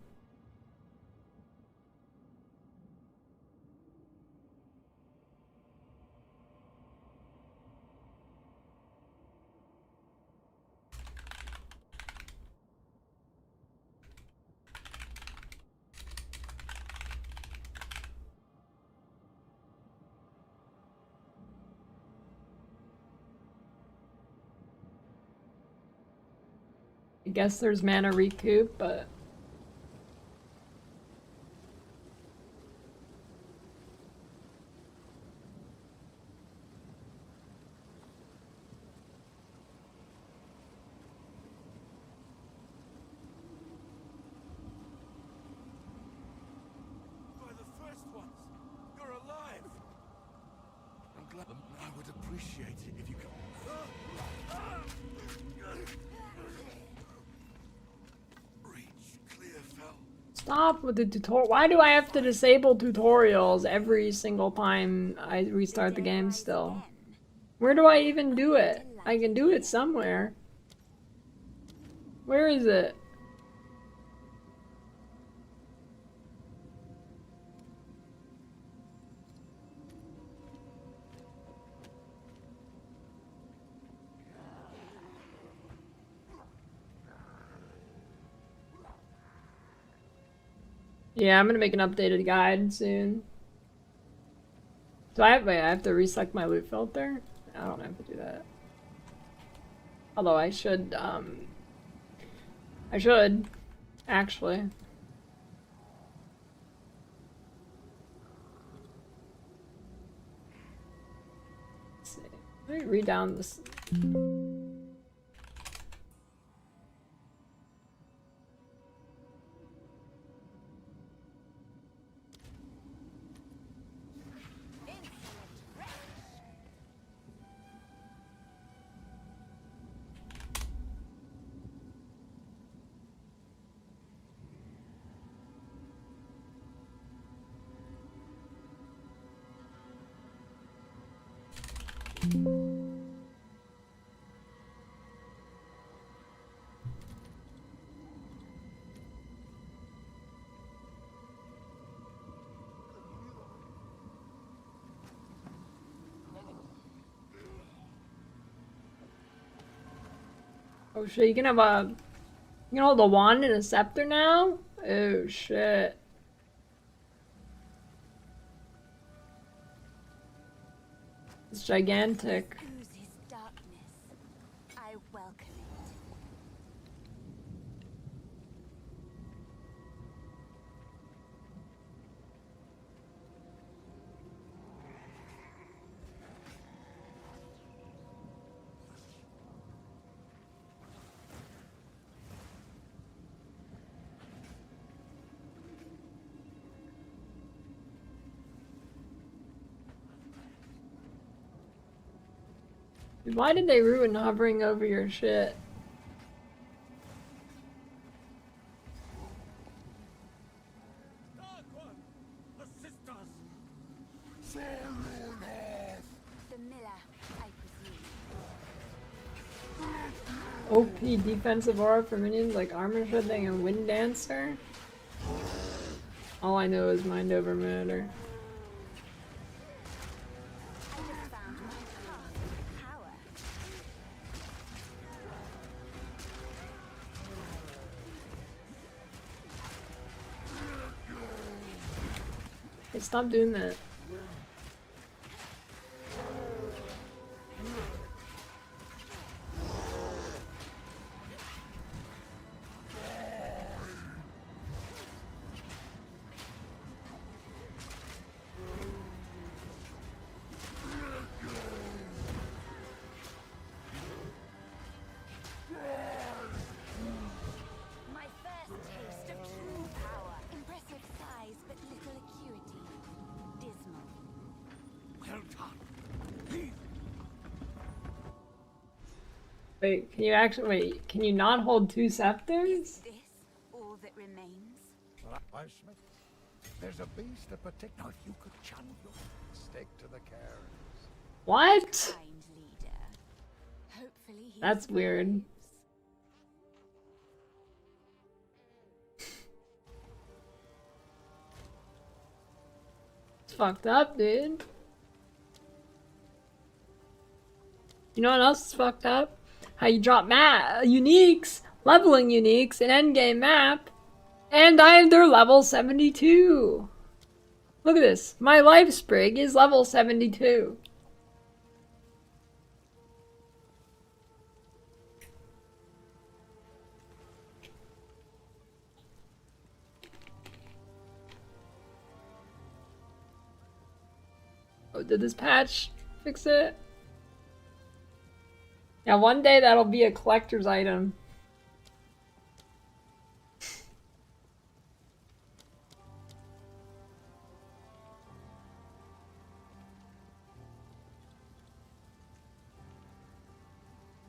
I guess there's mana recoup, but By the first ones, you're alive. I'm glad. I would appreciate it if you could. Reach clear fell. stop with the tutorial. Why do I have to disable tutorials every single time I restart the game still? Where do I even do it? I can do it somewhere. Where is it? Yeah, I'm gonna make an updated guide soon. Do I have, wait, I have to reselect my loot filter? I don't have to do that. Although I should, actually. Let's see. Let me read down this. Oh shit, you can have a... You can hold a wand and a scepter now? Oh shit. It's gigantic. Oozes darkness. I welcome it. Why did they ruin hovering over your shit? Dark One, assist us. The miller, I presume. OP defensive aura for minions like armor shedding and wind dancer? All I know is mind over matter. I just found my path to power. Hey, stop doing that. Wait, can you actually wait? Can you not hold two scepters? This all that remains? There's a beast of particular. You could channel your stick to the cairns. What? Kind leader. Hopefully he That's weird. survives. It's fucked up, dude. You know what else is fucked up? How you drop uniques, leveling uniques in endgame map, and they're level 72. Look at this. My life sprig is level 72. Oh, did this patch fix it? Yeah, one day that'll be a collector's item.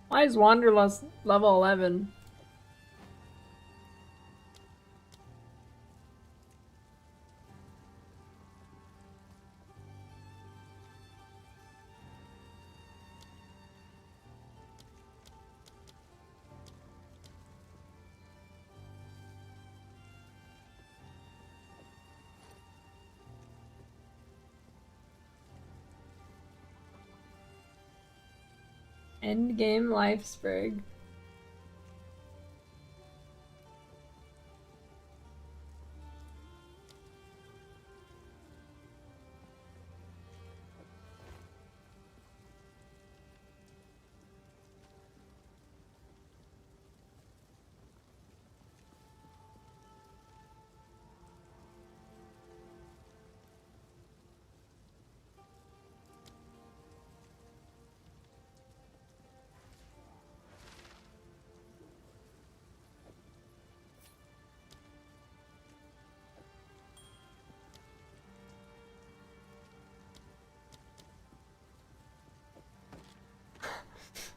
Why is Wanderlust level 11? Endgame life sprig.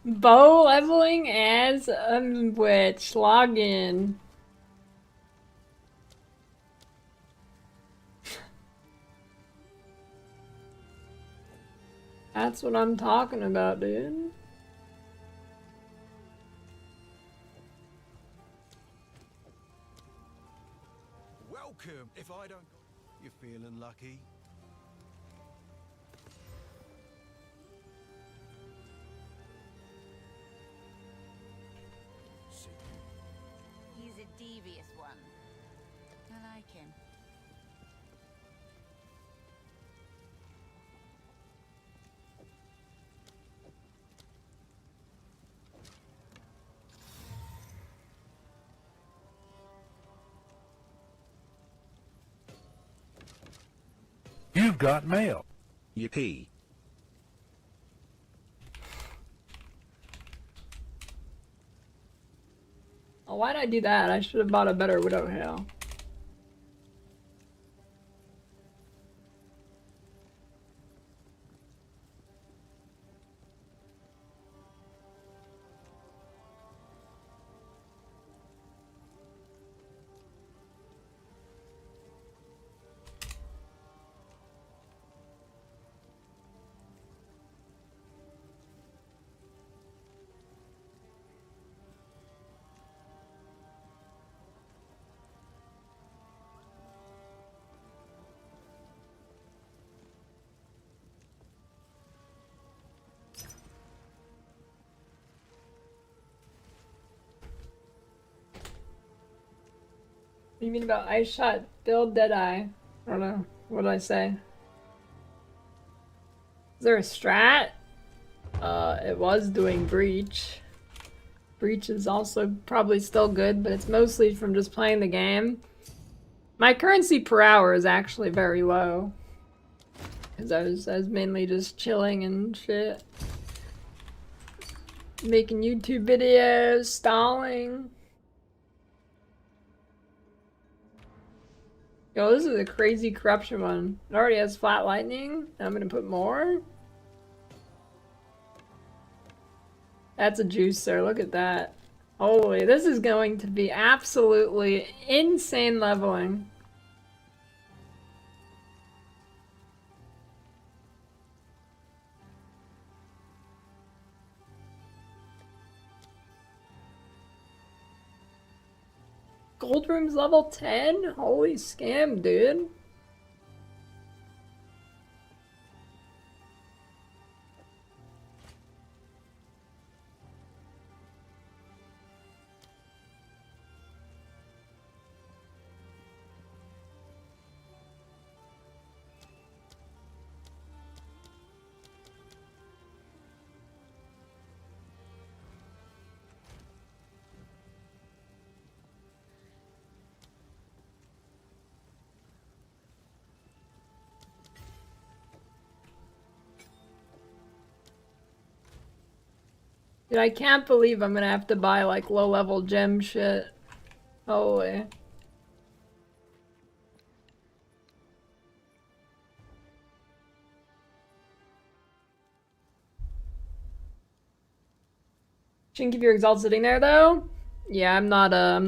Bow leveling as a witch. Login. That's what I'm talking about, dude. Welcome. If I don't... You feeling lucky? He's a devious one. I like him. You've got mail. Yippee. Oh, why'd I do that? I should have bought a better Widow Hail. What do you mean about Ice Shot build Deadeye? I don't know. What did I say? Is there a strat? It was doing Breach. Breach is also probably still good, but it's mostly from just playing the game. My currency per hour is actually very low. Because I was mainly just chilling and shit. Making YouTube videos, stalling. Yo, this is a crazy corruption one. It already has flat lightning. I'm gonna put more. That's a juicer. Look at that. Holy, this is going to be absolutely insane leveling. Gold room's level 10? Holy scam, dude. Dude, I can't believe I'm gonna have to buy like low-level gem shit. Holy. Shouldn't keep your exalt sitting there though. Yeah, I'm not a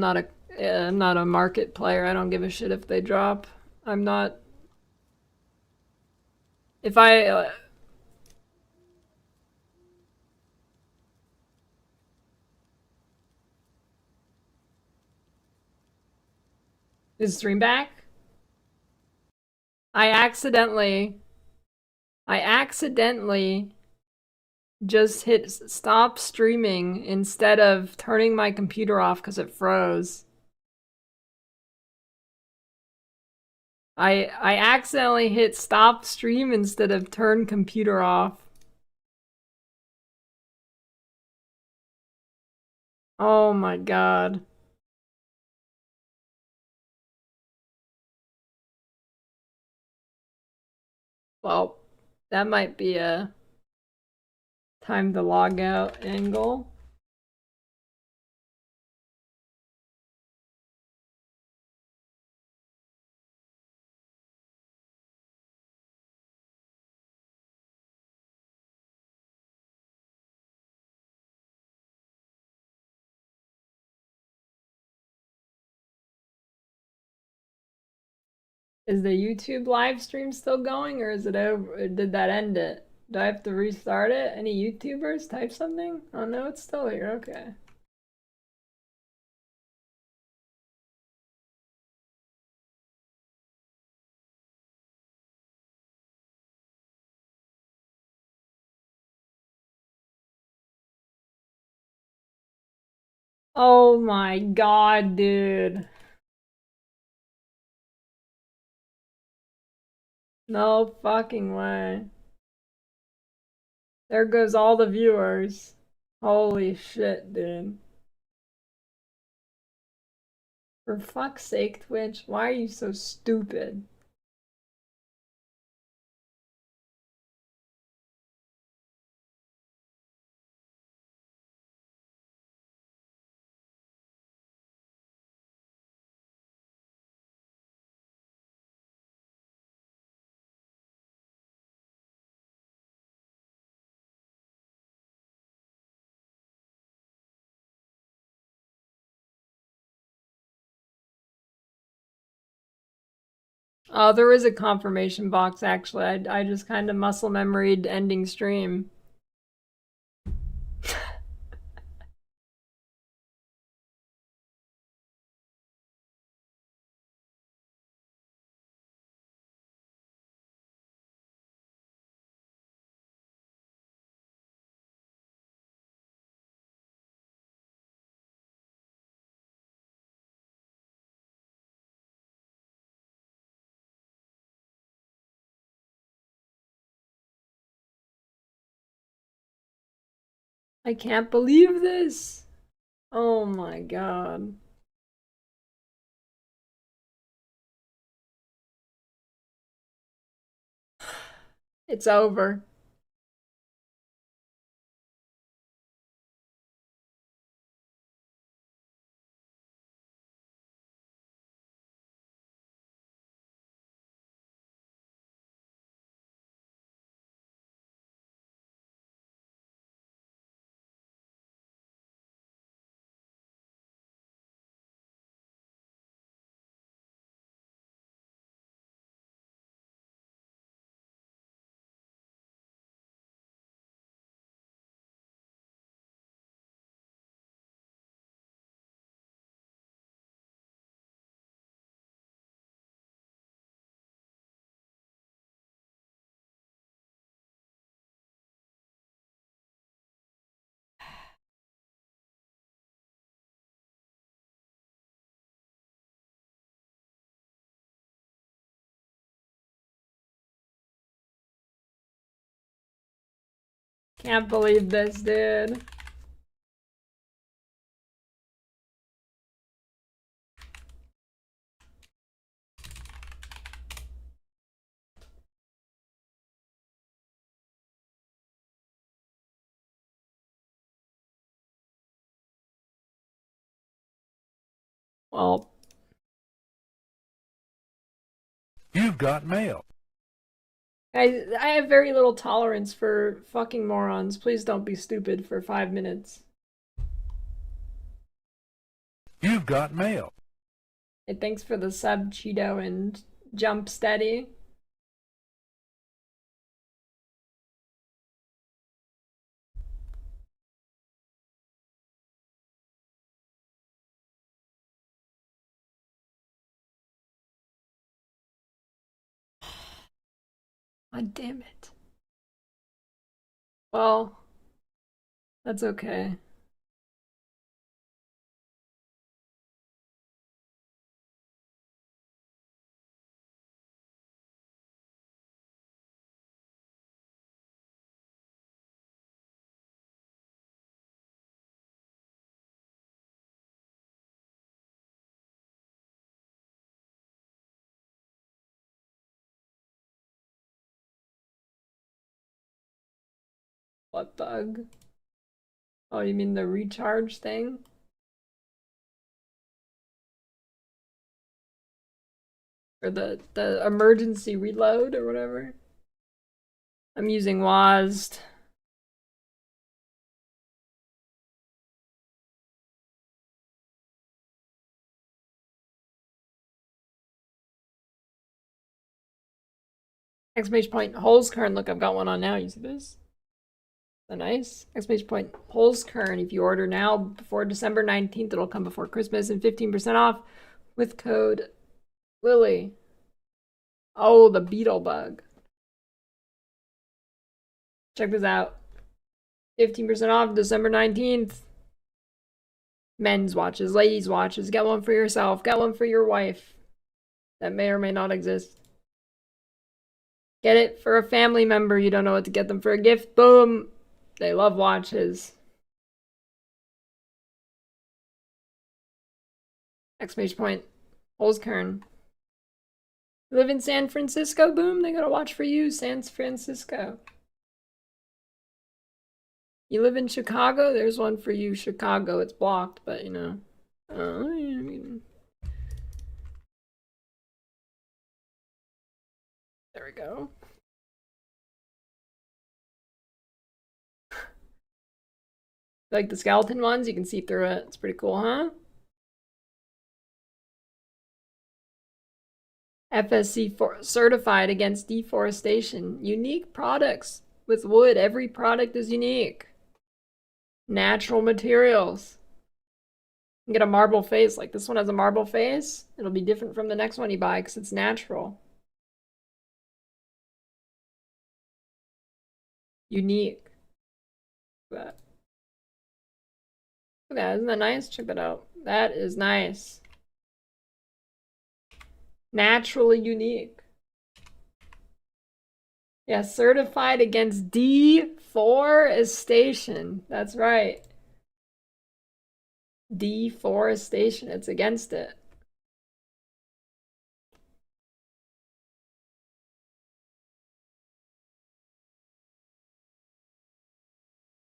market player. I don't give a shit if they drop. I'm not. If I is stream back? I accidentally just hit stop streaming instead of turning my computer off because it froze. I accidentally hit stop stream instead of turn computer off. Oh my god. Well, that might be a time to log out angle. Is the YouTube live stream still going or is it over? Or did that end it? Do I have to restart it? Any YouTubers type something? Oh no, it's still here. Okay. Oh my god, dude. No fucking way. There goes all the viewers. Holy shit, dude. For fuck's sake, Twitch, why are you so stupid? Oh, there is a confirmation box actually. I just kind of muscle memoried ending stream. I can't believe this. Oh my god. It's over. Can't believe this, dude. Well, You've got mail. I have very little tolerance for fucking morons. Please don't be stupid for 5 minutes. You've got mail. Hey, thanks for the sub, Cheeto, and Jump Steady. God damn it. Well, that's okay. What bug? Oh, you mean the recharge thing? Or the emergency reload or whatever? I'm using WASD. Exclamation point, holes current. Look, I've got one on now. You see this? Is that nice? Exclamation point, holes current. If you order now before December 19th, it'll come before Christmas and 15% off with code Lily. Oh, the beetle bug. Check this out. 15% off December 19th. Men's watches, ladies' watches. Get one for yourself. Get one for your wife. That may or may not exist. Get it for a family member. You don't know what to get them for a gift. Boom. They love watches. Exclamation point. Holes Kern. You live in San Francisco? Boom. They got a watch for you. San Francisco. You live in Chicago? There's one for you. Chicago. It's blocked, but you know. I mean. There we go. Like the skeleton ones, you can see through it. It's pretty cool, huh? FSC certified against deforestation. Unique products with wood. Every product is unique. Natural materials. You can get a marble face. Like this one has a marble face. It'll be different from the next one you buy because it's natural. Unique. But look at that. Isn't that nice? Check that out. That is nice. Naturally unique. Yeah, certified against deforestation. That's right. Deforestation. It's against it.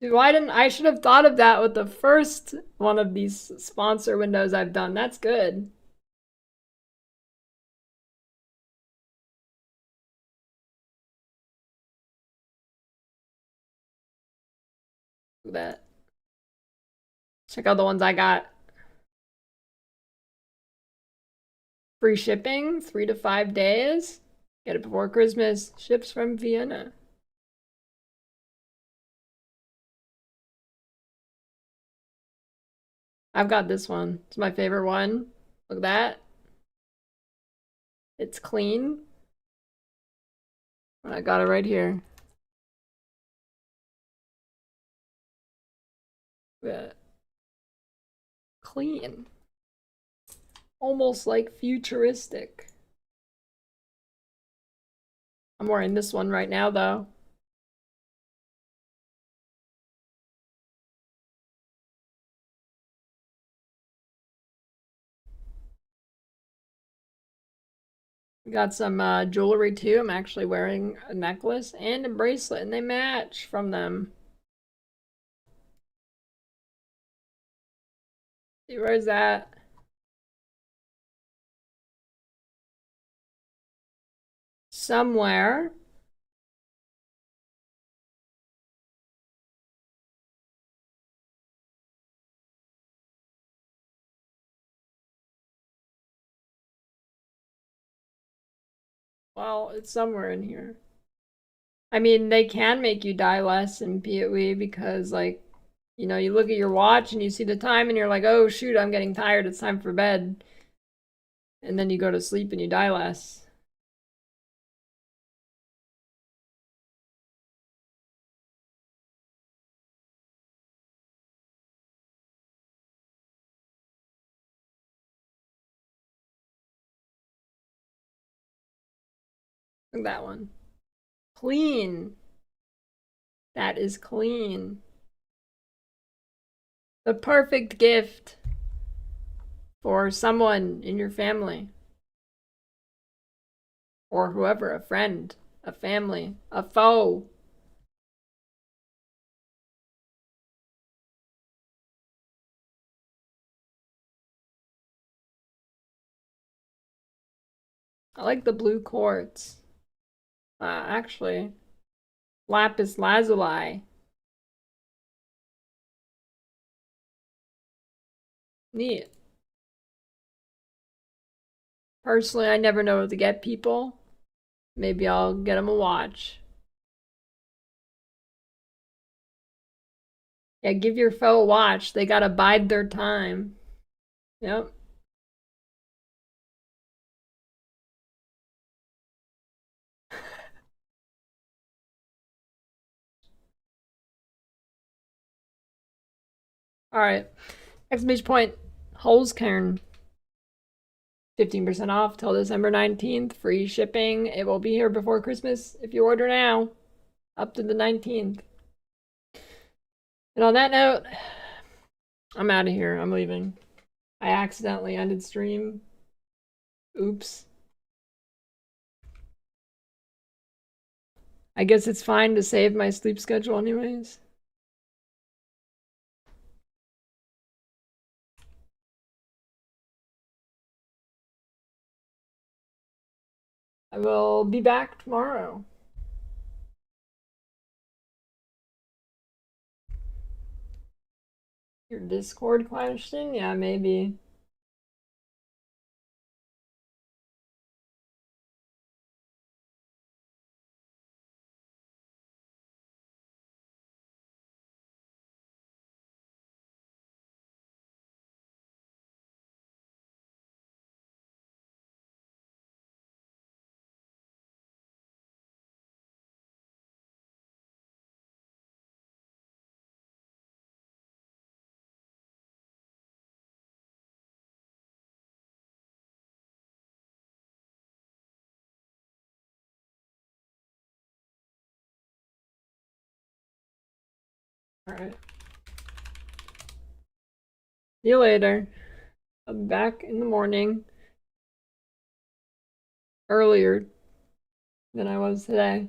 Dude, why didn't I should have thought of that with the first one of these sponsor windows I've done. That's good. Look at that. Check out the ones I got. Free shipping, 3 to 5 days. Get it before Christmas. Ships from Vienna. I've got this one. It's my favorite one. Look at that. It's clean. I got it right here. Yeah. Clean. Almost like futuristic. I'm wearing this one right now, though. We got some jewelry too. I'm actually wearing a necklace and a bracelet, and they match from them. See, where's that? Somewhere. Well, it's somewhere in here. I mean, they can make you die less in PoE because, like, you know, you look at your watch and you see the time and you're like, oh shoot, I'm getting tired, it's time for bed. And then you go to sleep and you die less. Look at that one. Clean. That is clean. The perfect gift for someone in your family. Or whoever, a friend, a family, a foe. I like the blue quartz. Actually, lapis lazuli. Neat. Personally, I never know what to get people. Maybe I'll get them a watch. Yeah, give your foe a watch. They gotta bide their time. Yep. Alright. Exclamation point. Holzkern. 15% off till December 19th. Free shipping. It will be here before Christmas if you order now. Up to the 19th. And on that note, I'm out of here. I'm leaving. I accidentally ended stream. Oops. I guess it's fine to save my sleep schedule anyways. I will be back tomorrow. Your Discord question? Yeah, maybe. Alright. See you later. I'll be back in the morning. Earlier than I was today.